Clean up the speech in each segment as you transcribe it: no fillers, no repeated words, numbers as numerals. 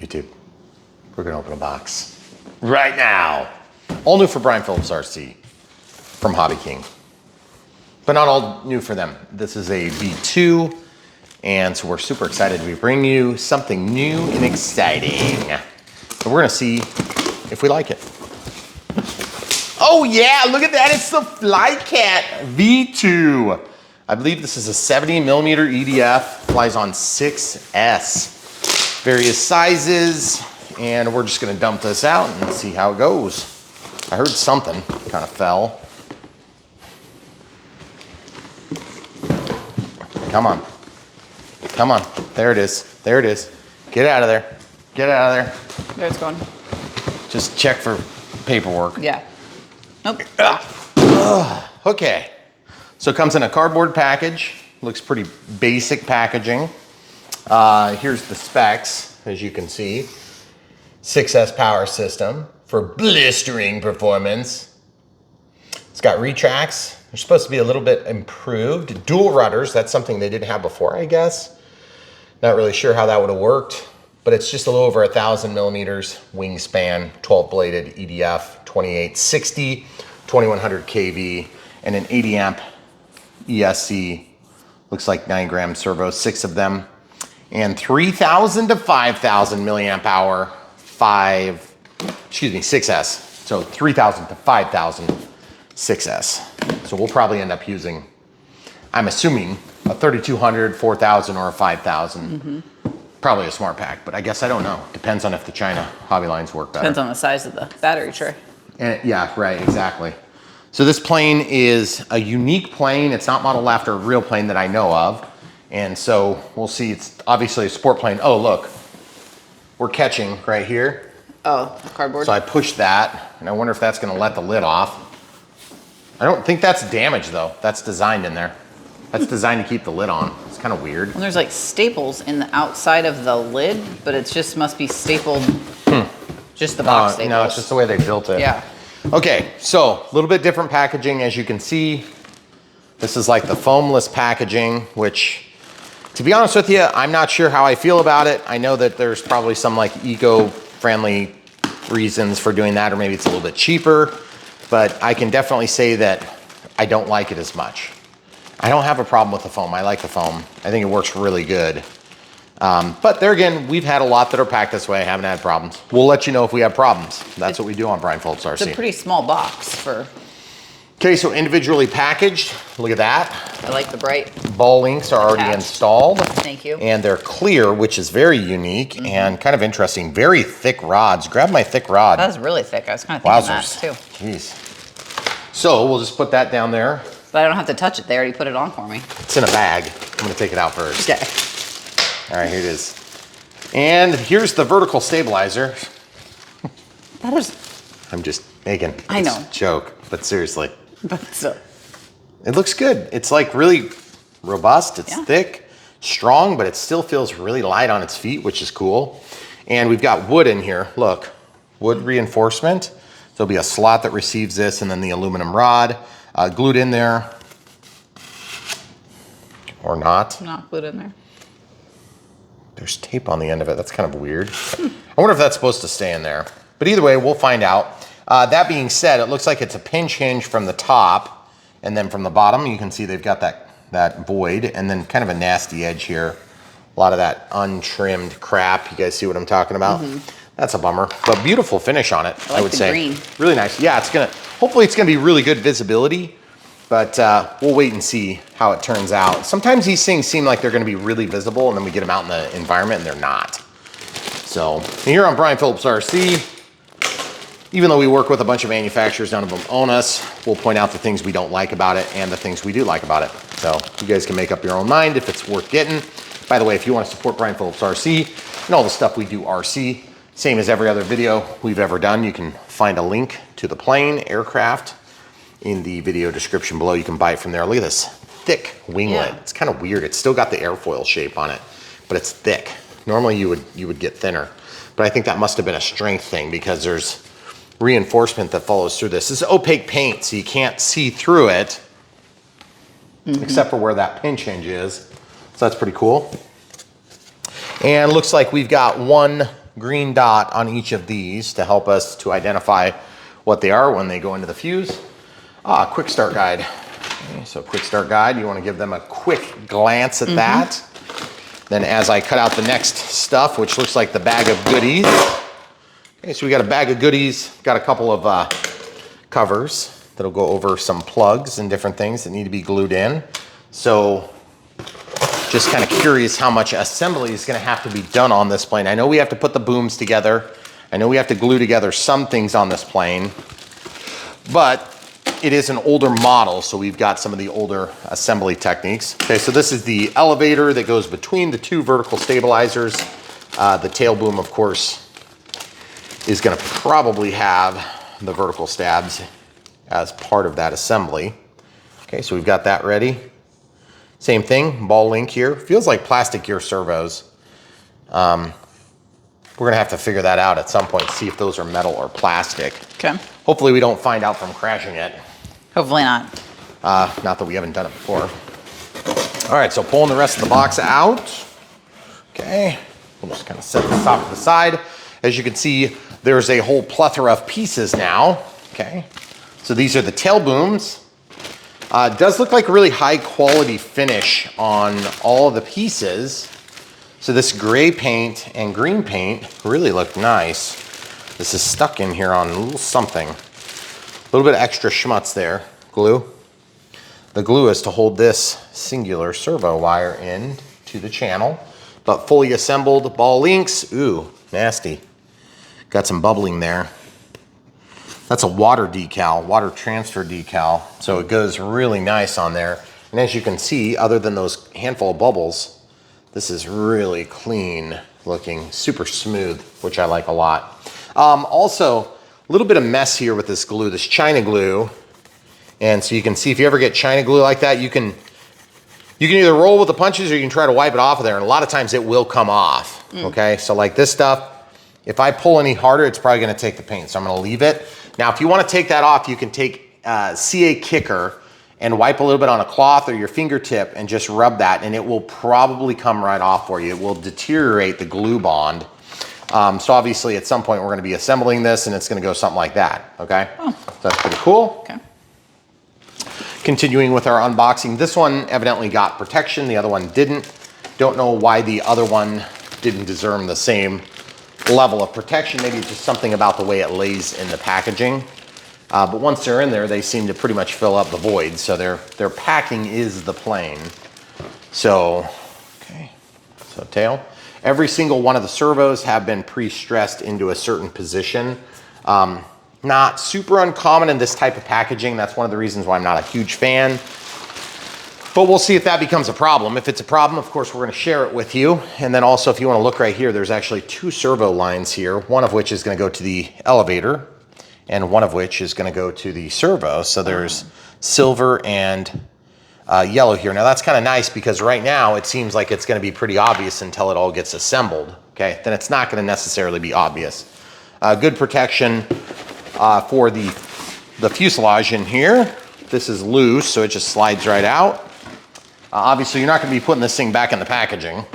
YouTube, we're gonna open a box right now. All new for Brian Phillips RC from Hobby King, but not all new for them. This is a V2, and so we're super excited to be bringing you something new and exciting. So we're gonna see if we like it. Oh yeah, look at that, it's the Flycat V2. I believe this is a 70 millimeter EDF, flies on 6S. Various sizes, and we're just gonna dump this out and see how it goes. I heard something kind of fell. Come on. Come on. There it is. There it is. Get out of there. Get out of there. There it's going. Just check for paperwork. Yeah. Nope. Okay. So it comes in a cardboard package. Looks pretty basic packaging. Here's the specs, as you can see. 6S power system for blistering performance. It's got retracts. They're supposed to be a little bit improved. Dual rudders, that's something they didn't have before, I guess. Not really sure how that would have worked, but it's just a little over 1,000 millimeters wingspan, 12 bladed EDF, 2860, 2100 kV, and an 80 amp ESC. Looks like 9 gram servos, 6 of them. And 3,000 to 5,000 milliamp hour, 6S. So 3,000 to 5,000 6S. So we'll probably end up using, I'm assuming, a 3,200, 4,000, or a 5,000. Probably a smart pack, but I guess I don't know. Depends on if the China hobby lines work better. Depends on the size of the battery tray. And yeah, right, exactly. So this plane is a unique plane. It's not modeled after a real plane that I know of. And so we'll see, it's obviously a sport plane. Oh, look, we're catching right here. Oh, cardboard. So I pushed that, and I wonder if that's gonna let the lid off. I don't think that's damaged though. That's designed in there. That's designed to keep the lid on. It's kind of weird. And there's like staples in the outside of the lid, but it just must be stapled, just the box staples. No, it's just the way they built it. Yeah. Okay, so a little bit different packaging, as you can see. This is like the foamless packaging, which, to be honest with you, I'm not sure how I feel about it. I know that there's probably some like eco-friendly reasons for doing that, or maybe it's a little bit cheaper, but I can definitely say that I don't like it as much. I don't have a problem with the foam. I like the foam. I think it works really good. But there again, we've had a lot that are packed this way. I haven't had problems. We'll let you know if we have problems. That's what we do on Brian Phillips RC. It's a pretty small box for... Okay, so individually packaged. Look at that. I like the bright. Ball links are already installed. Thank you. And they're clear, which is very unique and kind of interesting. Very thick rods. Grab my thick rod. That was really thick. I was kind of thinking that too. Jeez. So we'll just put that down there. But I don't have to touch it. They already put it on for me. It's in a bag. I'm gonna take it out first. Okay. All right, here it is. And here's the vertical stabilizer. That is... I'm just making I know. this joke, but seriously. But so... It looks good. It's like really robust. It's Yeah. thick, strong, but it still feels really light on its feet, which is cool. And we've got wood in here. Look, wood reinforcement. There'll be a slot that receives this, and then the aluminum rod glued in there. Or not. Not glued in there. There's tape on the end of it. That's kind of weird. I wonder if that's supposed to stay in there. But either way, we'll find out. That being said, it looks like it's a pinch hinge from the top, and then from the bottom, you can see they've got that void, and then kind of a nasty edge here. A lot of that untrimmed crap. You guys see what I'm talking about? That's a bummer, but beautiful finish on it, I would say. Green. Really nice. Yeah, hopefully it's gonna be really good visibility, but we'll wait and see how it turns out. Sometimes these things seem like they're gonna be really visible, and then we get them out in the environment and they're not. So here on Brian Phillips RC, even though we work with a bunch of manufacturers, none of them own us, we'll point out the things we don't like about it and the things we do like about it. So you guys can make up your own mind if it's worth getting. By the way, if you want to support Brian Phillips RC and all the stuff we do RC, same as every other video we've ever done, you can find a link to the plane, aircraft, in the video description below. You can buy it from there. Look at this thick winglet. Yeah. It's kind of weird. It's still got the airfoil shape on it, but it's thick. Normally you would get thinner, but I think that must have been a strength thing because there's reinforcement that follows through this. This is opaque paint, so you can't see through it, except for where that pinch hinge is. So that's pretty cool. And looks like we've got one green dot on each of these to help us to identify what they are when they go into the fuse. Quick start guide. Okay, so quick start guide, you want to give them a quick glance at that. Then as I cut out the next stuff, which looks like the bag of goodies. Okay, so we got a bag of goodies, got a couple of covers that'll go over some plugs and different things that need to be glued in. So just kind of curious how much assembly is going to have to be done on this plane. I know we have to put the booms together. I know we have to glue together some things on this plane, but it is an older model, so we've got some of the older assembly techniques. Okay, so this is the elevator that goes between the two vertical stabilizers. The tail boom, of course, is going to probably have the vertical stabs as part of that assembly. Okay, so we've got that ready. Same thing, ball link here. Feels like plastic gear servos. We're gonna have to figure that out at some point, see if those are metal or plastic. Okay. Hopefully we don't find out from crashing it. Hopefully not. Not that we haven't done it before. All right, so pulling the rest of the box out. Okay, we'll just kind of set this off to the side. As you can see, there's a whole plethora of pieces now. Okay, so these are the tail booms. It does look like a really high quality finish on all of the pieces. So this gray paint and green paint really look nice. This is stuck in here on a little something. A little bit of extra schmutz there. Glue. The glue is to hold this singular servo wire in to the channel, but fully assembled ball links. Ooh, nasty. Got some bubbling there. That's a water decal, water transfer decal. So it goes really nice on there. And as you can see, other than those handful of bubbles, this is really clean looking, super smooth, which I like a lot. Also, a little bit of mess here with this glue, this China glue. And so you can see if you ever get China glue like that, you can either roll with the punches or you can try to wipe it off of there. And a lot of times it will come off, okay? So like this stuff, if I pull any harder, it's probably gonna take the paint. So I'm gonna leave it. Now, if you wanna take that off, you can take CA Kicker and wipe a little bit on a cloth or your fingertip and just rub that, and it will probably come right off for you. It will deteriorate the glue bond. So obviously at some point we're gonna be assembling this and it's gonna go something like that, okay? So that's pretty cool. Okay. Continuing with our unboxing, this one evidently got protection, the other one didn't. Don't know why the other one didn't deserve the same level of protection. Maybe it's just something about the way it lays in the packaging. But once they're in there, they seem to pretty much fill up the void. So their packing is the plane. So, okay, so tail. Every single one of the servos have been pre-stressed into a certain position. Not super uncommon in this type of packaging. That's one of the reasons why I'm not a huge fan. But we'll see if that becomes a problem. If it's a problem, of course, we're gonna share it with you. And then also, if you wanna look right here, there's actually two servo lines here, one of which is gonna go to the elevator, and one of which is gonna go to the servo. So there's silver and yellow here. Now that's kind of nice because right now it seems like it's gonna be pretty obvious until it all gets assembled, okay? Then it's not gonna necessarily be obvious. Good protection for the fuselage in here. This is loose, so it just slides right out. Obviously, you're not gonna be putting this thing back in the packaging.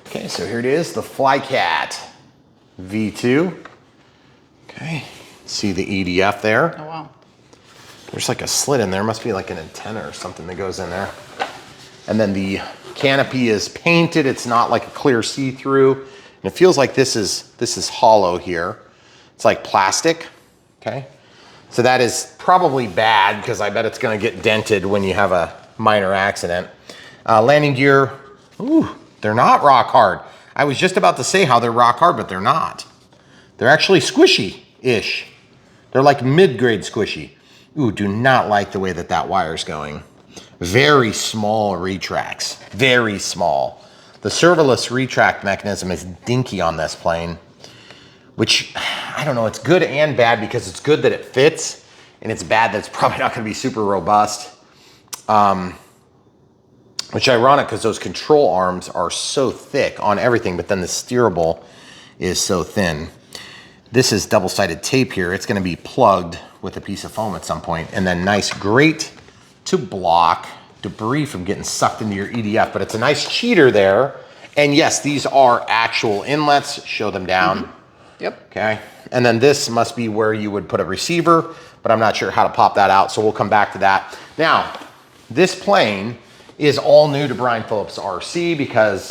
Okay, so here it is, the Flycat V2. Okay, see the EDF there. Oh, wow. There's like a slit in there, must be like an antenna or something that goes in there. And then the canopy is painted, it's not like a clear see-through. And it feels like this is hollow here. It's like plastic, okay? So that is probably bad because I bet it's gonna get dented when you have a minor accident. Landing gear, ooh, they're not rock hard. I was just about to say how they're rock hard, but they're not. They're actually squishy-ish. They're like mid-grade squishy. Ooh, do not like the way that wire's going. Very small retracts, very small. The serverless retract mechanism is dinky on this plane, which, I don't know, it's good and bad because it's good that it fits, and it's bad that it's probably not gonna be super robust. Which ironic because those control arms are so thick on everything, but then the steerable is so thin. This is double-sided tape here. It's gonna be plugged with a piece of foam at some point, and then nice grate to block debris from getting sucked into your EDF, but it's a nice cheater there, And yes, these are actual inlets. Show them down. Yep. Okay. And then this must be where you would put a receiver, but I'm not sure how to pop that out. So we'll come back to that. Now, this plane is all new to Brian Phillips RC because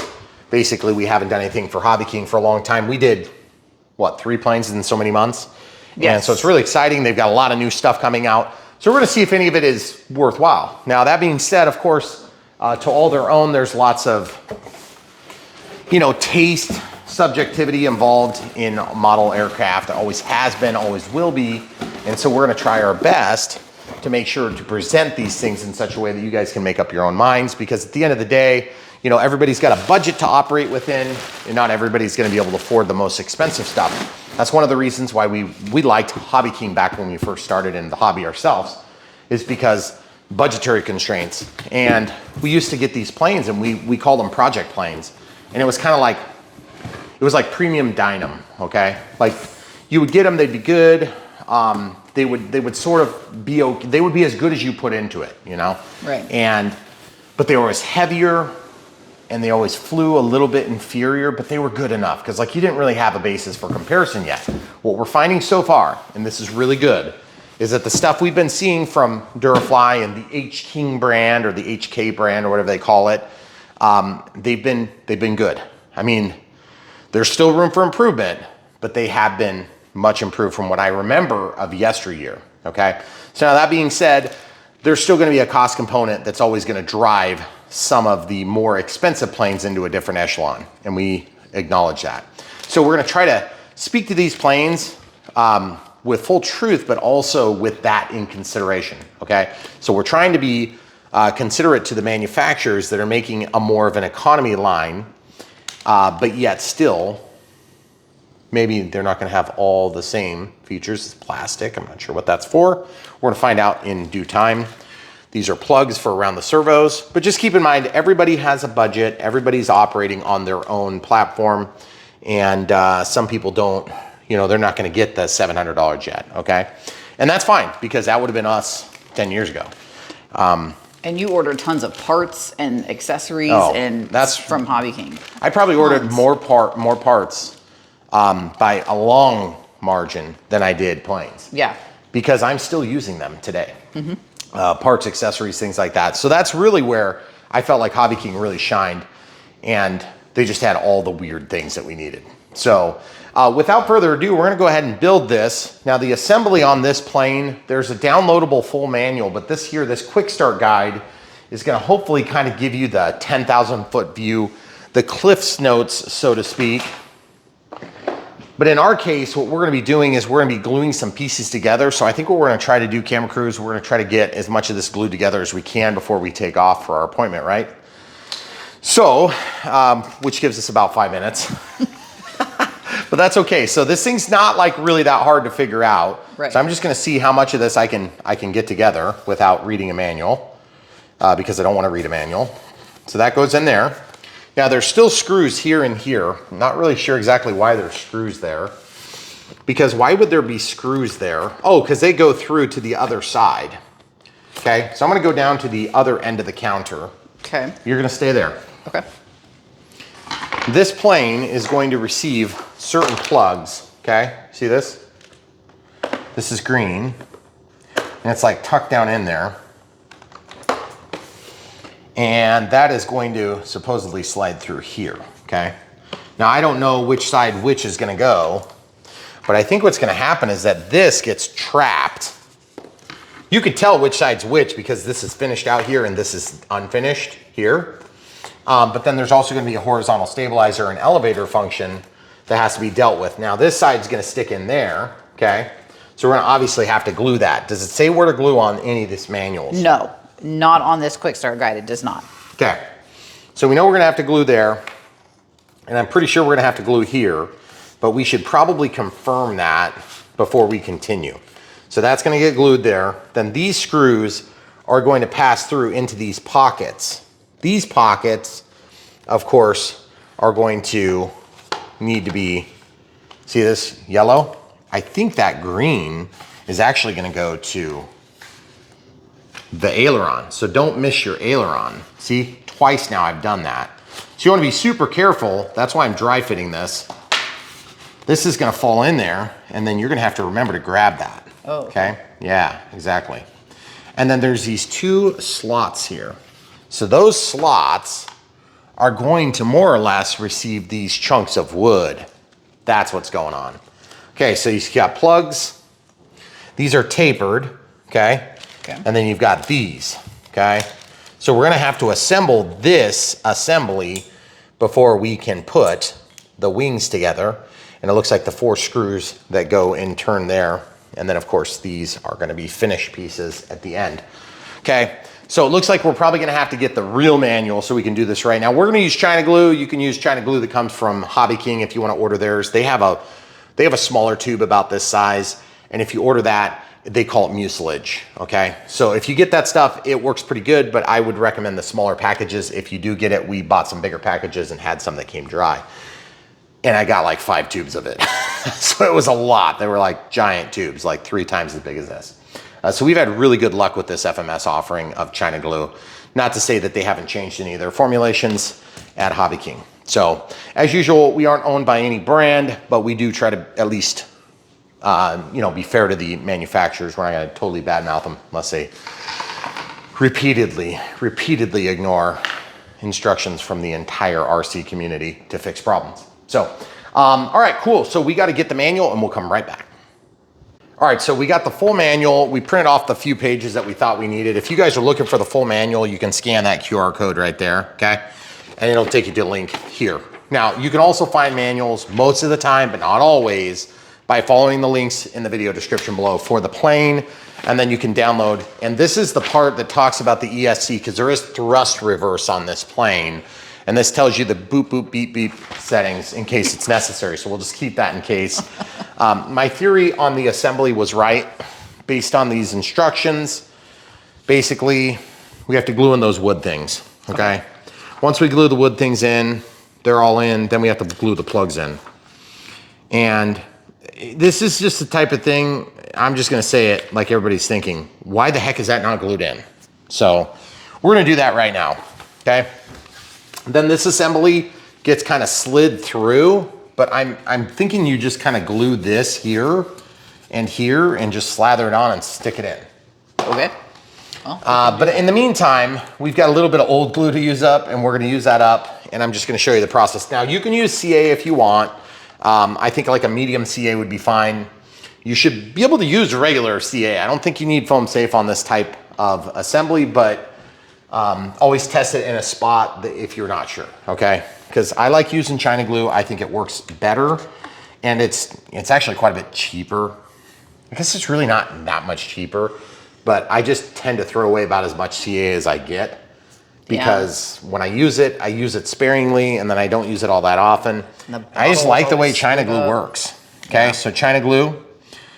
basically we haven't done anything for Hobby King for a long time. We did, what, 3 planes in so many months? Yes. And so it's really exciting. They've got a lot of new stuff coming out. So we're gonna see if any of it is worthwhile. Now, that being said, of course, to all their own, there's lots of, you know, taste, subjectivity involved in model aircraft. Always has been, always will be. And so we're gonna try our best to make sure to present these things in such a way that you guys can make up your own minds, because at the end of the day, you know, everybody's got a budget to operate within, and not everybody's gonna be able to afford the most expensive stuff. That's one of the reasons why we liked Hobby King back when we first started in the hobby ourselves, is because budgetary constraints. And we used to get these planes and we called them project planes. And it was kind of like, it was like premium dynam, okay? Like you would get them, they'd be good. They would sort of be okay. They would be as good as you put into it, you know? Right. But they were always heavier and they always flew a little bit inferior, but they were good enough because like you didn't really have a basis for comparison yet. What we're finding so far, and this is really good, is that the stuff we've been seeing from Durafly and the H King brand or the HK brand or whatever they call it, they've been good. I mean, there's still room for improvement, but they have been much improved from what I remember of yesteryear, okay? So now that being said, there's still gonna be a cost component that's always gonna drive some of the more expensive planes into a different echelon, and we acknowledge that. So we're gonna try to speak to these planes with full truth, but also with that in consideration, okay? So we're trying to be considerate to the manufacturers that are making a more of an economy line, but yet still, maybe they're not gonna have all the same features as plastic. I'm not sure what that's for. We're gonna find out in due time. These are plugs for around the servos, but just keep in mind, everybody has a budget. Everybody's operating on their own platform. And some people don't, you know, they're not gonna get the $700 jet, okay? And that's fine, because that would have been us 10 years ago. And you ordered tons of parts and accessories, and that's from Hobby King. I probably ordered more parts by a long margin than I did planes. Yeah. Because I'm still using them today. Parts, accessories, things like that. So that's really where I felt like Hobby King really shined, and they just had all the weird things that we needed. So without further ado, we're gonna go ahead and build this. Now the assembly on this plane, there's a downloadable full manual, but this quick start guide is gonna hopefully kind of give you the 10,000 foot view, the Cliff's Notes, so to speak. But in our case, what we're gonna be doing is we're gonna be gluing some pieces together. So I think what we're gonna try to do, Camera Crews, we're gonna try to get as much of this glued together as we can before we take off for our appointment, right? So, which gives us about 5 minutes. But that's okay. So this thing's not like really that hard to figure out. Right. So I'm just gonna see how much of this I can get together without reading a manual, because I don't wanna read a manual. So that goes in there. Now there's still screws here and here. I'm not really sure exactly why there's screws there. Because why would there be screws there? Oh, because they go through to the other side. Okay, so I'm gonna go down to the other end of the counter. Okay. You're gonna stay there. Okay. This plane is going to receive certain plugs, okay? See this? This is green, and it's like tucked down in there. And that is going to supposedly slide through here, okay? Now I don't know which side which is gonna go, but I think what's gonna happen is that this gets trapped. You could tell which side's which because this is finished out here and this is unfinished here. But then there's also gonna be a horizontal stabilizer and elevator function that has to be dealt with. Now this side's gonna stick in there, okay? So we're gonna obviously have to glue that. Does it say where to glue on any of this manuals? No, not on this quick start guide, it does not. Okay, so we know we're gonna have to glue there, and I'm pretty sure we're gonna have to glue here, but we should probably confirm that before we continue. So that's gonna get glued there. Then these screws are going to pass through into these pockets. These pockets, of course, are going to need to be, see this yellow? I think that green is actually gonna go to the aileron. So don't miss your aileron. See, twice now I've done that. So you want to be super careful. That's why I'm dry fitting this. This is going to fall in there, and then you're going to have to remember to grab that. Oh. Okay? Yeah, exactly. And then there's these 2 slots here. So those slots are going to more or less receive these chunks of wood. That's what's going on. Okay, so you've got plugs. These are tapered, okay? Okay. And then you've got these, okay? So we're gonna have to assemble this assembly before we can put the wings together. And it looks like the 4 screws that go in turn there. And then of course, these are gonna be finished pieces at the end. Okay, so it looks like we're probably gonna have to get the real manual so we can do this right now. We're gonna use China glue. You can use China glue that comes from Hobby King if you wanna order theirs. They have a smaller tube about this size. And if you order that, they call it mucilage, okay? So if you get that stuff, it works pretty good, but I would recommend the smaller packages. If you do get it, we bought some bigger packages and had some that came dry. And I got like 5 tubes of it. So it was a lot. They were like giant tubes, like 3 times as big as this. So we've had really good luck with this FMS offering of China glue. Not to say that they haven't changed any of their formulations at Hobby King. So as usual, we aren't owned by any brand, but we do try to at least be fair to the manufacturers. We're not gonna totally badmouth them unless they repeatedly ignore instructions from the entire RC community to fix problems. So, all right, cool. So we got to get the manual and we'll come right back. All right, so we got the full manual. We printed off the few pages that we thought we needed. If you guys are looking for the full manual, you can scan that QR code right there, okay? And it'll take you to the link here. Now, you can also find manuals most of the time, but not always, by following the links in the video description below for the plane, and then you can download. And this is the part that talks about the ESC, because there is thrust reverse on this plane. And this tells you the boop, boop, beep, beep settings in case it's necessary. So we'll just keep that in case. My theory on the assembly was right based on these instructions. Basically, we have to glue in those wood things, okay? Once we glue the wood things in, they're all in, then we have to glue the plugs in. And this is just the type of thing, I'm just gonna say it like everybody's thinking, why the heck is that not glued in? So we're gonna do that right now, okay? Then this assembly gets kind of slid through, but I'm thinking you just kind of glue this here and just slather it on and stick it in. Okay. Well, but in the meantime, we've got a little bit of old glue to use up, and we're gonna use that up, and I'm just gonna show you the process. Now, you can use CA if you want. I think like a medium CA would be fine. You should be able to use regular CA. I don't think you need foam safe on this type of assembly, but always test it in a spot if you're not sure, okay? Because I like using China glue. I think it works better, and it's actually quite a bit cheaper. I guess it's really not that much cheaper, but I just tend to throw away about as much CA as I get, because when I use it sparingly, and then I don't use it all that often. I just like the way China glue works, okay? So China glue,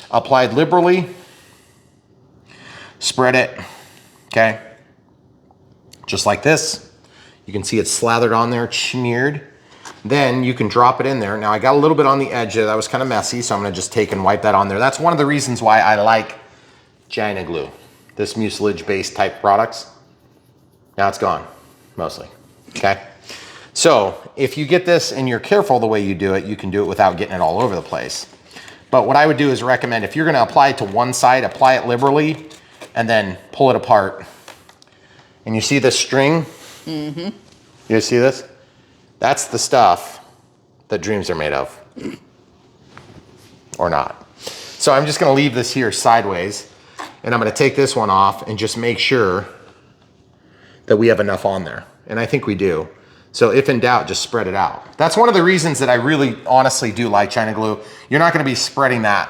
applied liberally, spread it, okay? Just like this. You can see it's slathered on there, smeared. Then you can drop it in there. Now I got a little bit on the edge there. That was kind of messy, so I'm gonna just take and wipe that on there. That's one of the reasons why I like China glue, this mucilage-based type products. Now it's gone, mostly, okay? So if you get this and you're careful the way you do it, you can do it without getting it all over the place. But what I would do is recommend, if you're gonna apply it to one side, apply it liberally, and then pull it apart. And you see this string? Mm-hmm. You see this? That's the stuff that dreams are made of. Or not. So I'm just gonna leave this here sideways, and I'm gonna take this one off and just make sure that we have enough on there. And I think we do. So if in doubt, just spread it out. That's one of the reasons that I really honestly do like China glue. You're not gonna be spreading that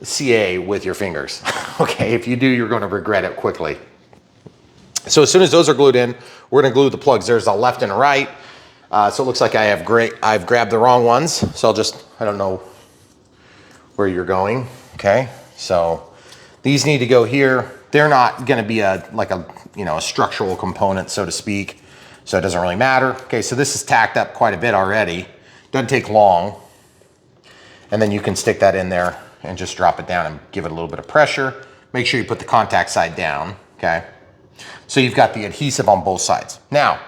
CA with your fingers. Okay, if you do, you're gonna regret it quickly. So as soon as those are glued in, we're gonna glue the plugs. There's a left and a right. So it looks like I've grabbed the wrong ones. So I don't know where you're going, okay? So these need to go here. They're not gonna be a structural component, so to speak. So it doesn't really matter. Okay, so this is tacked up quite a bit already. Doesn't take long. And then you can stick that in there and just drop it down and give it a little bit of pressure. Make sure you put the contact side down, okay? So you've got the adhesive on both sides. Now,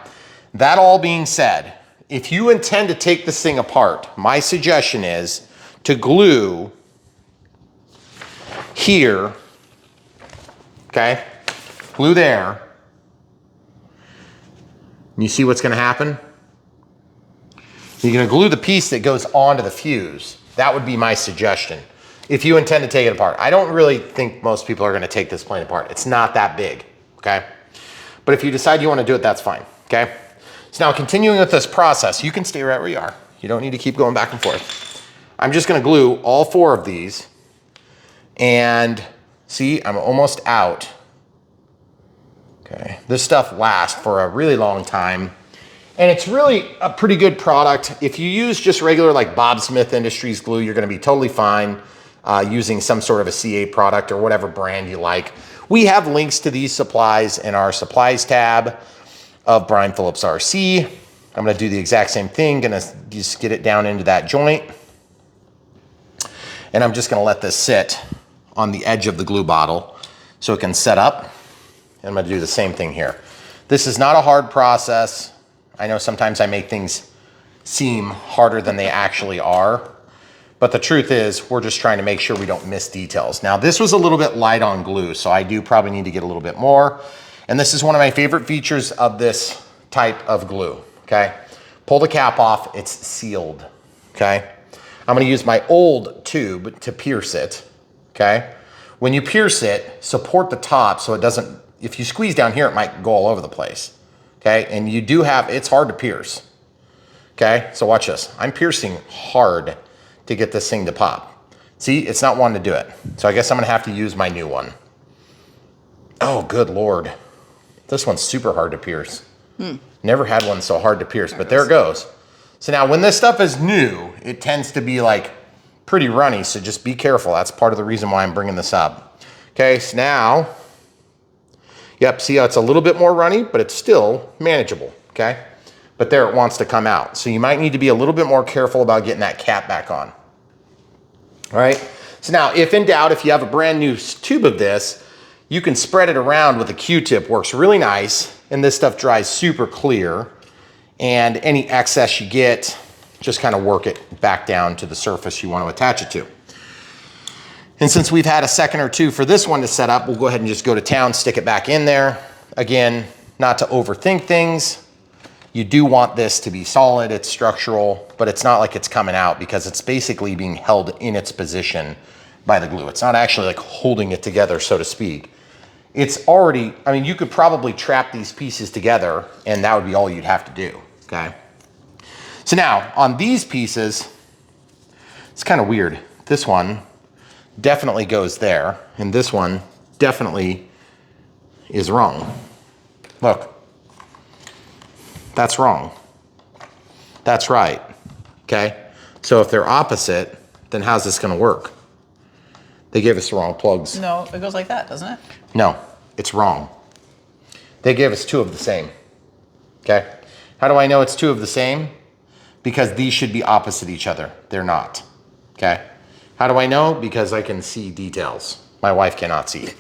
That all being said, if you intend to take this thing apart, my suggestion is to glue here, okay? Glue there. You see what's gonna happen? You're gonna glue the piece that goes onto the fuse. That would be my suggestion if you intend to take it apart. I don't really think most people are gonna take this plane apart. It's not that big, okay? But if you decide you wanna do it, that's fine, okay? So now continuing with this process, you can stay right where you are. You don't need to keep going back and forth. I'm just gonna glue all 4 of these, and see, I'm almost out. Okay, this stuff lasts for a really long time, and it's really a pretty good product. If you use just regular like Bob Smith Industries glue, you're gonna be totally fine using some sort of a C8 product or whatever brand you like. We have links to these supplies in our supplies tab of Brian Phillips RC. I'm gonna do the exact same thing, gonna just get it down into that joint. And I'm just gonna let this sit on the edge of the glue bottle so it can set up. And I'm gonna do the same thing here. This is not a hard process. I know sometimes I make things seem harder than they actually are, but the truth is we're just trying to make sure we don't miss details. Now this was a little bit light on glue, so I do probably need to get a little bit more. And this is one of my favorite features of this type of glue, okay? Pull the cap off, it's sealed, okay? I'm gonna use my old tube to pierce it, okay? When you pierce it, support the top so it doesn't, if you squeeze down here, it might go all over the place, okay? And you do have, it's hard to pierce, okay? So watch this. I'm piercing hard to get this thing to pop. See, it's not wanting to do it. So I guess I'm gonna have to use my new one. Oh, good Lord. This one's super hard to pierce. Never had one so hard to pierce, but there it goes. So now when this stuff is new, it tends to be like pretty runny, so just be careful. That's part of the reason why I'm bringing this up. Okay, so now, yep, see how it's a little bit more runny, but it's still manageable, okay? But there it wants to come out. So you might need to be a little bit more careful about getting that cap back on. All right, so now if in doubt, if you have a brand new tube of this, you can spread it around with a Q-tip, works really nice, and this stuff dries super clear, and any excess you get, just kind of work it back down to the surface you want to attach it to. And since we've had a second or two for this one to set up, we'll go ahead and just go to town, stick it back in there. Again, not to overthink things. You do want this to be solid, it's structural, but it's not like it's coming out because it's basically being held in its position by the glue. It's not actually like holding it together, so to speak. It's already, I mean, you could probably trap these pieces together and that would be all you'd have to do, okay? So now, on these pieces, it's kind of weird. This one definitely goes there, and this one definitely is wrong. Look, that's wrong. That's right, okay? So if they're opposite, then how's this gonna work? They gave us the wrong plugs. No, it goes like that, doesn't it? No, it's wrong. They gave us 2 of the same, okay? How do I know it's 2 of the same? Because these should be opposite each other. They're not, okay? How do I know? Because I can see details. My wife cannot see.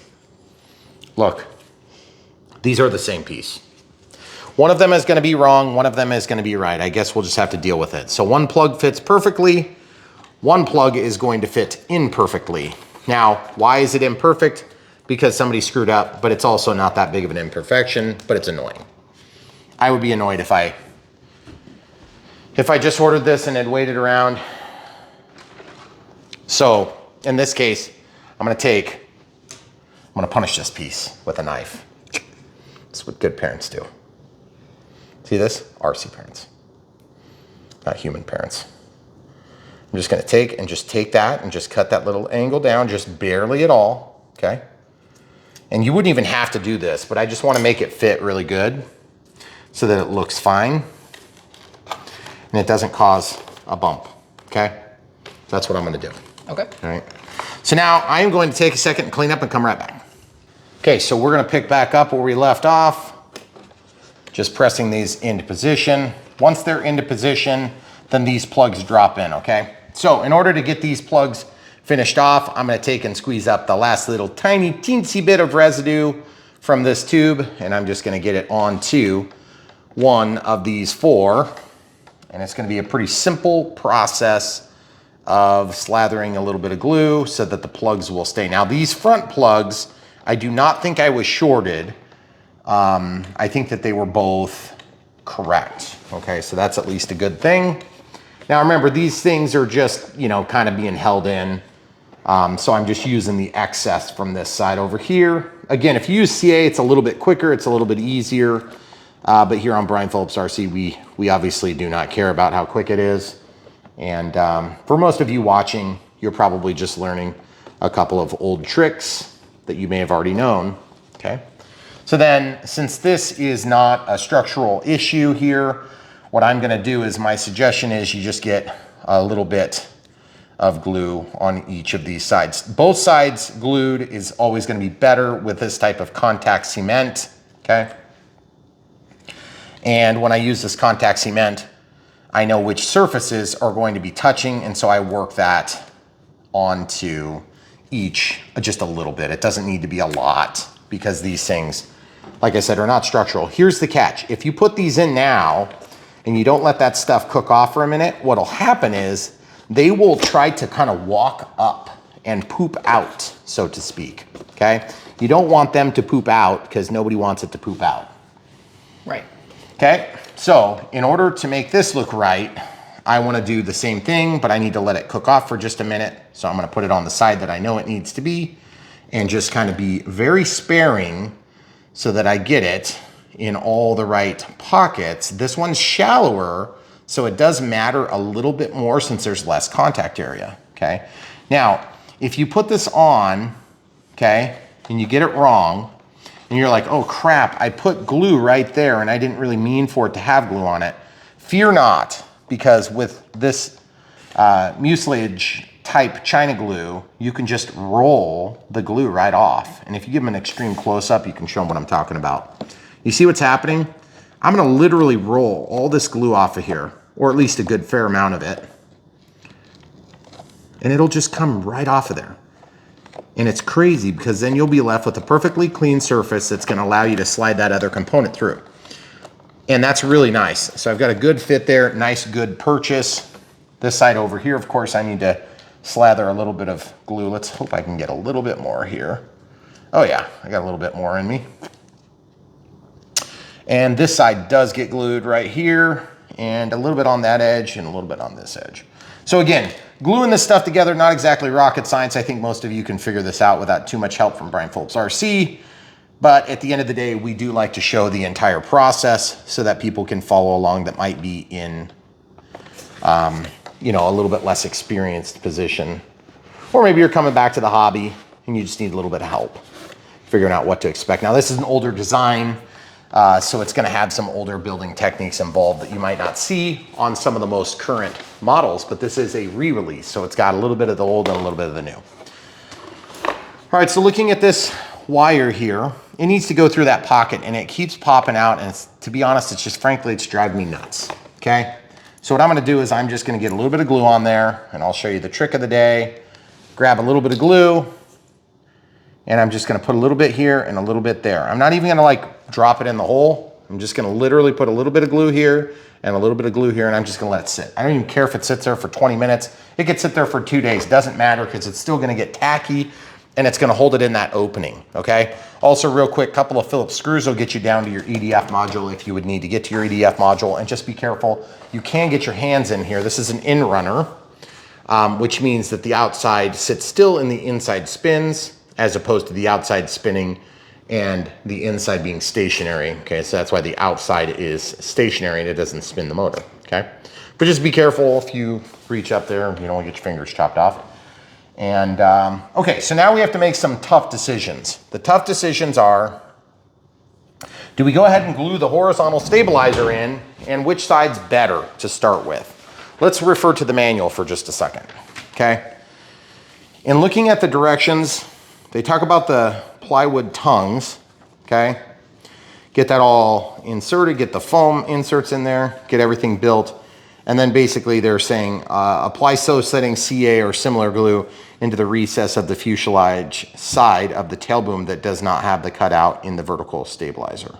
Look, these are the same piece. One of them is gonna be wrong, one of them is gonna be right. I guess we'll just have to deal with it. So one plug fits perfectly, one plug is going to fit imperfectly. Now, why is it imperfect? Because somebody screwed up, but it's also not that big of an imperfection, but it's annoying. I would be annoyed if I just ordered this and had waited around. So in this case, I'm gonna punish this piece with a knife. That's what good parents do. See this? RC parents, not human parents. I'm just gonna take that and just cut that little angle down, just barely at all, okay? And you wouldn't even have to do this, but I just wanna make it fit really good so that it looks fine and it doesn't cause a bump, okay? That's what I'm gonna do. Okay. All right. So now I am going to take a second and clean up and come right back. Okay, so we're gonna pick back up where we left off. Just pressing these into position. Once they're into position, then these plugs drop in, okay? So in order to get these plugs finished off, I'm gonna take and squeeze up the last little tiny teensy bit of residue from this tube, and I'm just gonna get it onto one of these 4, and it's going to be a pretty simple process of slathering a little bit of glue so that the plugs will stay. Now these front plugs, I do not think I was shorted. I think that they were both correct. Okay, so that's at least a good thing. Now remember, these things are just, you know, kind of being held in. So I'm just using the excess from this side over here. Again, if you use CA, it's a little bit quicker, it's a little bit easier. But here on Brian Phillips RC, we obviously do not care about how quick it is. And for most of you watching, you're probably just learning a couple of old tricks that you may have already known, okay? So then, since this is not a structural issue here, what I'm gonna do is, my suggestion is you just get a little bit of glue on each of these sides. Both sides glued is always gonna be better with this type of contact cement, okay? And when I use this contact cement, I know which surfaces are going to be touching, and so I work that onto each just a little bit. It doesn't need to be a lot because these things, like I said, are not structural. Here's the catch. If you put these in now and you don't let that stuff cook off for a minute, what'll happen is they will try to kind of walk up and poop out, so to speak, okay? You don't want them to poop out because nobody wants it to poop out. Right. Okay, so in order to make this look right, I want to do the same thing, but I need to let it cook off for just a minute. So I'm going to put it on the side that I know it needs to be and just kind of be very sparing so that I get it in all the right pockets. This one's shallower, so it does matter a little bit more since there's less contact area, okay? Now, if you put this on, okay, and you get it wrong, and you're like, oh crap, I put glue right there and I didn't really mean for it to have glue on it. Fear not, because with this mucilage type China glue, you can just roll the glue right off. And if you give them an extreme close-up, you can show them what I'm talking about. You see what's happening? I'm gonna literally roll all this glue off of here, or at least a good fair amount of it. And it'll just come right off of there. And it's crazy because then you'll be left with a perfectly clean surface that's going to allow you to slide that other component through. And that's really nice. So I've got a good fit there, nice good purchase. This side over here, of course, I need to slather a little bit of glue. Let's hope I can get a little bit more here. Oh yeah, I got a little bit more in me. And this side does get glued right here, and a little bit on that edge and a little bit on this edge. So again, gluing this stuff together, not exactly rocket science. I think most of you can figure this out without too much help from Brian Phillips RC. But at the end of the day, we do like to show the entire process so that people can follow along that might be in, you know, a little bit less experienced position. Or maybe you're coming back to the hobby and you just need a little bit of help figuring out what to expect. Now, this is an older design. So it's going to have some older building techniques involved that you might not see on some of the most current models, but this is a re-release. So it's got a little bit of the old and a little bit of the new. All right, so looking at this wire here, it needs to go through that pocket and it keeps popping out. And it's, to be honest, it's just, frankly, it's driving me nuts, okay? So what I'm going to do is I'm just going to get a little bit of glue on there and I'll show you the trick of the day. Grab a little bit of glue. And I'm just gonna put a little bit here and a little bit there. I'm not even gonna like drop it in the hole. I'm just gonna literally put a little bit of glue here and a little bit of glue here, and I'm just gonna let it sit. I don't even care if it sits there for 20 minutes. It could sit there for 2 days. Doesn't matter because it's still gonna get tacky and it's gonna hold it in that opening, okay? Also real quick, couple of Phillips screws will get you down to your EDF module if you would need to get to your EDF module, and just be careful. You can get your hands in here. This is an in runner, which means that the outside sits still and the inside spins, as opposed to the outside spinning and the inside being stationary, okay? So that's why the outside is stationary and it doesn't spin the motor, okay? But just be careful if you reach up there, you don't want to get your fingers chopped off. And, okay, so now we have to make some tough decisions. The tough decisions are, do we go ahead and glue the horizontal stabilizer in, and which side's better to start with? Let's refer to the manual for just a second, okay? In looking at the directions, they talk about the plywood tongues, okay? Get that all inserted, get the foam inserts in there, get everything built. And then basically they're saying apply sew setting CA or similar glue into the recess of the fuselage side of the tail boom that does not have the cutout in the vertical stabilizer.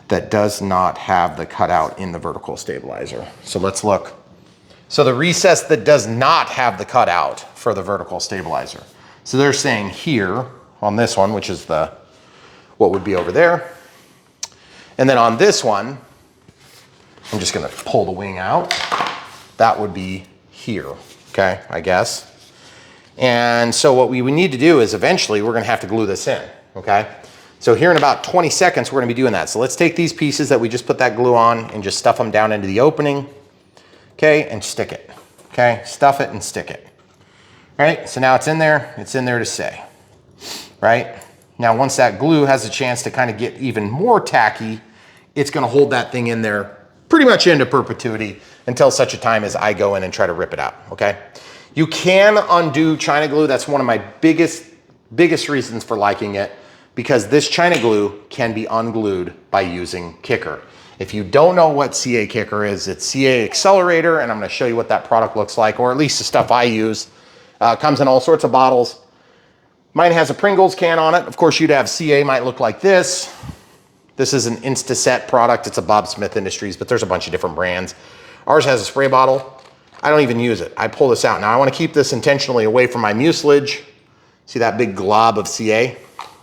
that does not have the cutout in the vertical stabilizer. So let's look. So the recess that does not have the cutout for the vertical stabilizer. So they're saying here on this one, which is the what would be over there. And then on this one, I'm just gonna pull the wing out. That would be here, okay, I guess. And so what we need to do is eventually we're gonna have to glue this in, okay? So here in about 20 seconds, we're gonna be doing that. So let's take these pieces that we just put that glue on and just stuff them down into the opening, okay, and stick it, okay? Stuff it and stick it, right? So now it's in there to stay, right? Now, once that glue has a chance to kind of get even more tacky, it's gonna hold that thing in there pretty much into perpetuity until such a time as I go in and try to rip it out, okay? You can undo China glue. That's one of my biggest reasons for liking it, because this China glue can be unglued by using Kicker. If you don't know what CA Kicker is, it's CA Accelerator, and I'm gonna show you what that product looks like, or at least the stuff I use. Comes in all sorts of bottles. Mine has a Pringles can on it. Of course, you'd have CA, might look like this. This is an Instaset product. It's a Bob Smith Industries, but there's a bunch of different brands. Ours has a spray bottle. I don't even use it. I pull this out. Now I want to keep this intentionally away from my mucilage. See that big glob of CA?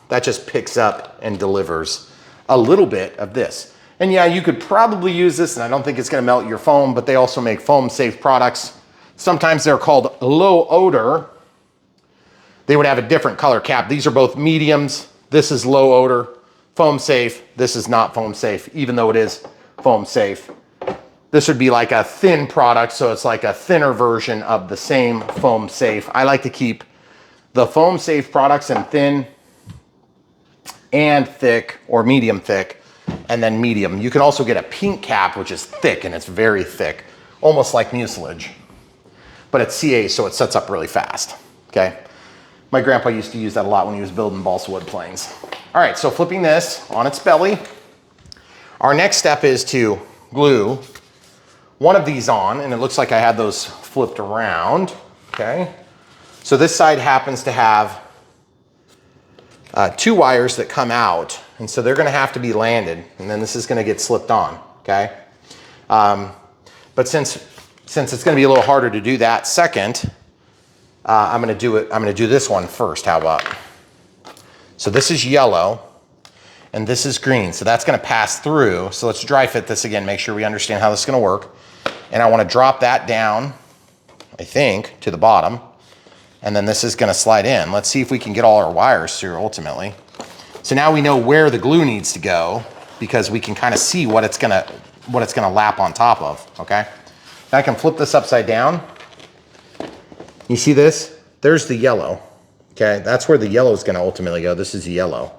That just picks up and delivers a little bit of this. And yeah, you could probably use this, and I don't think it's going to melt your foam, but they also make foam safe products. Sometimes they're called low odor. They would have a different color cap. These are both mediums. This is low odor, foam safe. This is not foam safe, even though it is foam safe. This would be like a thin product, so it's like a thinner version of the same foam safe. I like to keep the foam safe products in thin and thick, or medium thick, and then medium. You can also get a pink cap, which is thick, and it's very thick, almost like mucilage. But it's CA, so it sets up really fast, okay? My grandpa used to use that a lot when he was building balsa wood planes. All right, so flipping this on its belly, our next step is to glue one of these on, and it looks like I had those flipped around, okay? So this side happens to have two wires that come out, and so they're gonna have to be landed, and then this is gonna get slipped on, okay? But since it's gonna be a little harder to do that second, I'm gonna do this one first, how about? So this is yellow, and this is green, so that's gonna pass through. So let's dry fit this again, make sure we understand how this is gonna work. And I wanna drop that down, I think, to the bottom. And then this is gonna slide in. Let's see if we can get all our wires through ultimately. So now we know where the glue needs to go, because we can kind of see what it's gonna lap on top of, okay? Now I can flip this upside down. You see this? There's the yellow, okay? That's where the yellow is gonna ultimately go. This is the yellow.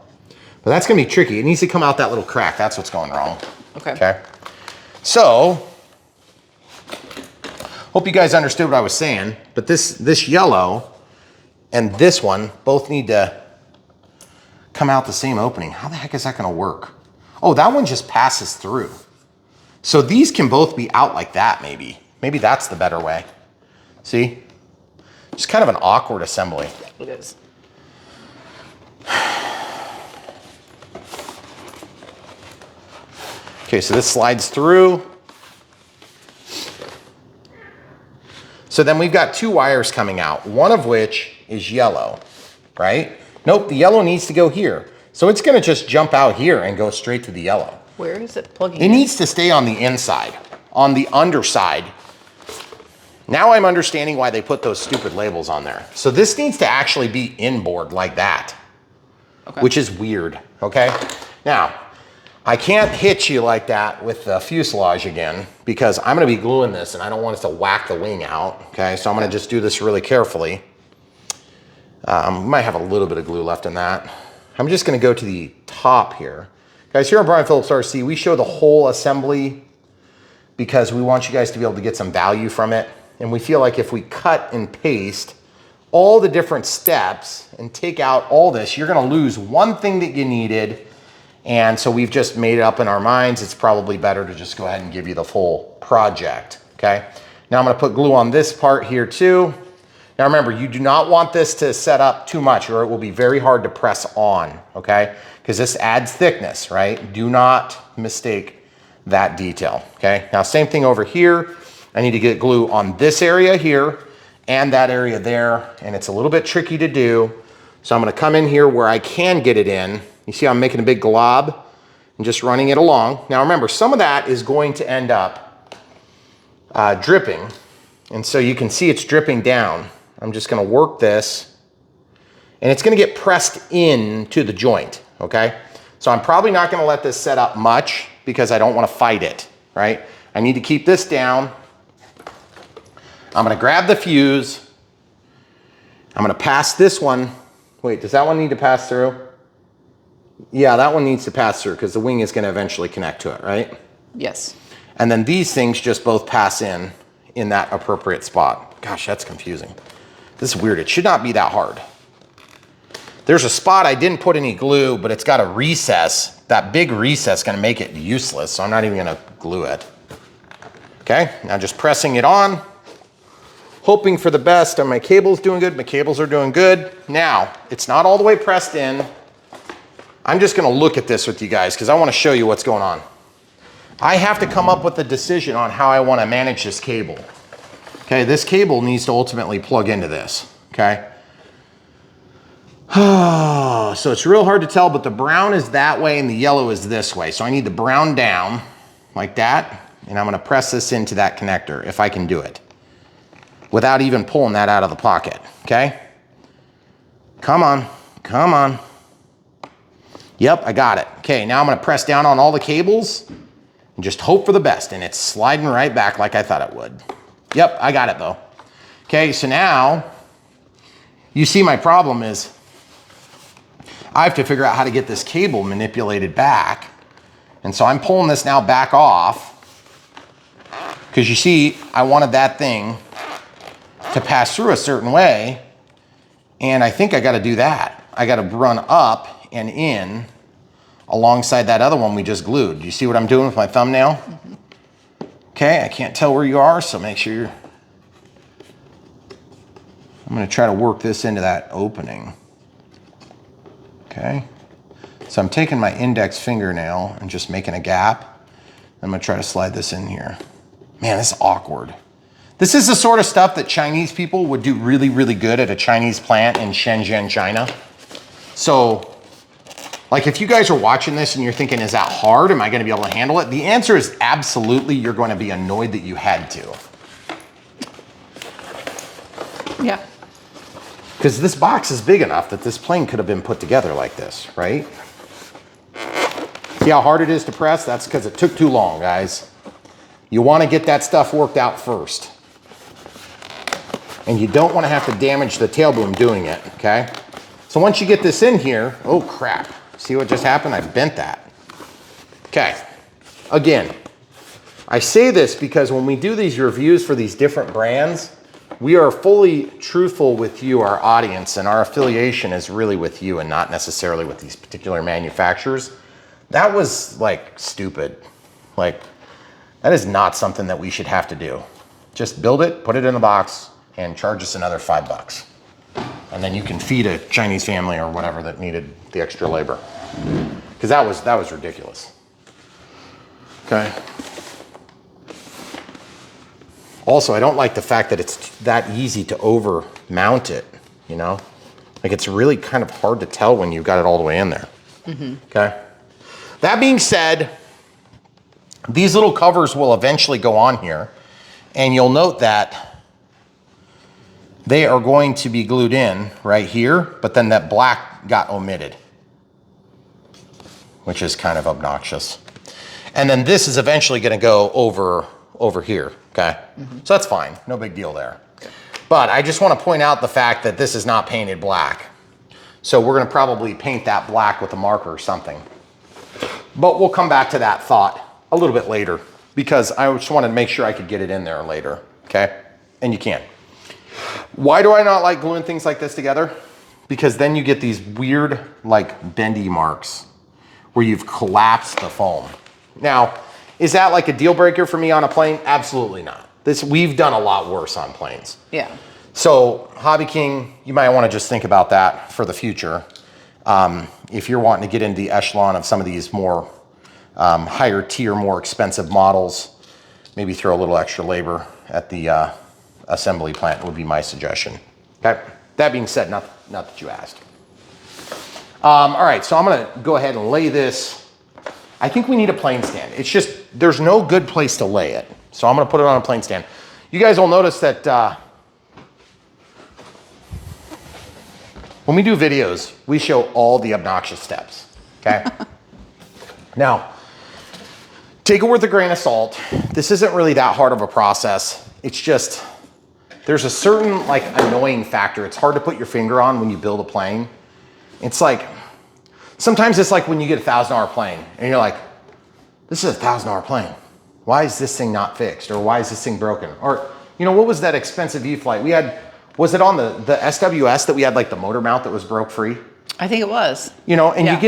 But that's gonna be tricky. It needs to come out that little crack. That's what's going wrong. Okay. So, hope you guys understood what I was saying, but this yellow and this one both need to come out the same opening. How the heck is that gonna work? Oh, that one just passes through. So these can both be out like that, maybe. Maybe that's the better way. See? It's kind of an awkward assembly. It is. Okay, so this slides through. So then we've got two wires coming out, one of which is yellow, right? Nope, the yellow needs to go here. So it's gonna just jump out here and go straight to the yellow. Where is it plugging in? It needs to stay on the inside, on the underside. Now I'm understanding why they put those stupid labels on there. So this needs to actually be inboard like that, which is weird, okay? Now, I can't hit you like that with the fuselage again, because I'm gonna be gluing this and I don't want it to whack the wing out, okay? So I'm gonna just do this really carefully. Might have a little bit of glue left in that. I'm just gonna go to the top here. Guys, here on Brian Phillips RC, we show the whole assembly because we want you guys to be able to get some value from it. And we feel like if we cut and paste all the different steps and take out all this, you're gonna lose one thing that you needed. And so we've just made it up in our minds. It's probably better to just go ahead and give you the full project, okay? Now I'm gonna put glue on this part here too. Now remember, you do not want this to set up too much or it will be very hard to press on, okay? Because this adds thickness, right? Do not mistake that detail, okay? Now same thing over here. I need to get glue on this area here and that area there, and it's a little bit tricky to do. So I'm gonna come in here where I can get it in. You see I'm making a big glob and just running it along. Now remember, some of that is going to end up dripping, and so you can see it's dripping down. I'm just gonna work this, and it's gonna get pressed into the joint, okay? So I'm probably not gonna let this set up much because I don't wanna fight it, right? I need to keep this down. I'm gonna grab the fuse. I'm gonna pass this one. Wait, does that one need to pass through? Yeah, that one needs to pass through because the wing is gonna eventually connect to it, right? Yes. And then these things just both pass in that appropriate spot. Gosh, that's confusing. This is weird. It should not be that hard. There's a spot I didn't put any glue, but it's got a recess. That big recess is gonna make it useless, so I'm not even gonna glue it. Okay, now just pressing it on, hoping for the best. Are my cables doing good? My cables are doing good. Now, it's not all the way pressed in. I'm just gonna look at this with you guys because I wanna show you what's going on. I have to come up with a decision on how I wanna manage this cable. Okay, this cable needs to ultimately plug into this, okay? So it's real hard to tell, but the brown is that way and the yellow is this way. So I need the brown down like that, and I'm gonna press this into that connector if I can do it without even pulling that out of the pocket, okay? Come on, come on. Yep, I got it. Okay, now I'm gonna press down on all the cables and just hope for the best, and it's sliding right back like I thought it would. Yep, I got it though. Okay, so now you see my problem is I have to figure out how to get this cable manipulated back. And so I'm pulling this now back off because you see, I wanted that thing to pass through a certain way. And I think I got to do that. I got to run up and in alongside that other one we just glued. You see what I'm doing with my thumbnail? Mm-hmm. Okay, I can't tell where you are, so make sure you're... I'm gonna try to work this into that opening. Okay, so I'm taking my index fingernail and just making a gap. I'm gonna try to slide this in here. Man, this is awkward. This is the sort of stuff that Chinese people would do really, really good at a Chinese plant in Shenzhen, China. So, like if you guys are watching this and you're thinking, is that hard? Am I gonna be able to handle it? The answer is absolutely. You're going to be annoyed that you had to. Yeah. Because this box is big enough that this plane could have been put together like this, right? See how hard it is to press? That's because it took too long, guys. You want to get that stuff worked out first. And you don't want to have to damage the tail boom doing it, okay? So once you get this in here, oh crap. See what just happened? I bent that. Okay, again, I say this because when we do these reviews for these different brands, we are fully truthful with you, our audience, and our affiliation is really with you and not necessarily with these particular manufacturers. That was like stupid. Like, that is not something that we should have to do. Just build it, put it in the box, and charge us another $5. And then you can feed a Chinese family or whatever that needed the extra labor. Because that was ridiculous. Okay. Also, I don't like the fact that it's that easy to over mount it, you know? Like it's really kind of hard to tell when you've got it all the way in there. Mm-hmm. Okay. That being said, these little covers will eventually go on here, and you'll note that they are going to be glued in right here, but then that black got omitted, which is kind of obnoxious. And then this is eventually going to go over here, okay? Mm-hmm. So that's fine, no big deal there. But I just want to point out the fact that this is not painted black. So we're going to probably paint that black with a marker or something. But we'll come back to that thought a little bit later because I just wanted to make sure I could get it in there later, okay? And you can. Why do I not like gluing things like this together? Because then you get these weird, like, bendy marks where you've collapsed the foam. Now, is that like a deal breaker for me on a plane? Absolutely not. We've done a lot worse on planes. Yeah. So Hobby King, you might want to just think about that for the future. If you're wanting to get into the echelon of some of these more higher tier, more expensive models, maybe throw a little extra labor at the assembly plant would be my suggestion. Okay. That being said, not that you asked. All right, so I'm gonna go ahead and lay this. I think we need a plane stand. It's just, there's no good place to lay it. So I'm gonna put it on a plane stand. You guys will notice that when we do videos, we show all the obnoxious steps, okay? Now, take it with a grain of salt. This isn't really that hard of a process. It's just, there's a certain like annoying factor. It's hard to put your finger on when you build a plane. It's like, sometimes it's like when you get a $1,000 plane and you're like, this is a $1,000 plane. Why is this thing not fixed? Or why is this thing broken? Or, you know, what was that expensive E-flite? We had, was it on the SWS that we had like the motor mount that was broke free? I think it was. You know, and Yeah.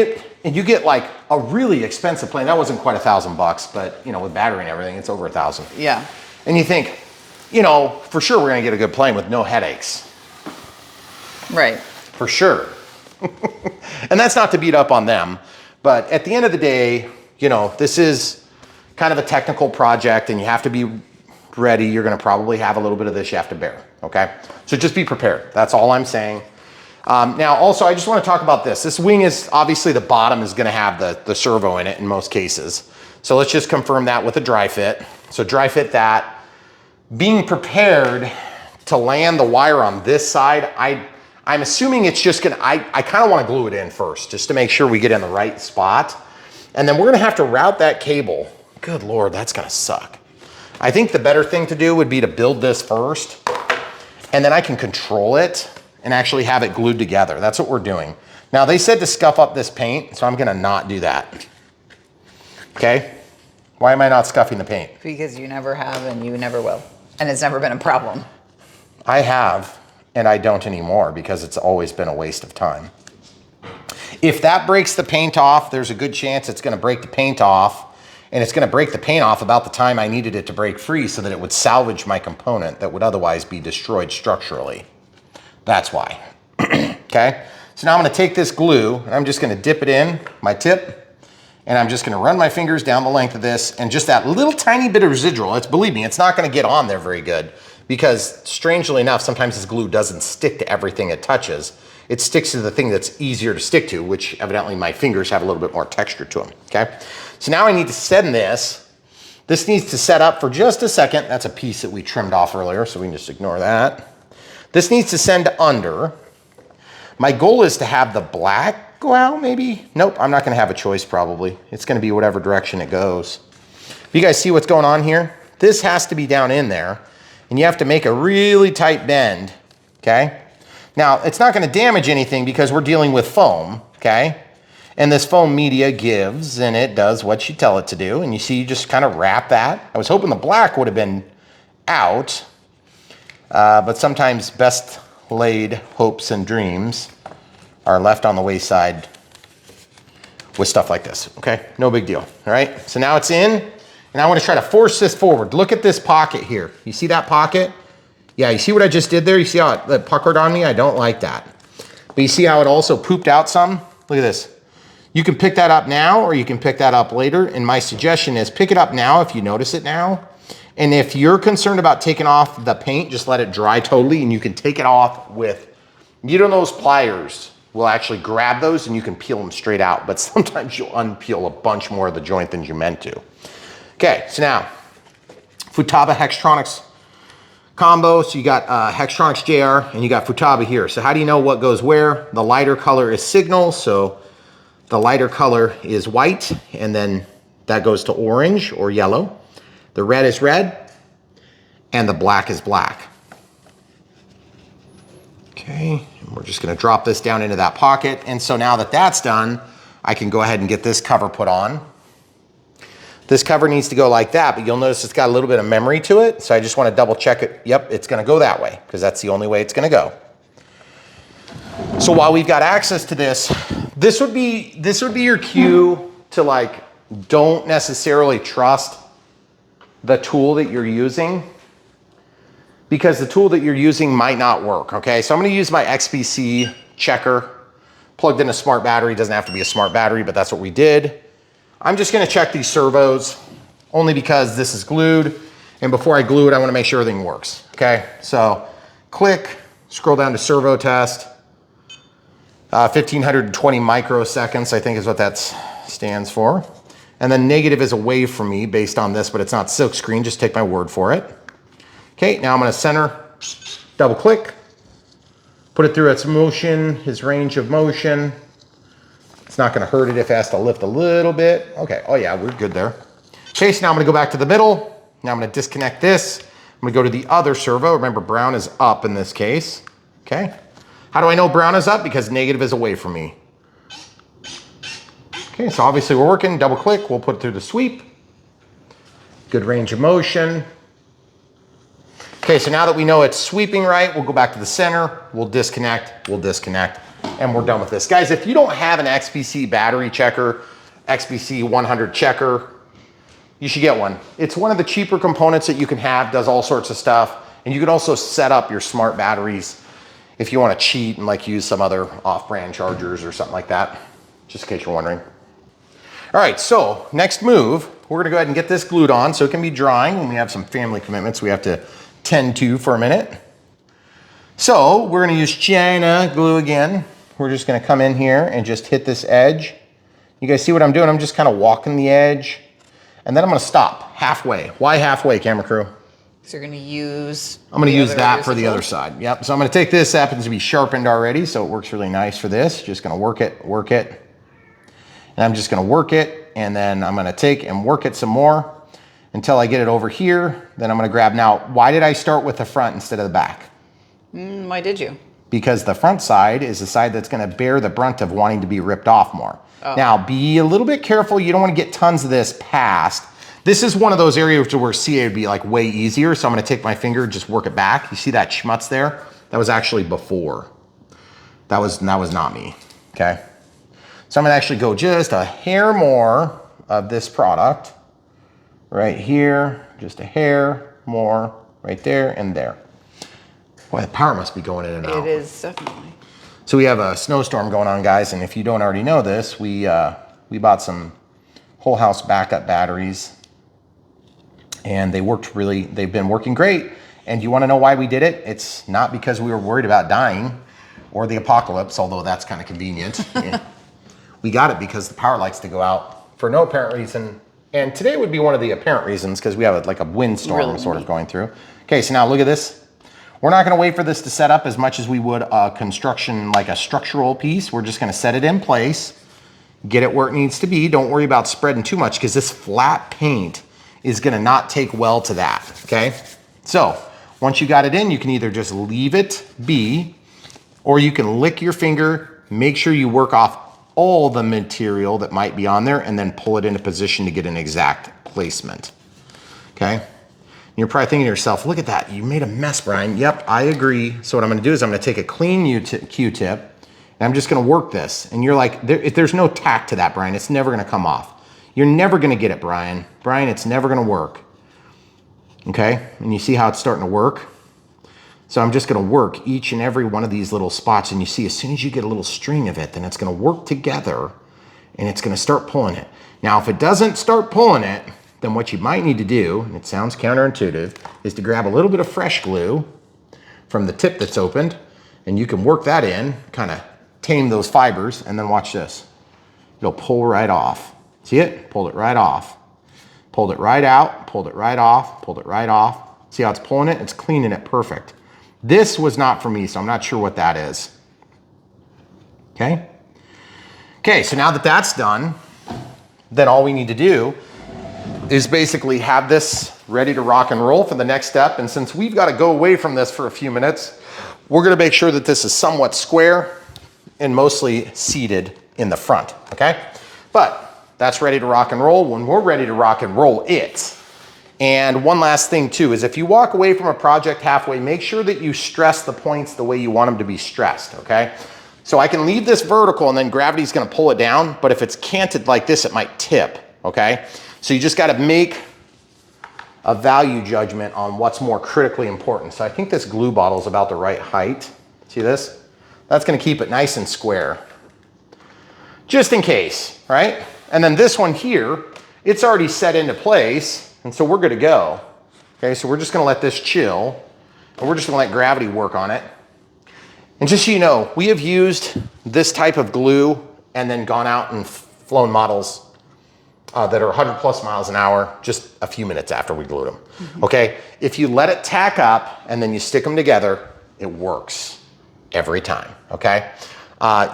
you get like a really expensive plane. That wasn't quite $1,000, but you know, with battery and everything, it's over 1,000. Yeah. And you think, you know, for sure we're gonna get a good plane with no headaches. Right. For sure. And that's not to beat up on them, but at the end of the day, you know, this is kind of a technical project and you have to be ready. You're gonna probably have a little bit of this you have to bear, okay? So just be prepared. That's all I'm saying. Now, also, I just want to talk about this. This wing is, obviously the bottom is going to have the servo in it in most cases. So let's just confirm that with a dry fit. So dry fit that. Being prepared to land the wire on this side, I'm assuming it's just going to, I kind of want to glue it in first, just to make sure we get in the right spot. And then we're going to have to route that cable. Good Lord, that's going to suck. I think the better thing to do would be to build this first, and then I can control it and actually have it glued together. That's what we're doing. Now they said to scuff up this paint, so I'm gonna not do that. Okay? Why am I not scuffing the paint? Because you never have and you never will. And it's never been a problem. I have, and I don't anymore because it's always been a waste of time. If that breaks the paint off, there's a good chance it's gonna break the paint off, and it's gonna break the paint off about the time I needed it to break free so that it would salvage my component that would otherwise be destroyed structurally. That's why, okay? So now I'm gonna take this glue and I'm just gonna dip it in, my tip, and I'm just gonna run my fingers down the length of this, and just that little tiny bit of residual, believe me, it's not gonna get on there very good because strangely enough, sometimes this glue doesn't stick to everything it touches. It sticks to the thing that's easier to stick to, which evidently my fingers have a little bit more texture to them, okay? So now I need to send this. This needs to set up for just a second. That's a piece that we trimmed off earlier, so we can just ignore that. This needs to send under. My goal is to have the black go out, maybe? Nope, I'm not gonna have a choice probably. It's gonna be whatever direction it goes. You guys see what's going on here? This has to be down in there, and you have to make a really tight bend, okay? Now, it's not gonna damage anything because we're dealing with foam, okay? And this foam media gives, and it does what you tell it to do, and you see, you just kind of wrap that. I was hoping the black would have been out, but sometimes best laid hopes and dreams are left on the wayside with stuff like this, okay? No big deal, all right? So now it's in, and I want to try to force this forward. Look at this pocket here. You see that pocket? Yeah, you see what I just did there? You see how it puckered on me? I don't like that. But you see how it also pooped out some? Look at this. You can pick that up now, or you can pick that up later, and my suggestion is pick it up now if you notice it now. And if you're concerned about taking off the paint, just let it dry totally, and you can take it off with, you know, those pliers will actually grab those and you can peel them straight out, but sometimes you'll unpeel a bunch more of the joint than you meant to. Okay, so now, Futaba Hextronics combo. So you got Hextronics JR and you got Futaba here. So how do you know what goes where? The lighter color is signal, so the lighter color is white, and then that goes to orange or yellow. The red is red, and the black is black. Okay, and we're just gonna drop this down into that pocket. And so now that that's done, I can go ahead and get this cover put on. This cover needs to go like that, but you'll notice it's got a little bit of memory to it. So I just wanna double check it. Yep, it's gonna go that way, because that's the only way it's gonna go. So while we've got access to this, this would be your cue to like, don't necessarily trust the tool that you're using, because the tool that you're using might not work, okay? So I'm gonna use my XBC checker, plugged in a smart battery. Doesn't have to be a smart battery, but that's what we did. I'm just gonna check these servos only because this is glued. And before I glue it, I wanna make sure everything works, okay? So click, scroll down to servo test. 1520 microseconds, I think is what that stands for. And then negative is away from me based on this, but it's not silk screen, just take my word for it. Okay, now I'm gonna center, double click, put it through its motion, its range of motion. It's not gonna hurt it if it has to lift a little bit. Okay, oh yeah, we're good there. Okay, so now I'm gonna go back to the middle. Now I'm gonna disconnect this. I'm gonna go to the other servo. Remember, brown is up in this case, okay? How do I know brown is up? Because negative is away from me. Okay, so obviously we're working, double click, we'll put it through the sweep. Good range of motion. Okay, so now that we know it's sweeping right, we'll go back to the center, we'll disconnect, and we're done with this. Guys, if you don't have an XBC battery checker, XBC 100 checker, you should get one. It's one of the cheaper components that you can have, does all sorts of stuff, and you can also set up your smart batteries if you want to cheat and like use some other off-brand chargers or something like that, just in case you're wondering. All right, so next move, we're gonna go ahead and get this glued on so it can be drying when we have some family commitments we have to tend to for a minute. So we're gonna use China glue again. We're just gonna come in here and just hit this edge. You guys see what I'm doing? I'm just kind of walking the edge, and then I'm gonna stop halfway. Why halfway, camera crew? So you're gonna use... I'm gonna use that for the other side. Yep, so I'm gonna take this, happens to be sharpened already, so it works really nice for this. Just gonna work it. And I'm just gonna work it, and then I'm gonna take and work it some more until I get it over here. Then I'm gonna grab, now, why did I start with the front instead of the back? Why did you? Because the front side is the side that's gonna bear the brunt of wanting to be ripped off more. Oh. Now, be a little bit careful. You don't wanna get tons of this past. This is one of those areas where CA would be like way easier. So I'm gonna take my finger and just work it back. You see that schmutz there? That was actually before. That was not me, okay? So I'm gonna actually go just a hair more of this product right here, just a hair more right there and there. Boy, the power must be going in and out. It is, definitely. So we have a snowstorm going on, guys, and if you don't already know this, we bought some whole house backup batteries, and they've been working great. And you wanna know why we did it? It's not because we were worried about dying or the apocalypse, although that's kind of convenient. We got it because the power likes to go out for no apparent reason. And today would be one of the apparent reasons because we have like a windstorm sort of going through. Okay, so now look at this. We're not gonna wait for this to set up as much as we would a construction, like a structural piece. We're just gonna set it in place, get it where it needs to be. Don't worry about spreading too much because this flat paint is gonna not take well to that, okay? So once you got it in, you can either just leave it be, or you can lick your finger, make sure you work off all the material that might be on there and then pull it into position to get an exact placement, okay? And you're probably thinking to yourself, look at that, you made a mess, Brian. Yep, I agree. So what I'm gonna do is I'm gonna take a clean Q-tip and I'm just gonna work this. And you're like, there's no tack to that, Brian. It's never gonna come off. You're never gonna get it, Brian. Brian, it's never gonna work, okay? And you see how it's starting to work? So I'm just gonna work each and every one of these little spots, and you see as soon as you get a little string of it, then it's gonna work together and it's gonna start pulling it. Now, if it doesn't start pulling it, then what you might need to do, and it sounds counterintuitive, is to grab a little bit of fresh glue from the tip that's opened, and you can work that in, kind of tame those fibers, and then watch this. It'll pull right off. See it? Pulled it right off. Pulled it right out, pulled it right off, pulled it right off. See how it's pulling it? It's cleaning it perfect. This was not for me, so I'm not sure what that is. Okay? Okay, so now that that's done, then all we need to do is basically have this ready to rock and roll for the next step. And since we've got to go away from this for a few minutes, we're going to make sure that this is somewhat square and mostly seated in the front, okay? But that's ready to rock and roll when we're ready to rock and roll it. And one last thing too is if you walk away from a project halfway, make sure that you stress the points the way you want them to be stressed, okay? So I can leave this vertical and then gravity's gonna pull it down, but if it's canted like this, it might tip, okay? So you just gotta make a value judgment on what's more critically important. So I think this glue bottle is about the right height. See this? That's gonna keep it nice and square. Just in case, right? And then this one here, it's already set into place, and so we're good to go. Okay, so we're just gonna let this chill, and we're just gonna let gravity work on it. And just so you know, we have used this type of glue and then gone out and flown models that are 100 plus miles an hour just a few minutes after we glued them. Okay, if you let it tack up and then you stick them together, it works every time, okay?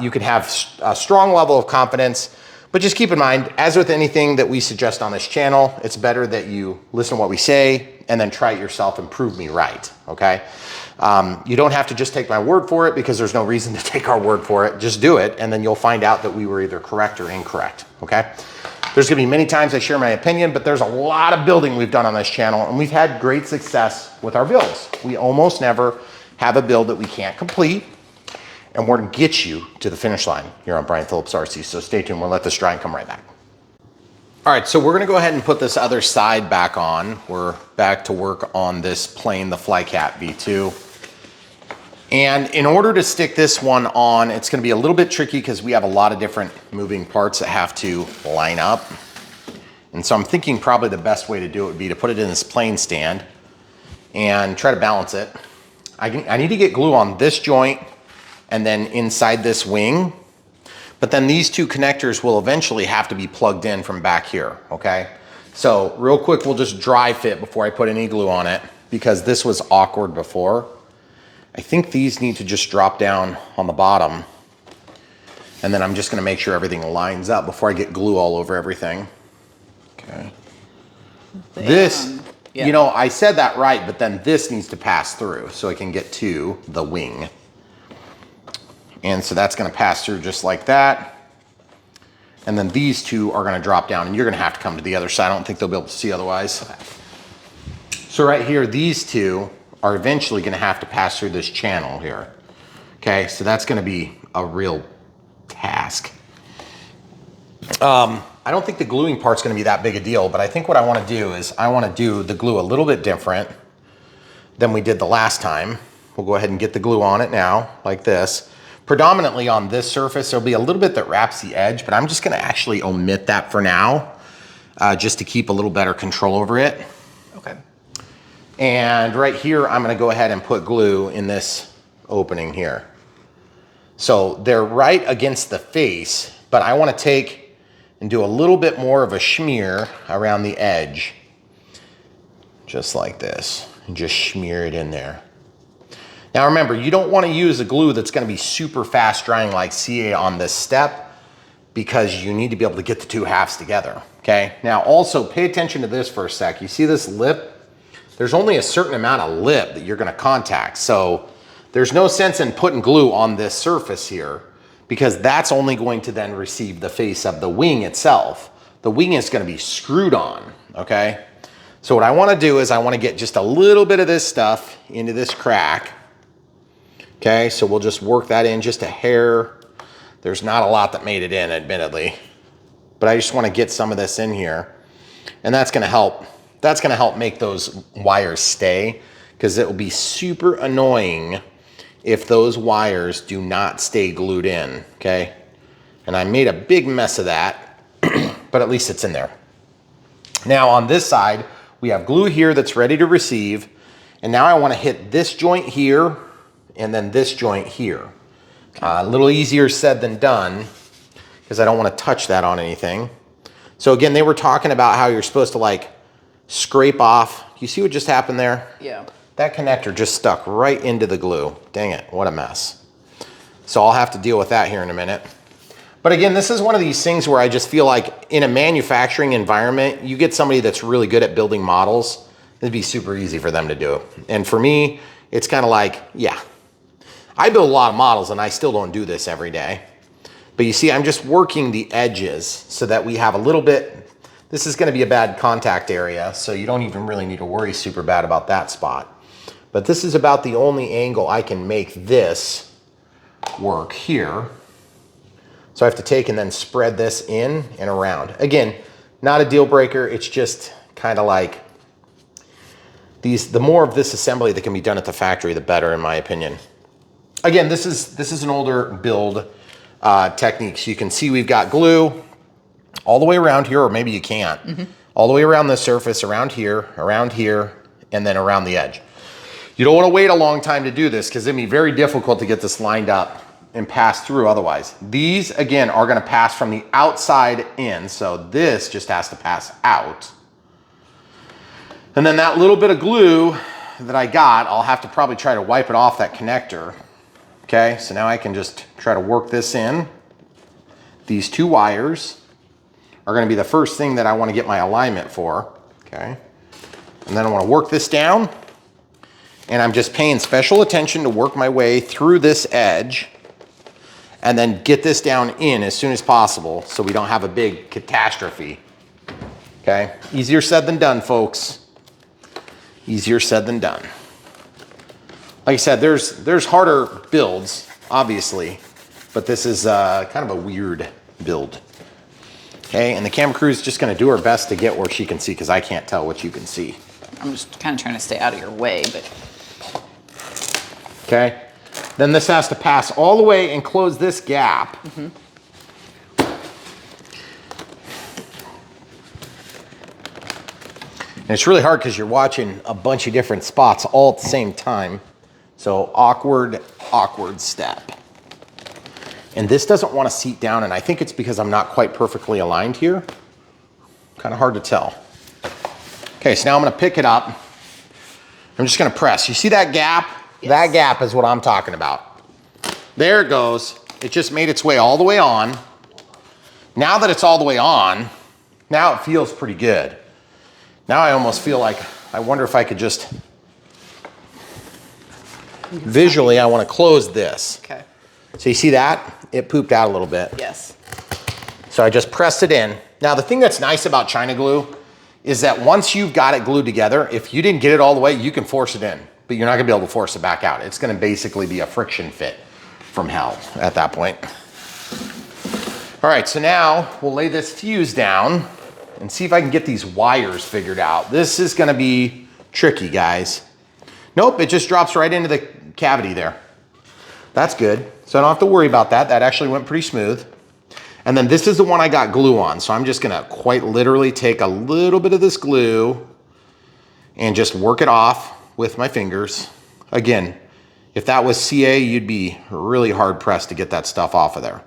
You can have a strong level of confidence, but just keep in mind, as with anything that we suggest on this channel, it's better that you listen to what we say and then try it yourself and prove me right, okay? You don't have to just take my word for it because there's no reason to take our word for it. Just do it, and then you'll find out that we were either correct or incorrect, okay? There's gonna be many times I share my opinion, but there's a lot of building we've done on this channel, and we've had great success with our builds. We almost never have a build that we can't complete, and we're gonna get you to the finish line here on Brian Phillips RC. So stay tuned, we'll let this dry and come right back. All right, so we're gonna go ahead and put this other side back on. We're back to work on this plane, the Flycat V2. And in order to stick this one on, it's gonna be a little bit tricky because we have a lot of different moving parts that have to line up. And so I'm thinking probably the best way to do it would be to put it in this plane stand and try to balance it. I need to get glue on this joint and then inside this wing, but then these two connectors will eventually have to be plugged in from back here, okay? So real quick, we'll just dry fit before I put any glue on it because this was awkward before. I think these need to just drop down on the bottom, and then I'm just gonna make sure everything lines up before I get glue all over everything. Okay. This, yeah. you know, I said that right, but then this needs to pass through so I can get to the wing. And so that's gonna pass through just like that. And then these two are gonna drop down, and you're gonna have to come to the other side. I don't think they'll be able to see otherwise. Okay. So right here, these two are eventually gonna have to pass through this channel here. Okay, so that's gonna be a real task. I don't think the gluing part's gonna be that big a deal, but I think what I wanna do is I wanna do the glue a little bit different than we did the last time. We'll go ahead and get the glue on it now, like this. Predominantly on this surface, there'll be a little bit that wraps the edge, but I'm just gonna actually omit that for now, just to keep a little better control over it. Okay. And right here, I'm gonna go ahead and put glue in this opening here. So they're right against the face, but I wanna take and do a little bit more of a smear around the edge. Just like this, and just smear it in there. Now remember, you don't wanna use a glue that's gonna be super fast drying like CA on this step because you need to be able to get the two halves together, okay? Now also pay attention to this for a sec. You see this lip? There's only a certain amount of lip that you're gonna contact. So there's no sense in putting glue on this surface here because that's only going to then receive the face of the wing itself. The wing is gonna be screwed on, okay? So what I wanna do is I wanna get just a little bit of this stuff into this crack. Okay, so we'll just work that in just a hair. There's not a lot that made it in, admittedly, but I just wanna get some of this in here, and that's gonna help make those wires stay, because it will be super annoying if those wires do not stay glued in, okay? And I made a big mess of that, but at least it's in there. Now on this side, we have glue here that's ready to receive, and now I wanna hit this joint here, and then this joint here. A little easier said than done, because I don't wanna touch that on anything. So again, they were talking about how you're supposed to like scrape off. You see what just happened there? Yeah. That connector just stuck right into the glue. Dang it, what a mess. So I'll have to deal with that here in a minute. But again, this is one of these things where I just feel like in a manufacturing environment, you get somebody that's really good at building models, it'd be super easy for them to do. And for me, it's kind of like, yeah, I build a lot of models and I still don't do this every day. But you see, I'm just working the edges so that we have a little bit. This is gonna be a bad contact area, so you don't even really need to worry super bad about that spot. But this is about the only angle I can make this work here. So I have to take and then spread this in and around. Again, not a deal breaker, it's just kind of like, the more of this assembly that can be done at the factory, the better, in my opinion. Again, this is an older build technique. So you can see we've got glue all the way around here, or maybe you can't. All the way around the surface, around here, and then around the edge. You don't want to wait a long time to do this because it'd be very difficult to get this lined up and pass through otherwise. These, again, are going to pass from the outside in, so this just has to pass out. And then that little bit of glue that I got, I'll have to probably try to wipe it off that connector. Okay, so now I can just try to work this in. These two wires are going to be the first thing that I want to get my alignment for. Okay, and then I want to work this down, and I'm just paying special attention to work my way through this edge and then get this down in as soon as possible so we don't have a big catastrophe. Okay, easier said than done, folks. Easier said than done. Like I said, there's harder builds, obviously, but this is kind of a weird build. Okay, and the camera crew is just going to do her best to get where she can see, because I can't tell what you can see. I'm just kind of trying to stay out of your way, but. Okay, then this has to pass all the way and close this gap. And it's really hard because you're watching a bunch of different spots all at the same time. So awkward step. And this doesn't want to seat down, and I think it's because I'm not quite perfectly aligned here. Kind of hard to tell. Okay, so now I'm going to pick it up. I'm just going to press. You see that gap? Yes. That gap is what I'm talking about. There it goes. It just made its way all the way on. Now that it's all the way on, now it feels pretty good. Now I almost feel like, I wonder if I could just, visually I want to close this. Okay. So you see that? It pooped out a little bit. Yes. So I just pressed it in. Now the thing that's nice about China glue is that once you've got it glued together, if you didn't get it all the way, you can force it in, but you're not gonna be able to force it back out. It's gonna basically be a friction fit from hell at that point. All right, so now we'll lay this fuse down and see if I can get these wires figured out. This is gonna be tricky, guys. Nope, it just drops right into the cavity there. That's good. So I don't have to worry about that. That actually went pretty smooth. And then this is the one I got glue on. So I'm just gonna quite literally take a little bit of this glue and just work it off with my fingers. Again, if that was CA, you'd be really hard pressed to get that stuff off of there.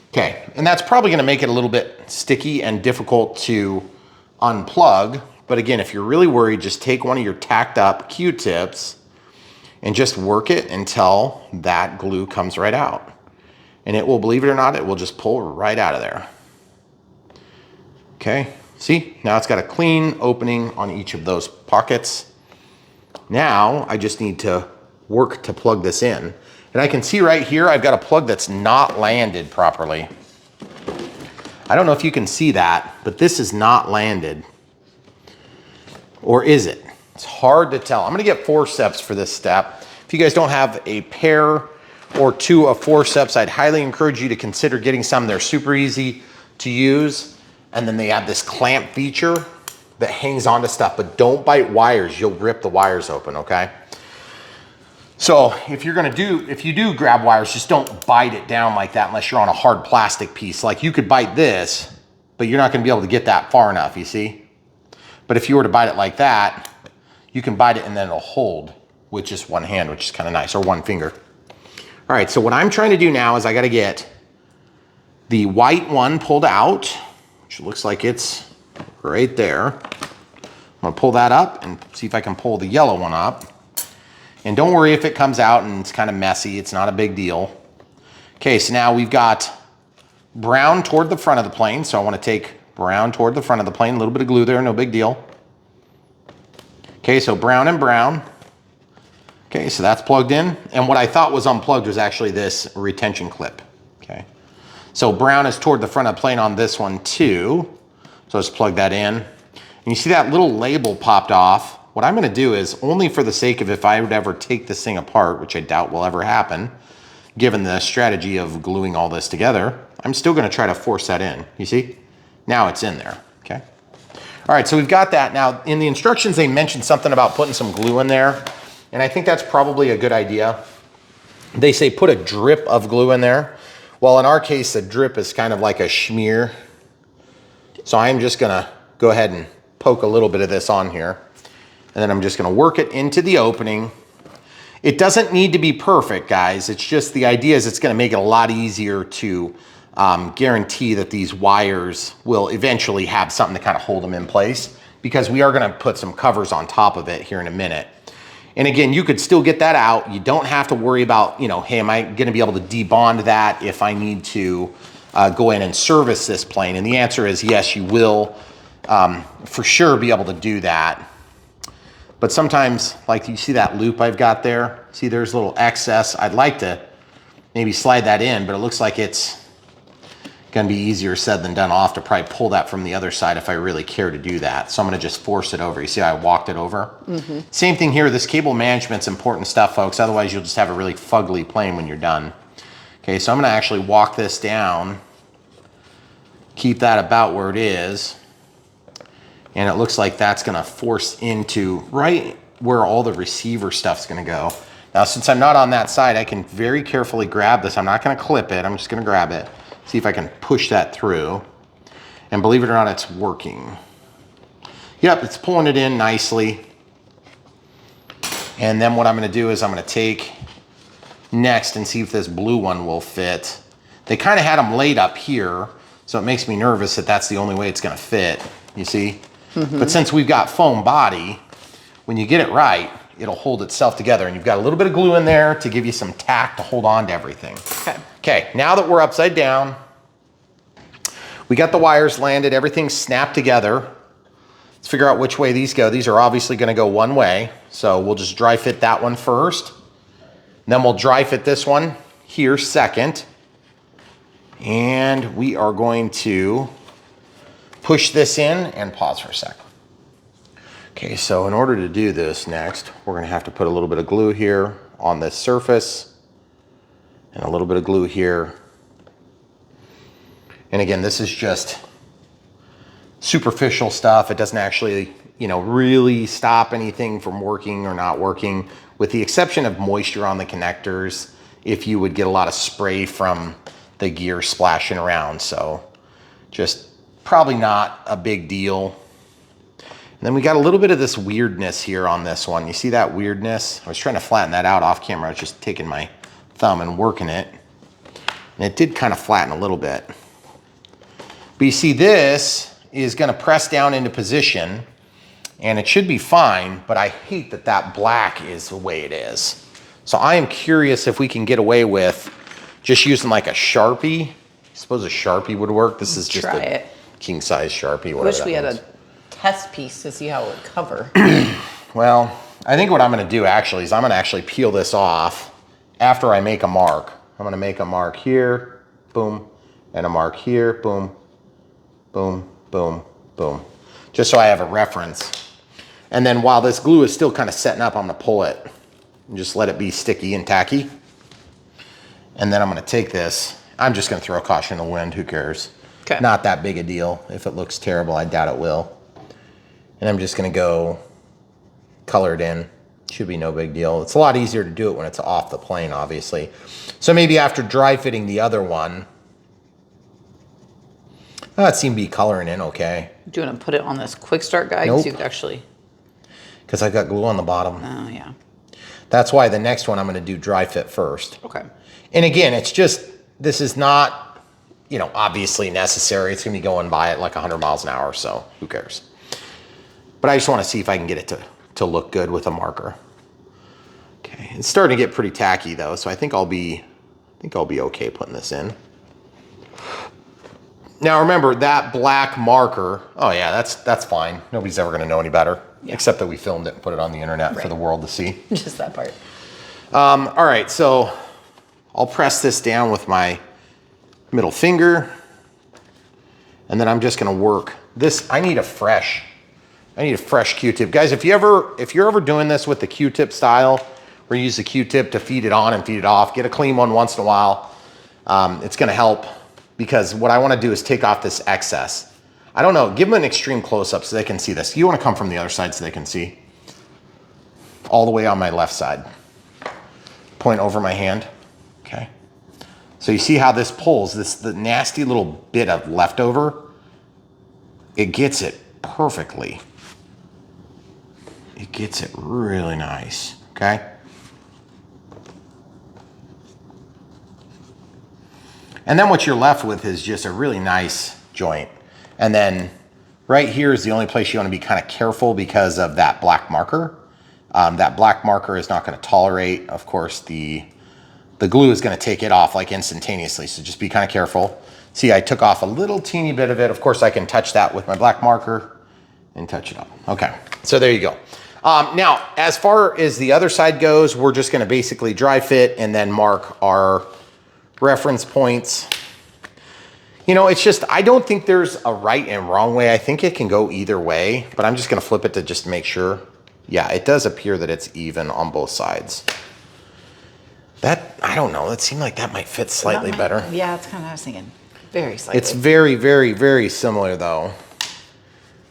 Okay, and that's probably gonna make it a little bit sticky and difficult to unplug. But again, if you're really worried, just take one of your tacked up Q-tips and just work it until that glue comes right out. And it will, believe it or not, it will just pull right out of there. Okay, see? Now it's got a clean opening on each of those pockets. Now I just need to work to plug this in. And I can see right here, I've got a plug that's not landed properly. I don't know if you can see that, but this is not landed. Or is it? It's hard to tell. I'm gonna get forceps for this step. If you guys don't have a pair or two of forceps, I'd highly encourage you to consider getting some. They're super easy to use. And then they have this clamp feature that hangs onto stuff, but don't bite wires. You'll rip the wires open, okay? So if you do grab wires, just don't bite it down like that unless you're on a hard plastic piece. Like you could bite this, but you're not gonna be able to get that far enough, you see? But if you were to bite it like that, you can bite it and then it'll hold with just one hand, which is kind of nice, or one finger. All right, so what I'm trying to do now is I gotta get the white one pulled out, which looks like it's right there. I'm gonna pull that up and see if I can pull the yellow one up. And don't worry if it comes out and it's kind of messy, it's not a big deal. Okay, so now we've got brown toward the front of the plane, so I wanna take brown toward the front of the plane, a little bit of glue there, no big deal. Okay, so brown and brown. Okay, so that's plugged in. And what I thought was unplugged was actually this retention clip, okay? So brown is toward the front of the plane on this one too. So let's plug that in. And you see that little label popped off. What I'm gonna do is, only for the sake of if I would ever take this thing apart, which I doubt will ever happen, given the strategy of gluing all this together, I'm still gonna try to force that in, you see? Now it's in there, okay? All right, so we've got that. Now, in the instructions, they mentioned something about putting some glue in there, and I think that's probably a good idea. They say put a drip of glue in there. Well, in our case, a drip is kind of like a smear. So I'm just gonna go ahead and poke a little bit of this on here, and then I'm just gonna work it into the opening. It doesn't need to be perfect, guys. It's just the idea is it's gonna make it a lot easier to guarantee that these wires will eventually have something to kind of hold them in place, because we are gonna put some covers on top of it here in a minute. And again, you could still get that out. You don't have to worry about, you know, hey, am I gonna be able to debond that if I need to go in and service this plane? And the answer is yes, you will for sure be able to do that. But sometimes, like you see that loop I've got there? See, there's a little excess. I'd like to maybe slide that in, but it looks like it's gonna be easier said than done. I'll have to probably pull that from the other side if I really care to do that. So I'm gonna just force it over. You see how I walked it over? Same thing here. This cable management's important stuff, folks. Otherwise, you'll just have a really fugly plane when you're done. Okay, so I'm gonna actually walk this down, keep that about where it is, and it looks like that's gonna force into right where all the receiver stuff's gonna go. Now, since I'm not on that side, I can very carefully grab this. I'm not gonna clip it, I'm just gonna grab it. See if I can push that through. And believe it or not, it's working. Yep, it's pulling it in nicely. And then what I'm gonna do is I'm gonna take next and see if this blue one will fit. They kind of had them laid up here, so it makes me nervous that that's the only way it's gonna fit, you see? But since we've got foam body, when you get it right, it'll hold itself together, and you've got a little bit of glue in there to give you some tack to hold on to everything. Okay, now that we're upside down, we got the wires landed, everything's snapped together. Let's figure out which way these go. These are obviously gonna go one way, so we'll just dry fit that one first. Then we'll dry fit this one here second. And we are going to push this in and pause for a second. Okay, so in order to do this next, we're gonna have to put a little bit of glue here on this surface and a little bit of glue here. And again, this is just superficial stuff. It doesn't actually, you know, really stop anything from working or not working, with the exception of moisture on the connectors, if you would get a lot of spray from the gear splashing around. So just probably not a big deal. And then we got a little bit of this weirdness here on this one. You see that weirdness? I was trying to flatten that out off camera. I was just taking my thumb and working it. And it did kind of flatten a little bit. But you see, this is gonna press down into position, and it should be fine, but I hate that that black is the way it is. So I am curious if we can get away with just using like a Sharpie. I suppose a Sharpie would work. This is just a king size Sharpie. I wish we had a test piece to see how it would cover. Well, I think what I'm gonna do actually is I'm gonna actually peel this off after I make a mark. I'm gonna make a mark here, boom, and a mark here, boom, boom, boom, boom. Just so I have a reference. And then while this glue is still kind of setting up, I'm gonna pull it and just let it be sticky and tacky. And then I'm gonna take this. I'm just gonna throw caution in the wind, who cares? Okay. Not that big a deal. If it looks terrible, I doubt it will. And I'm just gonna go color it in. Should be no big deal. It's a lot easier to do it when it's off the plane, obviously. So maybe after dry fitting the other one, it seemed to be coloring in okay. Do you want to put it on this quick start guide? Nope. So you could actually. Because I got glue on the bottom. Oh, yeah. That's why the next one I'm gonna do dry fit first. Okay. And again, it's just, this is not, you know, obviously necessary. It's gonna be going by at like 100 miles an hour, so who cares? But I just wanna see if I can get it to look good with a marker. Okay, it's starting to get pretty tacky though, so I think I'll be okay putting this in. Now remember that black marker, oh yeah, that's fine. Nobody's ever gonna know any better, except that we filmed it and put it on the internet for the world to see. Just that part. All right, so I'll press this down with my middle finger, and then I'm just gonna work this. I need a fresh Q-tip. Guys, if you're ever doing this with the Q-tip style, where you use the Q-tip to feed it on and feed it off, get a clean one once in a while. It's gonna help, because what I wanna do is take off this excess. I don't know, give them an extreme close-up so they can see this. You want to come from the other side so they can see. All the way on my left side. Point over my hand, okay? So you see how this pulls, the nasty little bit of leftover, it gets it perfectly. It gets it really nice, okay? And then what you're left with is just a really nice joint. And then right here is the only place you want to be kind of careful because of that black marker. That black marker is not going to tolerate, of course, the glue is going to take it off like instantaneously. So just be kind of careful. See, I took off a little teeny bit of it. Of course, I can touch that with my black marker and touch it up. Okay, so there you go. Now, as far as the other side goes, we're just going to basically dry fit and then mark our reference points. You know, it's just, I don't think there's a right and wrong way. I think it can go either way, but I'm just going to flip it to just make sure. Yeah, it does appear that it's even on both sides. That, I don't know, it seemed like that might fit slightly better. Yeah, that's kind of what I was thinking. Very slightly. It's very, very, very similar though.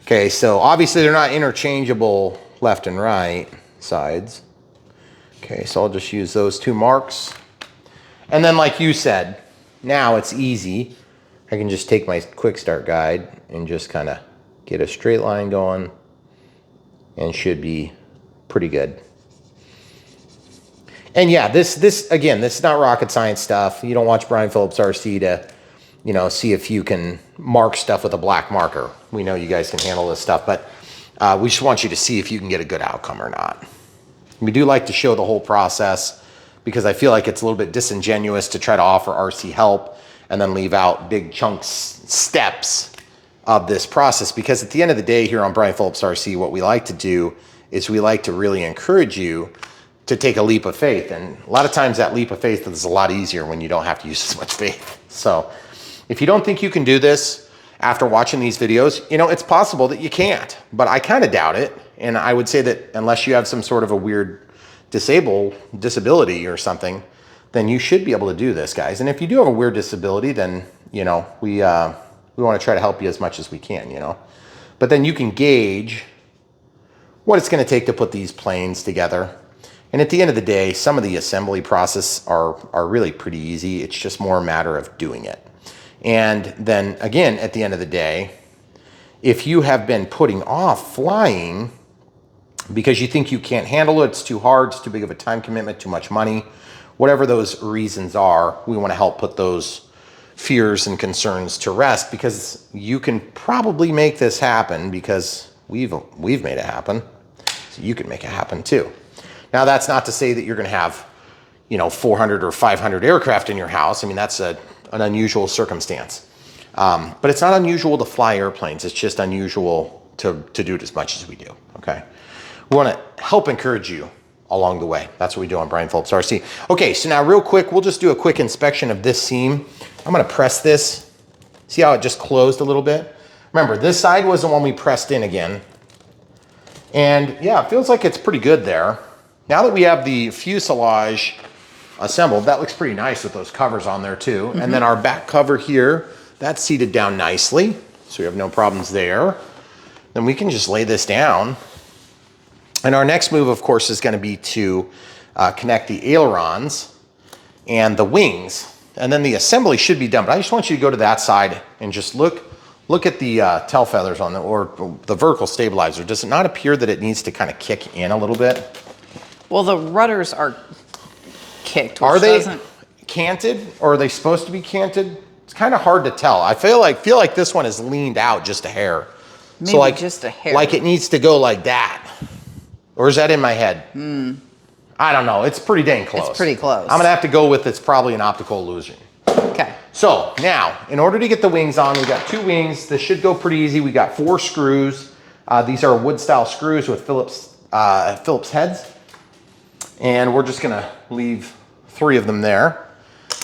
Okay, so obviously they're not interchangeable left and right sides. Okay, so I'll just use those two marks. And then like you said, now it's easy. I can just take my quick start guide and just kind of get a straight line going and should be pretty good. And yeah, this again, this is not rocket science stuff. You don't watch Brian Phillips RC to, you know, see if you can mark stuff with a black marker. We know you guys can handle this stuff, but we just want you to see if you can get a good outcome or not. We do like to show the whole process because I feel like it's a little bit disingenuous to try to offer RC help and then leave out big chunks, steps of this process. Because at the end of the day here on Brian Phillips RC, what we like to do is we like to really encourage you to take a leap of faith. And a lot of times that leap of faith is a lot easier when you don't have to use as much faith. So if you don't think you can do this after watching these videos, you know, it's possible that you can't, but I kind of doubt it. And I would say that unless you have some sort of a weird disability or something, then you should be able to do this, guys. And if you do have a weird disability, then, you know, we want to try to help you as much as we can, you know. But then you can gauge what it's going to take to put these planes together. And at the end of the day, some of the assembly process are really pretty easy. It's just more a matter of doing it. And then again, at the end of the day, if you have been putting off flying because you think you can't handle it, it's too hard, it's too big of a time commitment, too much money, whatever those reasons are, we want to help put those fears and concerns to rest, because you can probably make this happen because we've made it happen. So you can make it happen too. Now, that's not to say that you're going to have, you know, 400 or 500 aircraft in your house. I mean, that's an unusual circumstance. But it's not unusual to fly airplanes. It's just unusual to do it as much as we do, okay? We want to help encourage you along the way. That's what we do on Brian Phillips RC. Okay, so now real quick, we'll just do a quick inspection of this seam. I'm going to press this. See how it just closed a little bit? Remember, this side was the one we pressed in again. And yeah, it feels like it's pretty good there. Now that we have the fuselage assembled, that looks pretty nice with those covers on there too. Mm-hmm. And then our back cover here, that's seated down nicely. So we have no problems there. Then we can just lay this down. And our next move, of course, is going to be to connect the ailerons and the wings. And then the assembly should be done. But I just want you to go to that side and just look at the tail feathers on or the vertical stabilizer. Does it not appear that it needs to kind of kick in a little bit? Well, the rudders are kicked. Are they canted, or are they supposed to be canted? It's kind of hard to tell. I feel like this one is leaned out just a hair. Maybe so like, just a hair. Like it needs to go like that. Or is that in my head? I don't know. It's pretty dang close. It's pretty close. I'm going to have to go with it's probably an optical illusion. Okay. So now, in order to get the wings on, we got 2 wings. This should go pretty easy. We got 4 screws. These are wood style screws with Phillips heads. And we're just going to leave 3 of them there.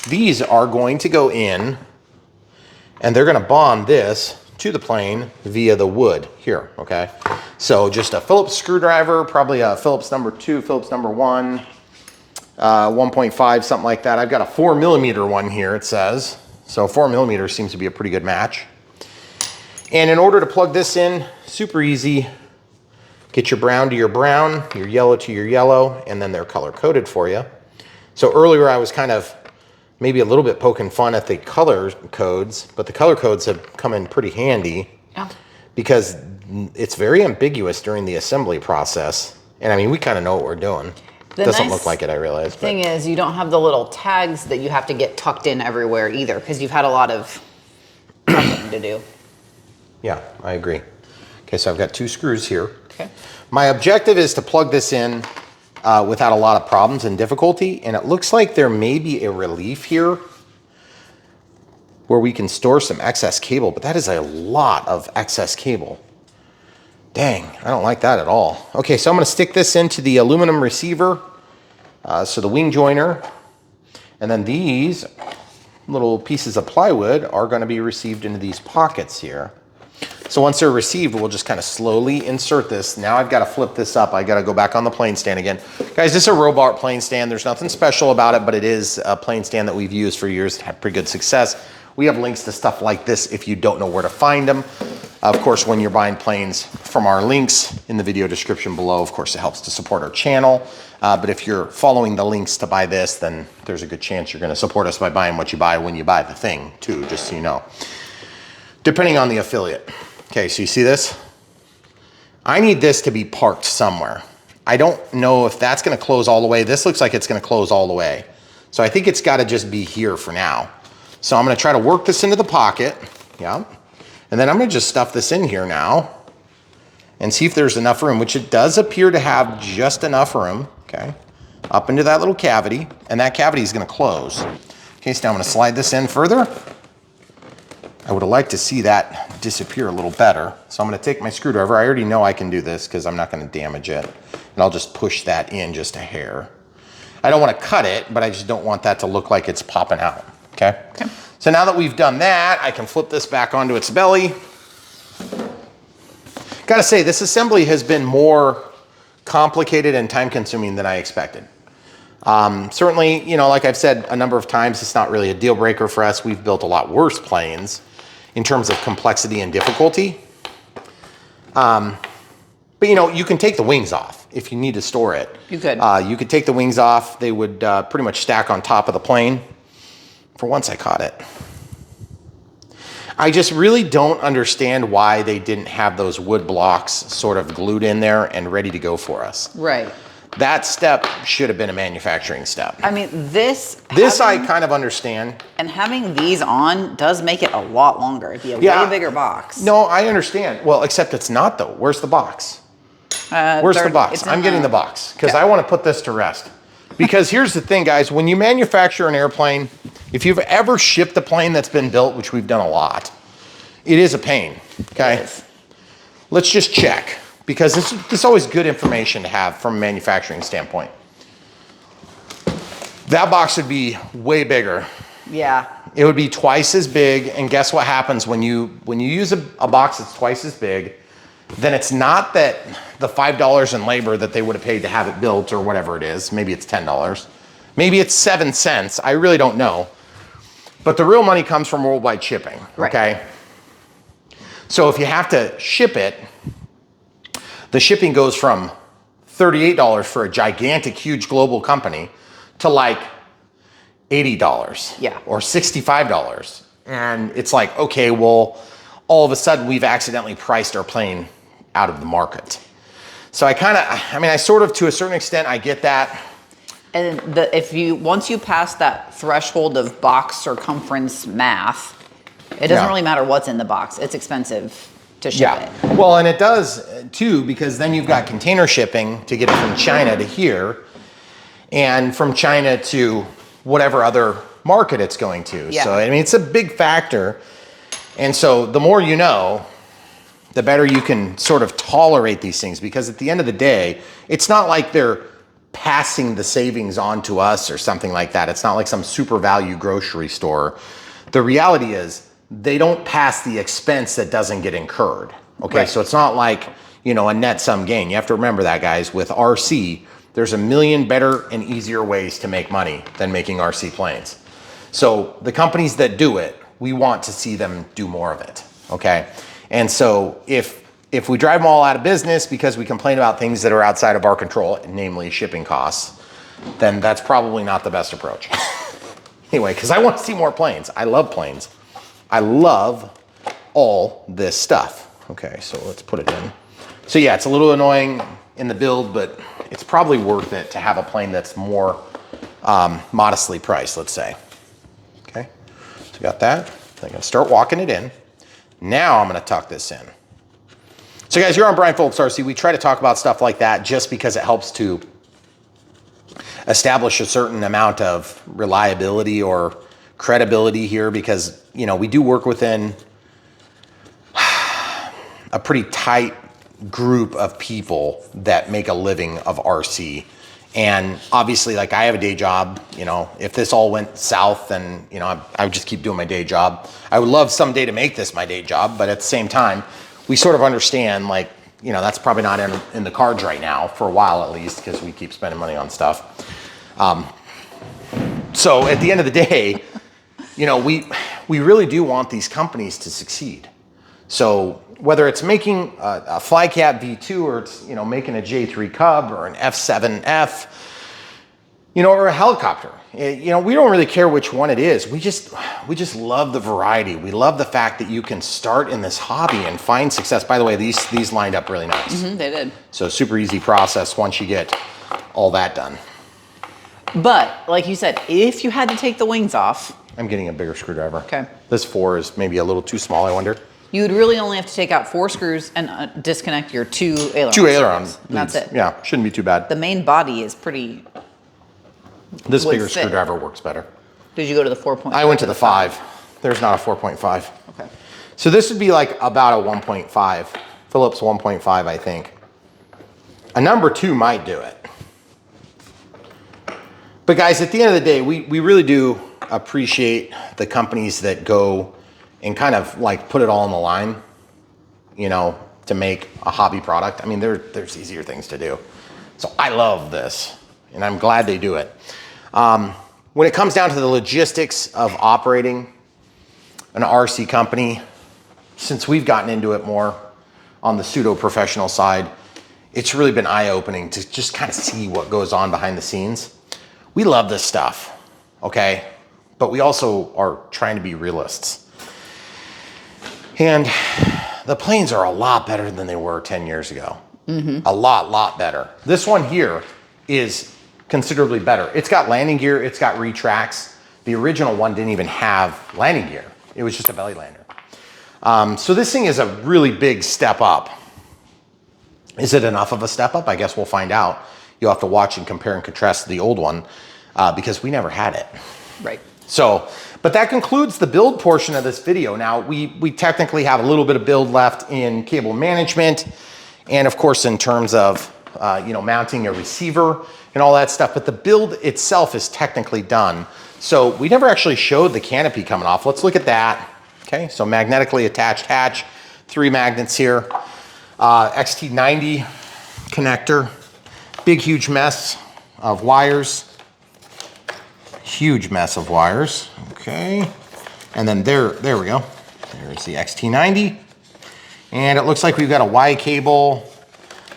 These are going to go in, and they're going to bond this to the plane via the wood here, okay? So just a Phillips screwdriver, probably a Phillips number 2, Phillips number 1, 1.5, something like that. I've got a 4mm one here, it says. So 4mm seems to be a pretty good match. And in order to plug this in, super easy. Get your brown to your brown, your yellow to your yellow, and then they're color coded for you. So earlier I was kind of maybe a little bit poking fun at the color codes, but the color codes have come in pretty handy because it's very ambiguous during the assembly process. And I mean, we kind of know what we're doing. It doesn't look like it, I realize. The thing is, you don't have the little tags that you have to get tucked in everywhere either, because you've had a lot of tucking to do. Yeah, I agree. Okay, so I've got 2 screws here. Okay. My objective is to plug this in without a lot of problems and difficulty, and it looks like there may be a relief here where we can store some excess cable, but that is a lot of excess cable. Dang, I don't like that at all. Okay, so I'm gonna stick this into the aluminum receiver, so the wing joiner, and then these little pieces of plywood are gonna be received into these pockets here. So once they're received, we'll just kind of slowly insert this. Now I've got to flip this up. I got to go back on the plane stand again. Guys, this is a Robart plane stand. There's nothing special about it, but it is a plane stand that we've used for years, had pretty good success. We have links to stuff like this if you don't know where to find them. Of course, when you're buying planes from our links in the video description below, of course, it helps to support our channel. But if you're following the links to buy this, then there's a good chance you're going to support us by buying what you buy when you buy the thing too, just so you know. Depending on the affiliate. Okay, so you see this? I need this to be parked somewhere. I don't know if that's gonna close all the way. This looks like it's gonna close all the way. So I think it's gotta just be here for now. So I'm gonna try to work this into the pocket, yeah. And then I'm gonna just stuff this in here now and see if there's enough room, which it does appear to have just enough room, okay? Up into that little cavity, and that cavity is gonna close. Okay, so now I'm gonna slide this in further. I would have liked to see that disappear a little better. So I'm gonna take my screwdriver. I already know I can do this because I'm not gonna damage it. And I'll just push that in just a hair. I don't wanna cut it, but I just don't want that to look like it's popping out, okay? So now that we've done that, I can flip this back onto its belly. Gotta say, this assembly has been more complicated and time consuming than I expected. Certainly, you know, like I've said a number of times, it's not really a deal breaker for us. We've built a lot worse planes in terms of complexity and difficulty. But you know, you can take the wings off if you need to store it. You could. You could take the wings off. They would pretty much stack on top of the plane. For once I caught it. I just really don't understand why they didn't have those wood blocks sort of glued in there and ready to go for us. Right. That step should have been a manufacturing step. I mean, this I kind of understand. And having these on does make it a lot longer. It'd be a way bigger box. No, I understand. Well, except it's not though. Where's the box? Where's the box? I'm getting the box because I want to put this to rest. Because here's the thing, guys. When you manufacture an airplane, if you've ever shipped a plane that's been built, which we've done a lot, it is a pain, okay? Let's just check. Because this is always good information to have from a manufacturing standpoint. That box would be way bigger. Yeah. It would be twice as big, and guess what happens when you use a box that's twice as big, then it's not that the $5 in labor that they would have paid to have it built or whatever it is, maybe it's $10, maybe it's 7 cents, I really don't know. But the real money comes from worldwide shipping, okay? So if you have to ship it, the shipping goes from $38 for a gigantic, huge global company to like $80 yeah, or $65. And it's like, okay, well, all of a sudden we've accidentally priced our plane out of the market. So I sort of, to a certain extent, I get that. And once you pass that threshold of box circumference math, it doesn't really matter what's in the box. It's expensive to ship it. Well, and it does too, because then you've got container shipping to get it from China to here and from China to whatever other market it's going to. So, I mean, it's a big factor. And so the more you know, the better you can sort of tolerate these things, because at the end of the day, it's not like they're passing the savings on to us or something like that. It's not like some super value grocery store. The reality is, they don't pass the expense that doesn't get incurred. Okay, so it's not like, you know, a net sum gain. You have to remember that, guys. With RC, there's a million better and easier ways to make money than making RC planes. So the companies that do it, we want to see them do more of it, okay? And so if we drive them all out of business because we complain about things that are outside of our control, namely shipping costs, then that's probably not the best approach. Anyway, because I want to see more planes. I love planes. I love all this stuff. Okay, so let's put it in. So yeah, it's a little annoying in the build, but it's probably worth it to have a plane that's more modestly priced, let's say. Okay, so got that. I'm gonna start walking it in. Now I'm gonna tuck this in. So guys, you're on Brian Phillips RC. We try to talk about stuff like that just because it helps to establish a certain amount of reliability or credibility here, because, you know, we do work within a pretty tight group of people that make a living of RC. And obviously, like, I have a day job. You know, if this all went south, then, you know, I would just keep doing my day job. I would love someday to make this my day job, but at the same time, we sort of understand, like, you know, that's probably not in the cards right now, for a while at least, because we keep spending money on stuff. So at the end of the day, you know, we really do want these companies to succeed. So whether it's making a Flycat V2, or it's, you know, making a J3 Cub or an F7F, you know, or a helicopter, you know, we don't really care which one it is. We just love the variety. We love the fact that you can start in this hobby and find success. By the way, these lined up really nice. Mm-hmm, they did. So super easy process once you get all that done. But like you said, if you had to take the wings off, I'm getting a bigger screwdriver. Okay. This 4 is maybe a little too small, I wonder. you would really only have to take out 4 screws and disconnect your 2 ailerons. 2 ailerons. That's it. Yeah, shouldn't be too bad. The main body is pretty. This bigger fit. screwdriver works better. Did you go to the 4.5? I went to the 5. There's not a 4.5. Okay. So this would be like about a 1.5. Phillips 1.5, I think. A number 2 might do it. But guys, at the end of the day, we really do appreciate the companies that go and kind of like put it all on the line, you know, to make a hobby product. I mean, there's easier things to do. So I love this, and I'm glad they do it. When it comes down to the logistics of operating an RC company, since we've gotten into it more on the pseudo-professional side, it's really been eye-opening to just kind of see what goes on behind the scenes. We love this stuff, okay? But we also are trying to be realists. And the planes are a lot better than they were 10 years ago. Mm-hmm. A lot better. This one here is considerably better. It's got landing gear, it's got retracts. The original one didn't even have landing gear. It was just a belly lander. So this thing is a really big step up. Is it enough of a step up? I guess we'll find out. You'll have to watch and compare and contrast the old one because we never had it. Right. So, but that concludes the build portion of this video. Now, we technically have a little bit of build left in cable management, and of course in terms of you know, mounting a receiver and all that stuff, but the build itself is technically done. So we never actually showed the canopy coming off. Let's look at that. Okay, so magnetically attached hatch, 3 magnets here, XT90 connector, big huge mess of wires. Huge mess of wires, okay. And then there we go. There's the XT90. And it looks like we've got a Y cable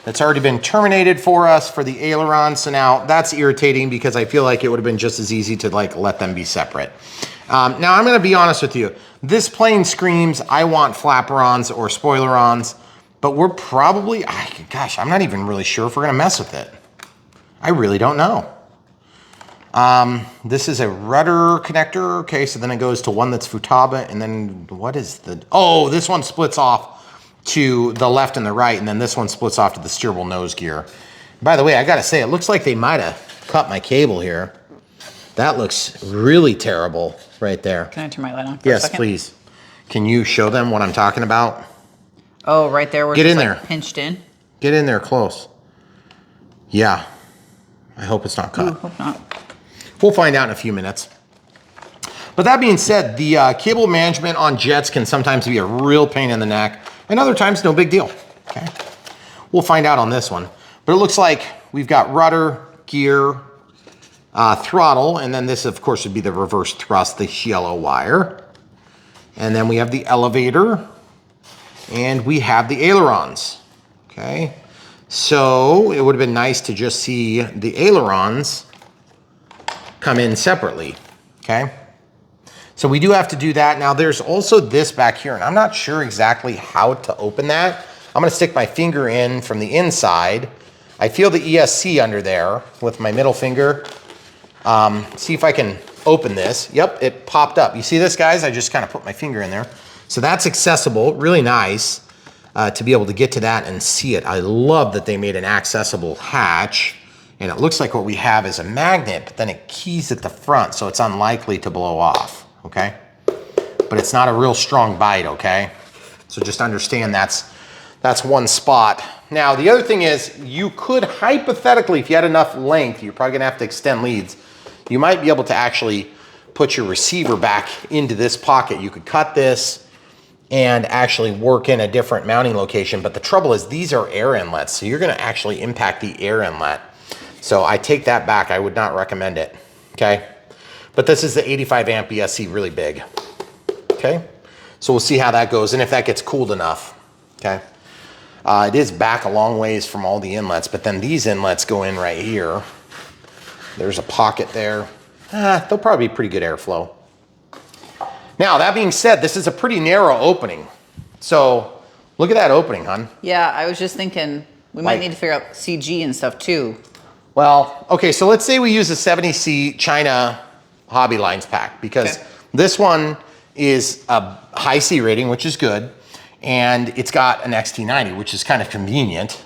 that's already been terminated for us for the aileron. So now that's irritating because I feel like it would have been just as easy to like let them be separate. Now I'm gonna be honest with you. This plane screams, I want flapperons or spoilerons, but we're probably, gosh, I'm not even really sure if we're gonna mess with it. I really don't know. This is a rudder connector. Okay, so then it goes to one that's Futaba, and then what is the, oh, this one splits off to the left and the right, and then this one splits off to the steerable nose gear. By the way, I gotta say, it looks like they might have cut my cable here. That looks really terrible right there. Can I turn my light on for a Yes, second? please. Can you show them what I'm talking about? Oh, right there where Get it's in like there. pinched in. Get in there close. Yeah. I hope it's not cut. Ooh, hope not. We'll find out in a few minutes. But that being said, the cable management on jets can sometimes be a real pain in the neck, and other times no big deal, okay? We'll find out on this one. But it looks like we've got rudder, gear, throttle, and then this, of course, would be the reverse thrust, this yellow wire. And then we have the elevator. And we have the ailerons, okay? So it would have been nice to just see the ailerons come in separately, okay? So we do have to do that. Now there's also this back here, and I'm not sure exactly how to open that. I'm gonna stick my finger in from the inside. I feel the ESC under there with my middle finger. See if I can open this. Yep, it popped up. You see this, guys? I just kind of put my finger in there. So that's accessible, really nice to be able to get to that and see it. I love that they made an accessible hatch, and it looks like what we have is a magnet, but then it keys at the front, so it's unlikely to blow off, okay? But it's not a real strong bite, okay? So just understand that's one spot. Now, the other thing is you could hypothetically, if you had enough length, you're probably gonna have to extend leads, you might be able to actually put your receiver back into this pocket. You could cut this and actually work in a different mounting location. But the trouble is these are air inlets, so you're gonna actually impact the air inlet. So I take that back, I would not recommend it, okay? But this is the 85 amp ESC, really big, okay? So we'll see how that goes and if that gets cooled enough, okay? It is back a long ways from all the inlets, but then these inlets go in right here. There's a pocket there. They'll probably be pretty good airflow. Now, that being said, this is a pretty narrow opening. So look at that opening, hon. Yeah, I was just thinking we might need to figure out CG and stuff too. Well, okay, so let's say we use a 70C China Hobby Lines pack, because this one is a high C rating, which is good, and it's got an XT90, which is kind of convenient,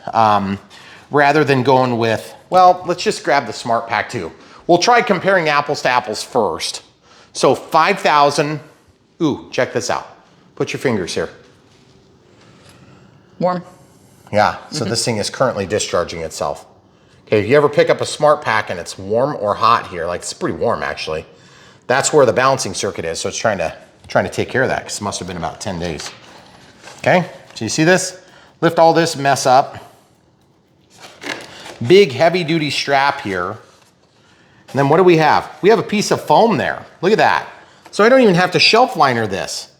rather than going with, well, let's just grab the Smart Pack 2. We'll try comparing apples to apples first. So 5,000, ooh, check this out. Put your fingers here. Warm. Yeah, so this thing is currently discharging itself. Okay, if you ever pick up a Smart Pack and it's warm or hot here, like it's pretty warm actually, that's where the balancing circuit is. So it's trying to take care of that, because it must have been about 10 days. Okay, so you see this? Lift all this mess up. Big heavy duty strap here. And then what do we have? We have a piece of foam there. Look at that. So I don't even have to shelf liner this.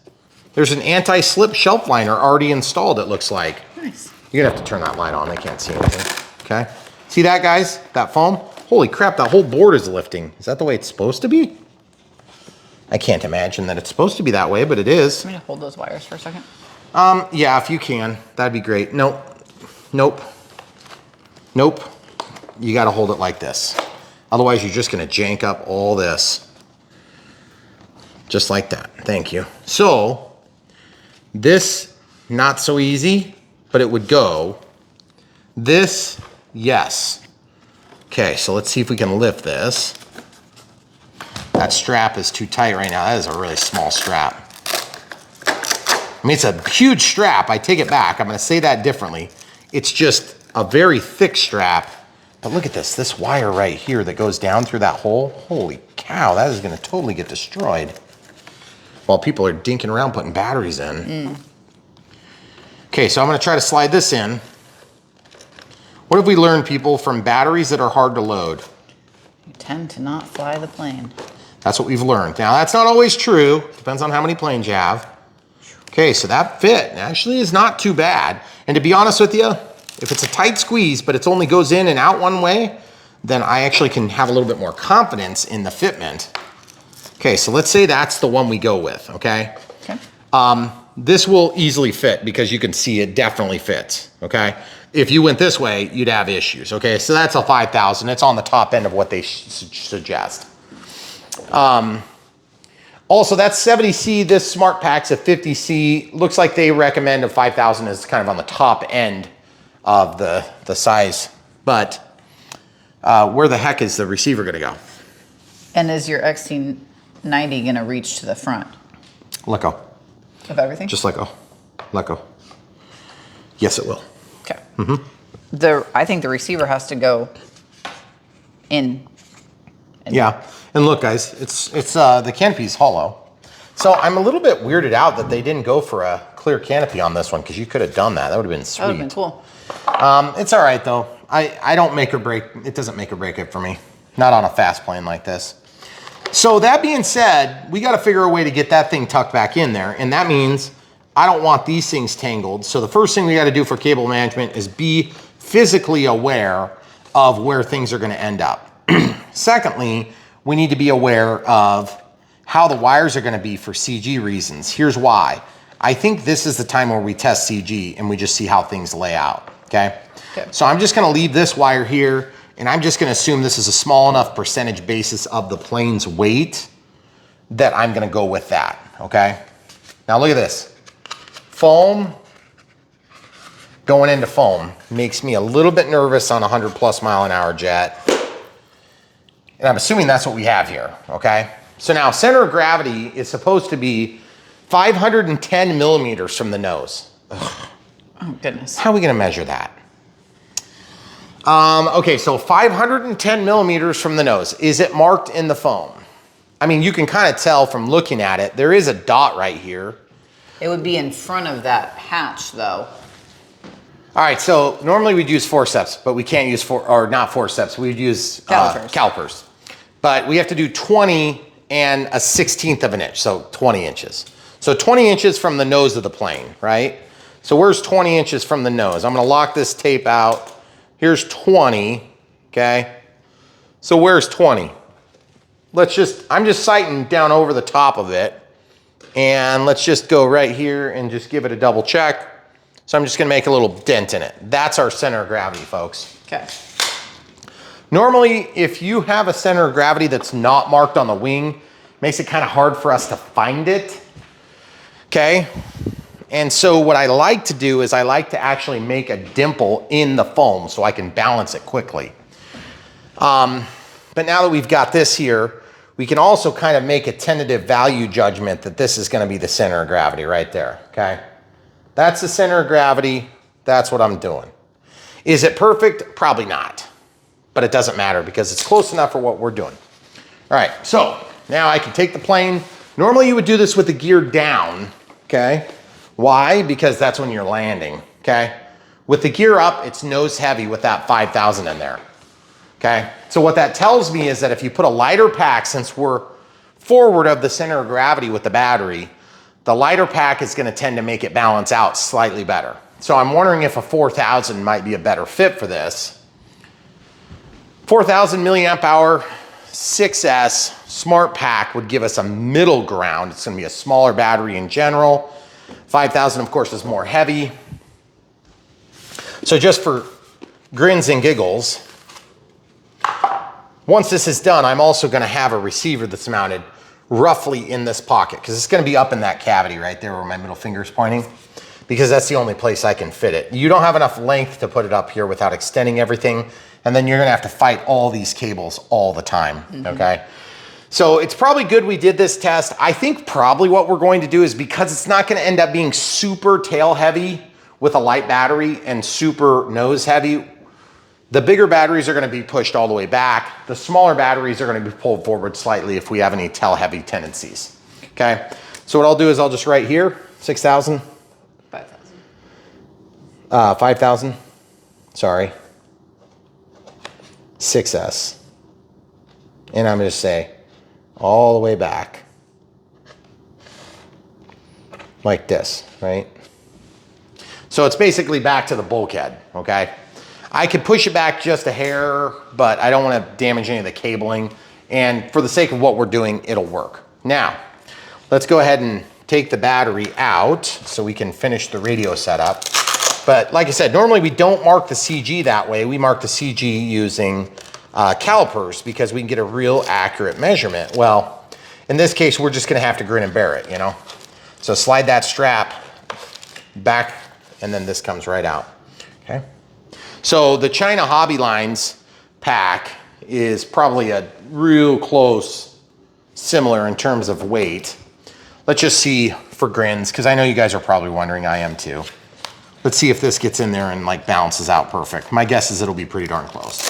There's an anti-slip shelf liner already installed, it looks like. Nice. You're gonna have to turn that light on, they can't see anything, okay? See that, guys? That foam? Holy crap, that whole board is lifting. Is that the way it's supposed to be? I can't imagine that it's supposed to be that way, but it is. I'm gonna hold those wires for a second. Yeah, if you can, that'd be great. Nope, nope, nope. You gotta hold it like this. Otherwise, you're just gonna jank up all this. Just like that, thank you. So, this, not so easy, but it would go. This, yes. Okay, so let's see if we can lift this. That strap is too tight right now. That is a really small strap. I mean, it's a huge strap. I take it back. I'm gonna say that differently. It's just a very thick strap. But look at this wire right here that goes down through that hole. Holy cow, that is gonna totally get destroyed while people are dinking around putting batteries in. Okay, so I'm gonna try to slide this in. What have we learned, people, from batteries that are hard to load? You tend to not fly the plane. That's what we've learned. Now, that's not always true. Depends on how many planes you have. Okay, so that fit actually is not too bad. And to be honest with you, if it's a tight squeeze, but it only goes in and out one way, then I actually can have a little bit more confidence in the fitment. Okay, so let's say that's the one we go with, okay? Okay. This will easily fit because you can see it definitely fits, okay? If you went this way, you'd have issues, okay? So that's a 5,000. It's on the top end of what they suggest. Also, that's 70C. This Smart Pack's a 50C. Looks like they recommend a 5,000 is kind of on the top end of the size. But where the heck is the receiver gonna go? And is your XT90 gonna reach to the front? Let go. Of everything? Just let go. Let go. Yes, it will. Okay. I think the receiver has to go in. Yeah, and look, guys, it's the canopy's hollow. So I'm a little bit weirded out that they didn't go for a clear canopy on this one, because you could have done that. That would have been sweet. That would have been cool. It's all right though. I don't make or break. It doesn't make or break it for me. Not on a fast plane like this. So that being said, we got to figure a way to get that thing tucked back in there, and that means I don't want these things tangled. So the first thing we got to do for cable management is be physically aware of where things are going to end up. Secondly, we need to be aware of how the wires are going to be for CG reasons. Here's why. I think this is the time where we test CG and we just see how things lay out, okay? So I'm just going to leave this wire here, and I'm just going to assume this is a small enough percentage basis of the plane's weight that I'm going to go with that, okay? Now look at this. Foam going into foam makes me a little bit nervous on a 100+ mile an hour jet. And I'm assuming that's what we have here, okay? So now center of gravity is supposed to be 510 millimeters from the nose. Ugh. Oh, goodness. How are we gonna measure that? Okay, so 510 millimeters from the nose. Is it marked in the foam? I mean, you can kind of tell from looking at it. There is a dot right here. It would be in front of that hatch, though. All right, so normally we'd use forceps, but we can't use not forceps, we'd use calipers. But we have to do 20 and a 1/16 of an inch, so 20 inches. So 20 inches from the nose of the plane, right? So where's 20 inches from the nose? I'm gonna lock this tape out. Here's 20, okay? So where's 20? I'm just sighting down over the top of it, and let's just go right here and just give it a double check. So I'm just gonna make a little dent in it. That's our center of gravity, folks. Okay. Normally, if you have a center of gravity that's not marked on the wing, it makes it kind of hard for us to find it, okay? And so what I like to do is I like to actually make a dimple in the foam so I can balance it quickly. But now that we've got this here, we can also kind of make a tentative value judgment that this is gonna be the center of gravity right there, okay? That's the center of gravity. That's what I'm doing. Is it perfect? Probably not. But it doesn't matter because it's close enough for what we're doing. All right, so now I can take the plane. Normally you would do this with the gear down, okay? Why? Because that's when you're landing, okay? With the gear up, it's nose heavy with that 5,000 in there, okay? So what that tells me is that if you put a lighter pack, since we're forward of the center of gravity with the battery, the lighter pack is gonna tend to make it balance out slightly better. So I'm wondering if a 4,000 might be a better fit for this. 4,000 milliamp hour 6S smart pack would give us a middle ground. It's gonna be a smaller battery in general. 5,000 of course is more heavy. So just for grins and giggles, once this is done, I'm also gonna have a receiver that's mounted roughly in this pocket because it's gonna be up in that cavity right there where my middle finger is pointing, because that's the only place I can fit it. You don't have enough length to put it up here without extending everything, and then you're gonna have to fight all these cables all the time, okay? So it's probably good we did this test. I think probably what we're going to do is, because it's not gonna end up being super tail heavy with a light battery and super nose heavy, the bigger batteries are gonna be pushed all the way back. The smaller batteries are gonna be pulled forward slightly if we have any tail heavy tendencies, okay? So what I'll do is I'll just write here, 6,000. 5,000. 5,000, sorry. 6S. And I'm gonna say all the way back. Like this, right? So it's basically back to the bulkhead, okay? I could push it back just a hair, but I don't wanna damage any of the cabling. And for the sake of what we're doing, it'll work. Now, let's go ahead and take the battery out so we can finish the radio setup. But like I said, normally we don't mark the CG that way. We mark the CG using calipers because we can get a real accurate measurement. Well, in this case, we're just gonna have to grin and bear it, you know? So slide that strap back, and then this comes right out, okay? So the China Hobby Lines pack is probably a real close, similar in terms of weight. Let's just see for grins, because I know you guys are probably wondering, I am too. Let's see if this gets in there and like balances out perfect. My guess is it'll be pretty darn close.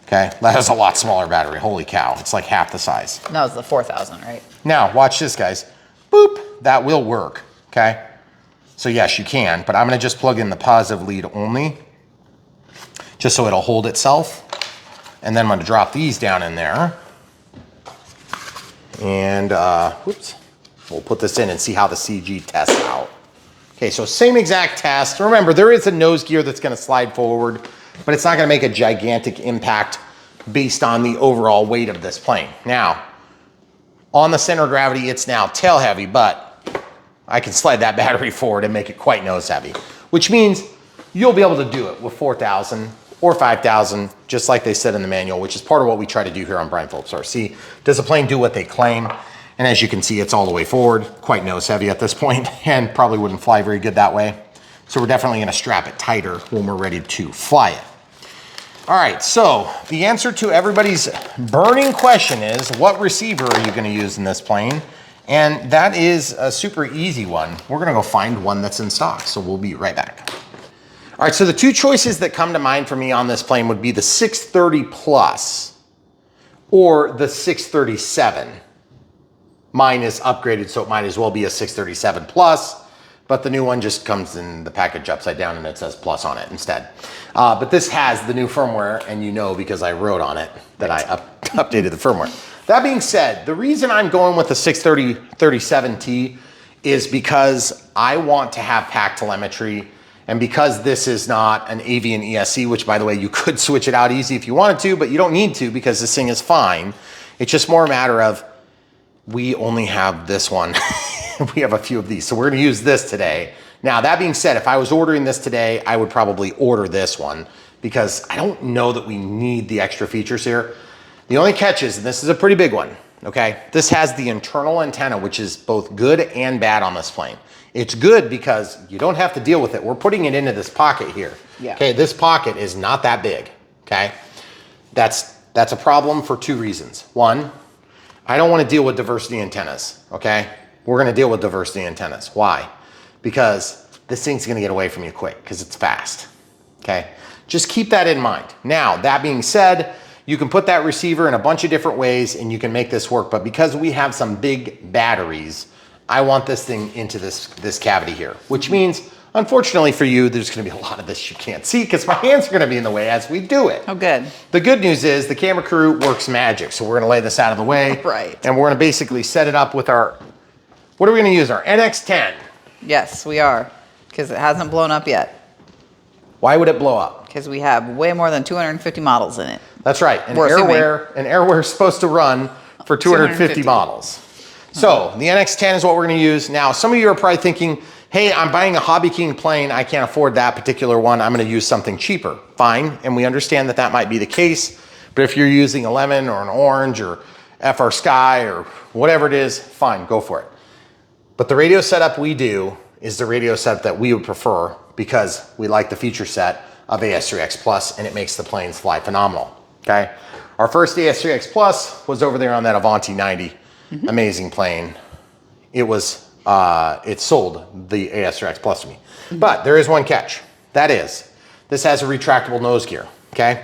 Okay, that has a lot smaller battery. Holy cow, it's like half the size. That was the 4,000, right? Now, watch this, guys. Boop, that will work, okay? So yes, you can, but I'm gonna just plug in the positive lead only, just so it'll hold itself. And then I'm gonna drop these down in there. And, whoops, we'll put this in and see how the CG tests out. Okay, so same exact test. Remember, there is a nose gear that's gonna slide forward, but it's not gonna make a gigantic impact based on the overall weight of this plane. Now, on the center of gravity, it's now tail heavy, but I can slide that battery forward and make it quite nose heavy, which means you'll be able to do it with 4,000 or 5,000, just like they said in the manual, which is part of what we try to do here on Brian Phillips RC. Does the plane do what they claim? And as you can see, it's all the way forward, quite nose heavy at this point, and probably wouldn't fly very good that way. So we're definitely gonna strap it tighter when we're ready to fly it. All right, so the answer to everybody's burning question is, what receiver are you gonna use in this plane? And that is a super easy one. We're gonna go find one that's in stock, so we'll be right back. All right, so the two choices that come to mind for me on this plane would be the 630 Plus or the 637. Mine is upgraded, so it might as well be a 637 Plus, but the new one just comes in the package upside down and it says Plus on it instead. But this has the new firmware, and you know because I wrote on it that I updated the firmware. That being said, the reason I'm going with the 630-37T is because I want to have pack telemetry, and because this is not an Avian ESC, which by the way, you could switch it out easy if you wanted to, but you don't need to because this thing is fine. It's just more a matter of, we only have this one. We have a few of these, so we're gonna use this today. Now, that being said, if I was ordering this today, I would probably order this one because I don't know that we need the extra features here. The only catch is, and this is a pretty big one, okay? This has the internal antenna, which is both good and bad on this plane. It's good because you don't have to deal with it. We're putting it into this pocket here. Yeah. Okay, this pocket is not that big, okay? That's a problem for two reasons. One, I don't want to deal with diversity antennas, okay? We're gonna deal with diversity antennas. Why? Because this thing's gonna get away from you quick because it's fast, okay? Just keep that in mind. Now, that being said, you can put that receiver in a bunch of different ways and you can make this work, but because we have some big batteries, I want this thing into this cavity here, which means, unfortunately for you, there's gonna be a lot of this you can't see because my hands are gonna be in the way as we do it. Oh, good. The good news is the camera crew works magic. So we're gonna lay this out of the way. Right. And we're gonna basically set it up with our, what are we gonna use? Our NX10. Yes, we are, because it hasn't blown up yet. Why would it blow up? Because we have way more than 250 models in it. That's right. An We're Airware is supposed to run for 250 models. So the NX10 is what we're gonna use. Now, some of you are probably thinking, hey, I'm buying a Hobby King plane. I can't afford that particular one. I'm gonna use something cheaper. Fine, and we understand that that might be the case, but if you're using a lemon or an orange or FR Sky or whatever it is, fine, go for it. But the radio setup we do is the radio setup that we would prefer because we like the feature set of AS3X Plus and it makes the planes fly phenomenal, okay? Our first AS3X Plus was over there on that Avanti 90. Amazing plane. It was, it sold the AS3X Plus to me. But there is one catch. That is, this has a retractable nose gear, okay?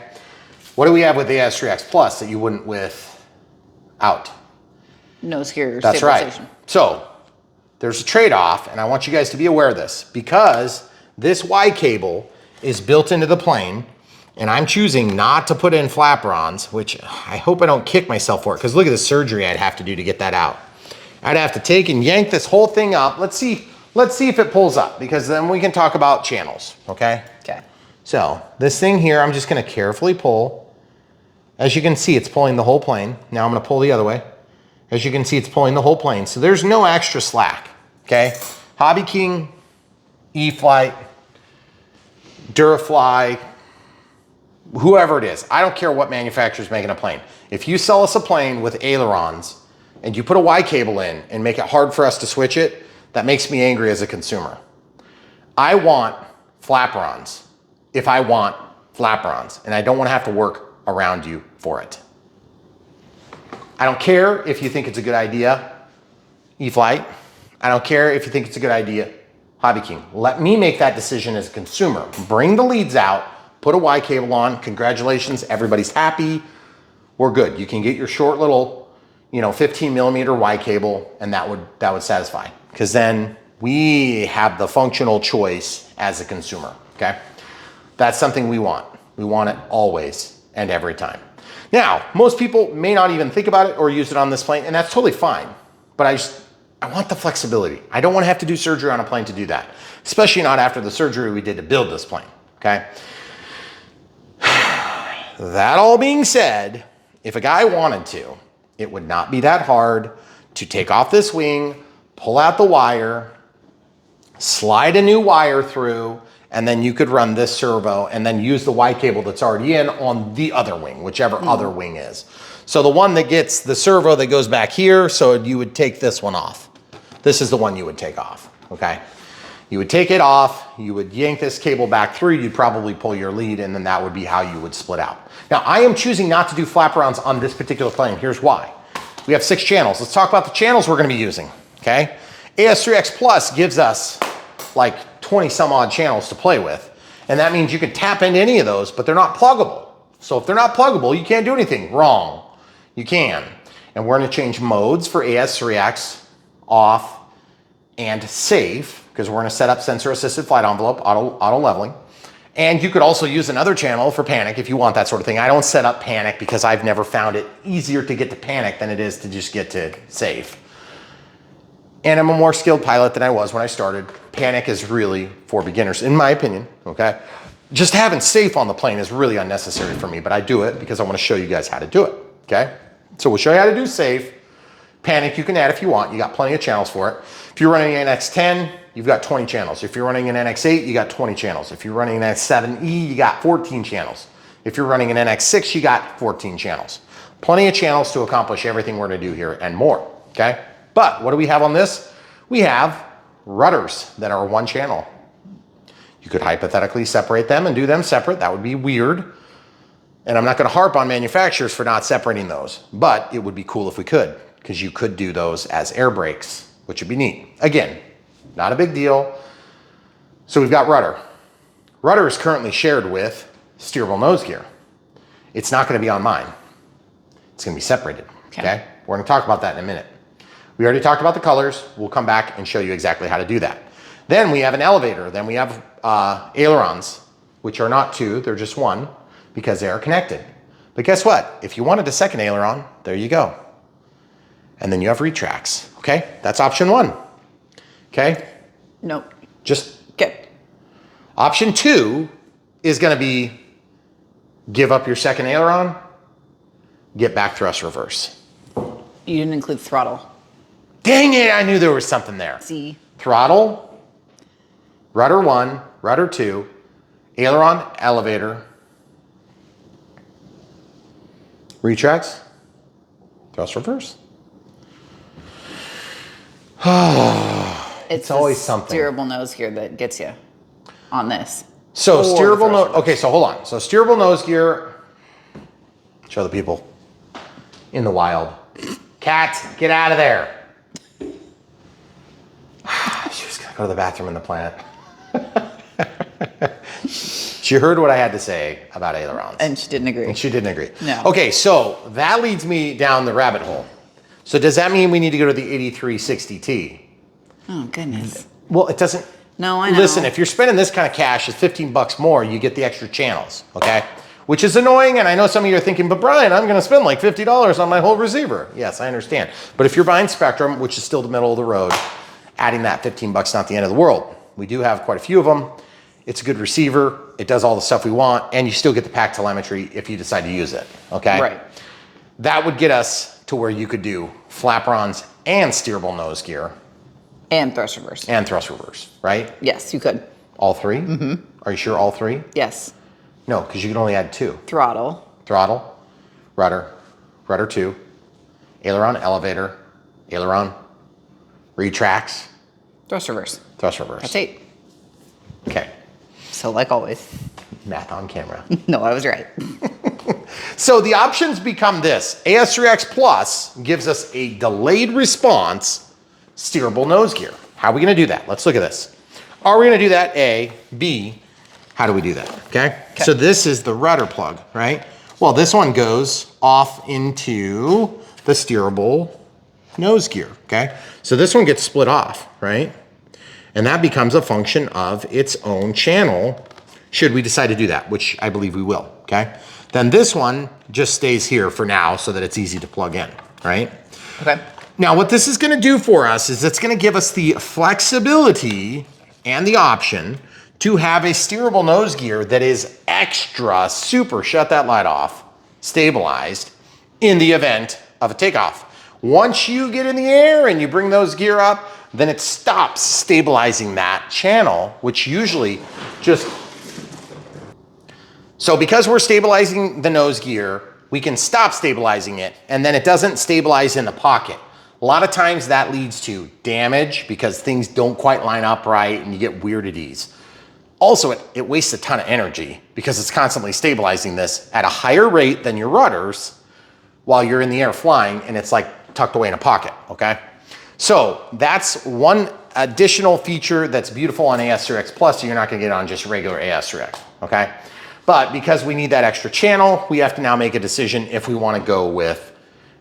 What do we have with the AS3X Plus that you wouldn't without? Nose gear That's right. stabilization. So, there's a trade-off, and I want you guys to be aware of this, because this Y cable is built into the plane, and I'm choosing not to put in flaperons, which I hope I don't kick myself for it, because look at the surgery I'd have to do to get that out. I'd have to take and yank this whole thing up. Let's see if it pulls up, because then we can talk about channels, okay? Okay. So, this thing here, I'm just gonna carefully pull. As you can see, it's pulling the whole plane. Now I'm gonna pull the other way. As you can see, it's pulling the whole plane. So there's no extra slack, okay? Hobby King, E-Flight, Durafly, whoever it is. I don't care what manufacturer's making a plane. If you sell us a plane with ailerons and you put a Y cable in and make it hard for us to switch it, that makes me angry as a consumer. I want flaperons if I want flaperons, and I don't want to have to work around you for it. I don't care if you think it's a good idea, E-Flight. I don't care if you think it's a good idea, Hobby King. Let me make that decision as a consumer. Bring the leads out, put a Y cable on. Congratulations, everybody's happy. We're good. You can get your short little, 15 millimeter Y cable, and that would satisfy. Because then we have the functional choice as a consumer, okay? That's something we want. We want it always and every time. Now, most people may not even think about it or use it on this plane, and that's totally fine. But I want the flexibility. I don't want to have to do surgery on a plane to do that, especially not after the surgery we did to build this plane, okay? That all being said, if a guy wanted to, it would not be that hard to take off this wing, pull out the wire, slide a new wire through, and then you could run this servo and then use the Y cable that's already in on the other wing, whichever other wing is. So the one that gets the servo that goes back here, so you would take this one off. This is the one you would take off, okay? You would take it off, you would yank this cable back through, you'd probably pull your lead, and then that would be how you would split out. Now, I am choosing not to do flapperons on this particular plane. Here's why. We have 6 channels. Let's talk about the channels we're gonna be using, okay? AS3X Plus gives us like 20 some odd channels to play with. And that means you can tap into any of those, but they're not pluggable. So if they're not pluggable, you can't do anything wrong. You can. And we're gonna change modes for AS3X off and safe, because we're gonna set up sensor assisted flight envelope, auto leveling. And you could also use another channel for panic if you want that sort of thing. I don't set up panic because I've never found it easier to get to panic than it is to just get to safe. And I'm a more skilled pilot than I was when I started. Panic is really for beginners, in my opinion, okay? Just having safe on the plane is really unnecessary for me, but I do it because I want to show you guys how to do it, okay? So we'll show you how to do safe. Panic you can add if you want. You got plenty of channels for it. If you're running an NX10, you've got 20 channels. If you're running an NX8, you got 20 channels. If you're running an NX7E, you got 14 channels. If you're running an NX6, you got 14 channels. Plenty of channels to accomplish everything we're gonna do here and more, okay? But what do we have on this? We have rudders that are one channel. You could hypothetically separate them and do them separate. That would be weird. And I'm not gonna harp on manufacturers for not separating those, but it would be cool if we could, because you could do those as air brakes, which would be neat. Again, not a big deal. So we've got rudder. Rudder is currently shared with steerable nose gear. It's not gonna be on mine. It's gonna be separated, okay? We're gonna talk about that in a minute. We already talked about the colors. We'll come back and show you exactly how to do that. Then we have an elevator. Then we have ailerons, which are not 2, they're just 1, because they are connected. But guess what? If you wanted a second aileron, there you go. And then you have retracts, okay? That's option 1, okay? Nope. Just, Okay. option 2 is gonna be give up your second aileron, get back thrust reverse. You didn't include throttle. Dang it, I knew there was something there. See? Throttle, rudder 1, rudder 2, aileron, elevator, retracts, thrust reverse. It's always the something. steerable nose gear that gets you on this. So Or steerable the nose, thrust okay, so hold on. So steerable nose gear, show the people in the wild. Cat, get out of there. She was gonna go to the bathroom in the plant. She heard what I had to say about ailerons. And she didn't agree. And she didn't agree. No. Okay, so that leads me down the rabbit hole. So does that mean we need to go to the 8360T? Oh, goodness. Well, it doesn't. No, I know. Listen, if you're spending this kind of cash, it's 15 bucks more, you get the extra channels, okay? Which is annoying, and I know some of you are thinking, but Brian, I'm gonna spend like $50 on my whole receiver. Yes, I understand. But if you're buying Spectrum, which is still the middle of the road, adding that 15 bucks, not the end of the world. We do have quite a few of them. It's a good receiver. It does all the stuff we want, and you still get the pack telemetry if you decide to use it, okay? Right. That would get us to where you could do flapperons and steerable nose gear And thrust reverse. and thrust reverse, right? Yes, you could. All 3? Mm-hmm. Are you sure all 3? Yes. No, because you can only add 2. Throttle. Throttle, rudder, rudder 2, aileron, elevator, aileron, retracts, Thrust reverse. thrust reverse. That's 8. Okay, So like always. math on camera. No, I was right. So the options become this. AS3X Plus gives us a delayed response steerable nose gear. How are we gonna do that? Let's look at this. Are we gonna do that? A, B, how do we do that? Okay. So this is the rudder plug, right? Well, this one goes off into the steerable nose gear, okay? So this one gets split off, right? And that becomes a function of its own channel, should we decide to do that, which I believe we will, okay? Then this one just stays here for now so that it's easy to plug in, right? Okay. Now, what this is gonna do for us is it's gonna give us the flexibility and the option to have a steerable nose gear that is extra super, shut that light off, stabilized in the event of a takeoff. Once you get in the air and you bring those gear up, then it stops stabilizing that channel, which usually just... So because we're stabilizing the nose gear, we can stop stabilizing it, and then it doesn't stabilize in the pocket. A lot of times that leads to damage because things don't quite line up right and you get weird at ease. Also, it wastes a ton of energy because it's constantly stabilizing this at a higher rate than your rudders while you're in the air flying, and it's like tucked away in a pocket, okay? So that's one additional feature that's beautiful on AS3X Plus that you're not gonna get on just regular AS3X, okay? But because we need that extra channel, we have to now make a decision if we wanna go with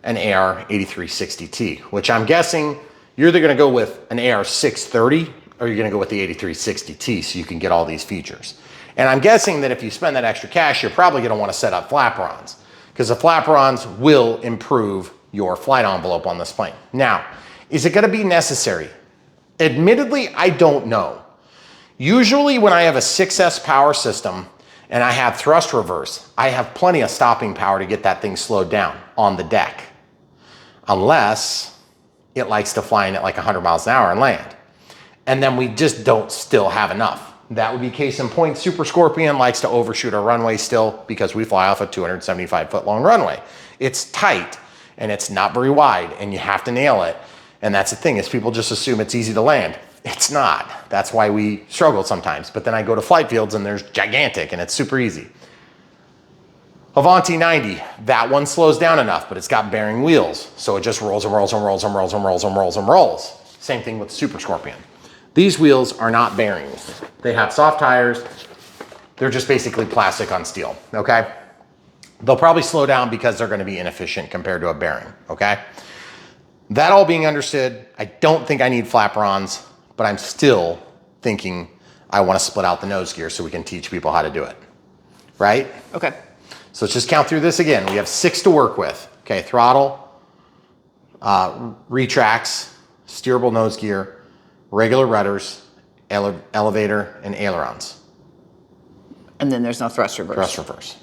an AR8360T, which I'm guessing you're either gonna go with an AR630 or you're gonna go with the 8360T so you can get all these features. And I'm guessing that if you spend that extra cash, you're probably gonna wanna set up flaperons because the flaperons will improve your flight envelope on this plane. Now, is it gonna be necessary? Admittedly, I don't know. Usually when I have a 6S power system and I have thrust reverse, I have plenty of stopping power to get that thing slowed down on the deck, unless it likes to fly in at like 100 miles an hour and land. And then we just don't still have enough. That would be case in point. Super Scorpion likes to overshoot our runway still because we fly off a 275-foot long runway. It's tight and it's not very wide and you have to nail it. And that's the thing, is people just assume it's easy to land. It's not. That's why we struggle sometimes. But then I go to flight fields and there's gigantic and it's super easy. Avanti 90, that one slows down enough, but it's got bearing wheels. So it just rolls and rolls and rolls and rolls and rolls and rolls and rolls. Same thing with Super Scorpion. These wheels are not bearings. They have soft tires. They're just basically plastic on steel, okay? They'll probably slow down because they're gonna be inefficient compared to a bearing, okay? That all being understood, I don't think I need flaperons, but I'm still thinking I wanna split out the nose gear so we can teach people how to do it, right? Okay. So let's just count through this again. We have 6 to work with, okay? Throttle, retracts, steerable nose gear, regular rudders, elevator, and ailerons. And then there's no thrust reverse. Thrust reverse.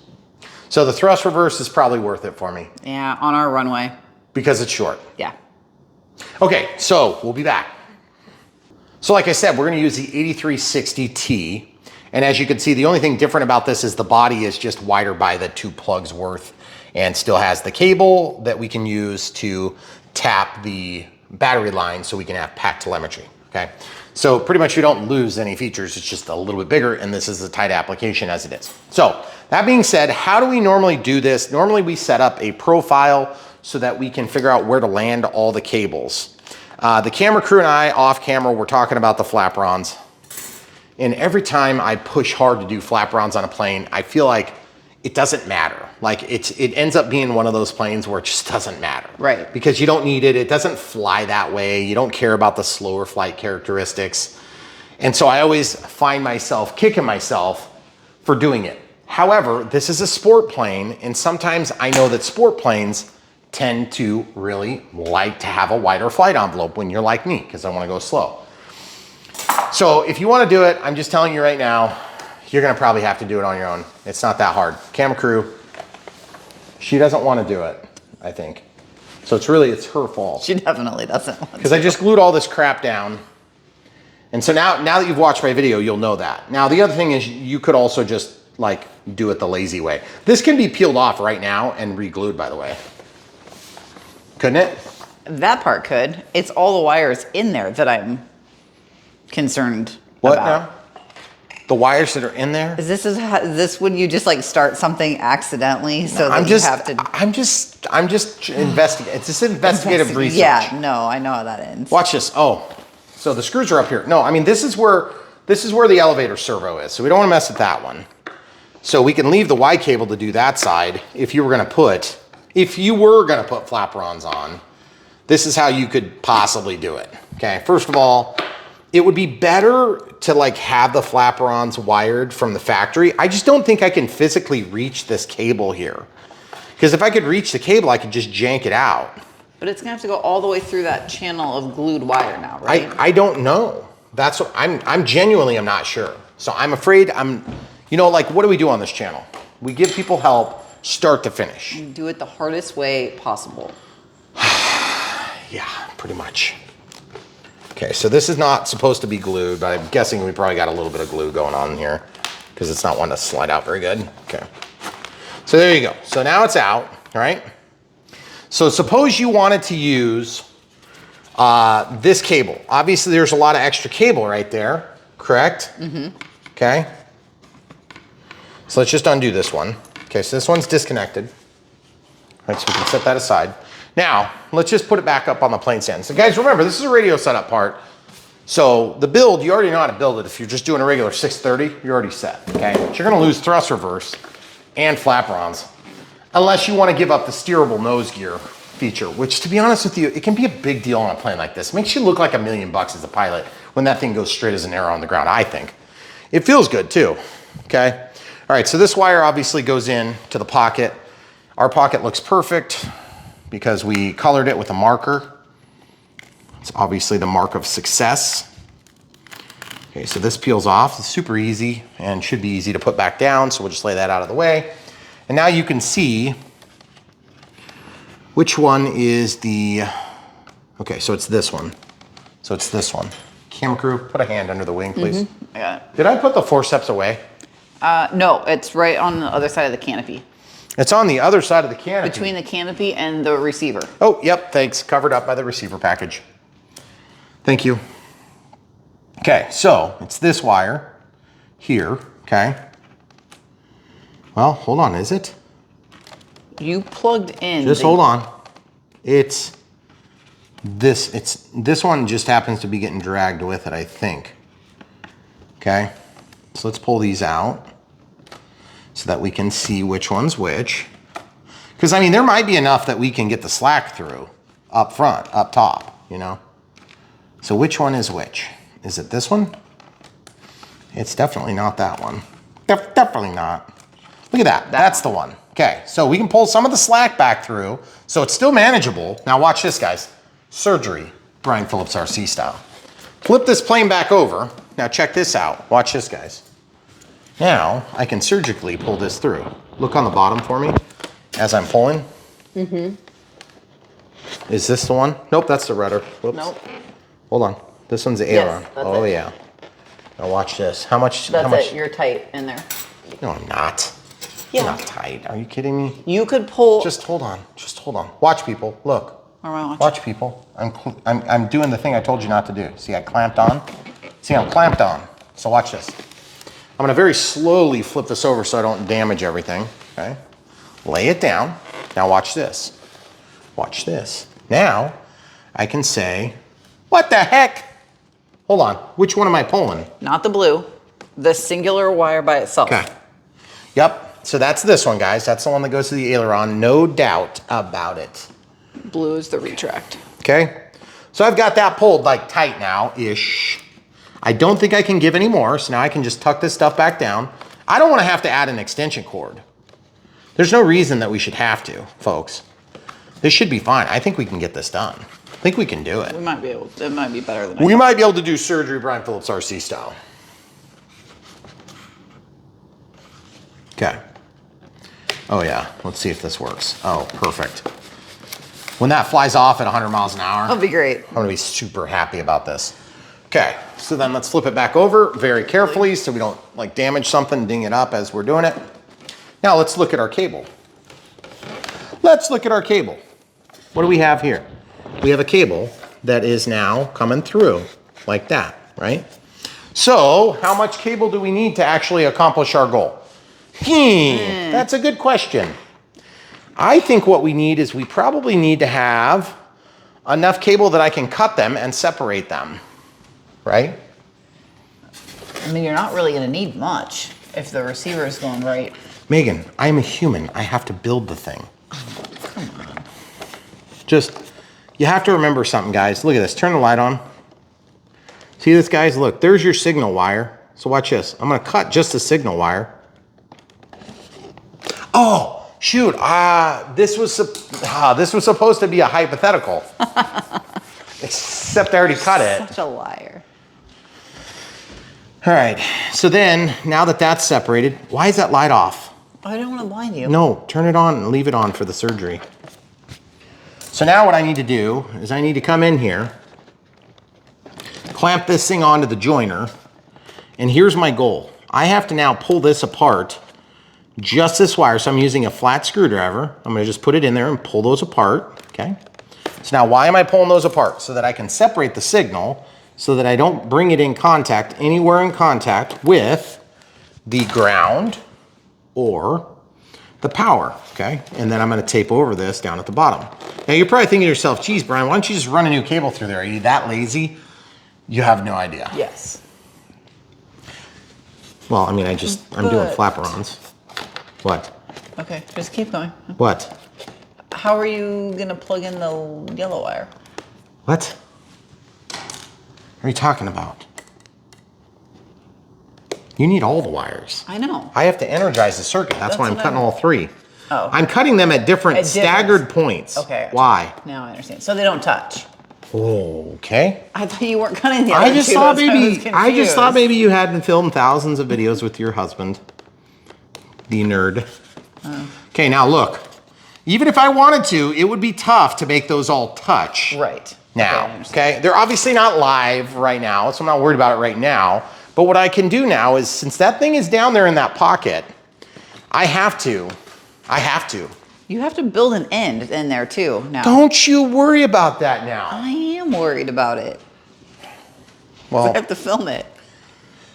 So the thrust reverse is probably worth it for me. Yeah, on our runway. Because it's short. Yeah. Okay, so we'll be back. So like I said, we're gonna use the 8360T. And as you can see, the only thing different about this is the body is just wider by the 2 plugs worth and still has the cable that we can use to tap the battery line so we can have pack telemetry. Okay, so pretty much you don't lose any features. It's just a little bit bigger, and this is a tight application as it is. So that being said, how do we normally do this? Normally we set up a profile so that we can figure out where to land all the cables. The camera crew and I, off camera, we're talking about the flaperons. And every time I push hard to do flaperons on a plane, I feel like it doesn't matter. Like it ends up being one of those planes where it just doesn't matter. Right. Because you don't need it. It doesn't fly that way. You don't care about the slower flight characteristics. And so I always find myself kicking myself for doing it. However, this is a sport plane, and sometimes I know that sport planes tend to really like to have a wider flight envelope when you're like me, because I want to go slow. So if you want to do it, I'm just telling you right now, you're going to probably have to do it on your own. It's not that hard. Camera crew, she doesn't want to do it, I think. So it's her fault. She definitely doesn't want to. Because I just glued all this crap down. And so now that you've watched my video, you'll know that. Now the other thing is you could also just like do it the lazy way. This can be peeled off right now and re-glued, by the way. Couldn't it? That part could. It's all the wires in there that I'm concerned what about. Now? The wires that are in there? Is this when you just like start something accidentally so that you have to? I'm just investigating. It's just investigative research. Yeah, no, I know how that ends. Watch this. Oh, so the screws are up here. No, I mean this is where the elevator servo is. So we don't want to mess with that one. So we can leave the Y cable to do that side. If you were gonna put flaperons on, this is how you could possibly do it. Okay, first of all, it would be better to like have the flaperons wired from the factory. I just don't think I can physically reach this cable here. Because if I could reach the cable, I could just jank it out But it's gonna have to go all the way through that channel of glued wire now, right? I don't know. That's what I'm genuinely am not sure. So I'm afraid you know, like what do we do on this channel? We give people help start to finish. You do it the hardest way possible. Yeah, pretty much. Okay, so this is not supposed to be glued, but I'm guessing we probably got a little bit of glue going on here because it's not one to slide out very good. Okay. So there you go. So now it's out, right? So suppose you wanted to use this cable. Obviously, there's a lot of extra cable right there, correct? Mm-hmm. Okay. So let's just undo this one. Okay, so this one's disconnected. All right, so we can set that aside. Now, let's just put it back up on the plane stand. So guys, remember, this is a radio setup part. So the build, you already know how to build it. If you're just doing a regular 630, you're already set, okay? But you're gonna lose thrust reverse and flaperons, unless you wanna give up the steerable nose gear feature, which to be honest with you, it can be a big deal on a plane like this. It makes you look like $1 million as a pilot when that thing goes straight as an arrow on the ground, I think. It feels good too, okay? All right, so this wire obviously goes in to the pocket. Our pocket looks perfect because we colored it with a marker. It's obviously the mark of success. Okay, so this peels off. It's super easy and should be easy to put back down, so we'll just lay that out of the way. And now you can see which one is the, okay, so it's this one. So it's this one. Camera crew, put a hand under the wing, please. Mm-hmm. I got it. Did I put the forceps away? No, it's right on the other side of the canopy. It's on the other side of the canopy. Between the canopy and the receiver. Oh, yep, thanks. Covered up by the receiver package. Thank you. Okay, so it's this wire here, okay? Well, hold on, is it? You plugged in. Just hold on. It's this one just happens to be getting dragged with it, I think. Okay, so let's pull these out so that we can see which one's which. Because I mean, there might be enough that we can get the slack through up front, up top, you know? So which one is which? Is it this one? It's definitely not that one. Definitely not. Look at that, that's the one. Okay, so we can pull some of the slack back through, so it's still manageable. Now watch this, guys. Surgery, Brian Phillips RC style. Flip this plane back over. Now check this out. Watch this, guys. Now I can surgically pull this through. Look on the bottom for me as I'm pulling. Mm-hmm. Is this the one? Nope, that's the rudder. Whoops. Nope. Hold on. This one's the aileron. Yes, oh it. Yeah. Now watch this. How much? That's how much? it. You're tight in there. No, I'm not. Yeah. I'm not tight. Are you kidding me? You could pull. Just hold on. Just hold on. Watch, people. Look. All right, watch people. I'm doing the thing I told you not to do. See, I clamped on. See, I'm clamped on. So watch this. I'm gonna very slowly flip this over so I don't damage everything, okay? Lay it down. Now watch this. Watch this. Now, I can say, what the heck? Hold on, which one am I pulling? Not the blue, the singular wire by itself. Okay. Yep, so that's this one, guys. That's the one that goes to the aileron, no doubt about it. Blue is the retract. Okay, so I've got that pulled like tight now-ish. I don't think I can give any more, so now I can just tuck this stuff back down. I don't want to have to add an extension cord. There's no reason that we should have to, folks. This should be fine. I think we can get this done. I think we can do it. We might be able to, it might be better than we might be able to do surgery Brian Phillips RC style. Okay. Oh yeah, let's see if this works. Oh, perfect. When that flies off at 100 miles an hour, that'll be great. I'm gonna be super happy about this. Okay, so then let's flip it back over very carefully so we don't like damage something, ding it up as we're doing it. Now let's look at our cable. Let's look at our cable. What do we have here? We have a cable that is now coming through like that, right? So how much cable do we need to actually accomplish our goal? That's a good question. I think what we need is we probably need to have enough cable that I can cut them and separate them, right? I mean, you're not really gonna need much if the receiver is going right. Megan, I'm a human. I have to build the thing. Come on. Just, you have to remember something, guys. Look at this. Turn the light on. See this, guys? Look, there's your signal wire. So watch this. I'm going to cut just the signal wire. Oh, shoot, this was supposed to be a hypothetical. Except I already cut it. Such a liar. All right, so then, now that that's separated, why is that light off? I don't want to blind you. No, turn it on and leave it on for the surgery. So now what I need to do is I need to come in here, clamp this thing onto the joiner, and here's my goal. I have to now pull this apart, just this wire. So I'm using a flat screwdriver. I'm gonna just put it in there and pull those apart, okay? So now why am I pulling those apart? So that I can separate the signal so that I don't bring it in contact, anywhere in contact with the ground or the power, okay? And then I'm gonna tape over this down at the bottom. Now you're probably thinking to yourself, geez, Brian, why don't you just run a new cable through there? Are you that lazy? You have no idea. Yes. Well, I mean, I'm doing flapperons. What? Okay, just keep going. What? How are you gonna plug in the yellow wire? What? What are you talking about? You need all the wires. I know. I have to energize the circuit. That's why I'm cutting all three. Oh. I'm cutting them at different staggered points. Okay. Why? Now I understand. So they don't touch. Okay. I thought you weren't cutting the I other just two. thought That's why maybe I was confused. you hadn't filmed thousands of videos with your husband. The nerd. Okay, now look. Even if I wanted to, it would be tough to make those all touch. Right. Now, okay? They're obviously not live right now, so I'm not worried about it right now. But what I can do now is, since that thing is down there in that pocket, I have to. You have to build an end in there too now. Don't you worry about that now. I am worried about it. Well, I have to film it.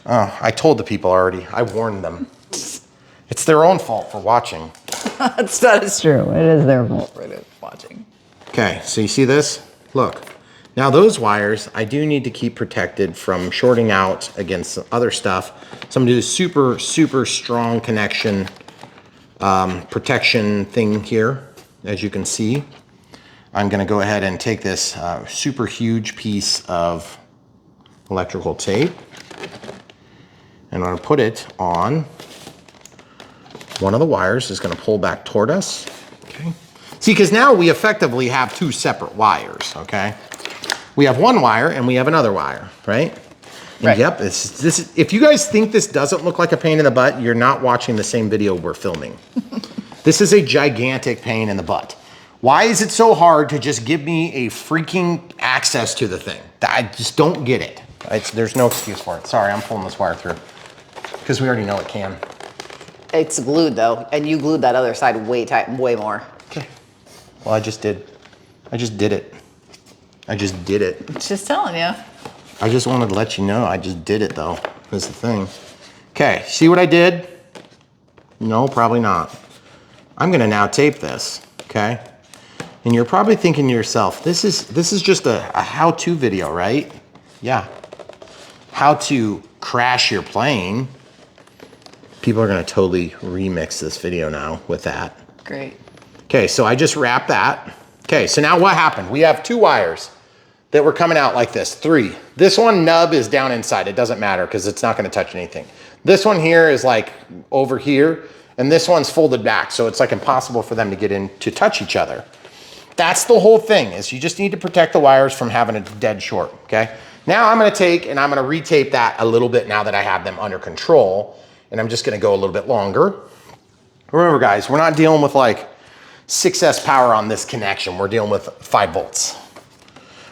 oh, I told the people already. I warned them. It's their own fault for watching. That is true. It is their fault for watching. Okay, so you see this? Look. Now those wires, I do need to keep protected from shorting out against other stuff. So I'm gonna do a super, super strong connection protection thing here. As you can see, I'm gonna go ahead and take this super huge piece of electrical tape and I'm gonna put it on one of the wires. Is gonna pull back toward us, okay? See, because now we effectively have two separate wires, okay? We have one wire and we have another wire, right? And right. Yep, if you guys think this doesn't look like a pain in the butt, you're not watching the same video we're filming. This is a gigantic pain in the butt. Why is it so hard to just give me a freaking access to the thing? I just don't get it. There's no excuse for it. Sorry, I'm pulling this wire through because we already know it can. It's glued though, and you glued that other side way more. Okay. Well, I just did it. I just did it. Just telling you. I just wanted to let you know I just did it though. That's the thing. Okay, see what I did? No, probably not. I'm gonna now tape this, okay? And you're probably thinking to yourself, this is just a how-to video, right? Yeah. How to crash your plane. People are gonna totally remix this video now with that. Great. Okay, so I just wrapped that. Okay, so now what happened? We have two wires that were coming out like this, three. This one nub is down inside. It doesn't matter because it's not gonna touch anything. This one here is like over here, and this one's folded back, so it's like impossible for them to get in to touch each other. That's the whole thing, is you just need to protect the wires from having a dead short, okay? Now I'm gonna take and I'm gonna retape that a little bit now that I have them under control, and I'm just gonna go a little bit longer. Remember guys, we're not dealing with like 6S power on this connection. We're dealing with 5 volts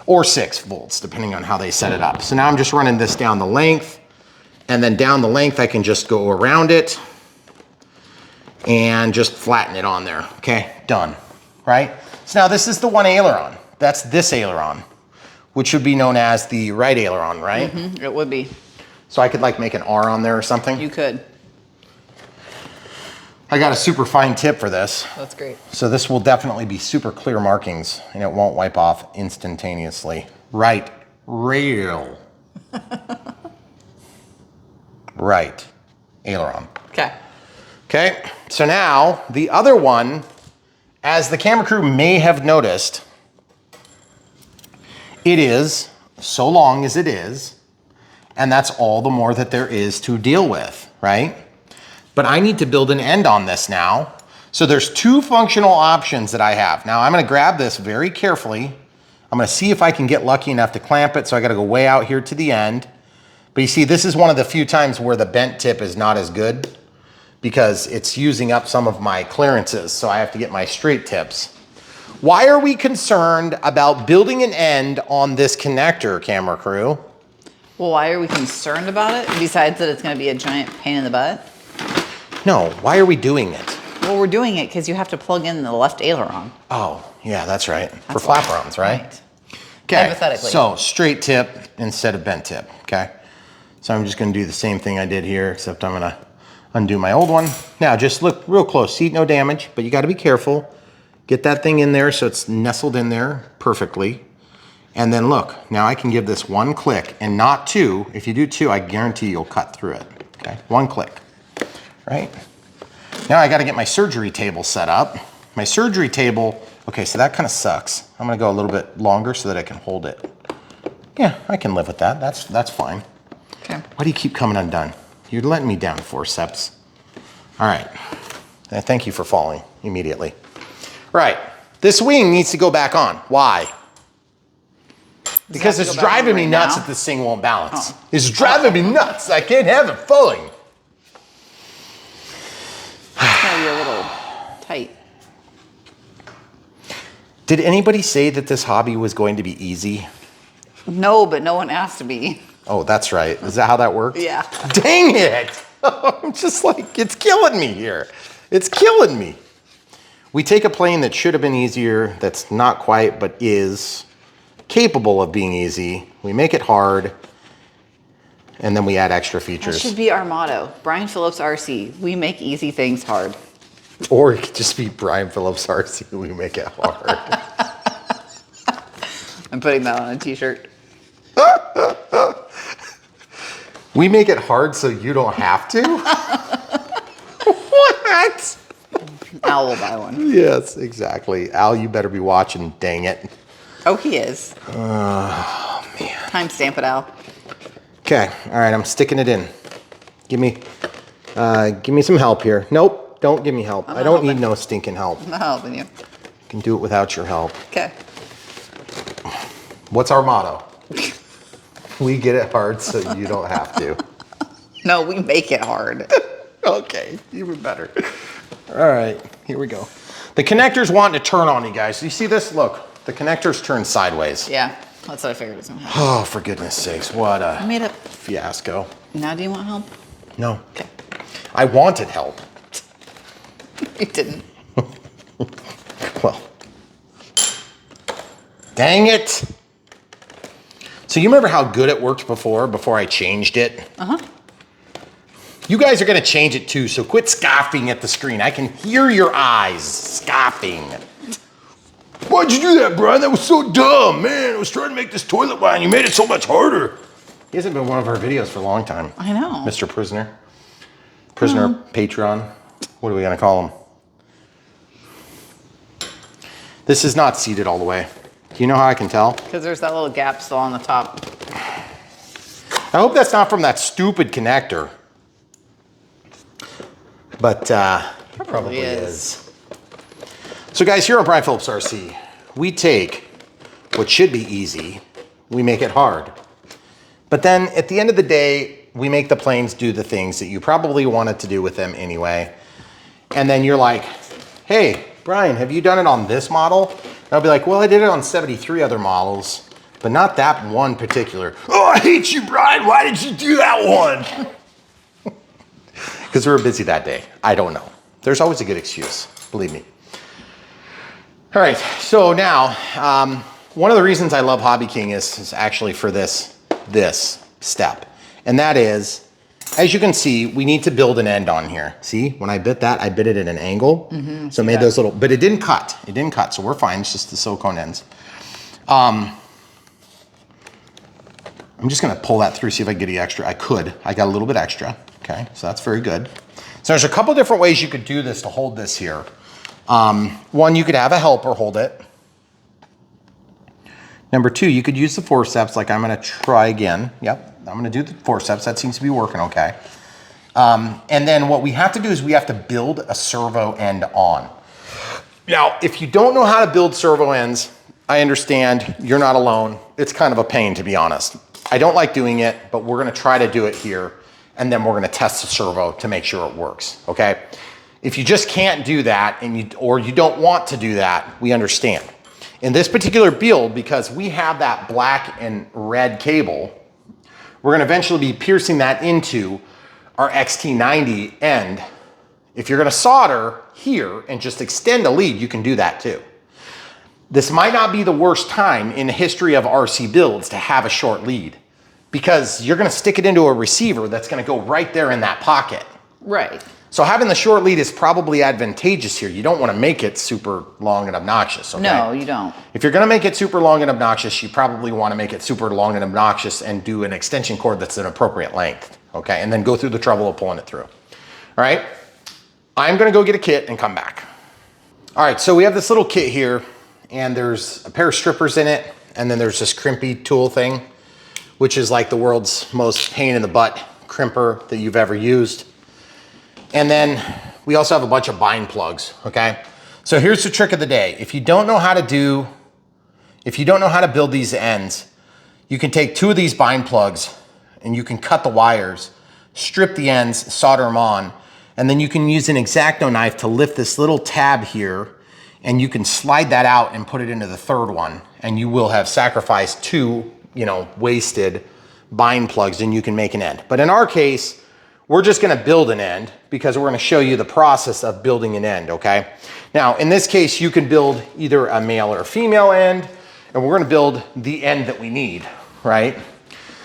or 6 volts, depending on how they set it up. So now I'm just running this down the length, and then down the length, I can just go around it and just flatten it on there. Okay, done, right? So now this is the one aileron. That's this aileron, which would be known as the right aileron, right? Mm-hmm, it would be. So I could like make an R on there or something? You could. I got a super fine tip for this. That's great. So this will definitely be super clear markings and it won't wipe off instantaneously. Right rail. Right aileron. Okay. Okay, so now the other one, as the camera crew may have noticed, it is so long as it is, and that's all the more that there is to deal with, right? But I need to build an end on this now So there's two functional options that I have. Now I'm gonna grab this very carefully. I'm gonna see if I can get lucky enough to clamp it, so I gotta go way out here to the end. But you see, this is one of the few times where the bent tip is not as good because it's using up some of my clearances, so I have to get my straight tips. Why are we concerned about building an end on this connector, camera crew? Well, why are we concerned about it, besides that it's gonna be a giant pain in the butt? No, why are we doing it? Well, we're doing it because you have to plug in the left aileron. Oh, yeah, that's right. For flapperons, right? Okay, Hypothetically. so straight tip instead of bent tip, okay? So I'm just gonna do the same thing I did here, except I'm gonna undo my old one. Now, just look real close. See, no damage, but you gotta be careful. Get that thing in there so it's nestled in there perfectly. And then look, now I can give this one click and not two. If you do two, I guarantee you'll cut through it, okay? One click, right? Now I gotta get my surgery table set up. My surgery table, okay, so that kind of sucks. I'm gonna go a little bit longer so that I can hold it. Yeah, I can live with that, that's fine. Okay. Why do you keep coming undone? You're letting me down, forceps. All right, thank you for falling immediately. Right, this wing needs to go back on. Why? Because it's driving me nuts that this thing won't balance. Oh. It's driving me nuts. I can't have it falling. It's gonna be a little tight. Did anybody say that this hobby was going to be easy? No, but no one asked to be. Oh, that's right. Is that how that works? Yeah. Dang it. I'm just like, it's killing me here. It's killing me. We take a plane that should have been easier, that's not quite, but is capable of being easy. We make it hard, and then we add extra features. That should be our motto. Brian Phillips RC. We make easy things hard. Or it could just be Brian Phillips RC. We make it hard. I'm putting that on a t-shirt. We make it hard so you don't have to? What? Al will buy one. Yes, exactly. Al, you better be watching, dang it. Oh, he is. Oh, man. Timestamp it, Al. Okay, all right, I'm sticking it in. Give me some help here. Nope, don't give me help. I don't need no stinking help. I'm not helping you. I can do it without your help. Okay. What's our motto? We get it hard so you don't have to. No, we make it hard. Okay, even better. All right, here we go. The connector's wanting to turn on you guys. You see this? Look, the connector's turned sideways. Yeah, that's what I figured it was going to happen. Oh, for goodness sakes, what a I made it. fiasco. Now do you want help? No. Okay. I wanted help. You didn't. Well, dang it. So you remember how good it worked before I changed it? Uh-huh. You guys are gonna change it too, so quit scoffing at the screen. I can hear your eyes scoffing. Why'd you do that, Brian? That was so dumb, man. I was trying to make this toilet wine. You made it so much harder. He hasn't been one of our videos for a long time. I know. Mr. Prisoner. Prisoner Patreon. What are we gonna call him? This is not seated all the way. Do you know how I can tell? Because there's that little gap still on the top. I hope that's not from that stupid connector. But it probably is. So guys, here on Brian Phillips RC, we take what should be easy, we make it hard. But then at the end of the day, we make the planes do the things that you probably wanted to do with them anyway. And then you're like, hey, Brian, have you done it on this model? And I'll be like, well, I did it on 73 other models, but not that one particular. Oh, I hate you, Brian. Why did you do that one? Because we were busy that day. I don't know. There's always a good excuse, believe me. All right, so now, one of the reasons I love Hobby King is actually for this step. And that is, as you can see, we need to build an end on here. See, when I bit that, I bit it at an angle. So it made those little, but it didn't cut. It didn't cut, so we're fine. It's just the silicone ends. I'm just gonna pull that through, see if I can get any extra. I could, I got a little bit extra. Okay, so that's very good. So there's a couple different ways you could do this to hold this here. One, you could have a helper hold it. Number two, you could use the forceps like I'm gonna try again. Yep, I'm gonna do the forceps. That seems to be working okay. And then what we have to do is we have to build a servo end on. Now, if you don't know how to build servo ends, I understand, you're not alone. It's kind of a pain, to be honest. I don't like doing it, but we're gonna try to do it here, and then we're gonna test the servo to make sure it works, okay? If you just can't do that, or you don't want to do that, we understand. In this particular build, because we have that black and red cable, we're gonna eventually be piercing that into our XT90 end. If you're gonna solder here and just extend a lead, you can do that too. This might not be the worst time in the history of RC builds to have a short lead, because you're gonna stick it into a receiver that's gonna go right there in that pocket. Right. So having the short lead is probably advantageous here. You don't wanna make it super long and obnoxious, okay? No, you don't. If you're gonna make it super long and obnoxious, you probably wanna make it super long and obnoxious and do an extension cord that's an appropriate length, okay? And then go through the trouble of pulling it through, all right? I'm gonna go get a kit and come back. All right, so we have this little kit here, and there's a pair of strippers in it, and then there's this crimpy tool thing, which is like the world's most pain in the butt crimper that you've ever used. And then we also have a bunch of bind plugs, okay? So here's the trick of the day. If you don't know how to build these ends, you can take 2 of these bind plugs and you can cut the wires, strip the ends, solder them on, and then you can use an X-Acto knife to lift this little tab here, and you can slide that out and put it into the third one, and you will have sacrificed 2, wasted bind plugs, and you can make an end. But in our case, we're just gonna build an end because we're gonna show you the process of building an end, okay? Now, in this case, you can build either a male or a female end, and we're gonna build the end that we need, right?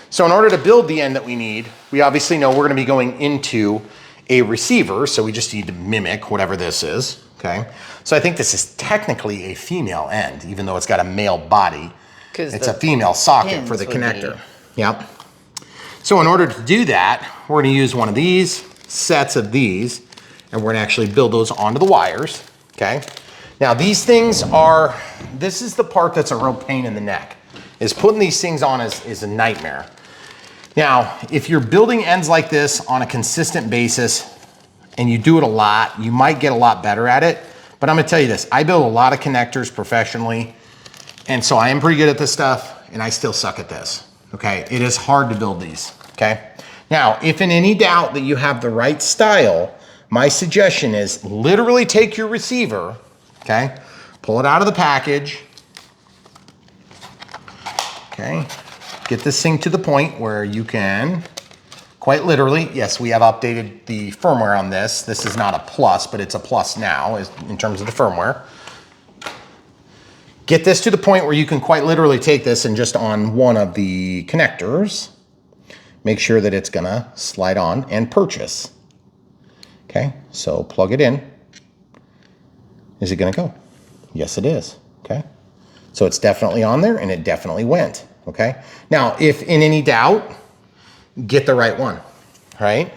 So in order to build the end that we need, we obviously know we're gonna be going into a receiver, so we just need to mimic whatever this is, okay? So I think this is technically a female end, even though it's got a male body. It's a female socket for the connector. Yep. So in order to do that, we're gonna use one of these sets of these, and we're gonna actually build those onto the wires, okay? Now these things this is the part that's a real pain in the neck, is putting these things on is a nightmare. Now, if you're building ends like this on a consistent basis and you do it a lot, you might get a lot better at it. But I'm gonna tell you this, I build a lot of connectors professionally, and so I am pretty good at this stuff, and I still suck at this, okay? It is hard to build these, okay? Now, if in any doubt that you have the right style, my suggestion is literally take your receiver, okay? Pull it out of the package, okay? Get this thing to the point where you can, quite literally, yes, we have updated the firmware on this. This is not a plus, but it's a plus now in terms of the firmware. Get this to the point where you can quite literally take this and just on one of the connectors, make sure that it's gonna slide on and purchase. Okay, so plug it in. Is it gonna go? Yes, it is, okay? So it's definitely on there and it definitely went, okay? Now, if in any doubt, get the right one, right?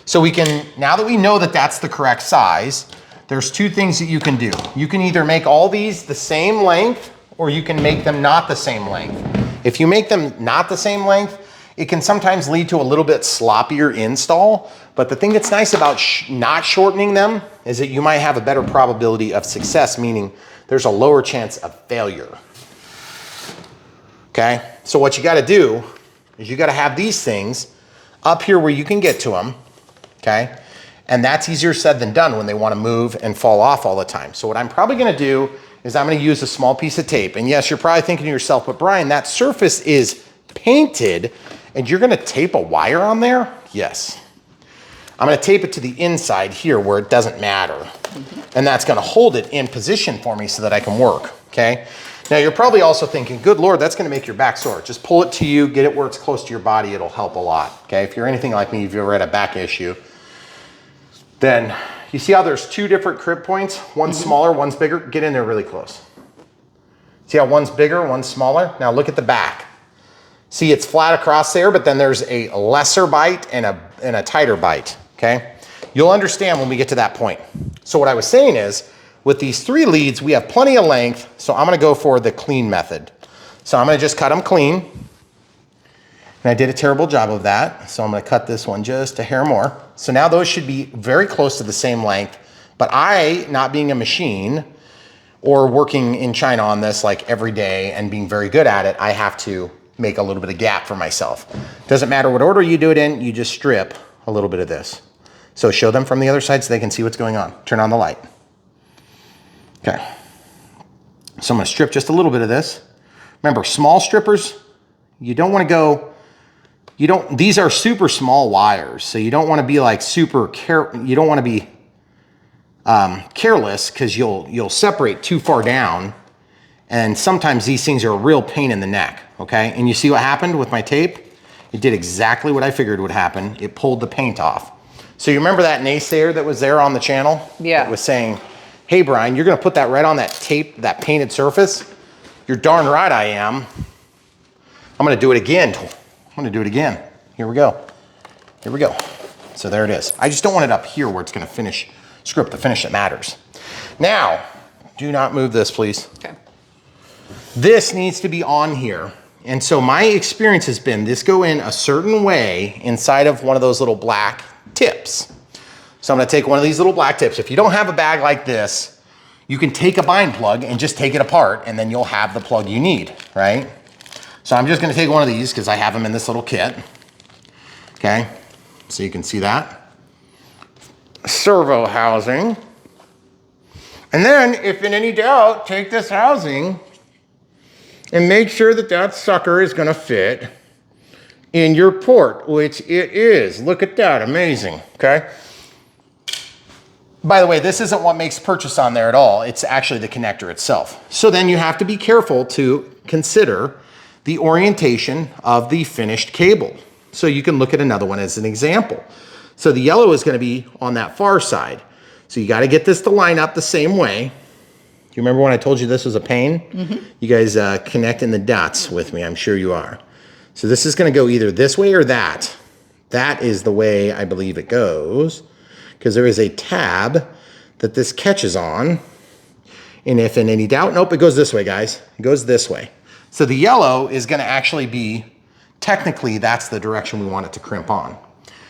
So we can, now that we know that that's the correct size, there's 2 things that you can do. You can either make all these the same length or you can make them not the same length. If you make them not the same length, it can sometimes lead to a little bit sloppier install, but the thing that's nice about not shortening them is that you might have a better probability of success, meaning there's a lower chance of failure. Okay, so what you gotta do is you gotta have these things up here where you can get to them, okay? And that's easier said than done when they wanna move and fall off all the time. So what I'm probably gonna do is I'm gonna use a small piece of tape. And yes, you're probably thinking to yourself, but Brian, that surface is painted and you're gonna tape a wire on there? Yes. I'm gonna tape it to the inside here where it doesn't matter. And that's gonna hold it in position for me so that I can work, okay? Now you're probably also thinking, good Lord, that's gonna make your back sore. Just pull it to you, get it where it's close to your body, it'll help a lot, okay? If you're anything like me, if you've ever had a back issue, then you see how there's 2 different crib points? One's smaller, one's bigger. Get in there really close. See how one's bigger, one's smaller? Now look at the back. See, it's flat across there, but then there's a lesser bite and a tighter bite, okay? You'll understand when we get to that point. So what I was saying is, with these 3 leads, we have plenty of length, so I'm gonna go for the clean method. So I'm gonna just cut them clean. And I did a terrible job of that, so I'm gonna cut this one just a hair more. So now those should be very close to the same length, but I, not being a machine or working in China on this like every day and being very good at it, I have to make a little bit of gap for myself. Doesn't matter what order you do it in, you just strip a little bit of this. So show them from the other side so they can see what's going on. Turn on the light. Okay. So I'm gonna strip just a little bit of this. Remember, small strippers, you don't wanna go, these are super small wires, so you don't wanna be like you don't wanna be careless, because you'll separate too far down, and sometimes these things are a real pain in the neck, okay? And you see what happened with my tape? It did exactly what I figured would happen. It pulled the paint off. So you remember that naysayer that was there on the channel? Yeah. That was saying, hey Brian, you're gonna put that right on that tape, that painted surface? You're darn right I am. I'm gonna do it again. I'm gonna do it again. Here we go. Here we go. So there it is. I just don't want it up here where it's gonna finish, screw up the finish that matters. Now, do not move this, please. Okay. This needs to be on here. And so my experience has been this go in a certain way inside of one of those little black tips. So I'm gonna take one of these little black tips. If you don't have a bag like this, you can take a bind plug and just take it apart, and then you'll have the plug you need, right? So I'm just gonna take one of these because I have them in this little kit. Okay, so you can see that. Servo housing. And then, if in any doubt, take this housing and make sure that that sucker is gonna fit in your port, which it is. Look at that, amazing, okay? By the way, this isn't what makes purchase on there at all. It's actually the connector itself. So then you have to be careful to consider the orientation of the finished cable. So you can look at another one as an example. So the yellow is gonna be on that far side. So you gotta get this to line up the same way. You remember when I told you this was a pain? Mm-hmm. You guys connecting the dots with me, I'm sure you are. So this is gonna go either this way or that. That is the way I believe it goes, because there is a tab that this catches on. And if in any doubt, nope, it goes this way, guys. It goes this way. So the yellow is gonna actually be, technically that's the direction we want it to crimp on.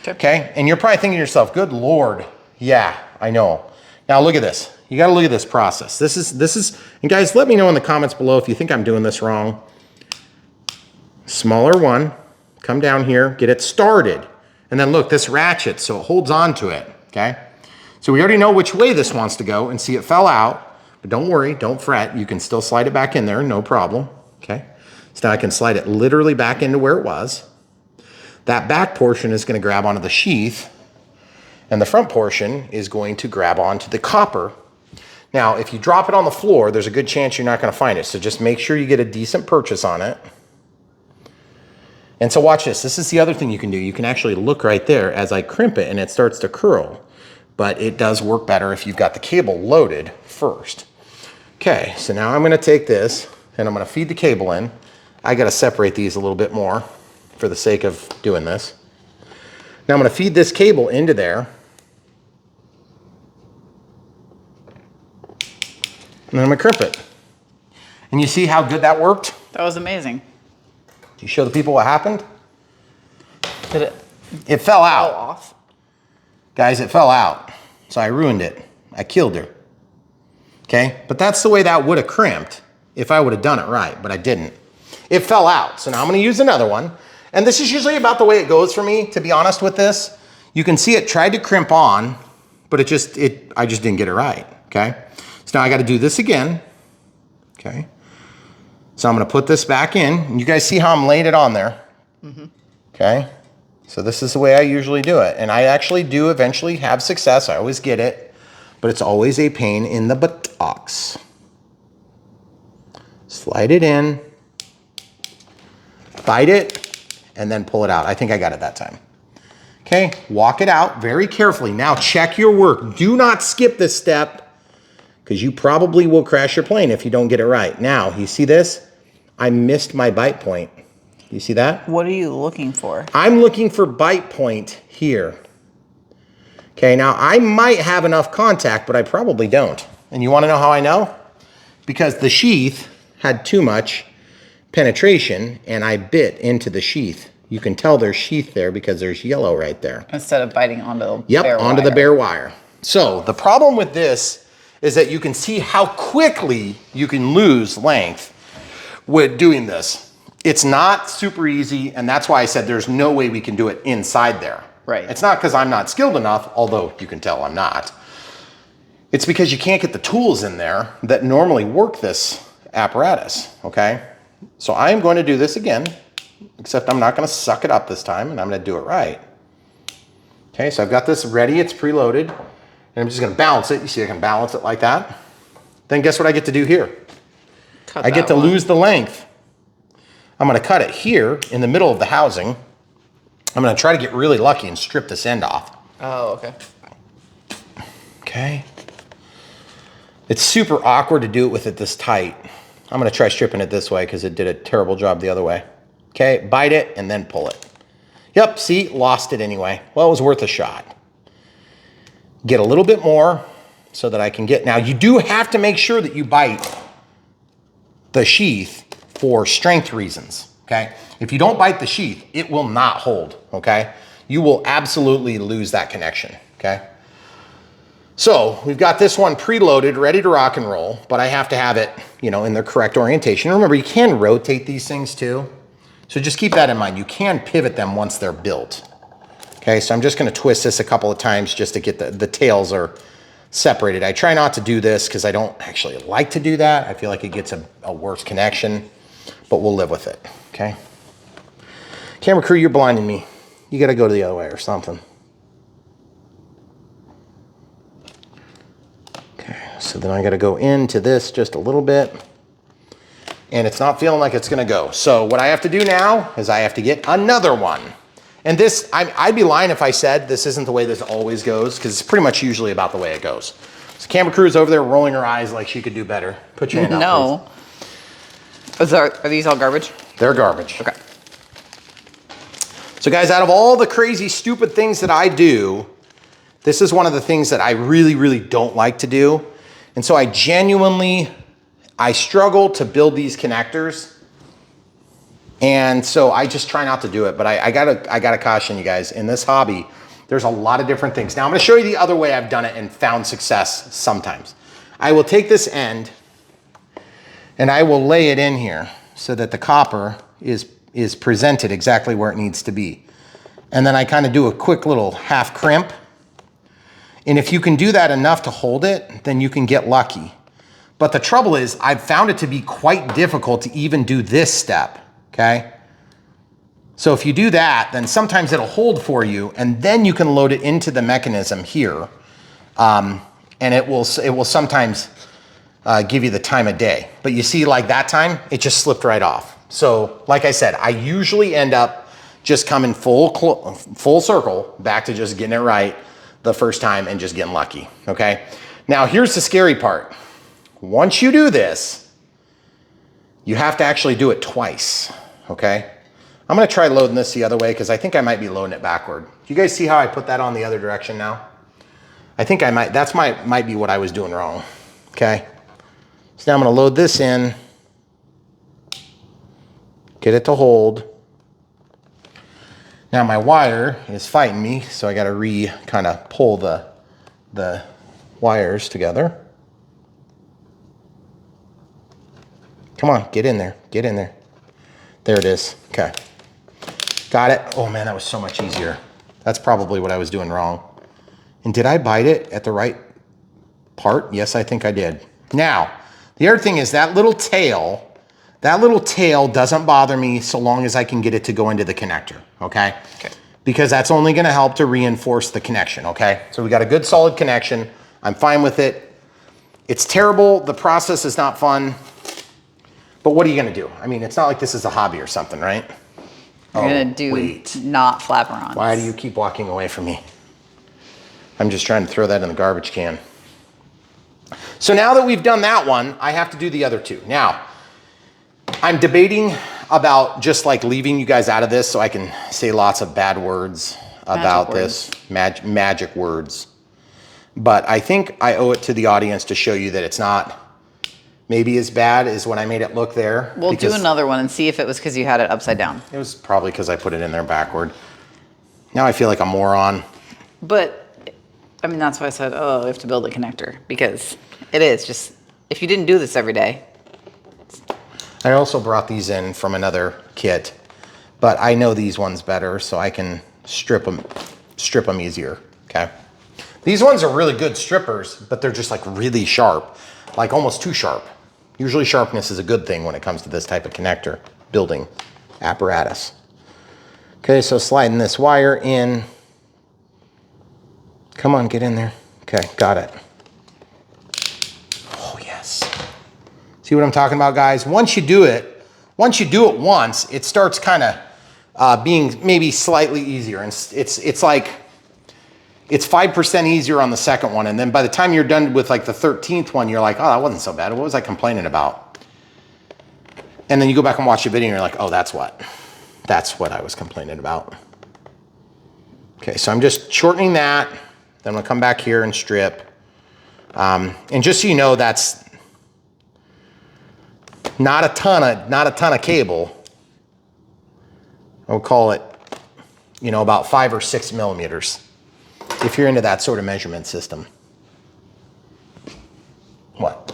Okay, and you're probably thinking to yourself, good Lord, yeah, I know. Now look at this. You gotta look at this process. This is, and guys, let me know in the comments below if you think I'm doing this wrong. Smaller one, come down here, get it started. And then look, this ratchet, so it holds on to it, okay? So we already know which way this wants to go, and see it fell out, but don't worry, don't fret. You can still slide it back in there, no problem, okay? So now I can slide it literally back into where it was. That back portion is gonna grab onto the sheath, and the front portion is going to grab onto the copper. Now, if you drop it on the floor, there's a good chance you're not gonna find it, so just make sure you get a decent purchase on it. And so watch this. This is the other thing you can do. You can actually look right there as I crimp it and it starts to curl, but it does work better if you've got the cable loaded first. Okay, so now I'm gonna take this and I'm gonna feed the cable in. I gotta separate these a little bit more for the sake of doing this. Now I'm gonna feed this cable into there. And then I'm gonna crimp it. And you see how good that worked? That was amazing. Do you show the people what happened? Did it fell out. fall off? Guys, it fell out. So I ruined it. I killed her. Okay, but that's the way that would have crimped if I would have done it right, but I didn't. It fell out, so now I'm gonna use another one. And this is usually about the way it goes for me, to be honest with this. You can see it tried to crimp on, but I just didn't get it right, okay? So now I gotta do this again, okay? So I'm gonna put this back in, and you guys see how I'm laying it on there, okay? So this is the way I usually do it, and I actually do eventually have success. I always get it, but it's always a pain in the buttocks. Slide it in, bite it, and then pull it out. I think I got it that time. Okay, walk it out very carefully. Now check your work. Do not skip this step, because you probably will crash your plane if you don't get it right. Now, you see this? I missed my bite point. You see that? What are you looking for? I'm looking for bite point here. Okay, now I might have enough contact, but I probably don't. And you wanna know how I know? Because the sheath had too much penetration and I bit into the sheath You can tell there's sheath there because there's yellow right there. Instead of biting onto the Yep, bare onto wire. the bare wire. So the problem with this is that you can see how quickly you can lose length with doing this. It's not super easy, and that's why I said there's no way we can do it inside there. Right. It's not because I'm not skilled enough, although you can tell I'm not. It's because you can't get the tools in there that normally work this apparatus, okay? So I am going to do this again, except I'm not going to suck it up this time, and I'm going to do it right. Okay, so I've got this ready, it's preloaded, and I'm just going to balance it. You see I can balance it like that. Then guess what I get to do here? I get to lose the length. I'm going to cut it here in the middle of the housing. I'm going to try to get really lucky and strip this end off. Oh, okay. Okay. It's super awkward to do it with it this tight. I'm going to try stripping it this way because it did a terrible job the other way. Okay, bite it and then pull it. Yep, see, lost it anyway. Well, it was worth a shot. Get a little bit more so that I can get, now you do have to make sure that you bite the sheath for strength reasons, okay? If you don't bite the sheath, it will not hold, okay? You will absolutely lose that connection, okay? So we've got this one preloaded, ready to rock and roll, but I have to have it, you know, in the correct orientation. Remember, you can rotate these things too. So just keep that in mind. You can pivot them once they're built. Okay, so I'm just gonna twist this a couple of times just to get the tails are separated. I try not to do this because I don't actually like to do that. I feel like it gets a worse connection, but we'll live with it, okay? Camera crew, you're blinding me. You gotta go the other way or something. So then I got to go into this just a little bit, and it's not feeling like it's going to go. So what I have to do now is I have to get another one. And this, I'd be lying if I said this isn't the way this always goes, because it's pretty much usually about the way it goes. So camera crew is over there rolling her eyes like she could do better. Put your hand out, No. Are these all garbage? They're garbage. Okay. So guys, out of all the crazy, stupid things that I do, this is one of the things that I really, really don't like to do. And so I struggle to build these connectors. And so I just try not to do it. But I gotta caution you guys, in this hobby, there's a lot of different things. Now I'm gonna show you the other way I've done it and found success sometimes. I will take this end and I will lay it in here so that the copper is presented exactly where it needs to be. And then I kind of do a quick little half crimp. And if you can do that enough to hold it, then you can get lucky. But the trouble is, I've found it to be quite difficult to even do this step, okay? So if you do that, then sometimes it'll hold for you, and then you can load it into the mechanism here. And it will sometimes give you the time of day. But you see, like that time, it just slipped right off. So like I said, I usually end up just coming full circle back to just getting it right the first time and just getting lucky, okay? Now here's the scary part. Once you do this, you have to actually do it twice, okay? I'm gonna try loading this the other way because I think I might be loading it backward. Do you guys see how I put that on the other direction now? I think I might, might be what I was doing wrong, okay? So now I'm gonna load this in, get it to hold. Now my wire is fighting me, so I gotta kind of pull the wires together. Come on, get in there, get in there. There it is, okay. Got it. Oh man, that was so much easier. That's probably what I was doing wrong. And did I bite it at the right part? Yes, I think I did. Now, the other thing is that little tail doesn't bother me so long as I can get it to go into the connector, okay? Okay. Because that's only gonna help to reinforce the connection, okay? So we got a good solid connection. I'm fine with it. It's terrible, the process is not fun, but what are you gonna do? I mean, it's not like this is a hobby or something, right? You're gonna do not flapperons. Why do you keep walking away from me? I'm just trying to throw that in the garbage can. So now that we've done that one, I have to do the other two. Now, I'm debating about just like leaving you guys out of this so I can say lots of bad words about this, magic words. But I think I owe it to the audience to show you that it's not maybe as bad as when I made it look there. We'll do another one and see if it was because you had it upside down. It was probably because I put it in there backward. Now I feel like a moron. But, I mean, that's why I said, oh, we have to build a connector. Because it is just, if you didn't do this every day. I also brought these in from another kit. But I know these ones better, so I can strip them easier, okay? These ones are really good strippers, but they're just like really sharp, like almost too sharp. Usually sharpness is a good thing when it comes to this type of connector building apparatus. Okay, so sliding this wire in. Come on, get in there. Okay, got it. Oh, yes. See what I'm talking about, guys? Once you do it once, it starts kind of being maybe slightly easier. And it's like, it's 5% easier on the second one. And then by the time you're done with like the 13th one, you're like, oh, that wasn't so bad. What was I complaining about? And then you go back and watch the video and you're like, oh, that's what I was complaining about. Okay, so I'm just shortening that. Then I'm gonna come back here and strip. And just so you know, that's not a ton of cable. I would call it, you know, about 5 or 6 millimeters. If you're into that sort of measurement system. What?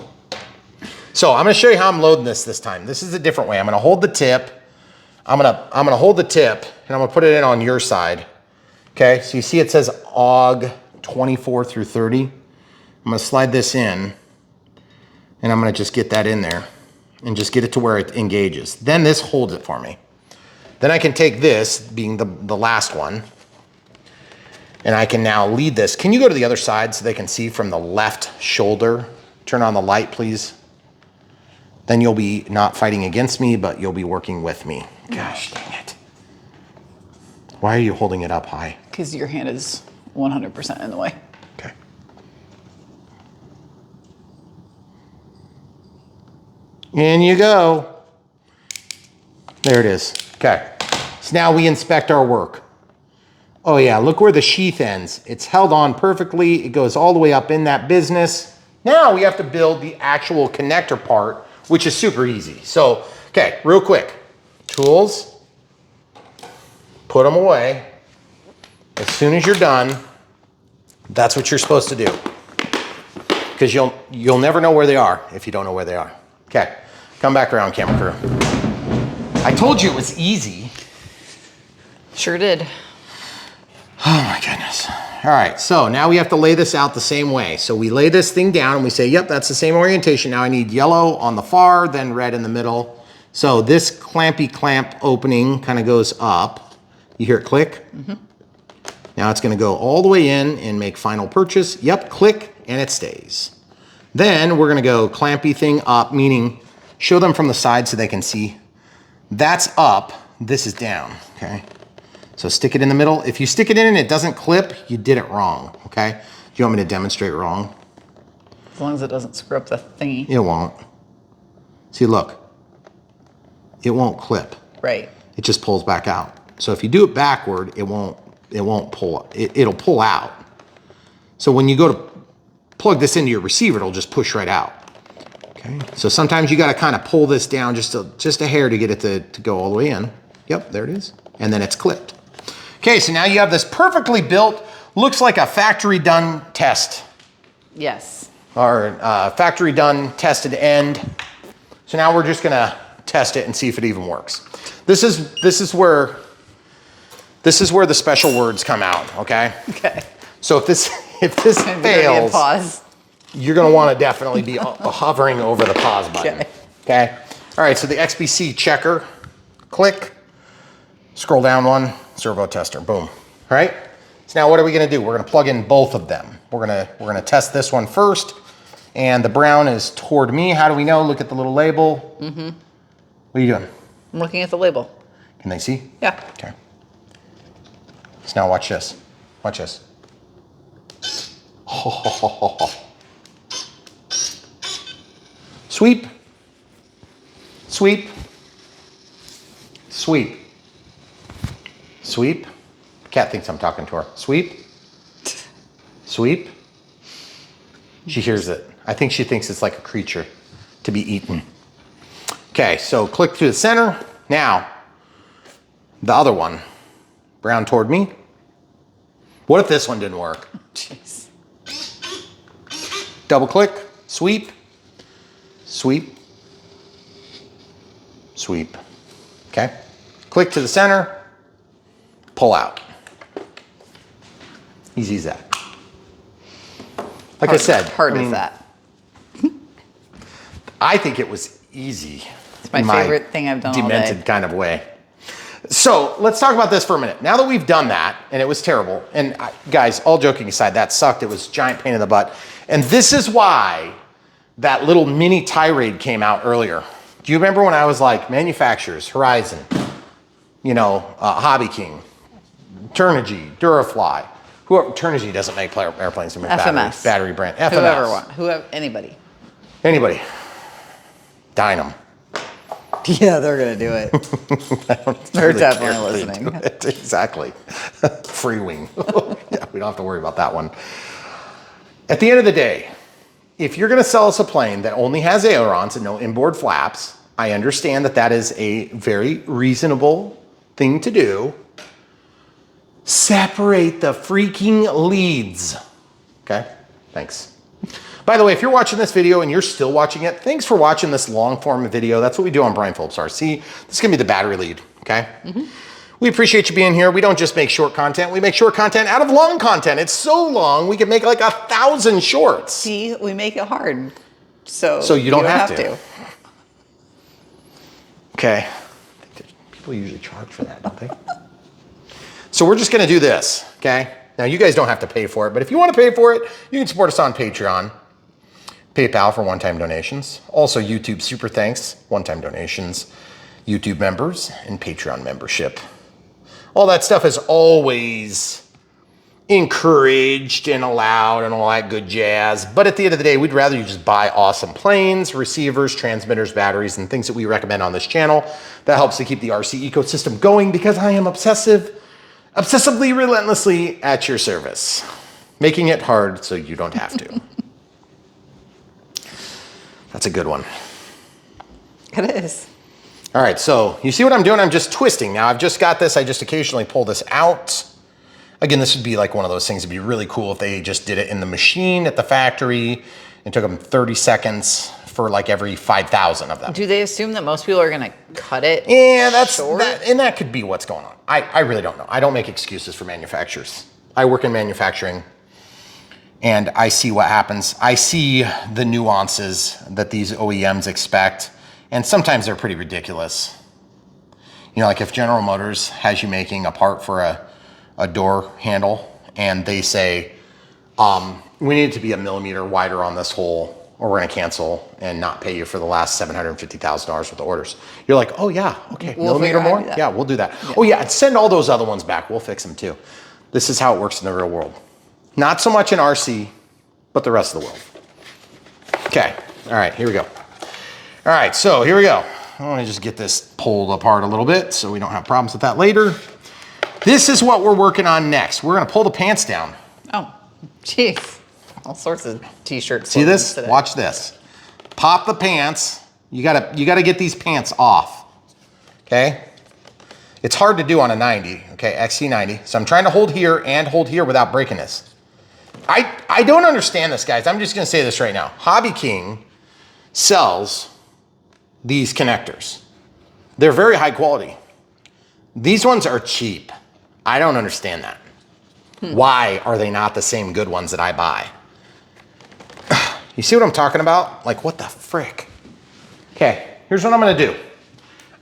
So I'm gonna show you how I'm loading this time. This is a different way. I'm gonna hold the tip. I'm gonna hold the tip and I'm gonna put it in on your side. Okay, so you see it says AUG 24 through 30. I'm gonna slide this in and I'm gonna just get that in there and just get it to where it engages. Then this holds it for me. Then I can take this, being the last one, and I can now lead this. Can you go to the other side so they can see from the left shoulder? Turn on the light, please. Then you'll be not fighting against me, but you'll be working with me. Gosh, dang it. Why are you holding it up high? Because your hand is 100% in the way. Okay. In you go. There it is. Okay. So now we inspect our work. Oh yeah, look where the sheath ends. It's held on perfectly. It goes all the way up in that business. Now we have to build the actual connector part, which is super easy. So, okay, real quick. Tools, put them away. As soon as you're done, that's what you're supposed to do. Because you'll never know where they are if you don't know where they are. Okay, come back around, camera crew. I told you it was easy. Sure did. Oh my goodness. All right, so now we have to lay this out the same way. So we lay this thing down and we say, yep, that's the same orientation. Now I need yellow on the far, then red in the middle. So this clampy clamp opening kind of goes up. You hear it click? Mm-hmm. Now it's gonna go all the way in and make final purchase. Yep, click, and it stays. Then we're gonna go clampy thing up, meaning show them from the side so they can see. That's up, this is down, okay? So stick it in the middle. If you stick it in and it doesn't clip, you did it wrong, okay? Do you want me to demonstrate wrong? As long as it doesn't screw up the thingy. It won't. See, look. It won't clip. Right. It just pulls back out. So if you do it backward, it won't pull. It'll pull out. So when you go to plug this into your receiver, it'll just push right out. Okay. So sometimes you got to kind of pull this down just a hair to get it to go all the way in. Yep, there it is. And then it's clipped. Okay, so now you have this perfectly built, looks like a factory done test. Yes. Or factory done tested end. So now we're just gonna test it and see if it even works. This is where the special words come out, okay? Okay. So if this fails, pause. you're gonna wanna definitely be hovering over the pause button, okay? All right, so the XBC checker, click, scroll down one, servo tester, boom, all right? So now what are we gonna do? We're gonna plug in both of them. We're gonna test this one first, and the brown is toward me. How do we know? Look at the little label. Mm-hmm. What are you doing? I'm looking at the label. Can they see? Yeah. Okay. So now watch this. Watch this. Sweep. Sweep. Sweep. Sweep. Cat thinks I'm talking to her. Sweep. Sweep. She hears it. I think she thinks it's like a creature. to be eaten. Okay, so click to the center. Now, the other one, brown toward me. What if this one didn't work? Jeez. Double click, sweep, sweep, sweep. Okay, click to the center, pull out. Easy as that. Like I said, hard is that? I think it was easy. It's my favorite thing I've done all day. Demented kind of way. So let's talk about this for a minute. Now that we've done that, and it was terrible, and guys, all joking aside, that sucked. It was a giant pain in the butt. And this is why that little mini tirade came out earlier. Do you remember when I was like, manufacturers, Horizon, you know, Hobby King, Turnigy, Durafly, whoever, Turnigy doesn't make airplanes, they make FMS. battery brand. FMS. Whoever, anybody. Anybody. Dynam. Yeah, they're gonna do it. They're really definitely listening. Exactly. Free wing. Yeah, we don't have to worry about that one. At the end of the day, if you're gonna sell us a plane that only has ailerons and no inboard flaps, I understand that that is a very reasonable thing to do. Separate the freaking leads. Okay, thanks. By the way, if you're watching this video and you're still watching it, thanks for watching this long form video. That's what we do on Brian Phillips RC. This is gonna be the battery lead, okay? We appreciate you being here. We don't just make short content, we make short content out of long content. It's so long, we could make like 1,000 shorts. See, we make it hard. So you don't have to. Okay. People usually charge for that, don't they? So we're just gonna do this, okay? Now you guys don't have to pay for it, but if you wanna pay for it, you can support us on Patreon. PayPal for one-time donations. Also YouTube super thanks, one-time donations, YouTube members, and Patreon membership. All that stuff is always encouraged and allowed and all that good jazz. But at the end of the day, we'd rather you just buy awesome planes, receivers, transmitters, batteries, and things that we recommend on this channel. That helps to keep the RC ecosystem going because I am obsessively, relentlessly at your service, making it hard so you don't have to. That's a good one. It is. All right, so you see what I'm doing? I'm just twisting. Now I've just got this, I just occasionally pull this out. Again, this would be like one of those things that'd be really cool if they just did it in the machine at the factory. It took them 30 seconds for like every 5,000 of them. Do they assume that most people are gonna cut it? Yeah, that's short? that could be what's going on. I really don't know. I don't make excuses for manufacturers. I work in manufacturing and I see what happens. I see the nuances that these OEMs expect, and sometimes they're pretty ridiculous. You know, like if General Motors has you making a part for a door handle and they say, we need it to be 1 millimeter wider on this hole or we're gonna cancel and not pay you for the last $750,000 worth of orders. You're like, oh yeah, okay, millimeter more? Yeah, we'll do that. Yeah. Oh yeah, and send all those other ones back, we'll fix them too. This is how it works in the real world. Not so much in RC, but the rest of the world. Okay, all right, here we go. All right, so here we go. I wanna just get this pulled apart a little bit so we don't have problems with that later. This is what we're working on next. We're gonna pull the pants down. Oh, jeez. All sorts of t-shirts. See this? Today. Watch this. Pop the pants. You gotta get these pants off, okay? It's hard to do on a 90, okay, XC90. So I'm trying to hold here and hold here without breaking this. I don't understand this, guys. I'm just gonna say this right now. Hobby King sells these connectors. They're very high quality. These ones are cheap. I don't understand that. Why are they not the same good ones that I buy? You see what I'm talking about? Like, what the frick? Okay, here's what I'm gonna do.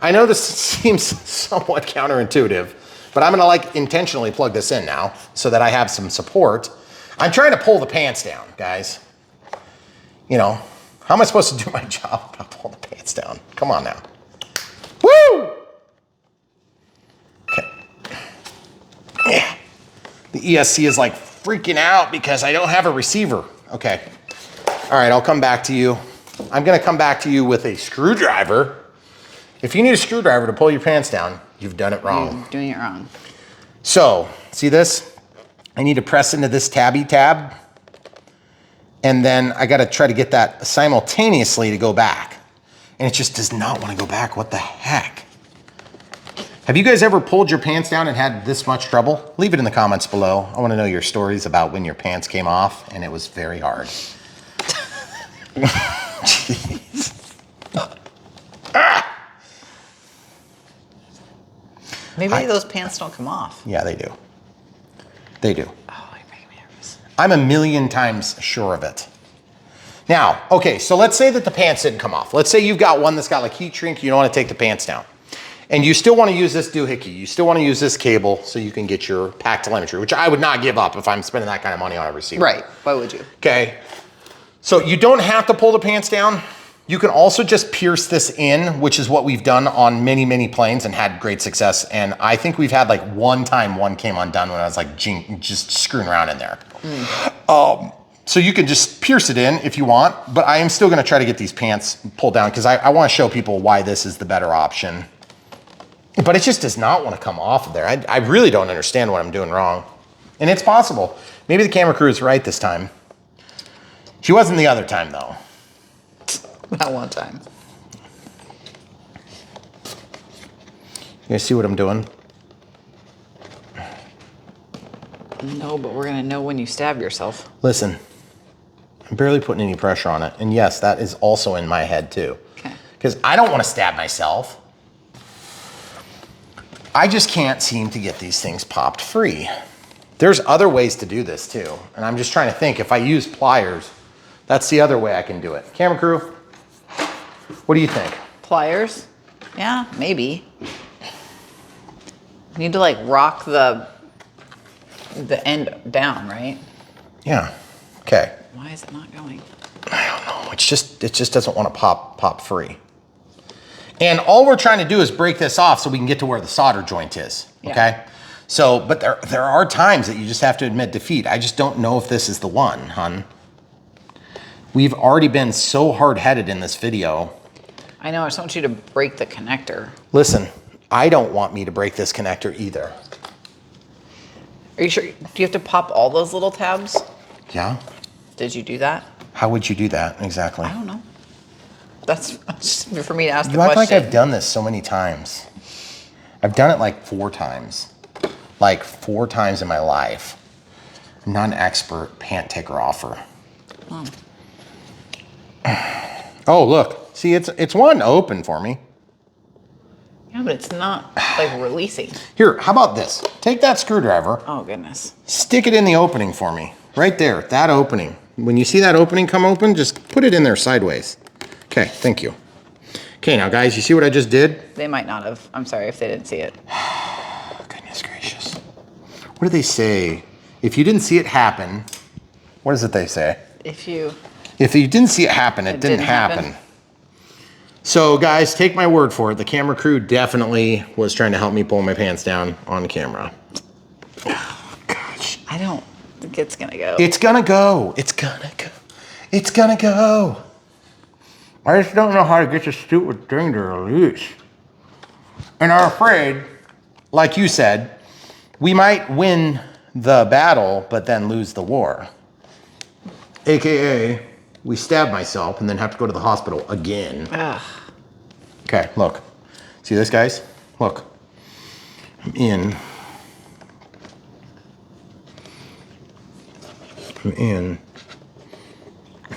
I know this seems somewhat counterintuitive, but I'm gonna like intentionally plug this in now so that I have some support. I'm trying to pull the pants down, guys. You know, how am I supposed to do my job if I pull the pants down? Come on now. Woo! Okay. Yeah. The ESC is like freaking out because I don't have a receiver. Okay. All right, I'll come back to you. I'm gonna come back to you with a screwdriver. If you need a screwdriver to pull your pants down, you've done it wrong. You're doing it wrong. So, see this? I need to press into this tabby tab. And then I gotta try to get that simultaneously to go back. and it just does not want to go back. What the heck? Have you guys ever pulled your pants down and had this much trouble? Leave it in the comments below. I want to know your stories about when your pants came off and it was very hard. Jeez. Maybe those pants don't come off. Yeah, they do. They do. Oh, you're making me nervous. I'm a million times sure of it. Now, okay, so let's say that the pants didn't come off. Let's say you've got one that's got like heat shrink, you don't want to take the pants down. And you still want to use this doohickey. You still want to use this cable so you can get your pack telemetry, which I would not give up if I'm spending that kind of money on a receiver. Right, why would you? Okay, so you don't have to pull the pants down. You can also just pierce this in, which is what we've done on many, many planes and had great success. And I think we've had like one time one came undone when I was like just screwing around in there. So you can just pierce it in if you want, but I am still gonna try to get these pants pulled down because I wanna show people why this is the better option. But it just does not wanna come off of there. I really don't understand what I'm doing wrong. And it's possible. Maybe the camera crew is right this time. She wasn't the other time though. That one time. You guys see what I'm doing? No, but we're gonna know when you stab yourself. Listen, I'm barely putting any pressure on it. And yes, that is also in my head too. Okay. Because I don't want to stab myself. I just can't seem to get these things popped free. There's other ways to do this too. And I'm just trying to think, if I use pliers, that's the other way I can do it. Camera crew, what do you think? Pliers? Yeah, maybe. You need to like rock the end down, right? Yeah, okay. Why is it not going? I don't know, it just doesn't want to pop free. And all we're trying to do is break this off so we can get to where the solder joint is, okay? Yeah. So, but there are times that you just have to admit defeat. I just don't know if this is the one, hun. We've already been so hard-headed in this video. I know, I just want you to break the connector. Listen, I don't want me to break this connector either. Are you sure? Do you have to pop all those little tabs? Yeah? Did you do that? How would you do that exactly? I don't know. That's just for me to ask the You act question. like I've done this so many times. I've done it like 4 times. Like 4 times in my life. Non-expert pant taker offer. Oh. Oh, look. See, it's one open for me. Yeah, but it's not like releasing. Here, how about this? Take that screwdriver, Oh, goodness. stick it in the opening for me. Right there, that opening. When you see that opening come open, just put it in there sideways. Okay, thank you. Okay, now guys, you see what I just did? They might not have. I'm sorry if they didn't see it. Goodness gracious. What do they say? If you didn't see it happen, what is it they say? If you didn't see it happen, it didn't happen. So guys, take my word for it. The camera crew definitely was trying to help me pull my pants down on camera. Oh, gosh. I don't think it's gonna go. It's gonna go. It's gonna go. It's gonna go. I just don't know how to get this stupid thing to release. And I'm afraid, like you said, we might win the battle, but then lose the war. AKA, we stab myself and then have to go to the hospital again. Ugh. Okay, look. See this, guys? Look. I'm in. And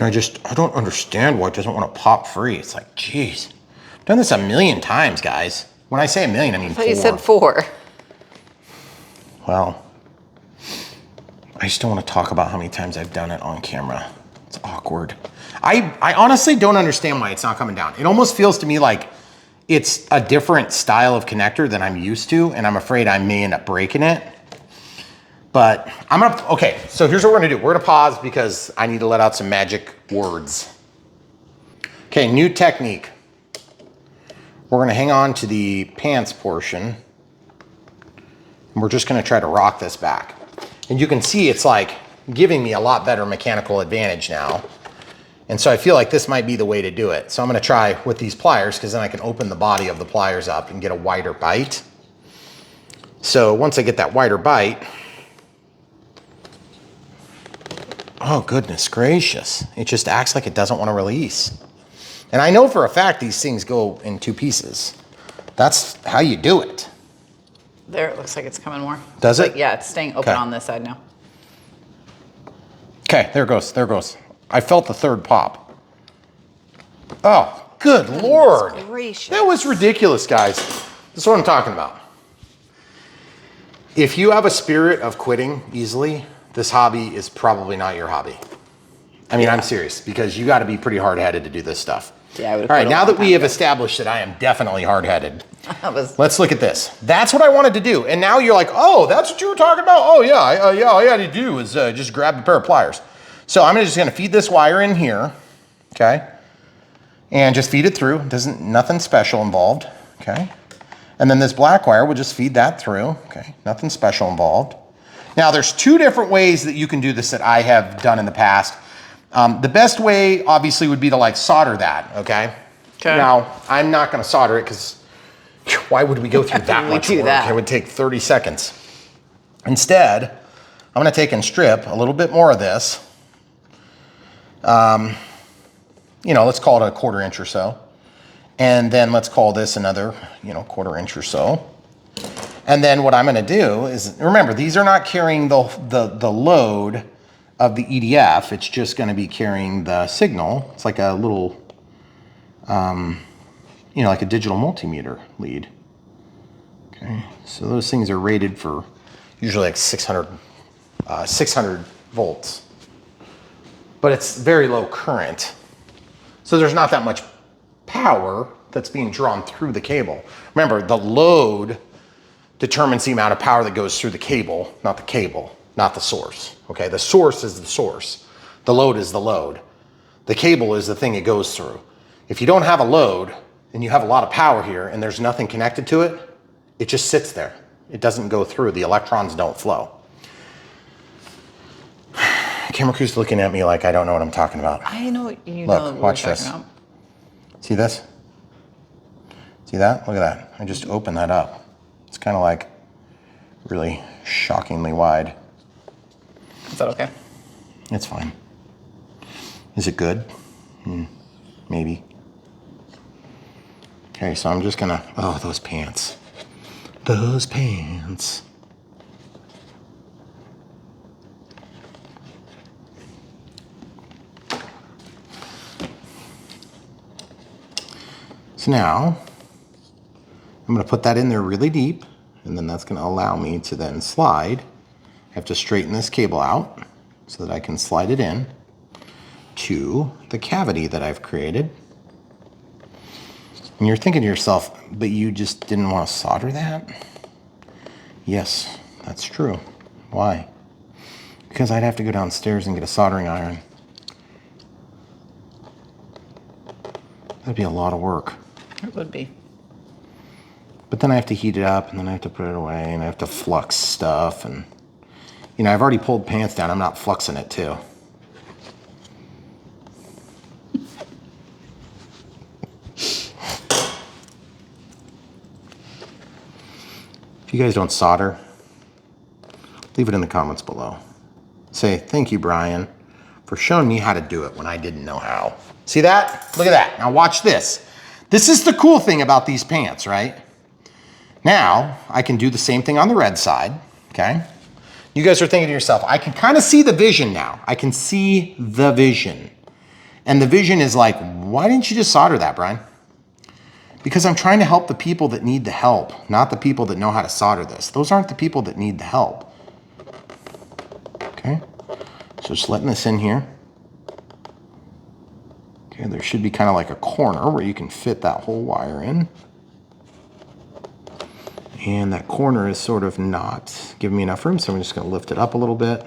I don't understand why it doesn't want to pop free. It's like, geez. I've done this a million times, guys. When I say a million, I mean 4. I thought you said 4. Well, I just don't want to talk about how many times I've done it on camera. It's awkward. I honestly don't understand why it's not coming down. It almost feels to me like it's a different style of connector than I'm used to, and I'm afraid I may end up breaking it. But okay, so here's what we're gonna do. We're gonna pause because I need to let out some magic words. Okay, new technique. We're gonna hang on to the pants portion, and we're just gonna try to rock this back. And you can see it's like giving me a lot better mechanical advantage now. And so I feel like this might be the way to do it. So I'm gonna try with these pliers because then I can open the body of the pliers up and get a wider bite. So once I get that wider bite, oh goodness gracious, it just acts like it doesn't want to release. And I know for a fact these things go in 2 pieces. That's how you do it. There, it looks like it's coming more. Does it? Like, yeah, it's staying open Okay. on this side now. Okay, there it goes, there it goes. I felt the 3rd pop. Oh, good Lord. Gracious. That was ridiculous, guys. This is what I'm talking about. If you have a spirit of quitting easily, this hobby is probably not your hobby. I mean, I'm serious, because you got to be pretty hard-headed to do this stuff. Yeah, I would. All right, now that we have established that I am definitely hard-headed, let's look at this. That's what I wanted to do. And now you're like, oh, that's what you were talking about? Oh, yeah, yeah, all you had to do is just grab a pair of pliers. So I'm just going to feed this wire in here, okay? And just feed it through. Nothing special involved, okay? And then this black wire, we'll just feed that through, okay? Nothing special involved. Now, there's 2 different ways that you can do this that I have done in the past. The best way, obviously, would be to like solder that, okay? Now, I'm not gonna solder it because why would we go through that much work? It would take 30 seconds. Instead, I'm gonna take and strip a little bit more of this. You know, let's call it a 1/4 inch or so. And then let's call this another, you know, 1/4 inch or so. And then what I'm gonna do is, remember, these are not carrying the load of the EDF, it's just going to be carrying the signal. It's like a little, you know, like a digital multimeter lead. Okay, so those things are rated for usually like 600 volts, but it's very low current. So there's not that much power that's being drawn through the cable. Remember, the load determines the amount of power that goes through the cable, not the source, okay? The source is the source. The load is the load. The cable is the thing it goes through. If you don't have a load and you have a lot of power here and there's nothing connected to it, it just sits there. It doesn't go through. The electrons don't flow. Camera crew's looking at me like I don't know what I'm talking about. I know what you Look, know what watch we're this. talking about. See this? See that? Look at that. I just opened that up. It's kind of like really shockingly wide. Is that okay? It's fine. Is it good? Maybe. Okay, so I'm just gonna, oh, those pants. Those pants. So now, I'm gonna put that in there really deep, and then that's gonna allow me to then slide. I have to straighten this cable out so that I can slide it in to the cavity that I've created. And you're thinking to yourself, but you just didn't want to solder that? Yes, that's true. Why? Because I'd have to go downstairs and get a soldering iron. That'd be a lot of work. It would be. But then I have to heat it up, and then I have to put it away, and I have to flux stuff, and you know, I've already pulled pants down. I'm not fluxing it too. If you guys don't solder, leave it in the comments below. Say, thank you, Brian, for showing me how to do it when I didn't know how. See that? Look at that. Now watch this. This is the cool thing about these pants, right? Now, I can do the same thing on the red side, okay? You guys are thinking to yourself, I can kind of see the vision now. I can see the vision. And the vision is like, why didn't you just solder that, Brian? Because I'm trying to help the people that need the help, not the people that know how to solder this. Those aren't the people that need the help. Okay, so just letting this in here. Okay, there should be kind of like a corner where you can fit that whole wire in. And that corner is sort of not giving me enough room, so I'm just going to lift it up a little bit.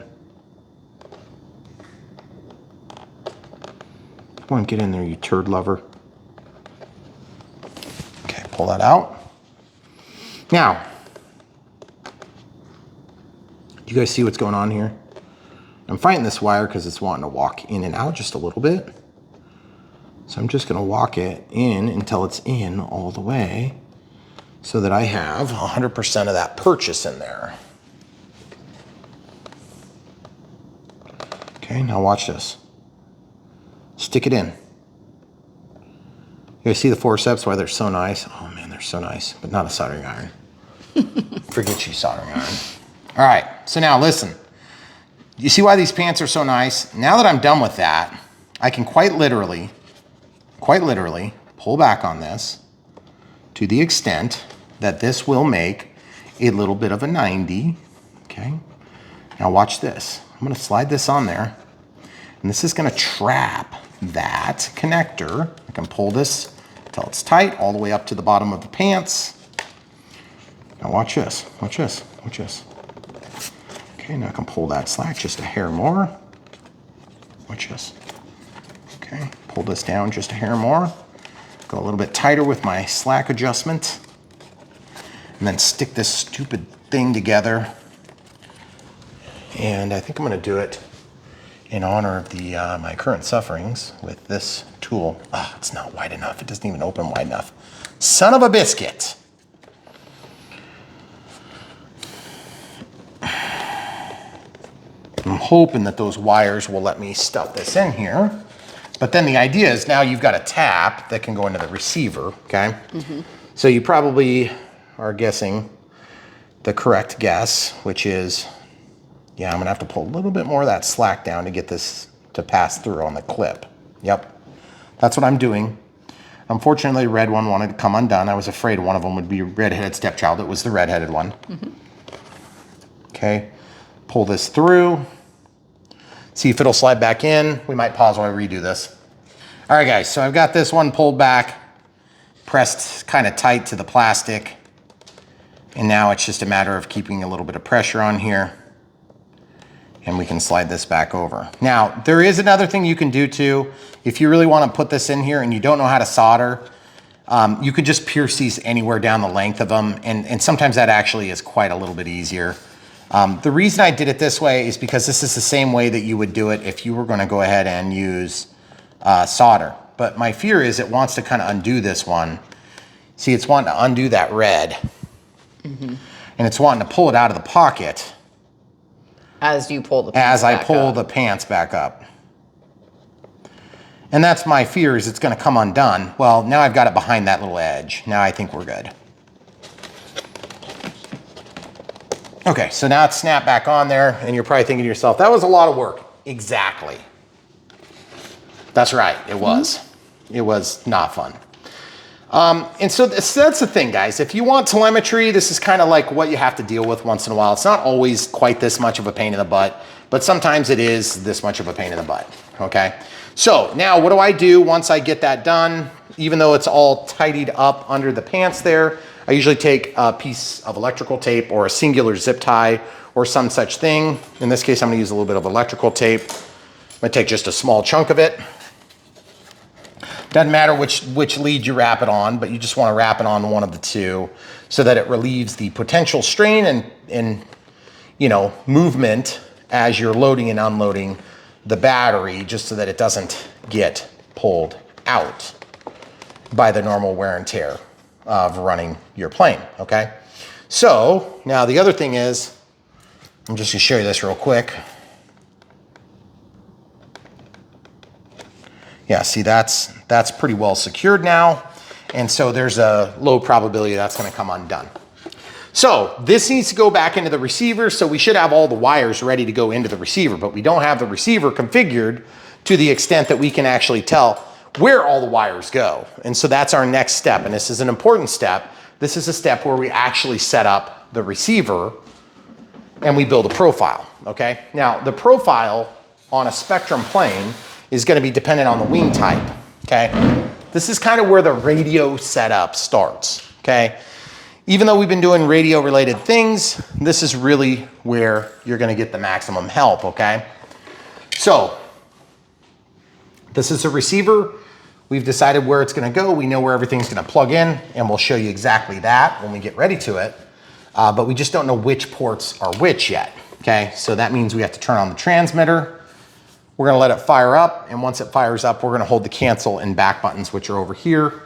Come on, get in there, you turd lover. Okay, pull that out. Now, you guys see what's going on here? I'm fighting this wire because it's wanting to walk in and out just a little bit. So I'm just going to walk it in until it's in all the way, so that I have 100% of that purchase in there. Okay, now watch this. Stick it in. You see the forceps, why they're so nice? Oh man, they're so nice, but not a soldering iron. Forget you soldering iron. All right, so now listen. You see why these pants are so nice? Now that I'm done with that, I can quite literally pull back on this to the extent that this will make a little bit of a 90, okay? Now watch this. I'm gonna slide this on there, and this is gonna trap that connector. I can pull this until it's tight all the way up to the bottom of the pants. Now watch this, watch this, watch this. Okay, now I can pull that slack just a hair more. Watch this. Okay, pull this down just a hair more. Go a little bit tighter with my slack adjustment. And then stick this stupid thing together. And I think I'm gonna do it in honor of the my current sufferings with this tool. Ah, it's not wide enough. It doesn't even open wide enough. Son of a biscuit. I'm hoping that those wires will let me stuff this in here. But then the idea is now you've got a tap that can go into the receiver, okay? Mm-hmm. So you probably are guessing the correct guess, which is, yeah, I'm gonna have to pull a little bit more of that slack down to get this to pass through on the clip. Yep, that's what I'm doing. Unfortunately, the red one wanted to come undone. I was afraid one of them would be a redheaded stepchild. It was the redheaded one. Mm-hmm. Okay, pull this through. See if it'll slide back in. We might pause while I redo this. All right, guys, so I've got this one pulled back, pressed kind of tight to the plastic. And now it's just a matter of keeping a little bit of pressure on here. And we can slide this back over. Now, there is another thing you can do too. If you really want to put this in here and you don't know how to solder, you could just pierce these anywhere down the length of them. And sometimes that actually is quite a little bit easier. The reason I did it this way is because this is the same way that you would do it if you were going to go ahead and use solder. But my fear is it wants to kind of undo this one. See, it's wanting to undo that red. Mm-hmm. And it's wanting to pull it out of the pocket. As you pull the pants As I pull the pants back up. And that's my fear, is it's going to come undone. Well, now I've got it behind that little edge. Now I think we're good. Okay, so now it's snapped back on there, and you're probably thinking to yourself, that was a lot of work. Exactly. That's right, it was. Mm-hmm. It was not fun. And so that's the thing, guys. If you want telemetry, this is kind of like what you have to deal with once in a while. It's not always quite this much of a pain in the butt, but sometimes it is this much of a pain in the butt, okay? So now what do I do once I get that done? Even though it's all tidied up under the pants there, I usually take a piece of electrical tape or a singular zip tie or some such thing. In this case, I'm gonna use a little bit of electrical tape. I'm gonna take just a small chunk of it. Doesn't matter which lead you wrap it on, but you just want to wrap it on one of the two so that it relieves the potential strain and you know, movement as you're loading and unloading the battery, just so that it doesn't get pulled out by the normal wear and tear of running your plane, okay? So now the other thing is, I'm just gonna show you this real quick. Yeah, see, that's pretty well secured now. And so there's a low probability that's gonna come undone. So this needs to go back into the receiver, so we should have all the wires ready to go into the receiver, but we don't have the receiver configured to the extent that we can actually tell where all the wires go. And so that's our next step, and this is an important step. This is a step where we actually set up the receiver and we build a profile, okay? Now, the profile on a Spectrum plane is gonna be dependent on the wing type, okay? This is kind of where the radio setup starts, okay? Even though we've been doing radio related things, this is really where you're gonna get the maximum help, okay? So, this is a receiver. We've decided where it's gonna go. We know where everything's gonna plug in, and we'll show you exactly that when we get ready to it. But we just don't know which ports are which yet, okay? So that means we have to turn on the transmitter. We're gonna let it fire up, and once it fires up, we're gonna hold the cancel and back buttons, which are over here.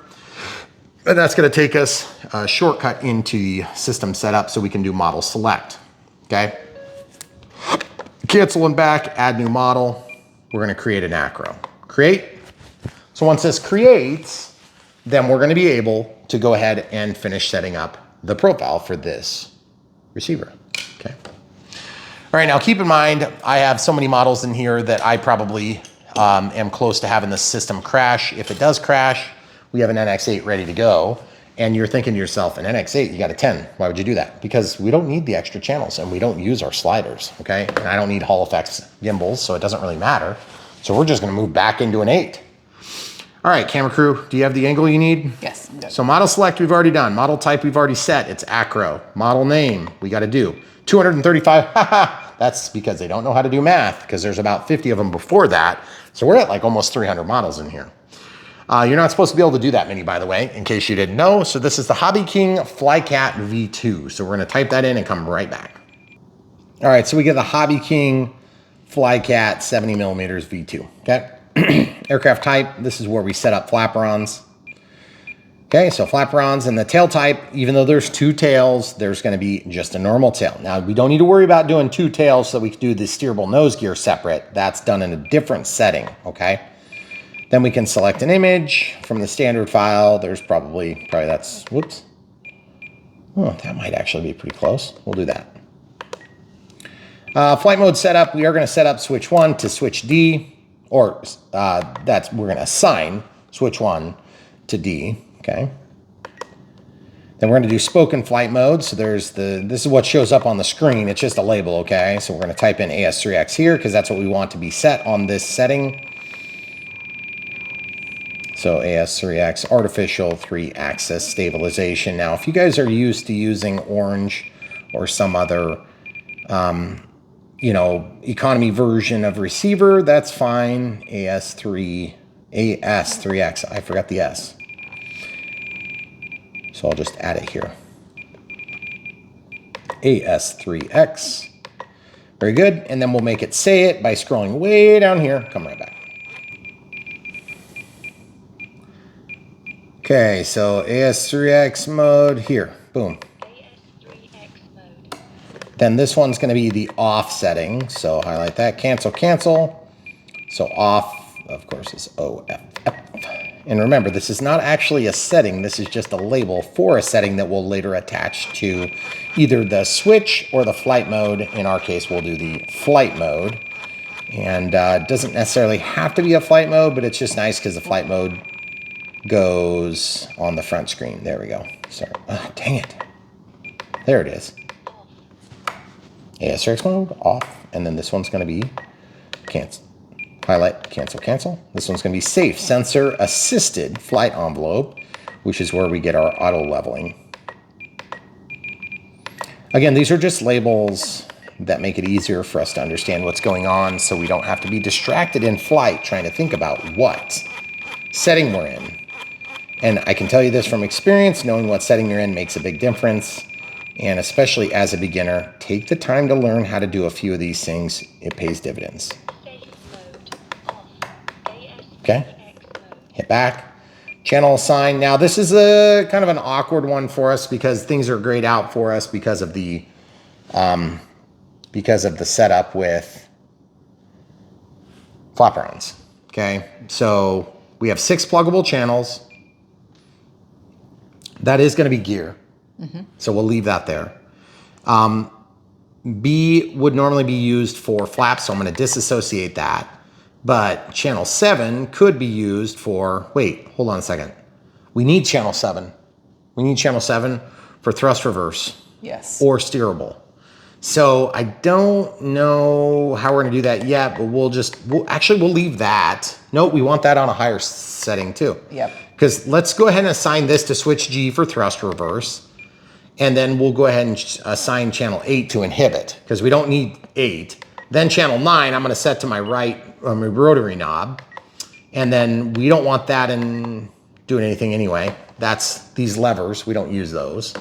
And that's gonna take us a shortcut into the system setup so we can do model select, okay? Cancel and back, add new model. We're gonna create an acro. Create. So once this creates, then we're gonna be able to go ahead and finish setting up the profile for this receiver, okay? All right, now keep in mind, I have so many models in here that I probably am close to having the system crash. If it does crash, we have an NX8 ready to go. And you're thinking to yourself, an NX8, you got a 10. Why would you do that? Because we don't need the extra channels and we don't use our sliders, okay? And I don't need Hall effects gimbals, so it doesn't really matter. So we're just gonna move back into an 8. All right, camera crew, do you have the angle you need? Yes. So model select we've already done. Model type we've already set, it's acro. Model name, we gotta do. 235, haha, that's because they don't know how to do math, because there's about 50 of them before that. So we're at like almost 300 models in here. You're not supposed to be able to do that many, by the way, in case you didn't know. So this is the Hobby King Flycat V2. So we're gonna type that in and come right back. All right, so we get the Hobby King Flycat 70 millimeters V2, okay? Aircraft type, this is where we set up flaperons. Okay, so flaperons, and the tail type, even though there's 2 tails, there's gonna be just a normal tail. Now, we don't need to worry about doing 2 tails so we can do the steerable nose gear separate. That's done in a different setting, okay? Then we can select an image from the standard file. There's probably that's, whoops. Oh, that might actually be pretty close. We'll do that. Flight mode setup, we are gonna set up switch 1 to switch D, or we're gonna assign switch 1 to D, okay? Then we're gonna do spoken flight mode. So this is what shows up on the screen. It's just a label, okay? So we're gonna type in AS3X here because that's what we want to be set on this setting. So AS3X, artificial 3-axis stabilization. Now, if you guys are used to using orange or some other, economy version of receiver, that's fine. AS3X, I forgot the S. So I'll just add it here. AS3X, very good. And then we'll make it say it by scrolling way down here, come right back. Okay, so AS3X mode here, boom. AS3X mode. Then this one's gonna be the off setting. So highlight that, cancel, cancel. So off, of course, is OFF. And remember, this is not actually a setting. This is just a label for a setting that we'll later attach to either the switch or the flight mode. In our case, we'll do the flight mode. And it doesn't necessarily have to be a flight mode, but it's just nice because the flight mode goes on the front screen. There we go. Sorry. Oh, dang it. There it is. AS3X mode, off. And then this one's going to be cancel. Highlight, cancel, cancel. This one's going to be safe, sensor assisted flight envelope, which is where we get our auto leveling. Again, these are just labels that make it easier for us to understand what's going on so we don't have to be distracted in flight trying to think about what setting we're in. And I can tell you this from experience, knowing what setting you're in makes a big difference. And especially as a beginner, take the time to learn how to do a few of these things. It pays dividends. Okay, hit back. Channel assign. Now this is a kind of an awkward one for us because things are grayed out for us because of the setup with flaperons. Okay, so we have 6 pluggable channels. That is going to be gear. So we'll leave that there. B would normally be used for flaps, so I'm going to disassociate that. But channel 7 could be used for, wait, hold on a second. We need channel 7. We need channel 7 for thrust reverse. Yes. Or steerable. So I don't know how we're gonna do that yet, but we'll leave that. No, we want that on a higher setting too. Yep. Because let's go ahead and assign this to switch G for thrust reverse. And then we'll go ahead and assign channel 8 to inhibit because we don't need 8. Then channel 9, I'm gonna set to my right rotary knob. And then we don't want that in doing anything anyway. That's these levers, we don't use those.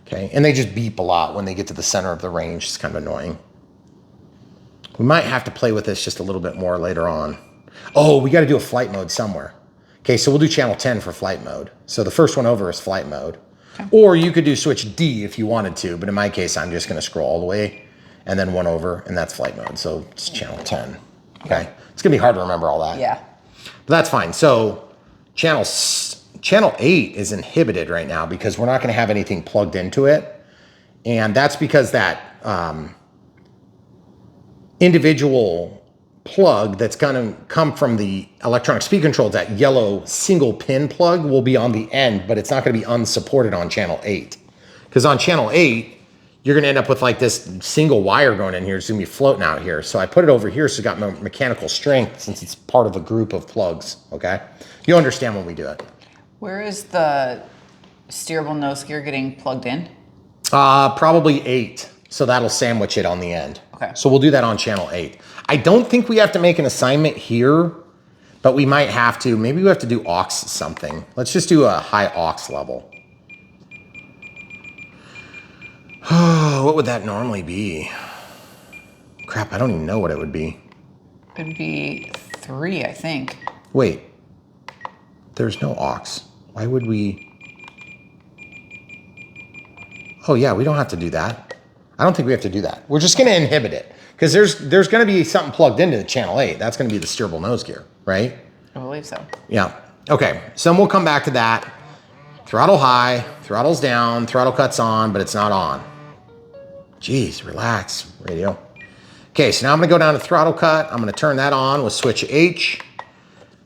Okay, and they just beep a lot when they get to the center of the range. It's kind of annoying. We might have to play with this just a little bit more later on. Oh, we gotta do a flight mode somewhere. Okay, so we'll do channel 10 for flight mode. So the first one over is flight mode. Okay. Or you could do switch D if you wanted to, but in my case, I'm just gonna scroll all the way and then one over, and that's flight mode. So it's channel 10, okay? It's gonna be hard to remember all that. Yeah. But that's fine. So channel channel 8 is inhibited right now because we're not going to have anything plugged into it. And that's because that individual plug that's going to come from the electronic speed control, that yellow single pin plug, will be on the end, but it's not going to be unsupported on channel 8. Because on channel 8, you're going to end up with like this single wire going in here. It's going to be floating out here. So I put it over here so it's got more mechanical strength since it's part of a group of plugs, okay? You'll understand when we do it. Where is the steerable nose gear getting plugged in? Probably 8. So that'll sandwich it on the end. Okay. So we'll do that on channel 8. I don't think we have to make an assignment here, but we might have to. Maybe we have to do aux something. Let's just do a high aux level. What would that normally be? Crap, I don't even know what it would be. It'd be 3, I think. Wait, there's no aux. Why would we? Oh yeah, we don't have to do that. I don't think we have to do that. We're just gonna inhibit it because there's gonna be something plugged into the channel 8. That's gonna be the steerable nose gear, right? I believe so. Yeah, okay, so we'll come back to that. Throttle high, throttle's down, throttle cuts on, but it's not on. Jeez, relax, radio. Okay, so now I'm gonna go down to throttle cut. I'm gonna turn that on with switch H.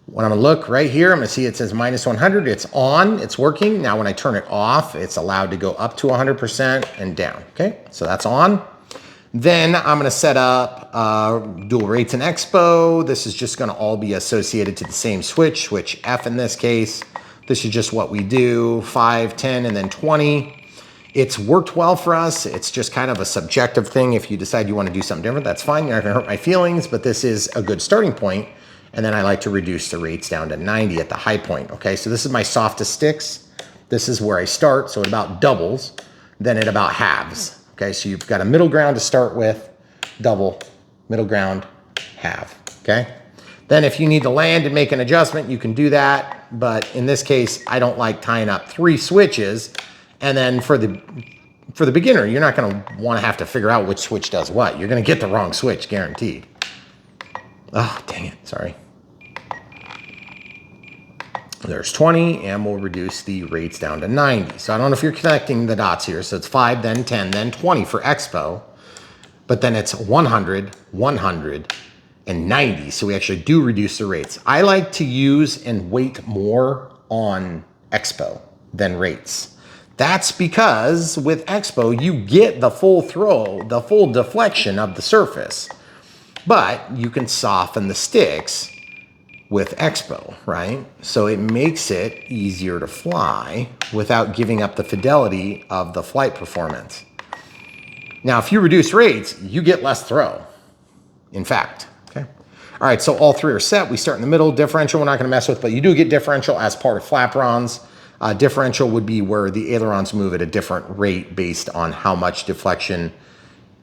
When I'm gonna look right here, I'm gonna see it says minus 100. It's on, it's working. Now when I turn it off, it's allowed to go up to 100% and down, okay? So that's on. Then I'm gonna set up dual rates and expo. This is just gonna all be associated to the same switch, switch F in this case. This is just what we do, 5, 10, and then 20. It's worked well for us. It's just kind of a subjective thing. If you decide you want to do something different, that's fine. You're not gonna hurt my feelings, but this is a good starting point. And then I like to reduce the rates down to 90 at the high point, okay? So this is my softest sticks. This is where I start, so it about doubles, then it about halves, okay? So you've got a middle ground to start with, double, middle ground, halve, okay? Then if you need to land and make an adjustment, you can do that. But in this case, I don't like tying up 3 switches. And then for the beginner, you're not gonna wanna have to figure out which switch does what. You're gonna get the wrong switch, guaranteed. Oh, dang it, sorry. There's 20, and we'll reduce the rates down to 90. So I don't know if you're connecting the dots here. So it's 5, then 10, then 20 for expo. But then it's 100, 100, and 90. So we actually do reduce the rates. I like to use and weight more on expo than rates. That's because with expo, you get the full throw, the full deflection of the surface, but you can soften the sticks with expo, right? So it makes it easier to fly without giving up the fidelity of the flight performance. Now, if you reduce rates, you get less throw, in fact, okay? All right, so all 3 are set. We start in the middle. Differential, we're not gonna mess with, but you do get differential as part of flaperons. Differential would be where the ailerons move at a different rate based on how much deflection.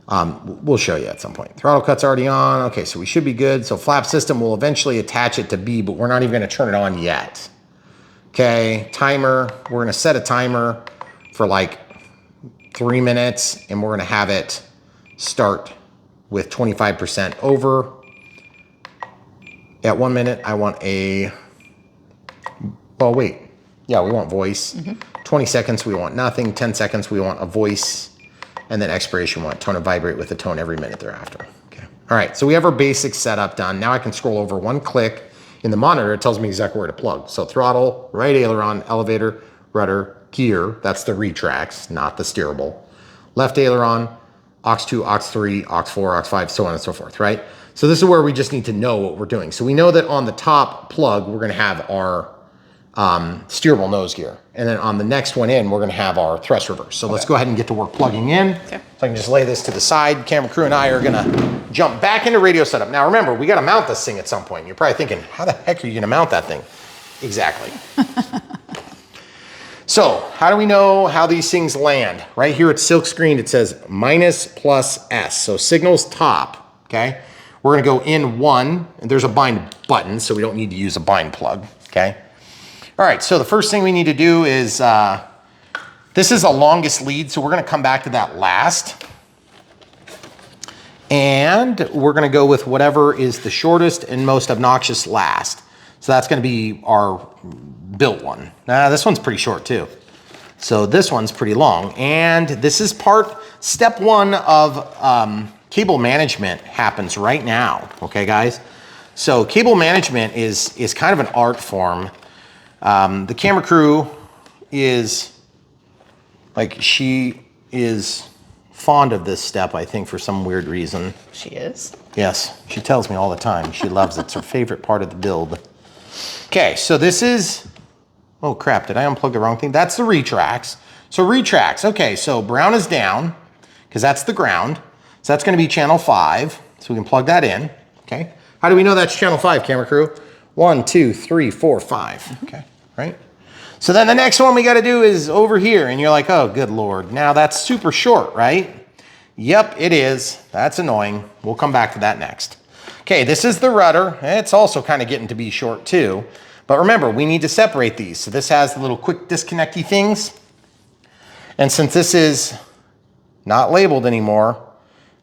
We'll show you at some point. Throttle cut's already on. Okay, so we should be good. So flap system will eventually attach it to B, but we're not even gonna turn it on yet. Okay, timer, we're gonna set a timer for like 3 minutes, and we're gonna have it start with 25% over. At 1 minute, I want a, well, wait. Yeah, we want voice. 20 seconds, we want nothing. 10 seconds, we want a voice. And then expiration, we want tone and vibrate with a tone every minute thereafter. Okay. All right, so we have our basic setup done. Now I can scroll over 1 click. In the monitor, it tells me exactly where to plug. So throttle, right aileron, elevator, rudder, gear. That's the retracts, not the steerable. Left aileron, aux 2, aux 3, aux 4, aux 5, so on and so forth, right? So this is where we just need to know what we're doing. So we know that on the top plug, we're gonna have our steerable nose gear. And then on the next one in, we're gonna have our thrust reverse. So let's go ahead and get to work plugging in. Okay. So I can just lay this to the side. Camera crew and I are gonna jump back into radio setup. Now remember, we gotta mount this thing at some point. You're probably thinking, how the heck are you gonna mount that thing? Exactly. So how do we know how these things land? Right here at silk screen, it says minus plus S. So signal's top, okay? We're gonna go in 1, and there's a bind button, so we don't need to use a bind plug, okay? All right, so the first thing we need to do is, this is the longest lead, so we're gonna come back to that last. And we're gonna go with whatever is the shortest and most obnoxious last. So that's going to be our built one. Now this one's pretty short too. So this one's pretty long. And this is step one of cable management happens right now. Okay, guys? So cable management is kind of an art form. The camera crew is, like, she is fond of this step, I think, for some weird reason. She is? Yes, she tells me all the time. She loves it. It's her favorite part of the build. Okay, so this is, oh crap, did I unplug the wrong thing? That's the retracts. So retracts, okay, so brown is down, because that's the ground. So that's gonna be channel 5, so we can plug that in, okay? How do we know that's channel 5, camera crew? 1, 2, 3, 4, 5, okay, right? So then the next one we gotta do is over here, and you're like, oh, good Lord. Now that's super short, right? Yep, it is. That's annoying. We'll come back to that next. Okay, this is the rudder. It's also kind of getting to be short too. But remember, we need to separate these. So this has the little quick disconnecty things. And since this is not labeled anymore,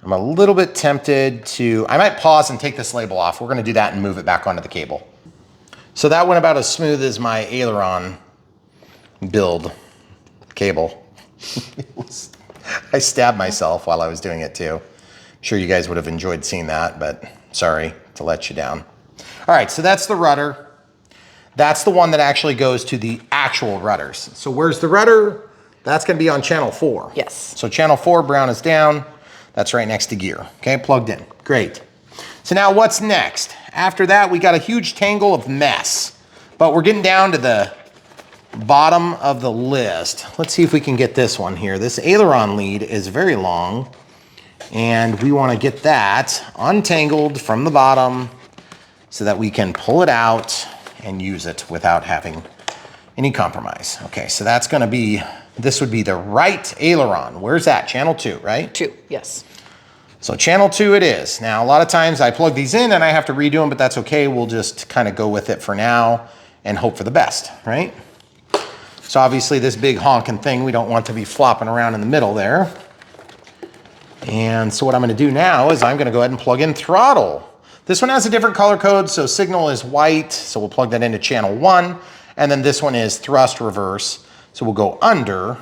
I'm a little bit tempted to, I might pause and take this label off. We're gonna do that and move it back onto the cable. So that went about as smooth as my aileron build cable. I stabbed myself while I was doing it too. I'm sure you guys would have enjoyed seeing that, but sorry to let you down. All right, so that's the rudder. That's the one that actually goes to the actual rudders. So where's the rudder? That's gonna be on channel 4. Yes. So channel 4, brown is down. That's right next to gear, okay, plugged in, great. So now what's next? After that, we got a huge tangle of mess, but we're getting down to the bottom of the list. Let's see if we can get this one here. This aileron lead is very long, and we want to get that untangled from the bottom so that we can pull it out and use it without having any compromise. Okay, so that's going to be, this would be the right aileron. Where's that? Channel 2, right? 2, yes. So channel 2 it is. Now, a lot of times I plug these in and I have to redo them, but that's okay. We'll just kind of go with it for now and hope for the best, right? So obviously this big honking thing, we don't want to be flopping around in the middle there. And so what I'm gonna do now is I'm gonna go ahead and plug in throttle. This one has a different color code, so signal is white, so we'll plug that into channel 1. And then this one is thrust reverse, so we'll go under.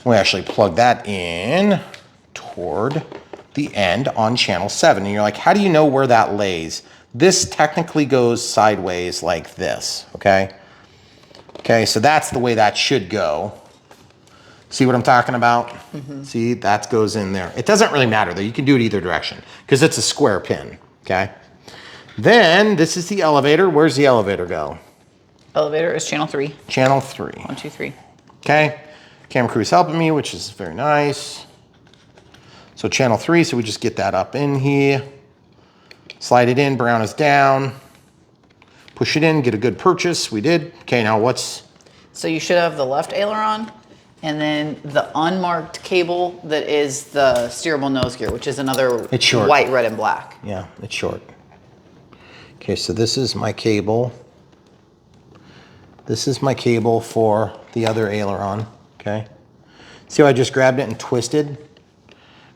We actually plug that in toward the end on channel 7. And you're like, how do you know where that lays? This technically goes sideways like this, okay? Okay, so that's the way that should go. See what I'm talking about? Mm-hmm. See, that goes in there. It doesn't really matter though. You can do it either direction because it's a square pin, okay? Then this is the elevator. Where's the elevator go? Elevator is channel 3. Channel 3. 1, 2, 3. Okay, camera crew's helping me, which is very nice. So channel 3, so we just get that up in here. Slide it in, brown is down. Push it in, get a good purchase. We did. Okay, now what's... So you should have the left aileron and then the unmarked cable that is the steerable nose gear, which is another It's short. white, red, and black. Yeah, it's short. Okay, so this is my cable. This is my cable for the other aileron, okay? See how I just grabbed it and twisted?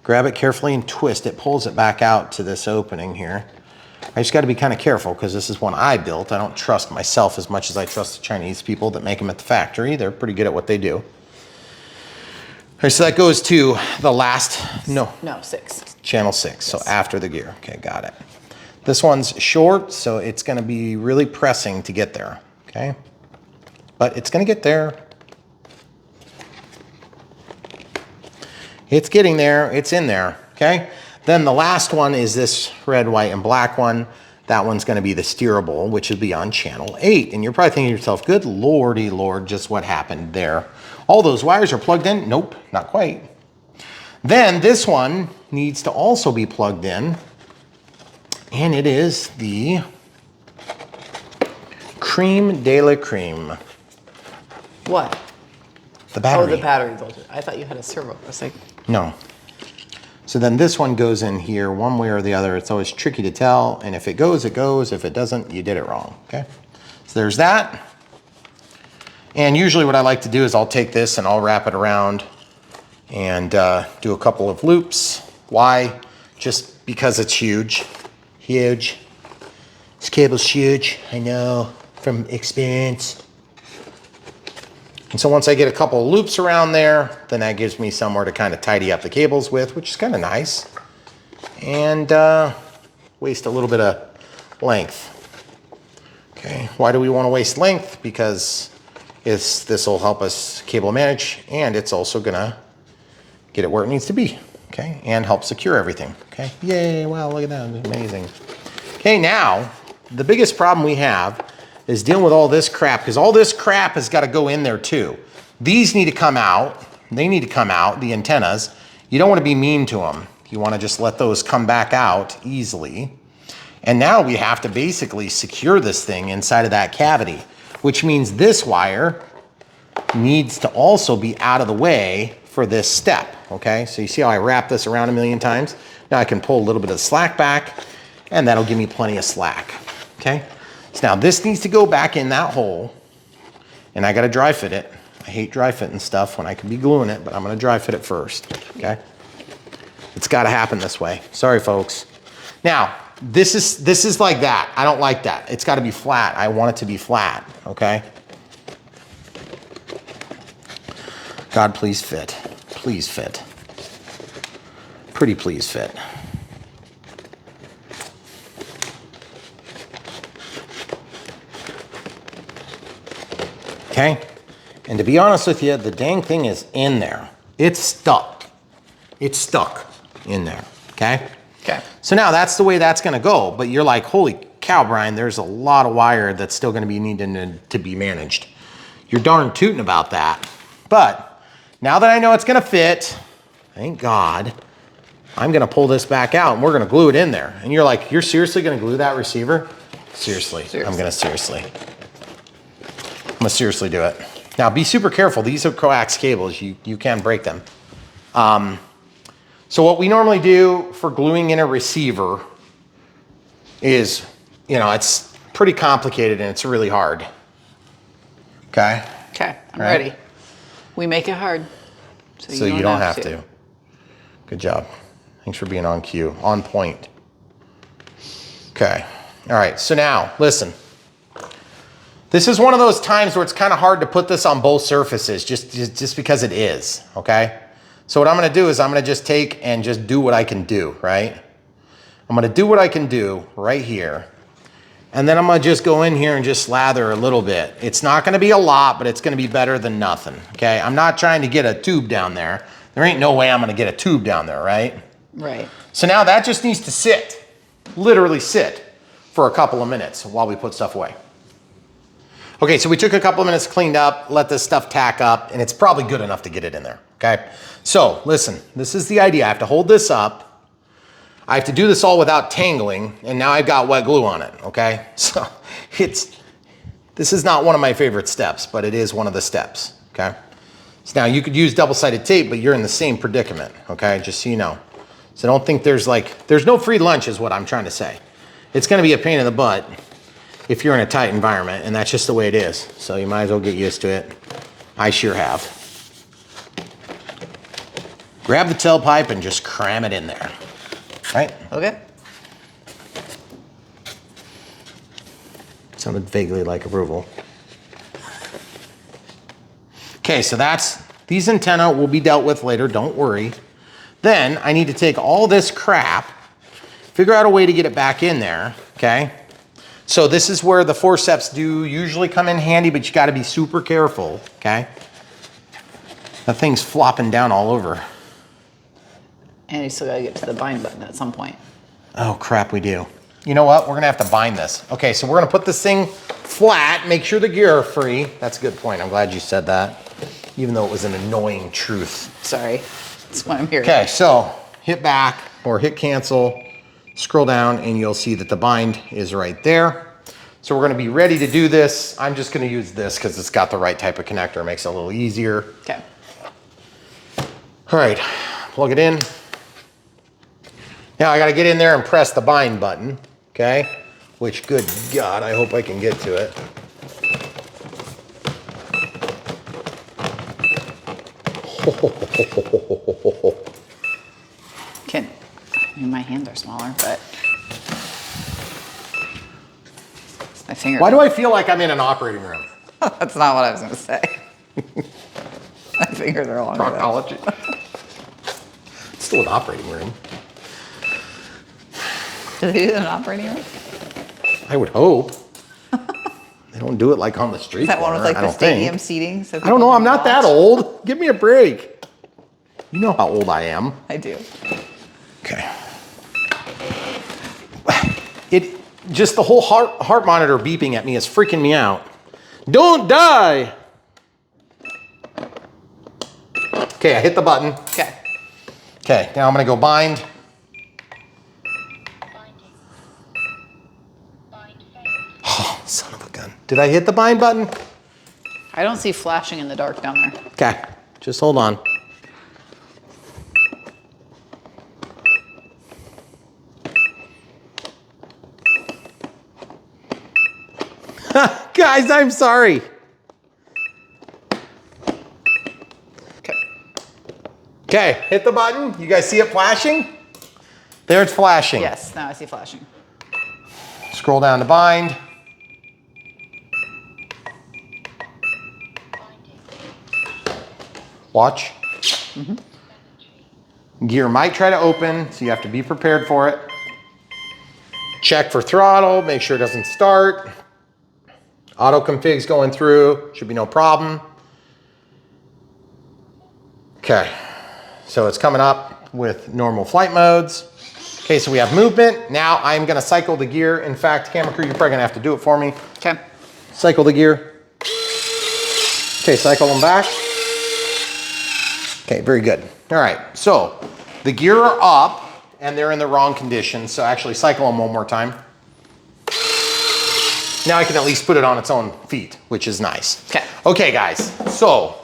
Grab it carefully and twist it, pulls it back out to this opening here. I just gotta be kind of careful because this is one I built. I don't trust myself as much as I trust the Chinese people that make them at the factory. They're pretty good at what they do. All right, so that goes to the last, no, 6. channel 6, so after the gear. Okay, got it. This one's short, so it's gonna be really pressing to get there, okay? But it's gonna get there. It's getting there, it's in there, okay? Then the last one is this red, white, and black one. That one's gonna be the steerable, which would be on channel 8. And you're probably thinking to yourself, good lordy lord, just what happened there? All those wires are plugged in? Nope, not quite. Then this one needs to also be plugged in, and it is the creme de la creme. What? The battery. Oh, the battery voltage. I thought you had a servo. I was like... No. So then this one goes in here one way or the other. It's always tricky to tell. And if it goes, it goes. If it doesn't, you did it wrong. Okay. So there's that. And usually what I like to do is I'll take this and I'll wrap it around and do a couple of loops. Why? Just because it's huge. Huge. This cable's huge, I know, from experience. And so once I get a couple of loops around there, then that gives me somewhere to kind of tidy up the cables with, which is kind of nice. And waste a little bit of length. Okay, why do we want to waste length? Because this will help us cable manage, and it's also gonna get it where it needs to be, okay? And help secure everything, okay? Yay, wow, look at that, it's amazing. Okay, now, the biggest problem we have is dealing with all this crap, because all this crap has got to go in there too. These need to come out. They need to come out, the antennas. You don't want to be mean to them. You want to just let those come back out easily. And now we have to basically secure this thing inside of that cavity, which means this wire needs to also be out of the way for this step, okay? So you see how I wrap this around a million times? Now I can pull a little bit of the slack back, and that'll give me plenty of slack, okay? So now this needs to go back in that hole, and I gotta dry fit it. I hate dry fitting stuff when I can be gluing it, but I'm gonna dry fit it first, okay? It's gotta happen this way. Sorry, folks. Now, this is like that. I don't like that. It's gotta be flat. I want it to be flat, okay? God, please fit. Please fit. Pretty please fit. Okay? And to be honest with you, the dang thing is in there. It's stuck. It's stuck in there, okay? Okay. So now that's the way that's gonna go, but you're like, holy cow, Brian, there's a lot of wire that's still gonna be needing to be managed. You're darn tooting about that. But now that I know it's gonna fit, thank God, I'm gonna pull this back out and we're gonna glue it in there. And you're like, you're seriously gonna glue that receiver? Seriously. I'm gonna seriously do it. Now be super careful. These are coax cables. You can break them. So what we normally do for gluing in a receiver is, you know, it's pretty complicated and it's really hard. Okay? Okay, I'm ready. We make it hard. So you don't have to. Good job. Thanks for being on cue, on point. Okay. All right, so now, listen. This is one of those times where it's kind of hard to put this on both surfaces just because it is, okay? So what I'm gonna do is I'm gonna just take and just do what I can do, right? I'm gonna do what I can do right here. And then I'm gonna just go in here and just slather a little bit. It's not gonna be a lot, but it's gonna be better than nothing, okay? I'm not trying to get a tube down there. There ain't no way I'm gonna get a tube down there, right? Right. So now that just needs to sit, literally sit, for a couple of minutes while we put stuff away. Okay, so we took a couple of minutes, cleaned up, let this stuff tack up, and it's probably good enough to get it in there, okay? So listen, this is the idea. I have to hold this up. I have to do this all without tangling, and now I've got wet glue on it, okay? So this is not one of my favorite steps, but it is one of the steps, okay? So now you could use double-sided tape, but you're in the same predicament, okay? Just so you know. So don't think there's no free lunch is what I'm trying to say. It's gonna be a pain in the butt if you're in a tight environment, and that's just the way it is. So you might as well get used to it. I sure have. Grab the tailpipe and just cram it in there, right? Okay. Sounded vaguely like approval. Okay, so these antennae will be dealt with later, don't worry. Then I need to take all this crap, figure out a way to get it back in there, okay? So this is where the forceps do usually come in handy, but you gotta be super careful, okay? That thing's flopping down all over. And you still gotta get to the bind button at some point. Oh crap, we do. You know what, we're gonna have to bind this. Okay, so we're gonna put this thing flat, make sure the gear are free. That's a good point, I'm glad you said that. Even though it was an annoying truth. Sorry, that's what I'm hearing. Okay, so hit back or hit cancel, scroll down and you'll see that the bind is right there. So we're gonna be ready to do this. I'm just gonna use this because it's got the right type of connector, it makes it a little easier. Okay. All right, plug it in. Now I gotta get in there and press the bind button, okay? Which, good God, I hope I can get to it. I mean, my hands are smaller, but. fingers. Why do I feel like I'm in an operating room? That's not what I was going to say. My fingers are longer. Proctology. It's still an operating room. Do they do it in an operating room? I would hope. They don't do it like on the street. Is that one with like the stadium seating? So I don't know. I'm not that old. Give me a break. You know how old I am. I do. Okay. Just the whole heart monitor beeping at me is freaking me out. Don't die. Okay, I hit the button. Okay. Okay, now I'm gonna go bind. Oh, son of a gun. Did I hit the bind button? I don't see flashing in the dark down there. Okay, just hold on. Guys, I'm sorry. Okay. Okay, hit the button. You guys see it flashing? There it's flashing. Yes, now I see flashing. Scroll down to bind. Watch. Gear might try to open, so you have to be prepared for it. Check for throttle, make sure it doesn't start. Auto config's going through, should be no problem. Okay, so it's coming up with normal flight modes. Okay, so we have movement. Now I'm gonna cycle the gear. In fact, camera crew, you're probably gonna have to do it for me. Okay. Cycle the gear. Okay, cycle them back. Okay, very good. All right, so the gear are up and they're in the wrong condition, so actually cycle them one more time. Now I can at least put it on its own feet, which is nice. Okay. Okay, guys, so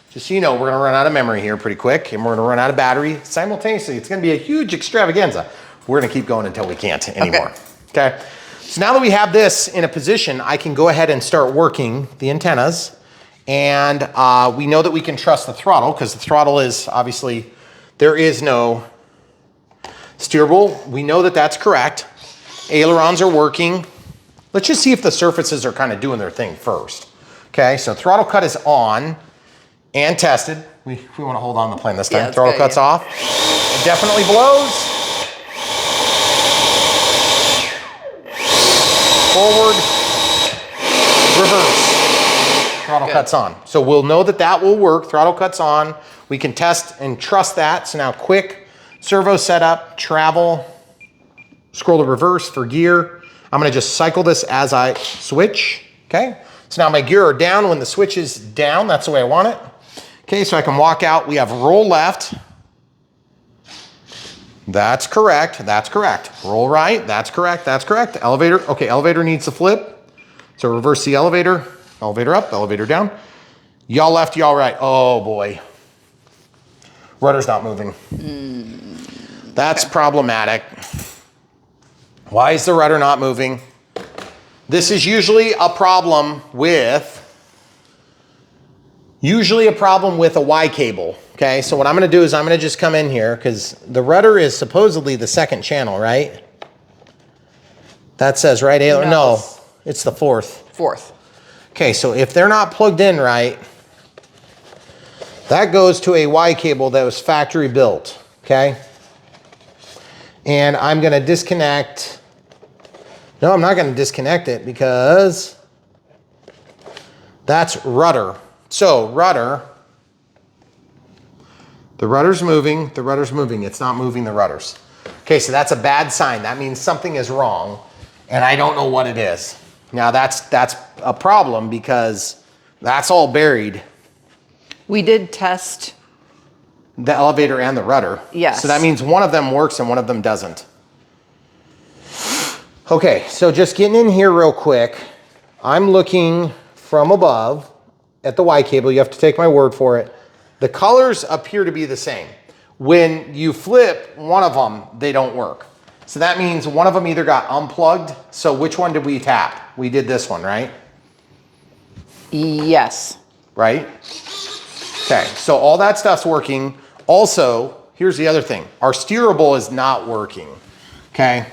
just so you know, we're gonna run out of memory here pretty quick and we're gonna run out of battery simultaneously. It's gonna be a huge extravaganza. We're gonna keep going until we can't anymore, okay? So now that we have this in a position, I can go ahead and start working the antennas. And we know that we can trust the throttle because the throttle is obviously, there is no steerable. We know that that's correct. Ailerons are working. Let's just see if the surfaces are kind of doing their thing first. Okay, so throttle cut is on and tested. We want to hold on the plane this time. Yeah, throttle cut's off. It definitely blows. Forward, reverse. Throttle cut's on. So we'll know that that will work. Throttle cut's on. We can test and trust that. So now quick servo setup, travel, scroll to reverse for gear. I'm gonna just cycle this as I switch, okay? So now my gear are down when the switch is down. That's the way I want it. Okay, so I can walk out. We have roll left. That's correct, that's correct. Roll right, that's correct, that's correct. Elevator, okay, elevator needs to flip. So reverse the elevator. Elevator up, elevator down. Yaw left, yaw right. Oh boy. Rudder's not moving. That's problematic. Why is the rudder not moving? This is usually a problem with a Y cable. Okay, so what I'm gonna do is I'm gonna just come in here because the rudder is supposedly the second channel, right? That says right, Ayla? No, it's the fourth. Fourth. Okay, so if they're not plugged in right, that goes to a Y cable that was factory built, okay? And I'm gonna disconnect. No, I'm not gonna disconnect it because that's rudder. So rudder, the rudder's moving, it's not moving the rudders. Okay, so that's a bad sign. That means something is wrong and I don't know what it is. Now that's a problem because that's all buried. We did test the elevator and the rudder. Yes. So that means one of them works and one of them doesn't. Okay, so just getting in here real quick. I'm looking from above at the Y cable. You have to take my word for it. The colors appear to be the same. When you flip one of them, they don't work. So that means one of them either got unplugged. So which one did we tap? We did this one, right? Yes. Right? Okay, so all that stuff's working. Also, here's the other thing. Our steerable is not working, okay?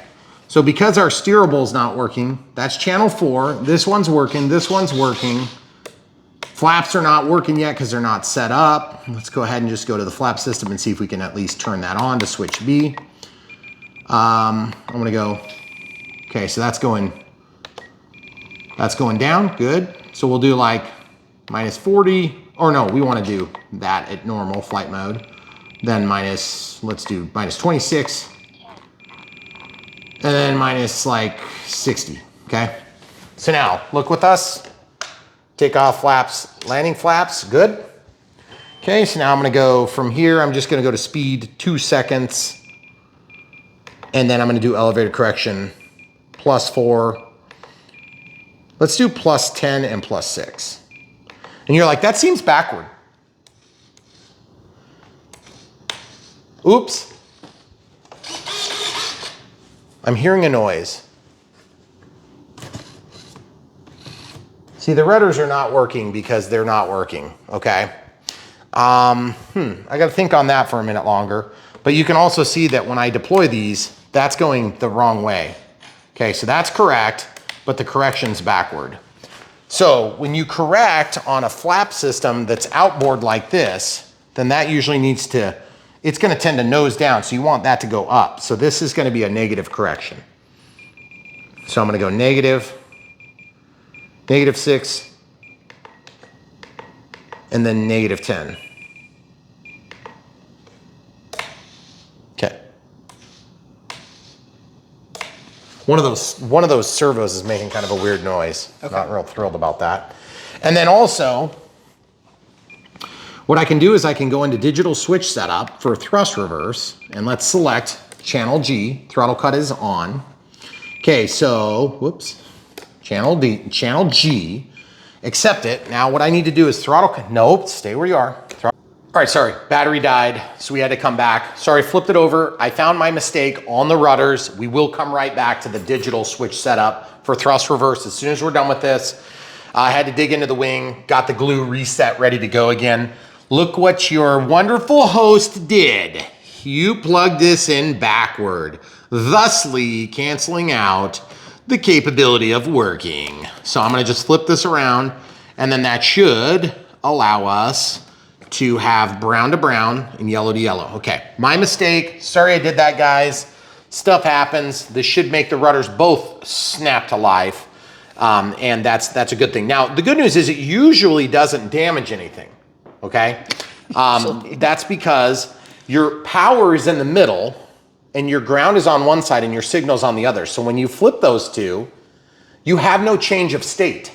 So because our steerable is not working, that's channel 4. This one's working, this one's working. Flaps are not working yet because they're not set up. Let's go ahead and just go to the flap system and see if we can at least turn that on to switch B. I'm gonna go, okay, so that's going down, good. So we'll do like minus 40, or no, we wanna do that at normal flight mode. Then let's do minus 26. And then minus like 60, okay? So now, look with us. Take off flaps, landing flaps, good. Okay, so now I'm gonna go from here, I'm just gonna go to speed 2 seconds. And then I'm gonna do elevator correction, +4. Let's do +10 and +6. And you're like, that seems backward. Oops. I'm hearing a noise. See, the rudders are not working because they're not working, okay? I gotta think on that for a minute longer. But you can also see that when I deploy these, that's going the wrong way. Okay, so that's correct, but the correction's backward. So when you correct on a flap system that's outboard like this, then that usually needs to, it's gonna tend to nose down, so you want that to go up. So this is gonna be a negative correction. So I'm gonna go negative, -6, and then -10. Okay. One of those servos is making kind of a weird noise. Okay. Not real thrilled about that. And then also, what I can do is I can go into digital switch setup for thrust reverse, and let's select channel G, throttle cut is on. Okay, so, whoops, channel G, accept it. Now what I need to do is throttle, nope, stay where you are. All right, sorry, battery died, so we had to come back. Sorry, flipped it over. I found my mistake on the rudders. We will come right back to the digital switch setup for thrust reverse as soon as we're done with this. I had to dig into the wing, got the glue reset, ready to go again. Look what your wonderful host did. You plugged this in backward, thusly canceling out the capability of working. So I'm gonna just flip this around, and then that should allow us to have brown to brown and yellow to yellow. Okay, my mistake. Sorry I did that, guys. Stuff happens. This should make the rudders both snap to life, and that's a good thing. Now, the good news is it usually doesn't damage anything, okay? That's because your power is in the middle, and your ground is on one side and your signal's on the other. So when you flip those two, you have no change of state.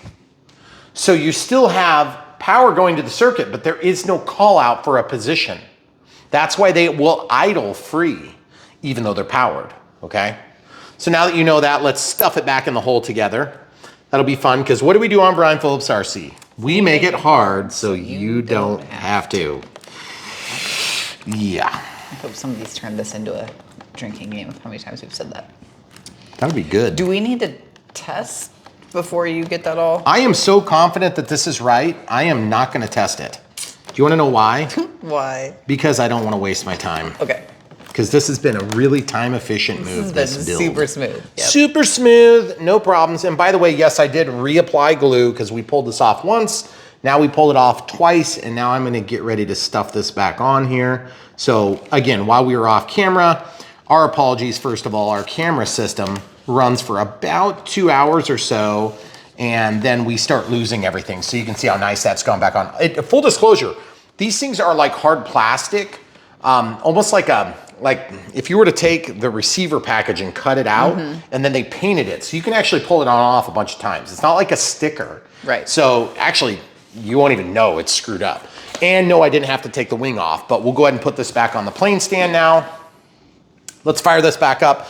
So you still have power going to the circuit, but there is no call out for a position. That's why they will idle free, even though they're powered, okay? So now that you know that, let's stuff it back in the hole together. That'll be fun, because what do we do on Brian Phillips RC? We make it hard so you don't have to. Yeah. I hope somebody's turned this into a drinking game of how many times we've said that. That would be good. Do we need to test before you get that all? I am so confident that this is right, I am not gonna test it. Do you wanna know why? Why? Because I don't wanna waste my time. Okay. Because this has been a really time-efficient move, this build. Super smooth. Yep. Super smooth, no problems. And by the way, yes, I did reapply glue because we pulled this off once. Now we pulled it off twice, and now I'm gonna get ready to stuff this back on here. So again, while we were off camera, our apologies, first of all, our camera system runs for about 2 hours or so, and then we start losing everything. So you can see how nice that's gone back on. Full disclosure, these things are like hard plastic, almost like if you were to take the receiver package and cut it out, and then they painted it. So you can actually pull it on and off a bunch of times. It's not like a sticker. Right. So actually, you won't even know it's screwed up. And no, I didn't have to take the wing off, but we'll go ahead and put this back on the plane stand now. Let's fire this back up.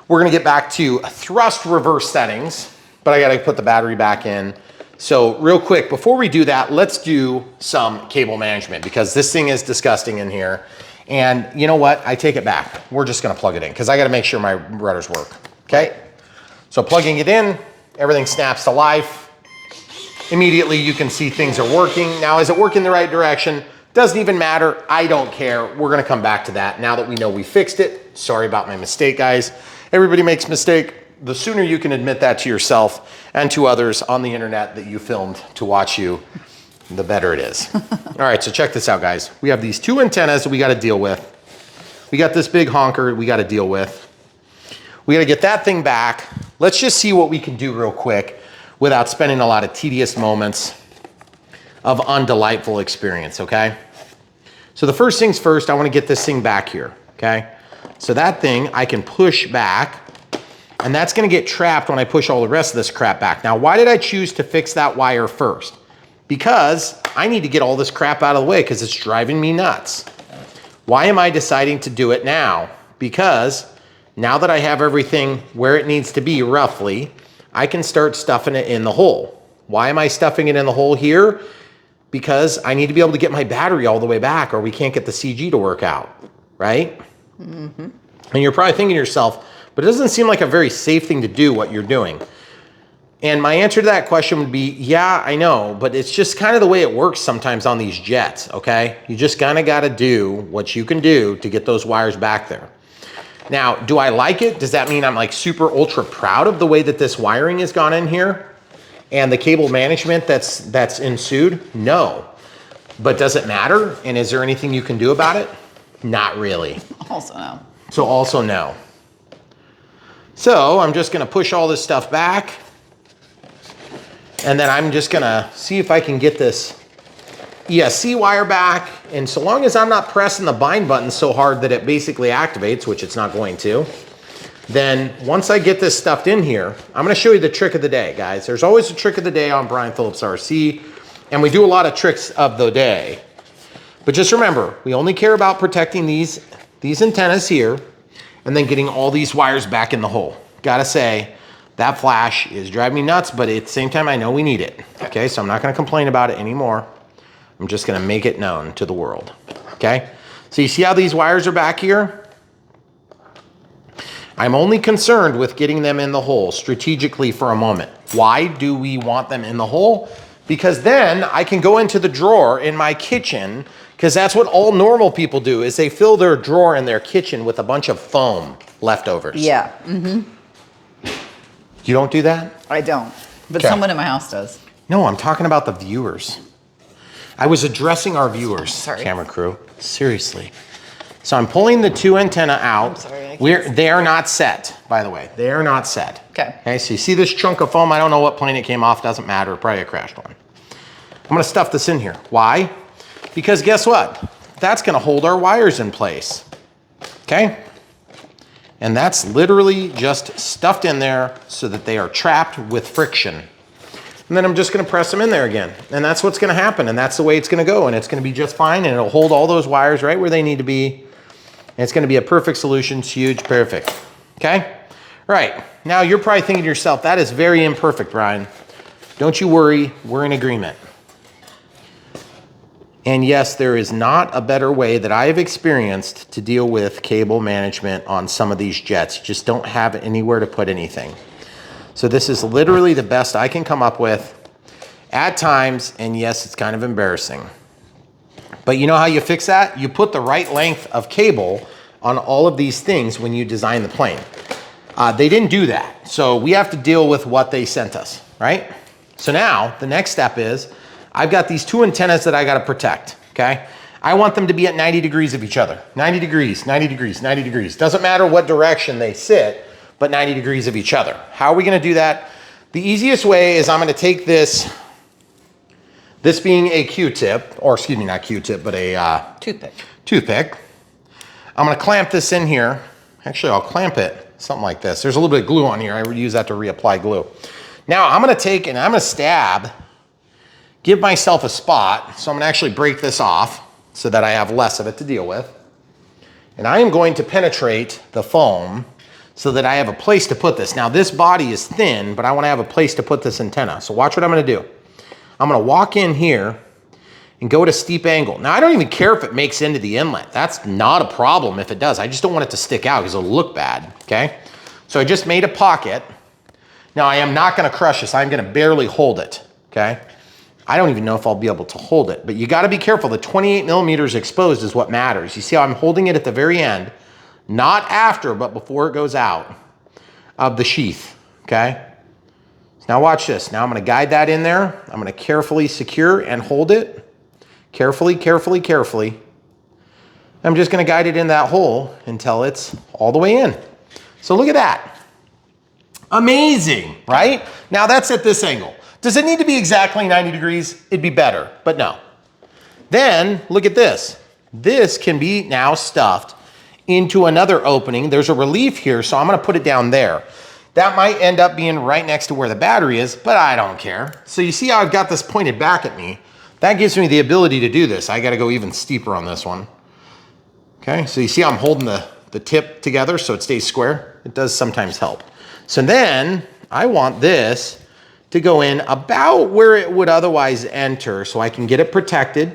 We're gonna get back to thrust reverse settings, but I gotta put the battery back in. So real quick, before we do that, let's do some cable management, because this thing is disgusting in here. And you know what? I take it back. We're just gonna plug it in, because I gotta make sure my rudders work, okay? So plugging it in, everything snaps to life. Immediately you can see things are working. Now, is it working the right direction? Doesn't even matter, I don't care. We're gonna come back to that now that we know we fixed it. Sorry about my mistake, guys. Everybody makes a mistake. The sooner you can admit that to yourself and to others on the internet that you filmed to watch you, the better it is. All right, so check this out, guys. We have these two antennas that we got to deal with. We got this big honker we got to deal with. We got to get that thing back. Let's just see what we can do real quick without spending a lot of tedious moments of undelightful experience, okay? So the first things first, I want to get this thing back here, okay? So that thing I can push back, and that's going to get trapped when I push all the rest of this crap back. Now, why did I choose to fix that wire first? Because I need to get all this crap out of the way because it's driving me nuts. Why am I deciding to do it now? Because now that I have everything where it needs to be roughly, I can start stuffing it in the hole. Why am I stuffing it in the hole here? Because I need to be able to get my battery all the way back or we can't get the CG to work out, right? Mm-hmm. And you're probably thinking to yourself, but it doesn't seem like a very safe thing to do what you're doing. And my answer to that question would be, yeah, I know, but it's just kind of the way it works sometimes on these jets, okay? You just kind of got to do what you can do to get those wires back there. Now, do I like it? Does that mean I'm like super ultra proud of the way that this wiring has gone in here and the cable management that's ensued? No. But does it matter? And is there anything you can do about it? Not really. Also no. So also no. So I'm just gonna push all this stuff back and then I'm just gonna see if I can get this ESC wire back. And so long as I'm not pressing the bind button so hard that it basically activates, which it's not going to, then once I get this stuffed in here, I'm gonna show you the trick of the day, guys. There's always a trick of the day on Brian Phillips RC, and we do a lot of tricks of the day. But just remember, we only care about protecting these antennas here and then getting all these wires back in the hole. Gotta say, that flash is driving me nuts, but at the same time, I know we need it. Okay, so I'm not gonna complain about it anymore. I'm just gonna make it known to the world, okay? So you see how these wires are back here? I'm only concerned with getting them in the hole strategically for a moment. Why do we want them in the hole? Because then I can go into the drawer in my kitchen, because that's what all normal people do, is they fill their drawer in their kitchen with a bunch of foam leftovers. Yeah. Mm-hmm. You don't do that? I don't, but Okay. someone in my house does. No, I'm talking about the viewers. I was addressing our viewers, Sorry. camera crew. Seriously. So I'm pulling the two antenna out. I'm sorry, I can't They are not set, by the way. They are not set. Okay. Okay, so you see this chunk of foam? I don't know what plane it came off. Doesn't matter. Probably a crashed one. I'm going to stuff this in here. Why? Because guess what? That's going to hold our wires in place. Okay? And that's literally just stuffed in there so that they are trapped with friction. And then I'm just gonna press them in there again. And that's what's gonna happen, and that's the way it's gonna go, and it's gonna be just fine, and it'll hold all those wires right where they need to be. And it's gonna be a perfect solution. It's huge, perfect. Okay? All right, now you're probably thinking to yourself, that is very imperfect, Brian. Don't you worry, we're in agreement. And yes, there is not a better way that I have experienced to deal with cable management on some of these jets. You just don't have anywhere to put anything. So this is literally the best I can come up with at times, and yes, it's kind of embarrassing. But you know how you fix that? You put the right length of cable on all of these things when you design the plane. They didn't do that, so we have to deal with what they sent us, right? So now, the next step is, I've got these two antennas that I gotta protect, okay? I want them to be at 90 degrees of each other. 90 degrees, 90 degrees, 90 degrees. Doesn't matter what direction they sit, but 90 degrees of each other. How are we gonna do that? The easiest way is I'm gonna take this being a Q-tip, or excuse me, not Q-tip, but a toothpick. I'm gonna clamp this in here. Actually, I'll clamp it, something like this. There's a little bit of glue on here. I would use that to reapply glue. Now I'm gonna take and I'm gonna stab, give myself a spot. So I'm gonna actually break this off so that I have less of it to deal with. And I am going to penetrate the foam so that I have a place to put this. Now this body is thin, but I wanna have a place to put this antenna. So watch what I'm gonna do. I'm gonna walk in here and go at a steep angle. Now I don't even care if it makes into the inlet. That's not a problem if it does. I just don't want it to stick out because it'll look bad, okay? So I just made a pocket. Now I am not gonna crush this. I'm gonna barely hold it, okay? I don't even know if I'll be able to hold it, but you gotta be careful. The 28 millimeters exposed is what matters. You see how I'm holding it at the very end, not after, but before it goes out. of the sheath, okay? Now watch this. Now I'm gonna guide that in there. I'm gonna carefully secure and hold it. Carefully, carefully, carefully. I'm just gonna guide it in that hole until it's all the way in. So look at that. Amazing, right? Now that's at this angle. Does it need to be exactly 90 degrees? It'd be better, but no. Then look at this. This can be now stuffed into another opening. There's a relief here, so I'm gonna put it down there. That might end up being right next to where the battery is, but I don't care. So you see how I've got this pointed back at me? That gives me the ability to do this. I gotta go even steeper on this one. Okay, so you see I'm holding the tip together so it stays square. It does sometimes help. So then I want this to go in about where it would otherwise enter so I can get it protected.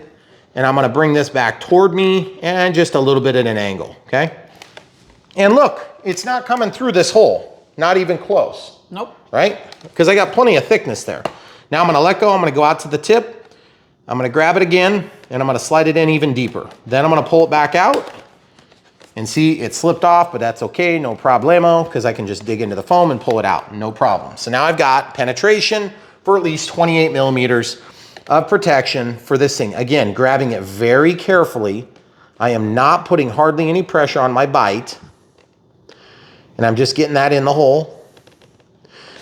And I'm gonna bring this back toward me and just a little bit at an angle, okay? And look, it's not coming through this hole. Not even close. Nope. Right? Because I got plenty of thickness there. Now I'm gonna let go, I'm gonna go out to the tip, I'm gonna grab it again, and I'm gonna slide it in even deeper. Then I'm gonna pull it back out, and see, it slipped off, but that's okay, no problemo, because I can just dig into the foam and pull it out, no problem. So now I've got penetration for at least 28 millimeters of protection for this thing. Again, grabbing it very carefully. I am not putting hardly any pressure on my bite. And I'm just getting that in the hole.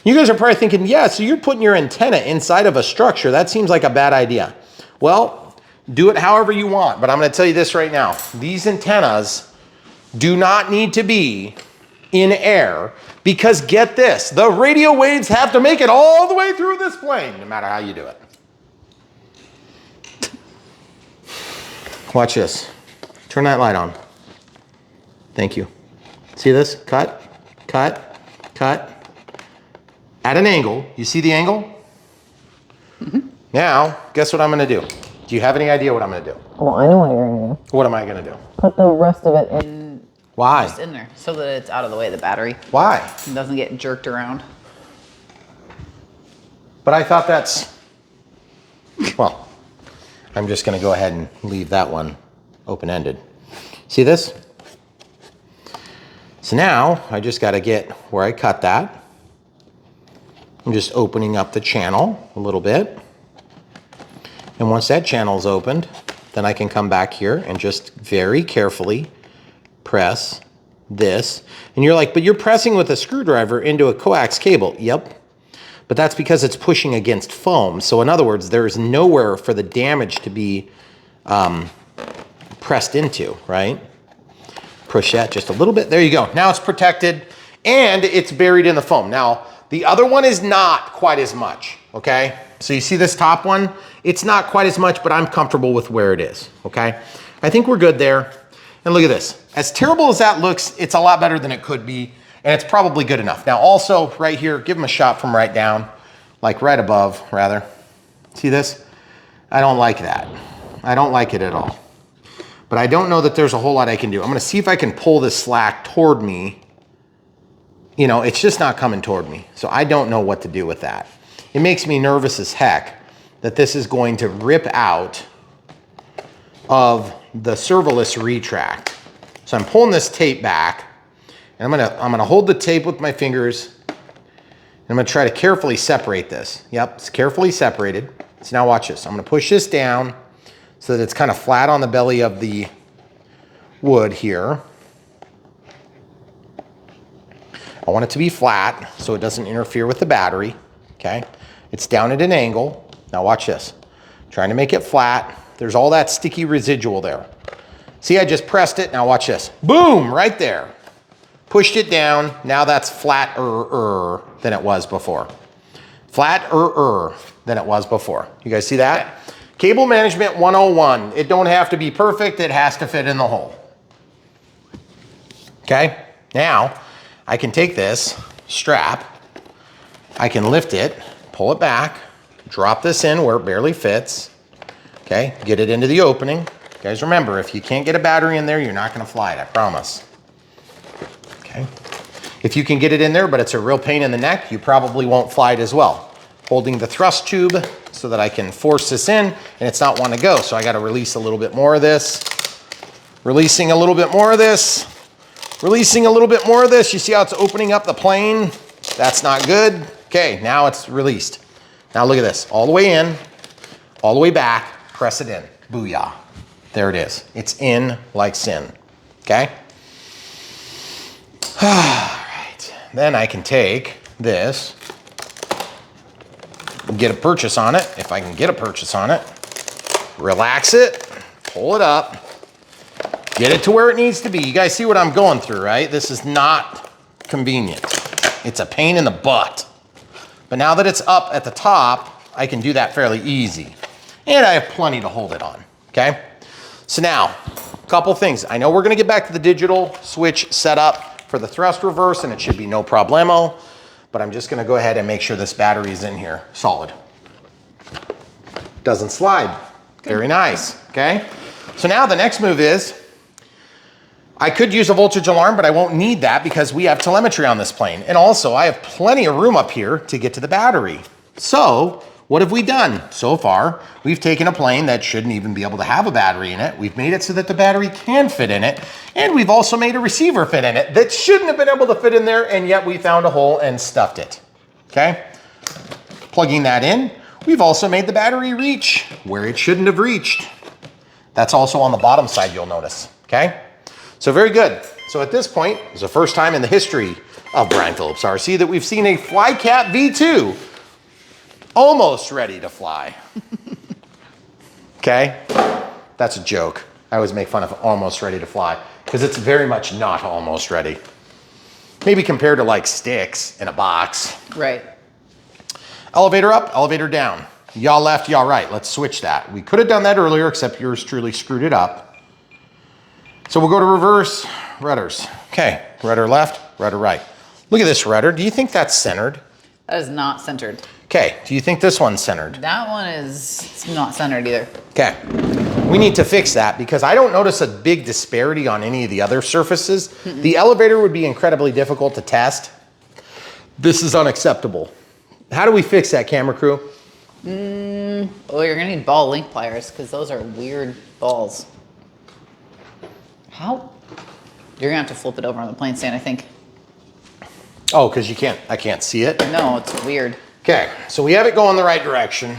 You guys are probably thinking, yeah, so you're putting your antenna inside of a structure. That seems like a bad idea. Well, do it however you want, but I'm gonna tell you this right now. These antennas do not need to be in air because get this, the radio waves have to make it all the way through this plane, no matter how you do it. Watch this. Turn that light on. Thank you. See this? Cut, cut, cut. At an angle. You see the angle? Mm-hmm. Now, guess what I'm gonna do? Do you have any idea what I'm gonna do? Well, I know what you're gonna do. What am I gonna do? Put the rest of it in. Why? Just in there, so that it's out of the way of the battery. Why? It doesn't get jerked around. But I thought that's, well, I'm just gonna go ahead and leave that one open-ended. See this? So now I just got to get where I cut that. I'm just opening up the channel a little bit. And once that channel is opened, then I can come back here and just very carefully press this. And you're like, but you're pressing with a screwdriver into a coax cable. Yep. But that's because it's pushing against foam. So in other words, there is nowhere for the damage to be pressed into, right? Push that just a little bit. There you go. Now it's protected and it's buried in the foam. Now, the other one is not quite as much, okay? So you see this top one? It's not quite as much, but I'm comfortable with where it is, okay? I think we're good there. And look at this. As terrible as that looks, it's a lot better than it could be, and it's probably good enough. Now also, right here, give them a shot from right down, like right above, rather. See this? I don't like that. I don't like it at all. But I don't know that there's a whole lot I can do. I'm gonna see if I can pull this slack toward me. You know, it's just not coming toward me. So I don't know what to do with that. It makes me nervous as heck that this is going to rip out of the servoless retract. So I'm pulling this tape back and I'm gonna hold the tape with my fingers and I'm gonna try to carefully separate this. Yep, it's carefully separated. So now watch this. I'm gonna push this down so that it's kind of flat on the belly of the wood here. I want it to be flat so it doesn't interfere with the battery, okay? It's down at an angle. Now watch this. Trying to make it flat. There's all that sticky residual there. See, I just pressed it. Now watch this. Boom, right there. Pushed it down. Now that's flatter than it was before. Flatter than it was before. You guys see that? Cable management 101. It don't have to be perfect. It has to fit in the hole. Okay? Now, I can take this strap. I can lift it, pull it back, drop this in where it barely fits. Okay? Get it into the opening. Guys, remember, if you can't get a battery in there, you're not going to fly it, I promise. Okay? If you can get it in there, but it's a real pain in the neck, you probably won't fly it as well. Holding the thrust tube so that I can force this in, and it's not wanting to go. So I got to release a little bit more of this. Releasing a little bit more of this. Releasing a little bit more of this. You see how it's opening up the plane? That's not good. Okay, now it's released. Now look at this. All the way in, all the way back, press it in. Booyah. There it is. It's in like sin. Okay? All right. Then I can take this, get a purchase on it, if I can get a purchase on it, relax it, pull it up, get it to where it needs to be. You guys see what I'm going through, right? This is not convenient. It's a pain in the butt. But now that it's up at the top, I can do that fairly easy. And I have plenty to hold it on, okay? So now, a couple things. I know we're gonna get back to the digital switch setup for the thrust reverse, and it should be no problemo, but I'm just gonna go ahead and make sure this battery is in here, solid. Doesn't slide. Good. Very nice, okay? So now the next move is, I could use a voltage alarm, but I won't need that because we have telemetry on this plane. And also, I have plenty of room up here to get to the battery. So, what have we done so far? We've taken a plane that shouldn't even be able to have a battery in it. We've made it so that the battery can fit in it. And we've also made a receiver fit in it that shouldn't have been able to fit in there, and yet we found a hole and stuffed it, okay? Plugging that in, we've also made the battery reach where it shouldn't have reached. That's also on the bottom side, you'll notice, okay? So very good. So at this point, it's the first time in the history of Brian Phillips RC that we've seen a Flycat V2 almost ready to fly. Okay? That's a joke. I always make fun of almost ready to fly because it's very much not almost ready. Maybe compared to like sticks in a box. Right. Elevator up, elevator down. Yaw left, yaw right. Let's switch that. We could have done that earlier, except yours truly screwed it up. So we'll go to reverse rudders. Okay, rudder left, rudder right. Look at this rudder. Do you think that's centered? That is not centered. Okay, do you think this one's centered? That one is not centered either. Okay, we need to fix that because I don't notice a big disparity on any of the other surfaces. The elevator would be incredibly difficult to test. This is unacceptable. How do we fix that, camera crew? Well, you're gonna need ball link pliers because those are weird balls. How? You're gonna have to flip it over on the plane stand, I think. Oh, because I can't see it? No, it's weird. Okay, so we have it going the right direction.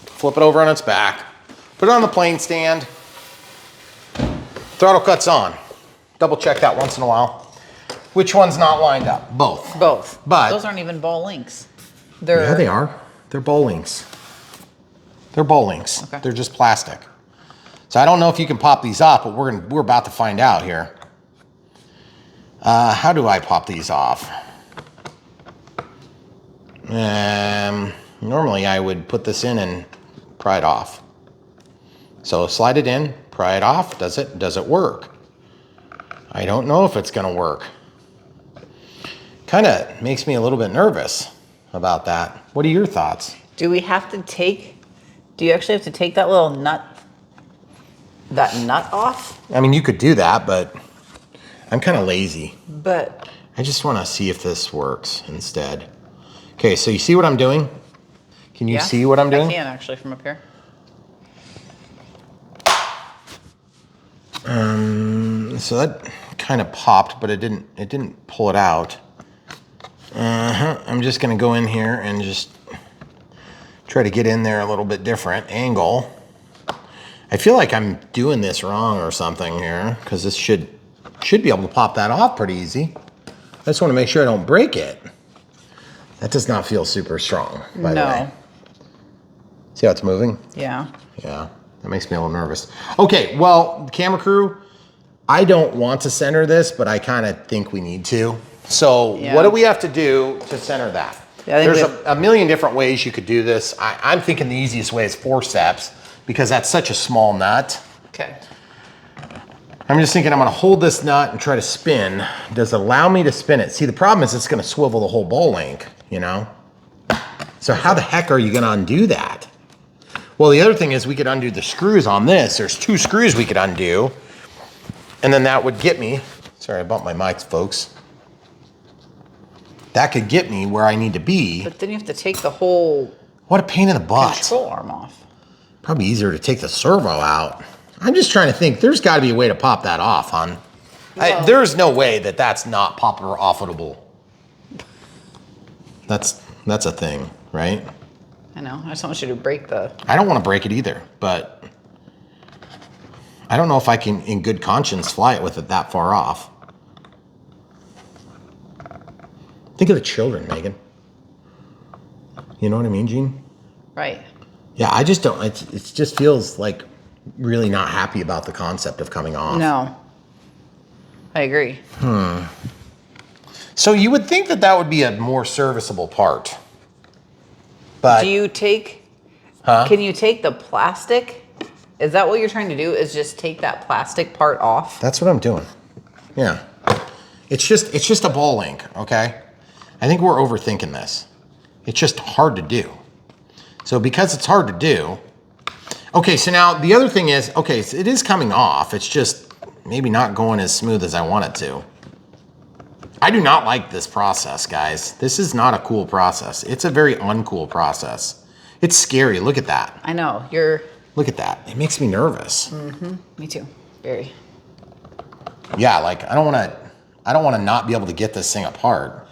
Flip it over on its back. Put it on the plane stand. Throttle cuts on. Double check that once in a while. Which one's not lined up? Both. Both. But those aren't even ball links. Yeah, they are. They're ball links. They're ball links. Okay. They're just plastic. So I don't know if you can pop these off, but we're about to find out here. How do I pop these off? Normally I would put this in and pry it off. So slide it in, pry it off. Does it work? I don't know if it's gonna work. Kind of makes me a little bit nervous about that. What are your thoughts? Do you actually have to take that little nut off? I mean, you could do that, but I'm kind of lazy. But I just want to see if this works instead. Okay, so you see what I'm doing? Can you see what I'm doing? I can actually from up here. So that kind of popped, but it didn't pull it out. I'm just gonna go in here and just try to get in there a little bit different angle. I feel like I'm doing this wrong or something here because this should be able to pop that off pretty easy. I just want to make sure I don't break it. That does not feel super strong, by the way. See how it's moving? Yeah. Yeah, that makes me a little nervous. Okay, well, camera crew, I don't want to center this, but I kind of think we need to. So what do we have to do to center that? Yeah, there's a million different ways you could do this. I'm thinking the easiest way is forceps because that's such a small nut. Okay. I'm just thinking I'm gonna hold this nut and try to spin. Does it allow me to spin it? See, the problem is it's gonna swivel the whole ball link, you know? So how the heck are you gonna undo that? Well, the other thing is we could undo the screws on this. There's 2 screws we could undo. And then that would get me, sorry, I bumped my mics, folks. That could get me where I need to be. But then you have to take the whole What a pain in the butt. control arm off. Probably easier to take the servo out. I'm just trying to think, there's gotta be a way to pop that off, hon. There's no way that that's not popper offable. That's a thing, right? I know. I just don't want you to break the... I don't want to break it either, but I don't know if I can, in good conscience, fly it with it that far off. Think of the children, Megan. You know what I mean, Gene? Right. Yeah, I just don't. It just feels like really not happy about the concept of coming off. No. I agree. So you would think that that would be a more serviceable part. But Do you take... Huh? Can you take the plastic? Is that what you're trying to do? Is just take that plastic part off? That's what I'm doing. Yeah. It's just a ball link, okay? I think we're overthinking this. It's just hard to do. So because it's hard to do, okay, so now the other thing is, okay, so it is coming off. It's just maybe not going as smooth as I want it to. I do not like this process, guys. This is not a cool process. It's a very uncool process. It's scary. Look at that. I know. You're... Look at that. It makes me nervous. Me too. Very. Yeah, like I don't want to not be able to get this thing apart.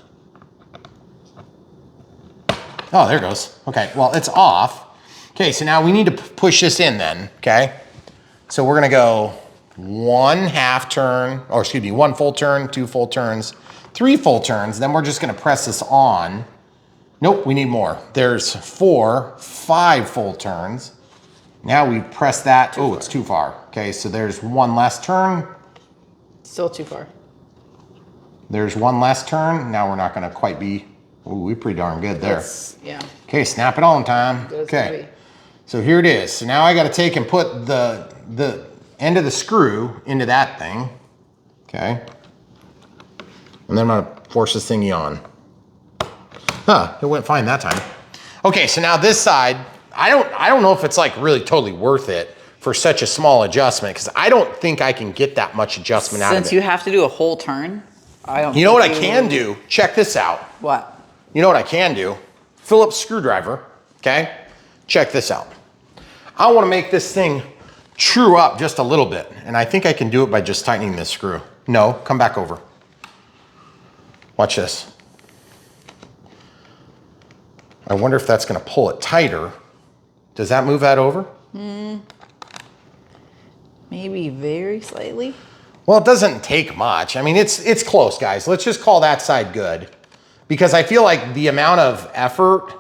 Oh, there it goes. Okay, well, it's off. Okay, so now we need to push this in then, okay? So we're gonna go 1/2 turn, or excuse me, 1 full turn, 2 full turns, 3 full turns. Then we're just gonna press this on. Nope, we need more. There's 4, 5 full turns. Now we press that. Oh, it's too far. Okay, so there's 1 less turn. Still too far. There's 1 less turn. Now we're not gonna quite be, ooh, we're pretty darn good there. Yeah. Okay, snap it on time. Okay, so here it is. So now I gotta take and put the end of the screw into that thing. Okay. And then I'm gonna force this thingy on. Huh, it went fine that time. Okay, so now this side, I don't know if it's like really totally worth it for such a small adjustment, because I don't think I can get that much adjustment out of it. Since you have to do a whole turn, I don't. You know what I can do? Check this out. What? You know what I can do? Phillips screwdriver, okay? Check this out. I want to make this thing true up just a little bit, and I think I can do it by just tightening this screw. No, come back over. Watch this. I wonder if that's going to pull it tighter. Does that move that over? Maybe very slightly. Well, it doesn't take much. I mean, it's close, guys. Let's just call that side good, because I feel like the amount of effort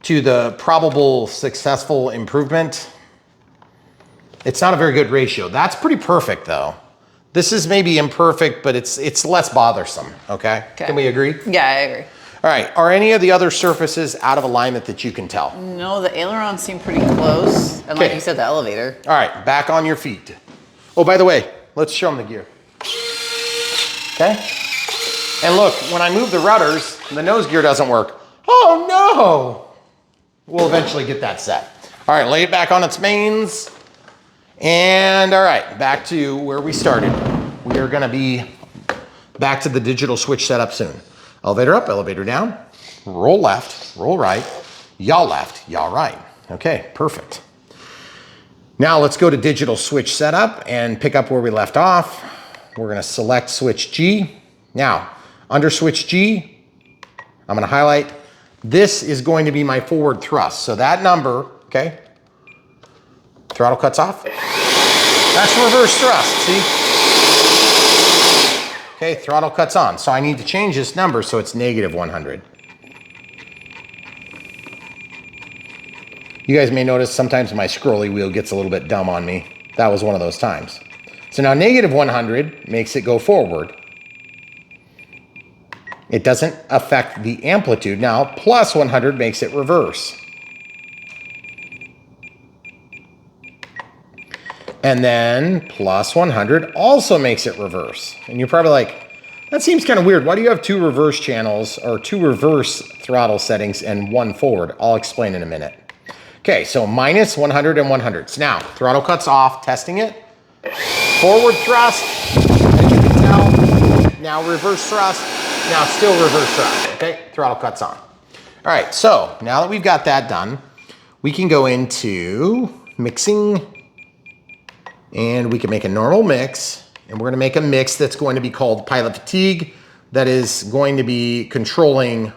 to the probable successful improvement, it's not a very good ratio. That's pretty perfect, though. This is maybe imperfect, but it's less bothersome, okay? Can we agree? Yeah, I agree. All right, are any of the other surfaces out of alignment that you can tell? No, the ailerons seem pretty close. And like you said, the elevator. All right, back on your feet. Oh, by the way, let's show them the gear. Okay? And look, when I move the rudders, the nose gear doesn't work. Oh no! We'll eventually get that set. All right, lay it back on its mains. And all right, back to where we started. We are gonna be back to the digital switch setup soon. Elevator up, elevator down, roll left, roll right, yaw left, yaw right. Okay, perfect. Now let's go to digital switch setup and pick up where we left off. We're gonna select switch G. Now, under switch G, I'm gonna highlight, this is going to be my forward thrust. So that number, okay, throttle cuts off. That's reverse thrust, see? Okay, throttle cuts on. So I need to change this number so it's -100. You guys may notice sometimes my scrolly wheel gets a little bit dumb on me. That was one of those times. So now -100 makes it go forward. It doesn't affect the amplitude. Now +100 makes it reverse. And then +100 also makes it reverse. And you're probably like, that seems kind of weird. Why do you have 2 reverse channels or 2 reverse throttle settings and 1 forward? I'll explain in a minute. Okay, so -100 and 100. So now, throttle cuts off, testing it. Forward thrust, as you can tell. Now reverse thrust, now still reverse thrust. Okay, throttle cuts on. All right, so now that we've got that done, we can go into mixing. And we can make a normal mix. and we're gonna make a mix that's going to be called pilot fatigue that is going to be controlling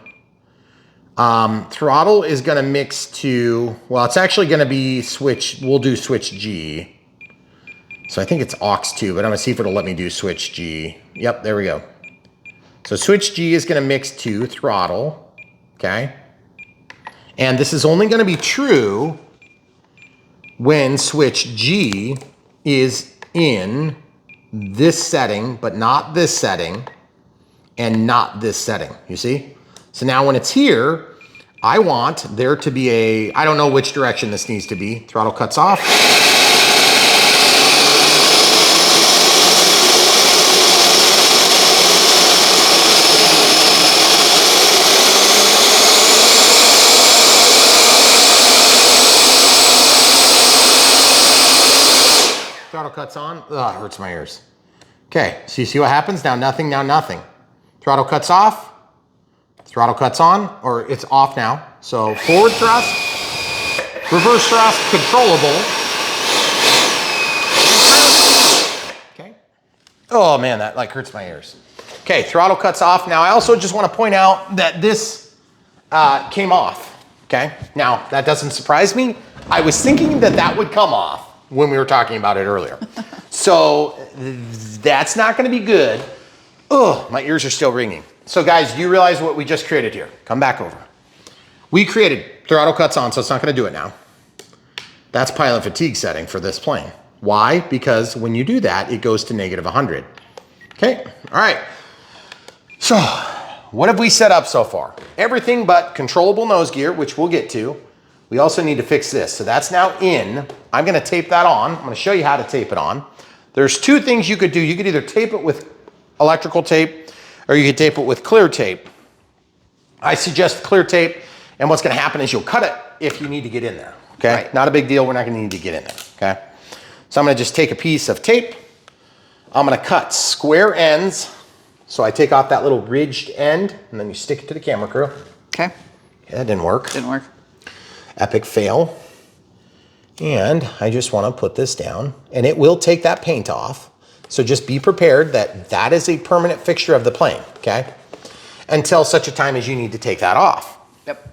throttle is gonna mix to, well, it's actually gonna be switch, we'll do switch G. So I think it's aux 2, but I'm gonna see if it'll let me do switch G. Yep, there we go. So switch G is gonna mix to throttle, okay? And this is only gonna be true when switch G is in this setting, but not this setting, and not this setting, you see? So now when it's here, I want there to be a, I don't know which direction this needs to be. Throttle cuts off. Throttle cuts on. Ugh, it hurts my ears. Okay, so you see what happens? Now nothing, now nothing. Throttle cuts off. Throttle cuts on, or it's off now. So forward thrust, reverse thrust, controllable. Okay. Oh man, that like hurts my ears. Okay, throttle cuts off. Now I also just want to point out that this came off. Okay, now that doesn't surprise me. I was thinking that that would come off when we were talking about it earlier. So that's not going to be good. Oh, my ears are still ringing. So guys, do you realize what we just created here? Come back over. We created throttle cuts on, so it's not going to do it now. That's pilot fatigue setting for this plane. Why? Because when you do that, it goes to -100. Okay, all right. So what have we set up so far? Everything but controllable nose gear, which we'll get to. We also need to fix this. So that's now in. I'm going to tape that on. I'm going to show you how to tape it on. There's two things you could do. You could either tape it with electrical tape, or you could tape it with clear tape. I suggest clear tape, and what's gonna happen is you'll cut it if you need to get in there, okay? Right. Not a big deal, we're not gonna need to get in there, okay? So I'm gonna just take a piece of tape. I'm gonna cut square ends. So I take off that little ridged end, and then you stick it to the camera crew. Okay. Yeah, that didn't work. Didn't work. Epic fail. And I just wanna put this down, and it will take that paint off. So just be prepared that that is a permanent fixture of the plane, okay? Until such a time as you need to take that off. Yep.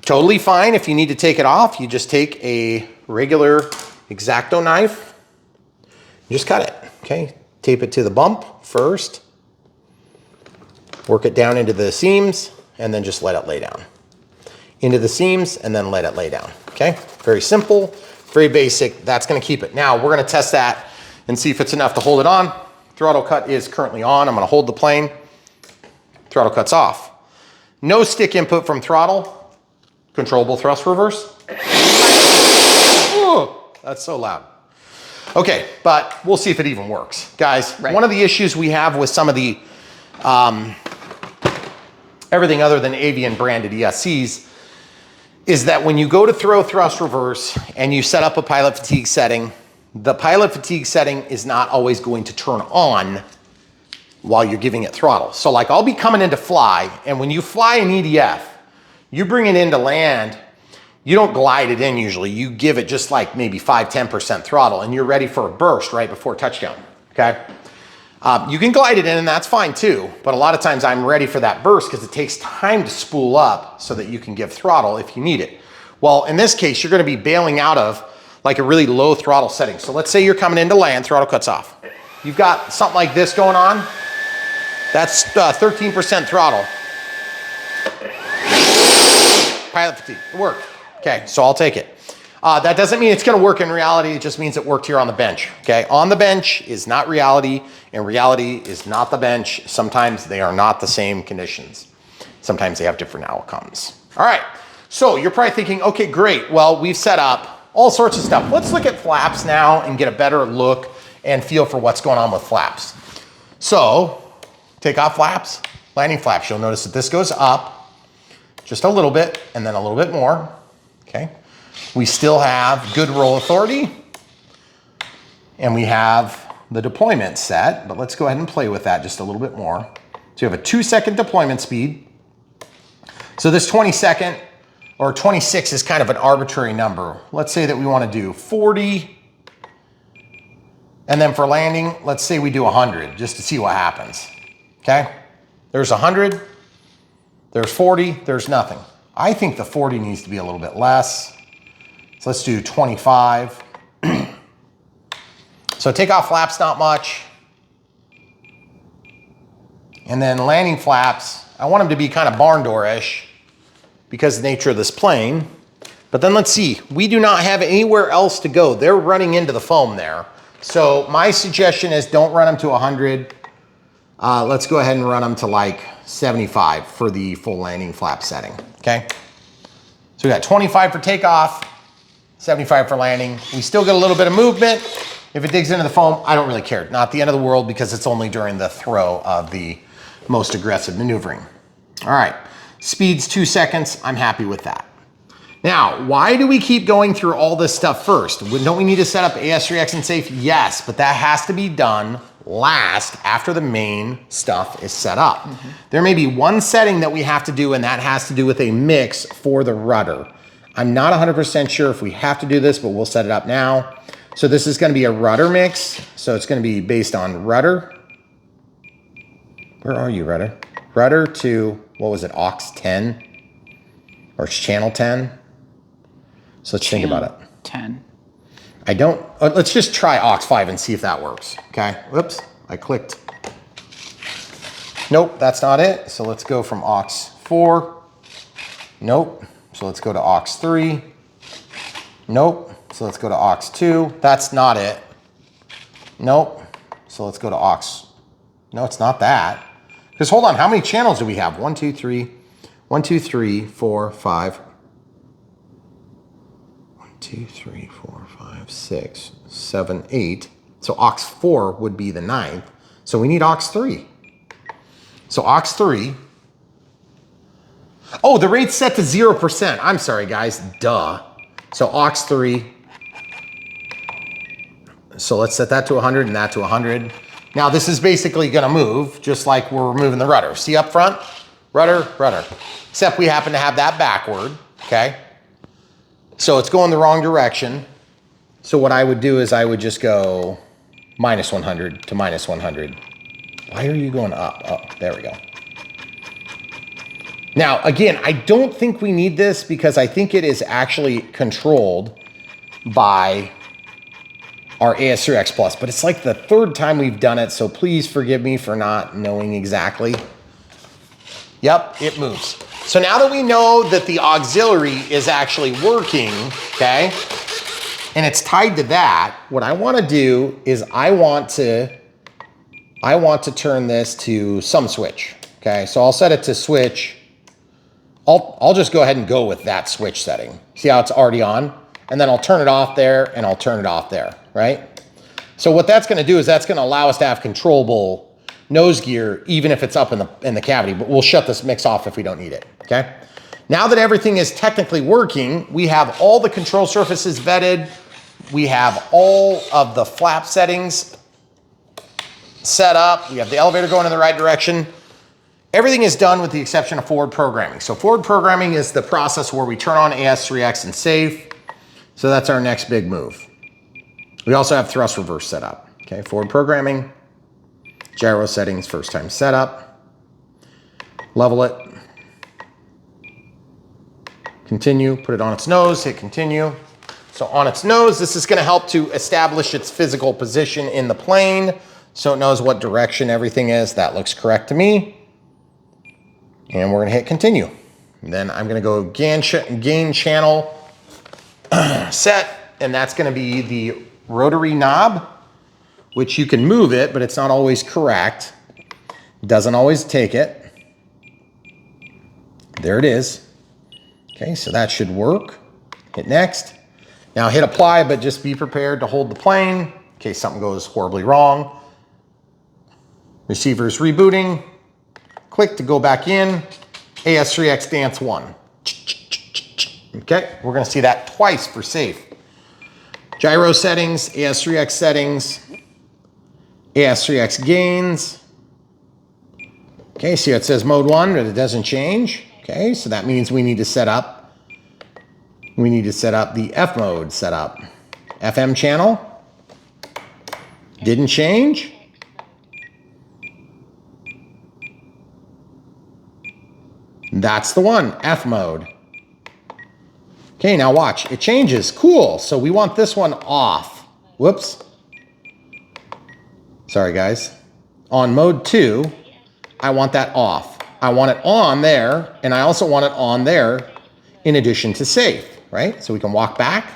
Totally fine if you need to take it off. You just take a regular X-Acto knife, just cut it, okay? Tape it to the bump first, work it down into the seams, and then just let it lay down. Into the seams, and then let it lay down, okay? Very simple, very basic. That's gonna keep it. Now, we're gonna test that and see if it's enough to hold it on. Throttle cut is currently on. I'm gonna hold the plane. Throttle cuts off. No stick input from throttle. Controllable thrust reverse. Ooh, that's so loud. Okay, but we'll see if it even works. Guys, Right. One of the issues we have with some of the everything other than Avian branded ESCs is that when you go to throw thrust reverse and you set up a pilot fatigue setting, the pilot fatigue setting is not always going to turn on while you're giving it throttle. So like I'll be coming into fly, and when you fly an EDF, you bring it into land, you don't glide it in usually. You give it just like maybe 5–10% throttle, and you're ready for a burst right before touchdown, okay? You can glide it in, and that's fine too, but a lot of times I'm ready for that burst because it takes time to spool up so that you can give throttle if you need it. Well, in this case, you're gonna be bailing out of like a really low throttle setting. So let's say you're coming into land, throttle cuts off. You've got something like this going on. That's 13% throttle. Pilot fatigue, it worked. Okay, so I'll take it. That doesn't mean it's gonna work in reality, it just means it worked here on the bench, okay? On the bench is not reality, and reality is not the bench. Sometimes they are not the same conditions. Sometimes they have different outcomes. All right, so you're probably thinking, okay, great, well, we've set up all sorts of stuff. Let's look at flaps now and get a better look and feel for what's going on with flaps. So, take off flaps, landing flaps. You'll notice that this goes up just a little bit and then a little bit more, okay? We still have good roll authority and we have the deployment set, but let's go ahead and play with that just a little bit more. So you have a 2-second deployment speed. So this 20-second or 26 is kind of an arbitrary number. Let's say that we want to do 40, And then for landing, let's say we do 100 just to see what happens. Okay? There's 100, there's 40, there's nothing. I think the 40 needs to be a little bit less. So let's do 25. So takeoff flaps, not much. And then landing flaps, I want them to be kind of barn door-ish because of the nature of this plane. But then let's see, we do not have anywhere else to go. They're running into the foam there. So my suggestion is don't run them to 100. Let's go ahead and run them to like 75 for the full landing flap setting, okay? So we got 25 for takeoff, 75 for landing. We still get a little bit of movement. If it digs into the foam, I don't really care. Not the end of the world because it's only during the throw of the most aggressive maneuvering. All right, speed's 2 seconds. I'm happy with that. Now, why do we keep going through all this stuff first? Don't we need to set up AS3X and safe? Yes, but that has to be done last after the main stuff is set up. There may be one setting that we have to do, and that has to do with a mix for the rudder. I'm not 100% sure if we have to do this, but we'll set it up now. So this is gonna be a rudder mix. So it's gonna be based on rudder. Where are you, rudder? Rudder to, what was it, aux 10? Or channel 10? So let's think about it. 10. Let's just try aux 5 and see if that works, okay? Whoops, I clicked. Nope, that's not it. So let's go from aux 4. Nope, so let's go to aux 3. Nope, so let's go to aux 2. That's not it. Nope, so let's go to aux. No, it's not that. Because hold on, how many channels do we have? 1, 2, 3, 1, 2, 3, 4, 5. 1, 2, 3, 4, 5, 6, 7, 8. So aux 4 would be the 9th. So we need aux 3. So aux 3. Oh, the rate's set to 0%. I'm sorry, guys. Duh. So aux 3. So let's set that to 100 and that to 100. Now this is basically gonna move just like we're moving the rudder. See up front? Rudder, rudder. Except we happen to have that backward, okay? So it's going the wrong direction. So what I would do is I would just go minus 100 to minus 100. Why are you going up? Oh, there we go. Now, again, I don't think we need this because I think it is actually controlled by our AS3X Plus, but it's like the 3rd time we've done it, so please forgive me for not knowing exactly. Yep, it moves. So now that we know that the auxiliary is actually working, okay, and it's tied to that, what I want to do is I want to turn this to some switch, okay? So I'll set it to switch. I'll just go ahead and go with that switch setting. See how it's already on? And then I'll turn it off there and I'll turn it off there, right? So what that's gonna do is that's gonna allow us to have controllable nose gear even if it's up in the cavity, but we'll shut this mix off if we don't need it, okay? Now that everything is technically working, we have all the control surfaces vetted, we have all of the flap settings set up, we have the elevator going in the right direction. Everything is done with the exception of forward programming. So forward programming is the process where we turn on AS3X and safe. So that's our next big move. We also have thrust reverse set up. Okay, forward programming, gyro settings, first time setup, level it, continue, put it on its nose, hit continue. So on its nose, this is gonna help to establish its physical position in the plane so it knows what direction everything is. That looks correct to me. And we're gonna hit continue. And then I'm gonna go gain channel set, and that's gonna be the rotary knob, which you can move it, but it's not always correct. Doesn't always take it. There it is. Okay, so that should work. Hit next. Now hit apply, but just be prepared to hold the plane in case something goes horribly wrong. Receiver's rebooting. Click to go back in. AS3X dance 1. Okay, we're gonna see that twice for safe. Gyro settings, AS3X settings, AS3X gains. Okay, see it says mode 1, but it doesn't change. Okay, so that means we need to set up the F mode setup. FM channel. Didn't change. That's the one, F mode. Okay, now watch, it changes, cool. So we want this one off. Whoops. Sorry guys. On mode 2, I want that off. I want it on there, and I also want it on there in addition to safe, right? So we can walk back.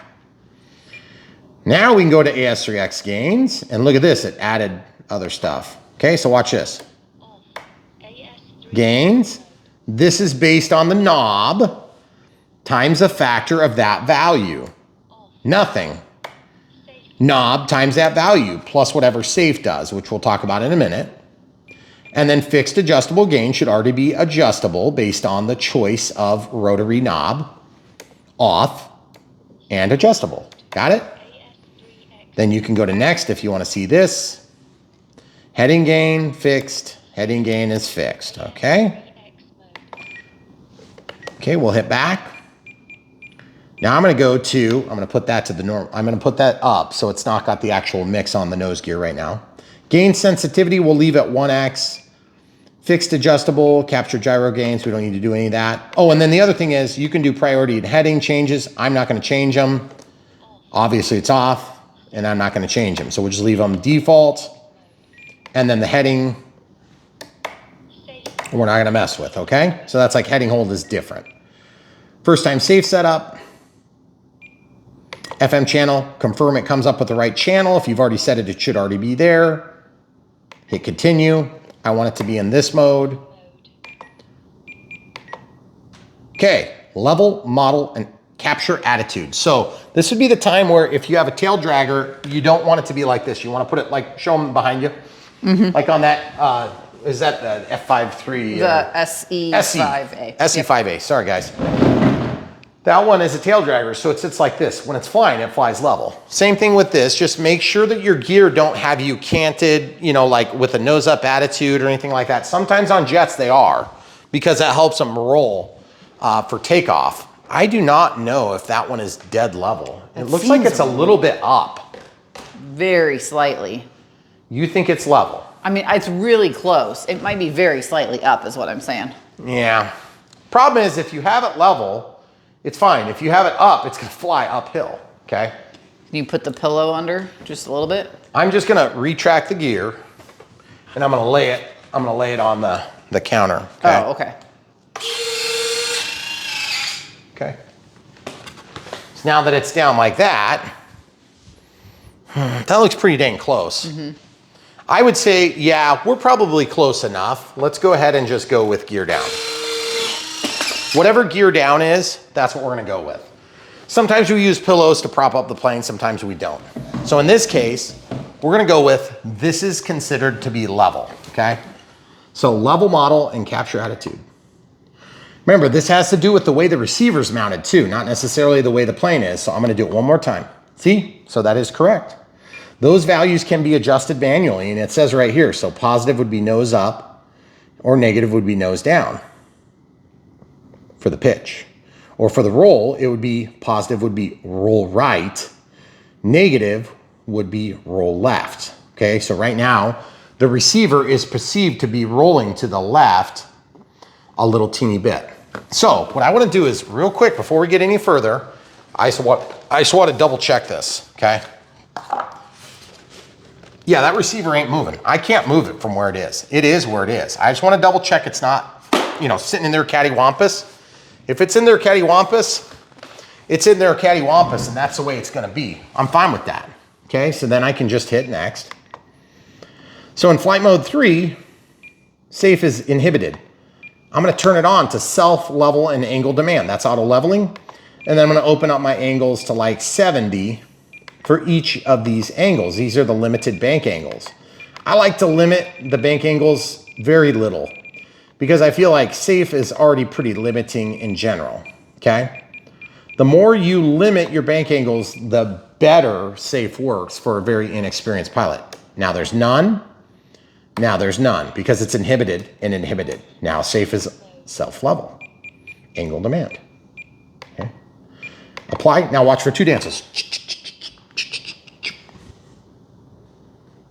Now we can go to AS3X gains, and look at this, it added other stuff. Okay, so watch this. Gains, this is based on the knob times a factor of that value. Nothing. Knob times that value plus whatever safe does, which we'll talk about in a minute. And then fixed adjustable gain should already be adjustable based on the choice of rotary knob, off, and adjustable. Got it? Then you can go to next if you want to see this. Heading gain, fixed. Heading gain is fixed, okay? Okay, we'll hit back. Now I'm going to go to, I'm going to put that to the normal, I'm going to put that up so it's not got the actual mix on the nose gear right now. Gain sensitivity we'll leave at 1x. Fixed adjustable, capture gyro gains, we don't need to do any of that. Oh, and then the other thing is you can do priority and heading changes. I'm not going to change them. Obviously it's off, and I'm not going to change them. So we'll just leave them default. And then the heading, we're not going to mess with, okay? So that's like heading hold is different. First time safe setup. FM channel, confirm it comes up with the right channel. If you've already set it, it should already be there. Hit continue. I want it to be in this mode. Okay, level, model, and capture attitude. So this would be the time where if you have a tail dragger, you don't want it to be like this. You want to put it like, show them behind you. Like on that, is that the F53? The SE5A. SE5A, sorry guys. That one is a tail dragger, so it sits like this. When it's flying, it flies level. Same thing with this, just make sure that your gear don't have you canted, you know, like with a nose up attitude or anything like that. Sometimes on jets they are, because that helps them roll for takeoff. I do not know if that one is dead level. It looks like it's a little bit up. Very slightly. You think it's level? I mean, it's really close. It might be very slightly up is what I'm saying. Yeah. Problem is if you have it level, it's fine. If you have it up, it's gonna fly uphill, okay? Can you put the pillow under just a little bit? I'm just gonna retract the gear and I'm gonna lay it on the counter, okay? Oh, okay. Okay. So now that it's down like that, that looks pretty dang close. I would say, yeah, we're probably close enough. Let's go ahead and just go with gear down. Whatever gear down is, that's what we're gonna go with. Sometimes we use pillows to prop up the plane, sometimes we don't. So in this case, we're gonna go with, this is considered to be level, okay? So level model and capture attitude. Remember, this has to do with the way the receiver's mounted too, not necessarily the way the plane is. So I'm gonna do it one more time. See, so that is correct. Those values can be adjusted manually, and it says right here, so positive would be nose up, or negative would be nose down for the pitch. Or for the roll, it would be positive would be roll right, negative would be roll left. Okay, so right now, the receiver is perceived to be rolling to the left a little teeny bit. So what I want to do is real quick, before we get any further, I just want to double check this, okay? Yeah, that receiver ain't moving. I can't move it from where it is. It is where it is. I just want to double check it's not, you know, sitting in there cattywampus. If it's in there cattywampus, it's in there cattywampus, and that's the way it's gonna be. I'm fine with that, okay? So then I can just hit next. So in flight mode 3, safe is inhibited. I'm gonna turn it on to self, level, and angle demand. That's auto leveling. And then I'm gonna open up my angles to like 70 for each of these angles. These are the limited bank angles. I like to limit the bank angles very little, because I feel like safe is already pretty limiting in general, okay? The more you limit your bank angles, the better safe works for a very inexperienced pilot. Now there's none, because it's inhibited and inhibited. Now safe is self-level, angle demand, okay? Apply, now watch for two dances.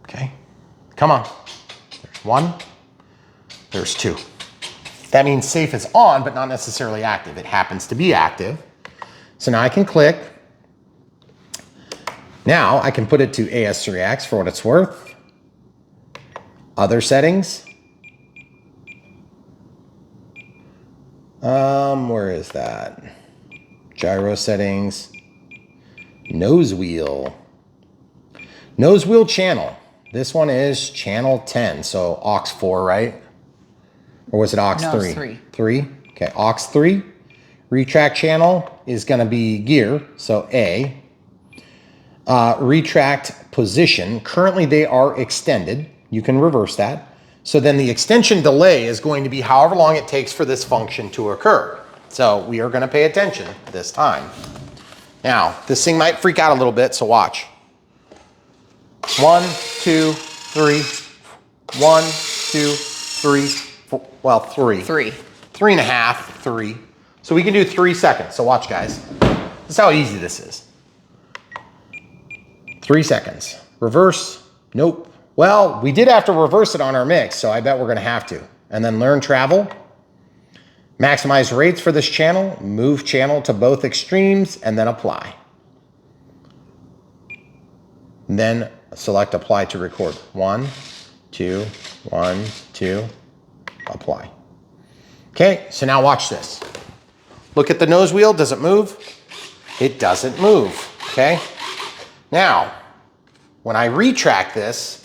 Okay. Come on. There's one, there's two. That means safe is on, but not necessarily active. It happens to be active. So now I can click. Now I can put it to AS3X for what it's worth. Other settings. Where is that? Gyro settings. Nose wheel. Nose wheel channel. This one is channel 10, so aux 4, right? Or was it aux 3? 3. 3? Okay, aux 3. Retract channel is going to be gear, so A. Retract position. Currently they are extended. You can reverse that. So then the extension delay is going to be however long it takes for this function to occur. So we are going to pay attention this time. Now, this thing might freak out a little bit, so watch. 1, 2, 3. 1, 2, 3. 4, well, 3. 3. 3.5, 3. So we can do 3 seconds. So watch, guys. This is how easy this is. 3 seconds. Reverse. Nope. Well, we did have to reverse it on our mix, so I bet we're going to have to. And then learn travel. Maximize rates for this channel. Move channel to both extremes, and then apply. And then select apply to record. 1, 2, 1, 2. Apply. Okay, so now watch this. Look at the nose wheel. Does it move? It doesn't move. Okay. Now, when I retract this,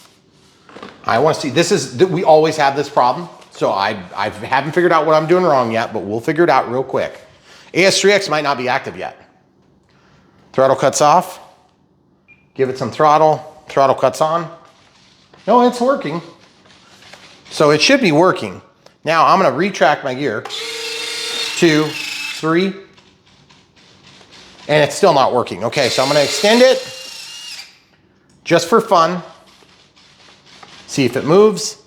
I want to see, this is, we always have this problem. So I haven't figured out what I'm doing wrong yet, but we'll figure it out real quick. AS3X might not be active yet. Throttle cuts off. Give it some throttle. Throttle cuts on. No, it's working. So it should be working. Now I'm going to retract my gear. 2, 3. And it's still not working. Okay, so I'm going to extend it just for fun. See if it moves.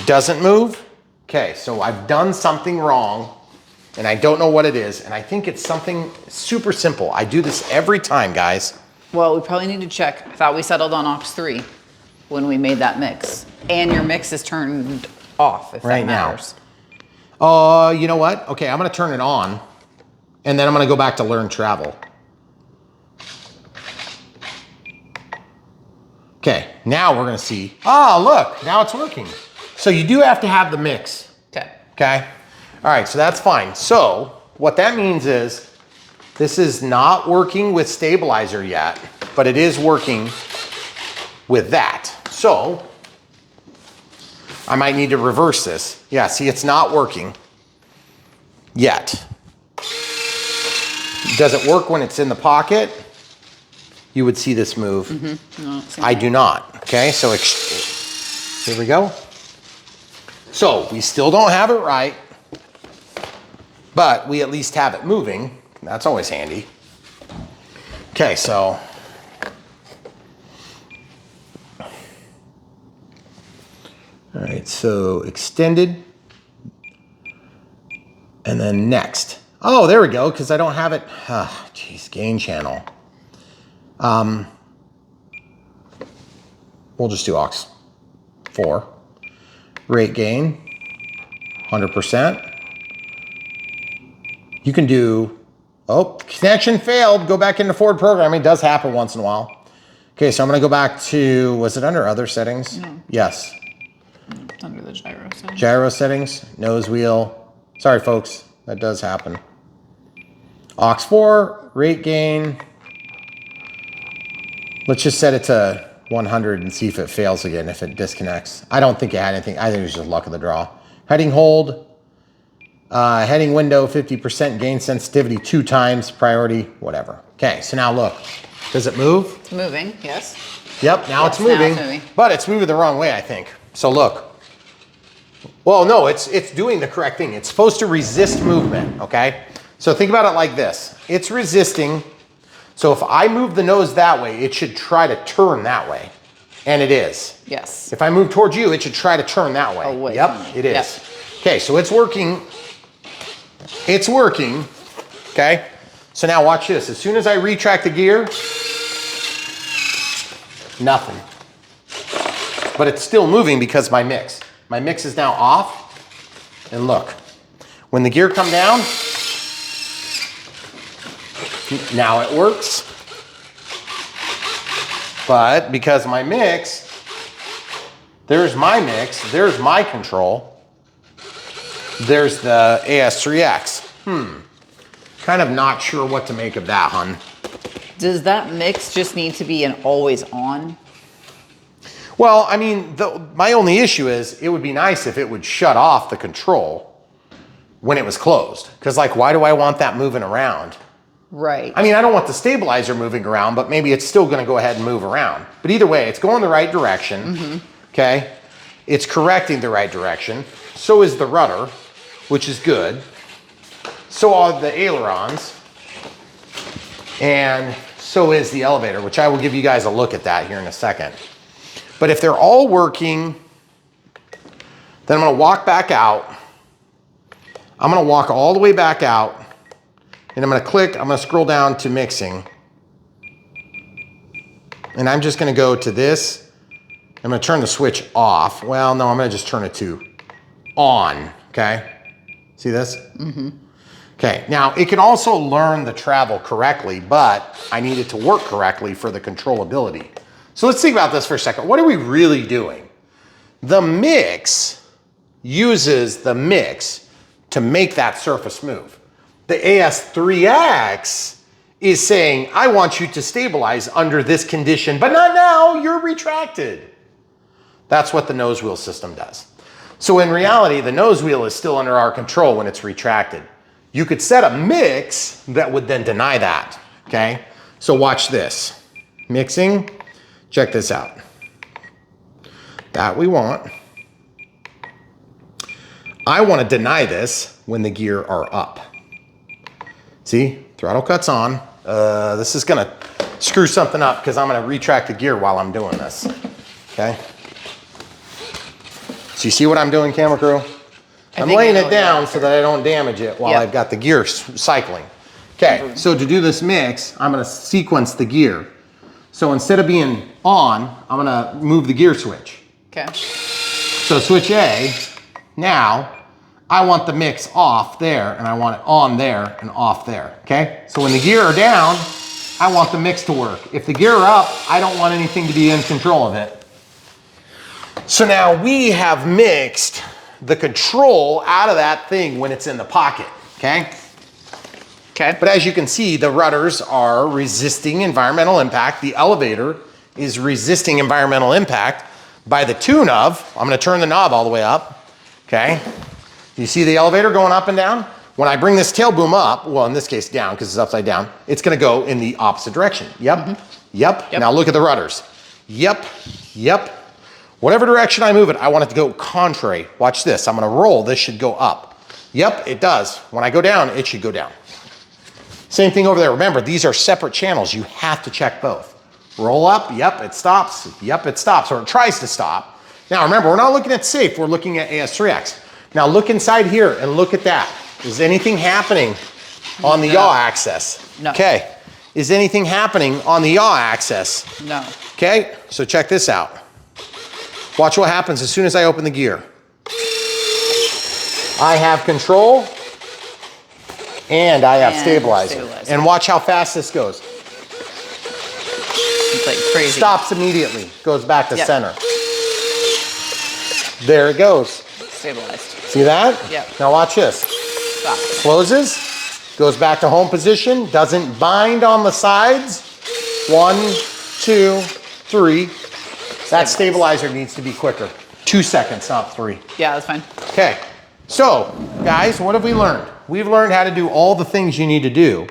Doesn't move. Okay, so I've done something wrong and I don't know what it is. And I think it's something super simple. I do this every time, guys. Well, we probably need to check. I thought we settled on aux 3 when we made that mix. And your mix is turned off, if that matters. You know what? Okay, I'm going to turn it on. And then I'm going to go back to learn travel. Okay, now we're going to see. Oh, look, now it's working. So you do have to have the mix. Okay. Okay. All right, so that's fine. So what that means is this is not working with stabilizer yet, but it is working with that. So I might need to reverse this. Yeah, see, it's not working yet. Does it work when it's in the pocket? You would see this move. No, I do not. Okay, so here we go. So we still don't have it right, but we at least have it moving. That's always handy. Okay, so all right, so extended and then next. Oh, there we go, because I don't have it. Geez, gain channel. We'll just do aux 4. Rate gain, 100%. You can do, oh, connection failed. Go back into forward programming. It does happen once in a while. Okay, so I'm going to go back to, was it under other settings? No. Yes. It's under the gyro settings. Gyro settings, nose wheel. Sorry, folks, that does happen. Aux 4, rate gain. Let's just set it to 100 and see if it fails again, if it disconnects. I don't think it had anything. I think it was just luck of the draw. Heading hold. Heading window, 50% gain sensitivity 2 times, priority, whatever. Okay, so now look. Does it move? It's moving, yes. Yep, now it's moving. Now it's moving. But it's moving the wrong way, I think. So look. Well, no, it's doing the correct thing. It's supposed to resist movement, okay? So think about it like this. It's resisting. So if I move the nose that way, it should try to turn that way. And it is. Yes. If I move towards you, it should try to turn that way. Away yep, from me. it is. Yep. Okay, so it's working. It's working. Okay. So now watch this. As soon as I retract the gear, nothing. but it's still moving because my mix is now off. And look, when the gear come down, now it works. But because my mix, there's my mix, there's my control, there's the AS3X. Kind of not sure what to make of that, hun. Does that mix just need to be an always on? Well, I mean, my only issue is it would be nice if it would shut off the control when it was closed. Because, like, why do I want that moving around? Right. I mean, I don't want the stabilizer moving around, but maybe it's still going to go ahead and move around. But either way, it's going the right direction, okay? It's correcting the right direction. So is the rudder, which is good. So are the ailerons. And so is the elevator, which I will give you guys a look at that here in a second. But if they're all working, then I'm going to walk back out. I'm going to walk all the way back out. And I'm going to click, I'm going to scroll down to mixing. And I'm just going to go to this. I'm going to turn the switch off. Well, no, I'm going to just turn it to on, okay? See this? Okay, now it can also learn the travel correctly, but I need it to work correctly for the controllability. So let's think about this for a second. What are we really doing? The mix uses the mix to make that surface move. The AS3X is saying, I want you to stabilize under this condition, but not now, you're retracted. That's what the nose wheel system does. So in reality, the nose wheel is still under our control when it's retracted. You could set a mix that would then deny that, okay? So watch this. Mixing, check this out. That we want. I want to deny this when the gear are up. See, throttle cuts on. This is gonna screw something up because I'm gonna retract the gear while I'm doing this, okay? So you see what I'm doing, camera crew? I'm laying it down so that I don't damage it while I've got the gear cycling. Okay, so to do this mix, I'm gonna sequence the gear. So instead of being on, I'm gonna move the gear switch. Okay. So switch A, now I want the mix off there and I want it on there and off there, okay? So when the gear are down, I want the mix to work. If the gear are up, I don't want anything to be in control of it. So now we have mixed the control out of that thing when it's in the pocket, okay? Okay. But as you can see, the rudders are resisting environmental impact. The elevator is resisting environmental impact by the tune of, I'm gonna turn the knob all the way up, okay? You see the elevator going up and down? When I bring this tail boom up, well, in this case down because it's upside down, it's gonna go in the opposite direction. Yep, yep. Now look at the rudders. Yep, yep. Whatever direction I move it, I want it to go contrary. Watch this, I'm gonna roll, this should go up. Yep, it does. When I go down, it should go down. Same thing over there. Remember, these are separate channels. You have to check both. Roll up, yep, it stops. Yep, it stops, or it tries to stop. Now remember, we're not looking at safe, we're looking at AS3X. Now look inside here and look at that. Is anything happening on the yaw axis? No. Okay. Is anything happening on the yaw axis? No. Okay, so check this out. Watch what happens as soon as I open the gear. I have control and I have stabilizer. And watch how fast this goes. It's like crazy. Stops immediately, goes back to center. There it goes. Stabilized. See that? Yep. Now watch this. Stop. Closes, goes back to home position, doesn't bind on the sides. 1, 2, 3. That stabilizer needs to be quicker. 2 seconds, not 3. Yeah, that's fine. Okay, so guys, what have we learned? We've learned how to do all the things you need to do.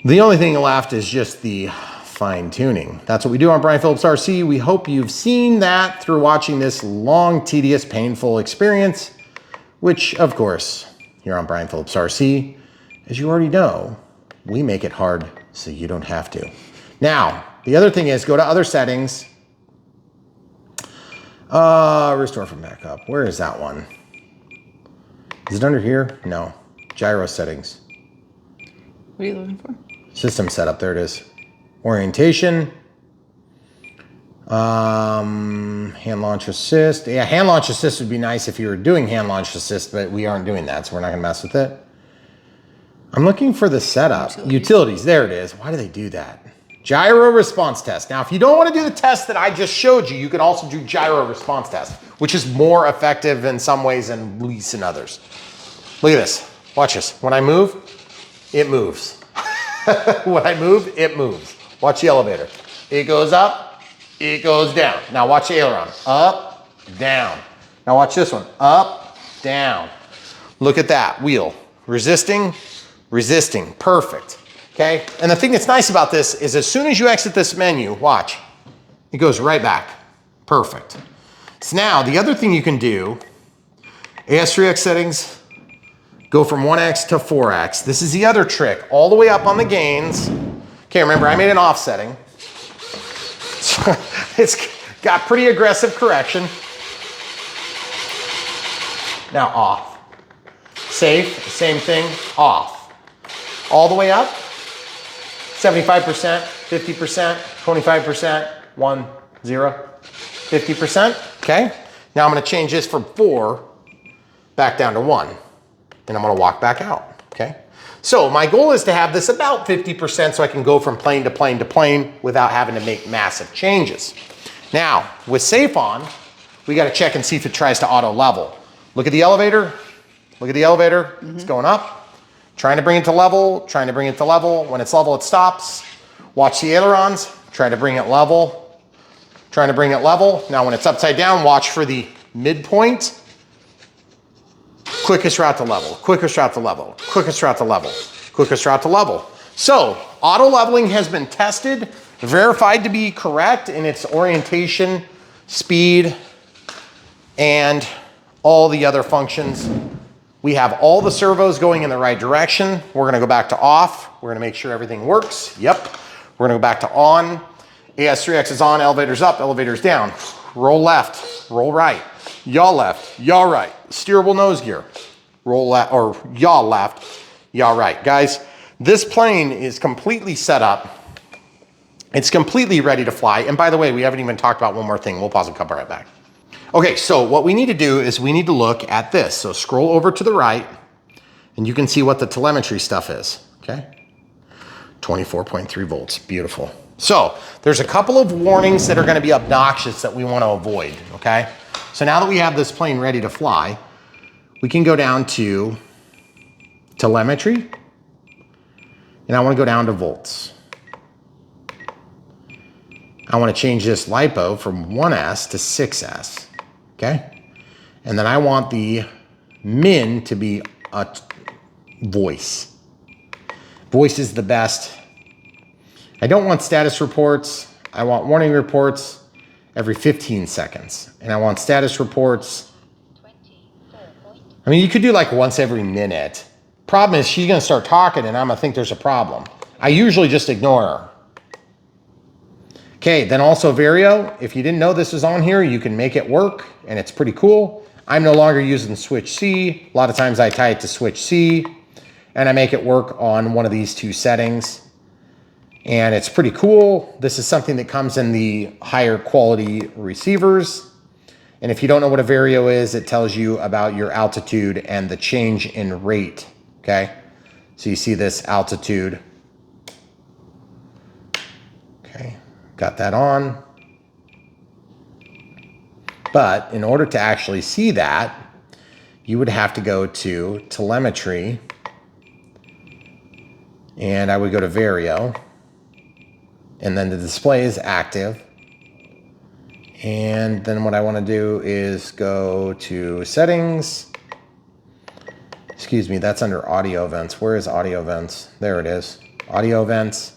The only thing left is just the fine tuning. That's what we do on Brian Phillips RC. We hope you've seen that through watching this long, tedious, painful experience, which of course, here on Brian Phillips RC, as you already know, we make it hard so you don't have to. Now, the other thing is go to other settings, restore from backup. Where is that one? Is it under here? No. Gyro settings. What are you looking for? System setup, there it is. Orientation. Hand launch assist. Yeah, hand launch assist would be nice if you were doing hand launch assist, but we aren't doing that, so we're not gonna mess with it. I'm looking for the setup. Utilities, there it is. Why do they do that? Gyro response test. Now, if you don't want to do the test that I just showed you, you can also do gyro response test, which is more effective in some ways and least in others. Look at this. Watch this. When I move, it moves. When I move, it moves. Watch the elevator. It goes up, it goes down. Now watch the aileron. Up, down. Now watch this one. Up, down. Look at that wheel. Resisting, resisting. Perfect. Okay? And the thing that's nice about this is as soon as you exit this menu, watch, it goes right back. Perfect. So now the other thing you can do, AS3X settings, go from 1X to 4X. This is the other trick. All the way up on the gains. Okay, remember I made an offsetting. So it's got pretty aggressive correction. Now off. Safe, same thing, off. All the way up, 75%, 50%, 25%, 1, 0, 50%, okay? Now I'm gonna change this from 4 back down to 1. Then I'm gonna walk back out, okay? So my goal is to have this about 50% so I can go from plane to plane to plane without having to make massive changes. Now, with safe on, we gotta check and see if it tries to auto level. Look at the elevator, look at the elevator, it's going up. Trying to bring it to level, trying to bring it to level. When it's level, it stops. Watch the ailerons, try to bring it level, trying to bring it level. Now when it's upside down, watch for the midpoint. Quickest route to level, quickest route to level, quickest route to level, quickest route to level. So auto leveling has been tested, verified to be correct in its orientation, speed, and all the other functions. We have all the servos going in the right direction. We're gonna go back to off. We're gonna make sure everything works. Yep. We're gonna go back to on. AS3X is on, elevator's up, elevator's down. Roll left, roll right. Yaw left, yaw right. Steerable nose gear. Roll left, or yaw left, yaw right. Guys, this plane is completely set up. It's completely ready to fly. And by the way, we haven't even talked about one more thing. We'll pause and come right back. Okay, so what we need to do is we need to look at this. So scroll over to the right and you can see what the telemetry stuff is, okay? 24.3 volts, beautiful. So there's a couple of warnings that are gonna be obnoxious that we wanna avoid, okay? So now that we have this plane ready to fly, we can go down to telemetry and I wanna go down to volts. I wanna change this LiPo from 1S to 6S. Okay, and then I want the min to be a voice. Voice is the best. I don't want status reports. I want warning reports every 15 seconds. And I want status reports. I mean, you could do like once every minute. Problem is she's gonna start talking and I'm gonna think there's a problem. I usually just ignore her. Okay, then also Vario, if you didn't know this is on here, you can make it work and it's pretty cool. I'm no longer using switch C. A lot of times I tie it to switch C and I make it work on one of these two settings. And it's pretty cool. This is something that comes in the higher quality receivers. And if you don't know what a Vario is, it tells you about your altitude and the change in rate, okay? So you see this altitude. Okay. Got that on. But in order to actually see that, you would have to go to telemetry and I would go to Vario and then the display is active. And then what I want to do is go to settings. Excuse me, that's under audio events. Where is audio events? There it is. Audio events.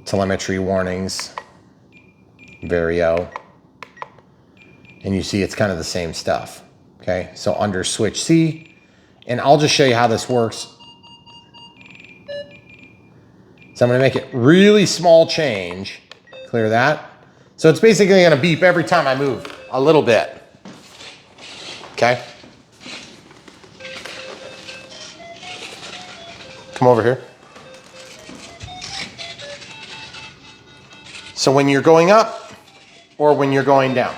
Telemetry warnings, Vario, and you see it's kind of the same stuff, okay? So under switch C, and I'll just show you how this works. So I'm gonna make it really small change, clear that. So it's basically gonna beep every time I move a little bit, okay? Come over here. So when you're going up, or when you're going down.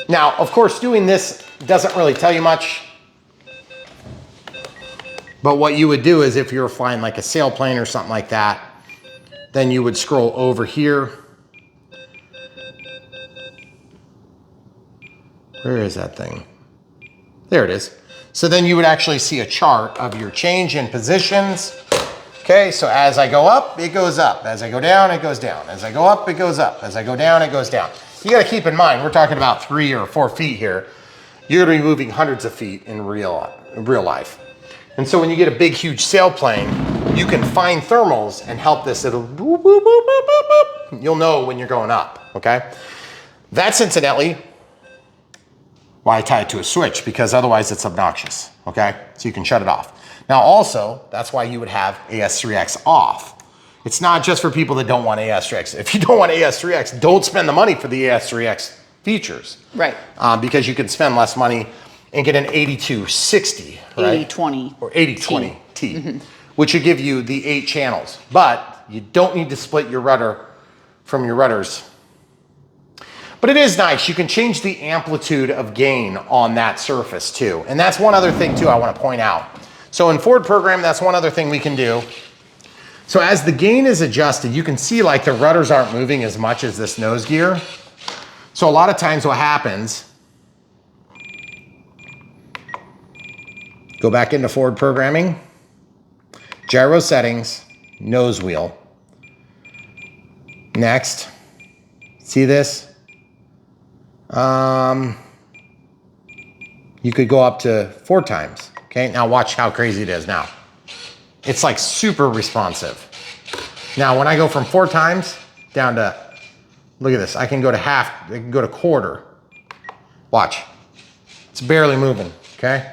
Now, of course, doing this doesn't really tell you much. But what you would do is if you were flying like a sailplane or something like that, then you would scroll over here. Where is that thing? There it is. So then you would actually see a chart of your change in positions. Okay, so as I go up, it goes up. As I go down, it goes down. As I go up, it goes up. As I go down, it goes down. You gotta keep in mind, we're talking about 3 or 4 feet here. You're gonna be moving hundreds of feet in real life. And so when you get a big, huge sailplane, you can find thermals and help this. It'll boop, boop, boop, boop, boop, boop. You'll know when you're going up, okay? That's incidentally why I tie it to a switch, because otherwise it's obnoxious, okay? So you can shut it off. Now also, that's why you would have AS3X off. It's not just for people that don't want AS3X. If you don't want AS3X, don't spend the money for the AS3X features. Right. Because you can spend less money and get an 8260, right? 8020. Or 8020T, which would give you the 8 channels. But you don't need to split your rudder from your rudders. But it is nice. You can change the amplitude of gain on that surface too. And that's one other thing too I want to point out. So in Ford program, that's one other thing we can do. So as the gain is adjusted, you can see like the rudders aren't moving as much as this nose gear. So a lot of times what happens, go back into Ford programming, gyro settings, nose wheel. Next, see this? You could go up to 4 times. Okay, now watch how crazy it is now. It's like super responsive. Now when I go from 4 times down to, look at this, I can go to half, I can go to quarter. Watch, it's barely moving, okay?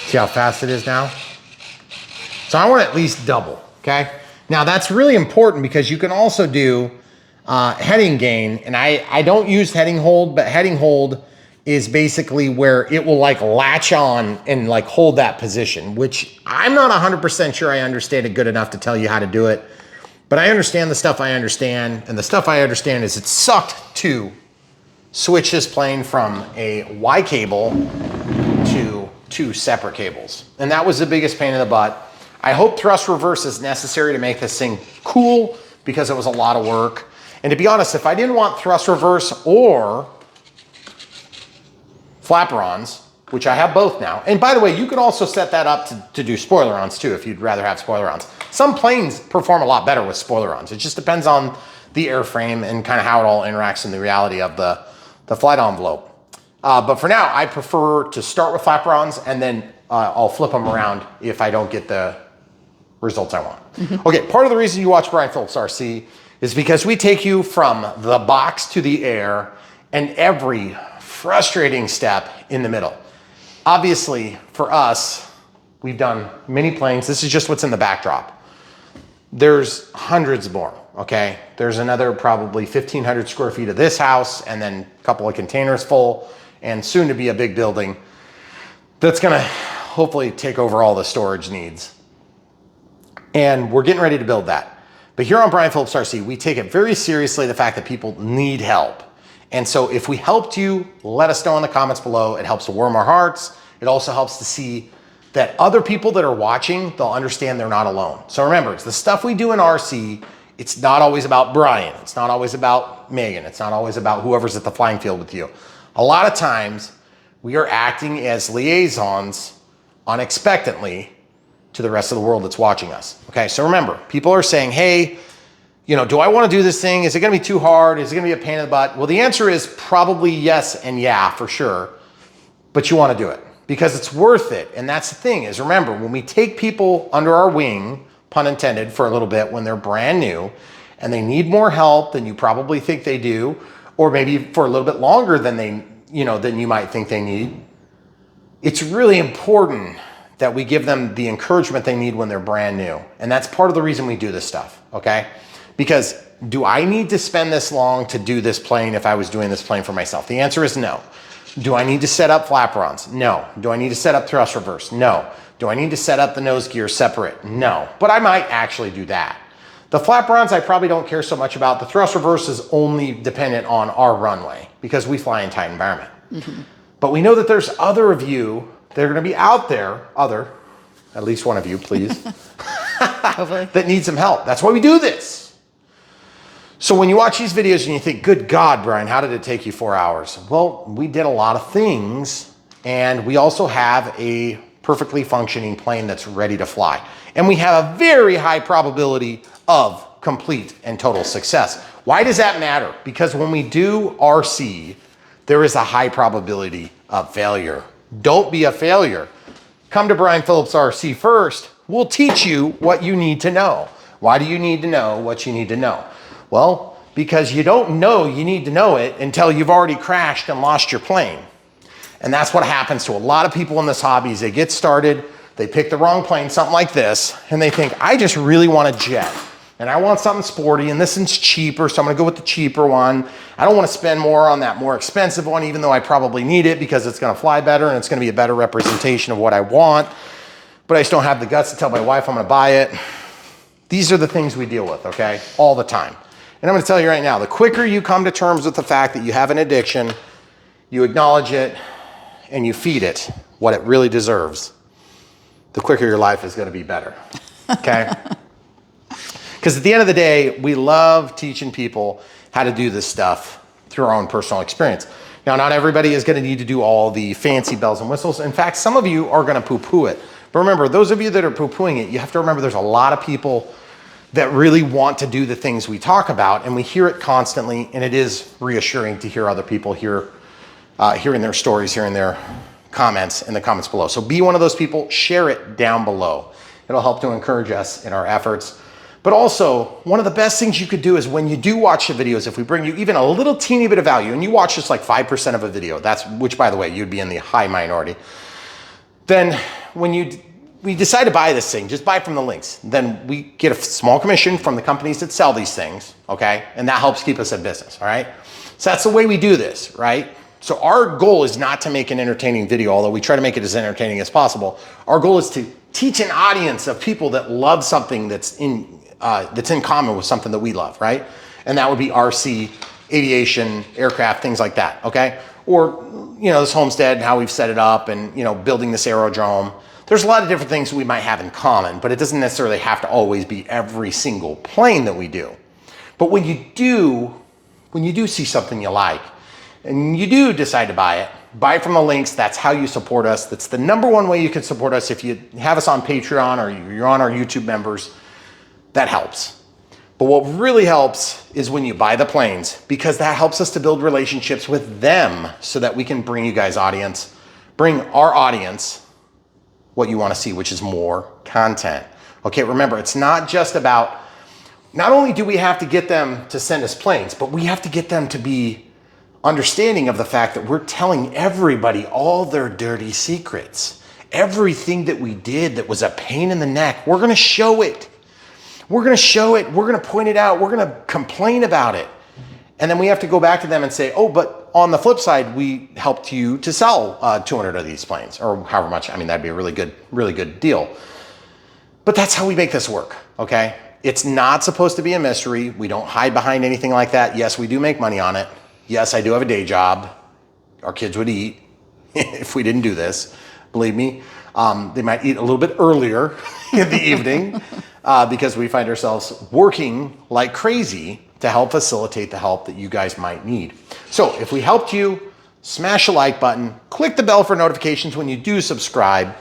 See how fast it is now? So I want at least double, okay? Now that's really important because you can also do heading gain, and I don't use heading hold, but heading hold is basically where it will like latch on and like hold that position, which I'm not 100% sure I understand it good enough to tell you how to do it, but I understand the stuff I understand, and the stuff I understand is it sucked to switch this plane from a Y cable to 2 separate cables, and that was the biggest pain in the butt. I hope thrust reverse is necessary to make this thing cool because it was a lot of work. And to be honest, if I didn't want thrust reverse or flapperons, which I have both now, and by the way, you could also set that up to do spoilerons too if you'd rather have spoilerons. Some planes perform a lot better with spoilerons. It just depends on the airframe and kind of how it all interacts in the reality of the flight envelope. But for now, I prefer to start with flapperons and then I'll flip them around if I don't get the results I want. Okay, part of the reason you watch Brian Phillips RC is because we take you from the box to the air and every frustrating step in the middle. Obviously, for us, we've done many planes. This is just what's in the backdrop. There's hundreds more, okay? There's another probably 1,500 square feet of this house and then a couple of containers full and soon to be a big building that's gonna hopefully take over all the storage needs. And we're getting ready to build that. But here on Brian Phillips RC, we take it very seriously, the fact that people need help. And so if we helped you, let us know in the comments below. It helps to warm our hearts. It also helps to see that other people that are watching, they'll understand they're not alone. So remember, it's the stuff we do in RC. It's not always about Brian. It's not always about Megan. It's not always about whoever's at the flying field with you. A lot of times we are acting as liaisons unexpectedly to the rest of the world that's watching us. Okay, so remember, people are saying, hey, you know, do I want to do this thing? Is it going to be too hard? Is it going to be a pain in the butt? Well, the answer is probably yes and yeah, for sure. But you want to do it because it's worth it. And that's the thing is, remember, when we take people under our wing, pun intended, for a little bit when they're brand new and they need more help than you probably think they do, or maybe for a little bit longer than than you might think they need, it's really important that we give them the encouragement they need when they're brand new. And that's part of the reason we do this stuff, okay? Because do I need to spend this long to do this plane if I was doing this plane for myself? The answer is no. Do I need to set up flaperons? No. Do I need to set up thrust reverse? No. Do I need to set up the nose gear separate? No. But I might actually do that. The flaperons I probably don't care so much about. The thrust reverse is only dependent on our runway because we fly in tight environment. But we know that there's other of you that are going to be out there, at least one of you, please, that need some help. That's why we do this. So when you watch these videos and you think, good God, Brian, how did it take you 4 hours? Well, we did a lot of things, and we also have a perfectly functioning plane that's ready to fly. And we have a very high probability of complete and total success. Why does that matter? Because when we do RC, there is a high probability of failure. Don't be a failure. Come to Brian Phillips RC first. We'll teach you what you need to know. Why do you need to know what you need to know? Well, because you don't know you need to know it until you've already crashed and lost your plane. And that's what happens to a lot of people in this hobby is they get started, they pick the wrong plane, something like this, and they think, I just really want a jet. And I want something sporty, and this one's cheaper, so I'm gonna go with the cheaper one. I don't wanna spend more on that more expensive one, even though I probably need it because it's gonna fly better and it's gonna be a better representation of what I want. But I just don't have the guts to tell my wife I'm gonna buy it. These are the things we deal with, okay? All the time. And I'm gonna tell you right now, the quicker you come to terms with the fact that you have an addiction, you acknowledge it, and you feed it what it really deserves, the quicker your life is gonna be better, okay? Because at the end of the day, we love teaching people how to do this stuff through our own personal experience. Now, not everybody is gonna need to do all the fancy bells and whistles. In fact, some of you are gonna poo-poo it. But remember, those of you that are poo-pooing it, you have to remember there's a lot of people that really want to do the things we talk about, and we hear it constantly, and it is reassuring to hear other people hearing their stories, hearing their comments in the comments below. So be one of those people, share it down below. It'll help to encourage us in our efforts. But also, one of the best things you could do is when you do watch the videos, if we bring you even a little teeny bit of value, and you watch just like 5% of a video, which by the way, you'd be in the high minority, then when we decide to buy this thing, just buy from the links. Then we get a small commission from the companies that sell these things, okay? And that helps keep us in business, all right? So that's the way we do this, right? So our goal is not to make an entertaining video, although we try to make it as entertaining as possible. Our goal is to teach an audience of people that love something that's in common with something that we love, right? And that would be RC, aviation, aircraft, things like that, okay? Or, you know, this homestead, how we've set it up, and, you know, building this aerodrome. There's a lot of different things we might have in common, but it doesn't necessarily have to always be every single plane that we do. But when you do see something you like, and you do decide to buy from the links. That's how you support us. That's the #1 way you can support us. If you have us on Patreon or you're on our YouTube members, that helps. But what really helps is when you buy the planes, because that helps us to build relationships with them so that we can bring our audience what you want to see, which is more content. Okay, remember, it's not just about, not only do we have to get them to send us planes, but we have to get them to be understanding of the fact that we're telling everybody all their dirty secrets. Everything that we did that was a pain in the neck, we're gonna show it. We're gonna show it, we're gonna point it out, we're gonna complain about it. And then we have to go back to them and say, oh, but on the flip side, we helped you to sell 200 of these planes, or however much. I mean, that'd be a really good deal. But that's how we make this work, okay? It's not supposed to be a mystery. We don't hide behind anything like that. Yes, we do make money on it. Yes, I do have a day job. Our kids would eat if we didn't do this. Believe me, they might eat a little bit earlier in the evening because we find ourselves working like crazy to help facilitate the help that you guys might need. So if we helped you, smash the like button, click the bell for notifications when you do subscribe.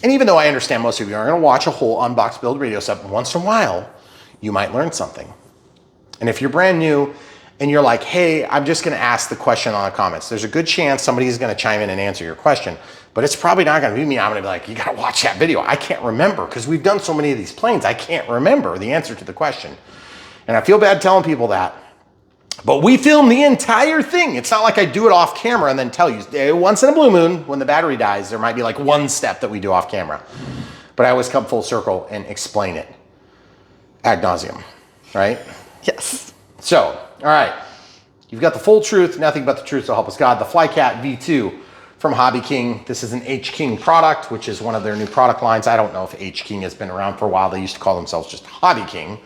And even though I understand most of you aren't gonna watch a whole Unbox Build radio set, once in a while, you might learn something. And if you're brand new and you're like, hey, I'm just gonna ask the question on the comments, there's a good chance somebody is gonna chime in and answer your question, but it's probably not gonna be me. I'm gonna be like, you gotta watch that video. I can't remember, because we've done so many of these planes, I can't remember the answer to the question. And I feel bad telling people that, but we film the entire thing. It's not like I do it off camera and then tell you. Once in a blue moon, when the battery dies, there might be like one step that we do off camera. But I always come full circle and explain it ad nauseum, right? Yes. So, all right. You've got the full truth, nothing but the truth, so help us God. The Flycat V2 from Hobby King. This is an H King product, which is one of their new product lines. I don't know if H King has been around for a while. They used to call themselves just Hobby King.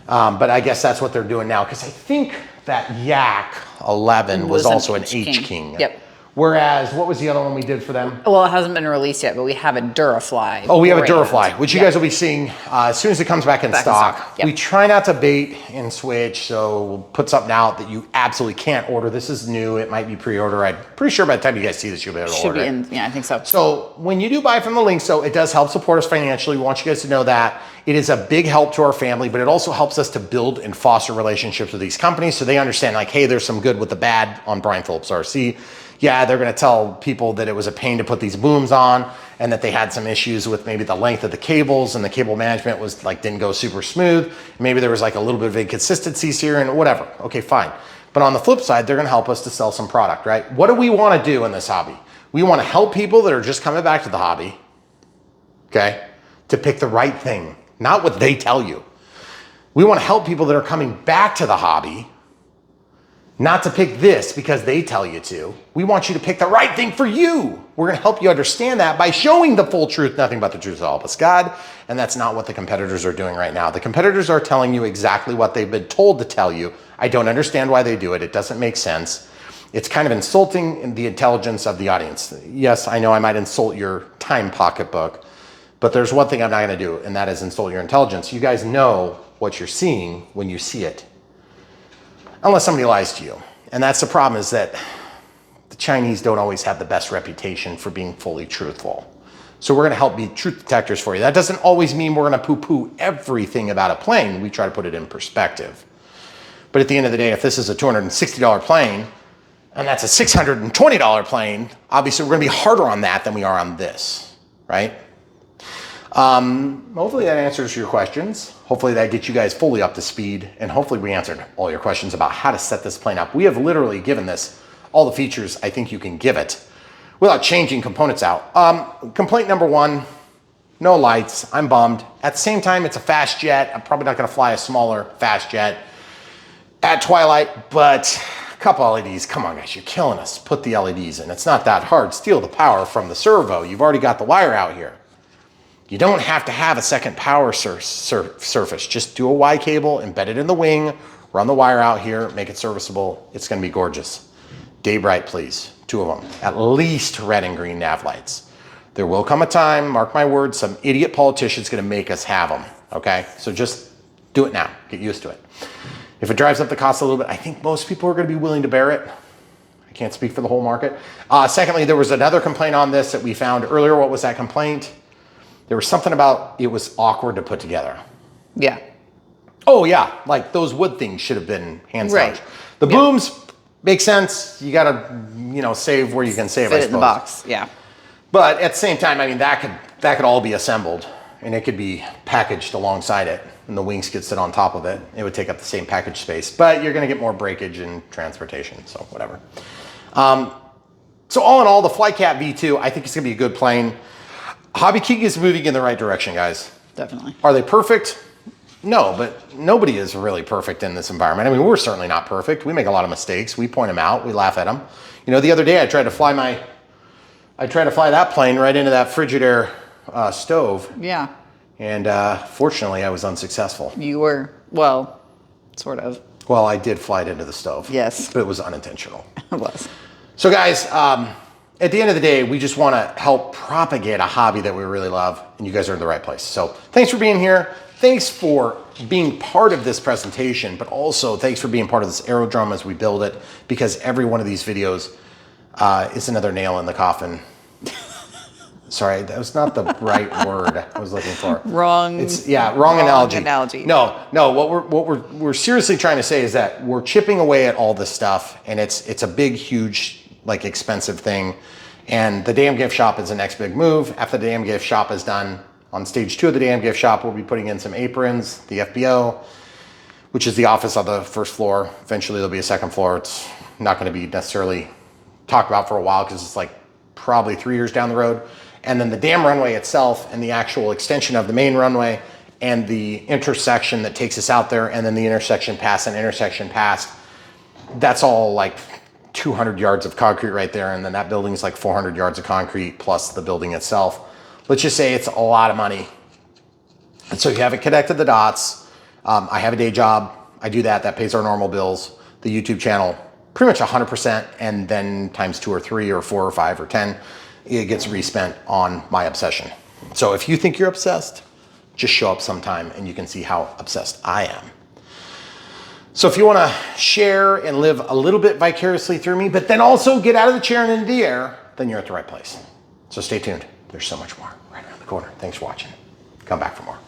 But I guess that's what they're doing now, because I think that Yak 11 was also an H King. Yep. Whereas, what was the other one we did for them? Well, it hasn't been released yet, but we have a Durafly. Oh, we have a Durafly, which you guys will be seeing as soon as it comes back in stock. Yep. We try not to bait and switch, so we'll put something out that you absolutely can't order. This is new. It might be pre-order. I'm pretty sure by the time you guys see this, you'll be able to order it. Yeah, I think so. So when you do buy from the link, so it does help support us financially. We want you guys to know that. It is a big help to our family, but it also helps us to build and foster relationships with these companies so they understand, like, hey, there's some good with the bad on Brian Phillips RC. Yeah, they're gonna tell people that it was a pain to put these booms on and that they had some issues with maybe the length of the cables and the cable management was like, didn't go super smooth. Maybe there was like a little bit of inconsistencies here and whatever. Okay, fine. But on the flip side, they're gonna help us to sell some product, right? What do we wanna do in this hobby? We wanna help people that are just coming back to the hobby, okay, to pick the right thing, not what they tell you. We wanna help people that are coming back to the hobby not to pick this because they tell you to. We want you to pick the right thing for you. We're gonna help you understand that by showing the full truth, nothing but the truth, so help us God. And that's not what the competitors are doing right now. The competitors are telling you exactly what they've been told to tell you. I don't understand why they do it. It doesn't make sense. It's kind of insulting the intelligence of the audience. Yes, I know I might insult your time pocketbook, but there's one thing I'm not gonna do, and that is insult your intelligence. You guys know what you're seeing when you see it. Unless somebody lies to you. And that's the problem, is that the Chinese don't always have the best reputation for being fully truthful. So we're gonna help be truth detectors for you. That doesn't always mean we're gonna poo-poo everything about a plane. We try to put it in perspective. But at the end of the day, if this is a $260 plane, and that's a $620 plane, obviously we're gonna be harder on that than we are on this, right? Hopefully that answers your questions. Hopefully that gets you guys fully up to speed, and hopefully we answered all your questions about how to set this plane up. We have literally given this all the features I think you can give it without changing components out. Complaint number one, no lights. I'm bummed. At the same time, it's a fast jet. I'm probably not gonna fly a smaller fast jet at twilight, but a couple LEDs. Come on guys, you're killing us. Put the LEDs in. It's not that hard. Steal the power from the servo. You've already got the wire out here. You don't have to have a second power surface. Just do a Y cable, embed it in the wing, run the wire out here, make it serviceable. It's gonna be gorgeous. Day bright, please. 2 of them. At least red and green nav lights. There will come a time, mark my words, some idiot politician's gonna make us have them, okay? So just do it now, get used to it. If it drives up the cost a little bit, I think most people are gonna be willing to bear it. I can't speak for the whole market. Secondly, there was another complaint on this that we found earlier. What was that complaint? There was something about it was awkward to put together. Yeah. Oh yeah, like those wood things should have been hand starched. Right. The booms make sense. You gotta, you know, save where you can save. Fit I it suppose. in the box. Yeah. But at the same time, I mean, that could all be assembled, and it could be packaged alongside it, and the wings could sit on top of it. It would take up the same package space, but you're gonna get more breakage and transportation, so whatever. So all in all, the Flycat V2, I think it's gonna be a good plane. Hobby King is moving in the right direction, guys. Definitely. Are they perfect? No, but nobody is really perfect in this environment. I mean, we're certainly not perfect. We make a lot of mistakes. We point them out. We laugh at them. You know, the other day I tried to fly that plane right into that Frigidaire stove. Yeah. And fortunately, I was unsuccessful. You were, well, sort of. Well, I did fly it into the stove. Yes. But it was unintentional. It was. So guys, at the end of the day, we just want to help propagate a hobby that we really love, and you guys are in the right place. So thanks for being here. Thanks for being part of this presentation, but also thanks for being part of this aerodrome as we build it, because every one of these videos is another nail in the coffin. Sorry, that was not the right word I was looking for. Wrong. Wrong analogy. No, what we're seriously trying to say is that we're chipping away at all this stuff, and it's a big, huge, like, expensive thing. And the Damn Gift Shop is the next big move. After the Damn Gift Shop is done, on stage 2 of the Damn Gift Shop, we'll be putting in some aprons, the FBO, which is the office on the first floor. Eventually there'll be a second floor. It's not going to be necessarily talked about for a while because it's like probably 3 years down the road. And then the Damn runway itself and the actual extension of the main runway and the intersection that takes us out there, and then the intersection past and intersection past. that's all like 200 yards of concrete right there. And then that building is like 400 yards of concrete plus the building itself. Let's just say it's a lot of money. And so you haven't connected the dots. I have a day job. I do that. That pays our normal bills. The YouTube channel, pretty much 100%. And then times 2 or 3 or 4 or 5 or 10, it gets respent on my obsession. So if you think you're obsessed, just show up sometime and you can see how obsessed I am. So if you want to share and live a little bit vicariously through me, but then also get out of the chair and into the air, then you're at the right place. So stay tuned. There's so much more right around the corner. Thanks for watching. Come back for more.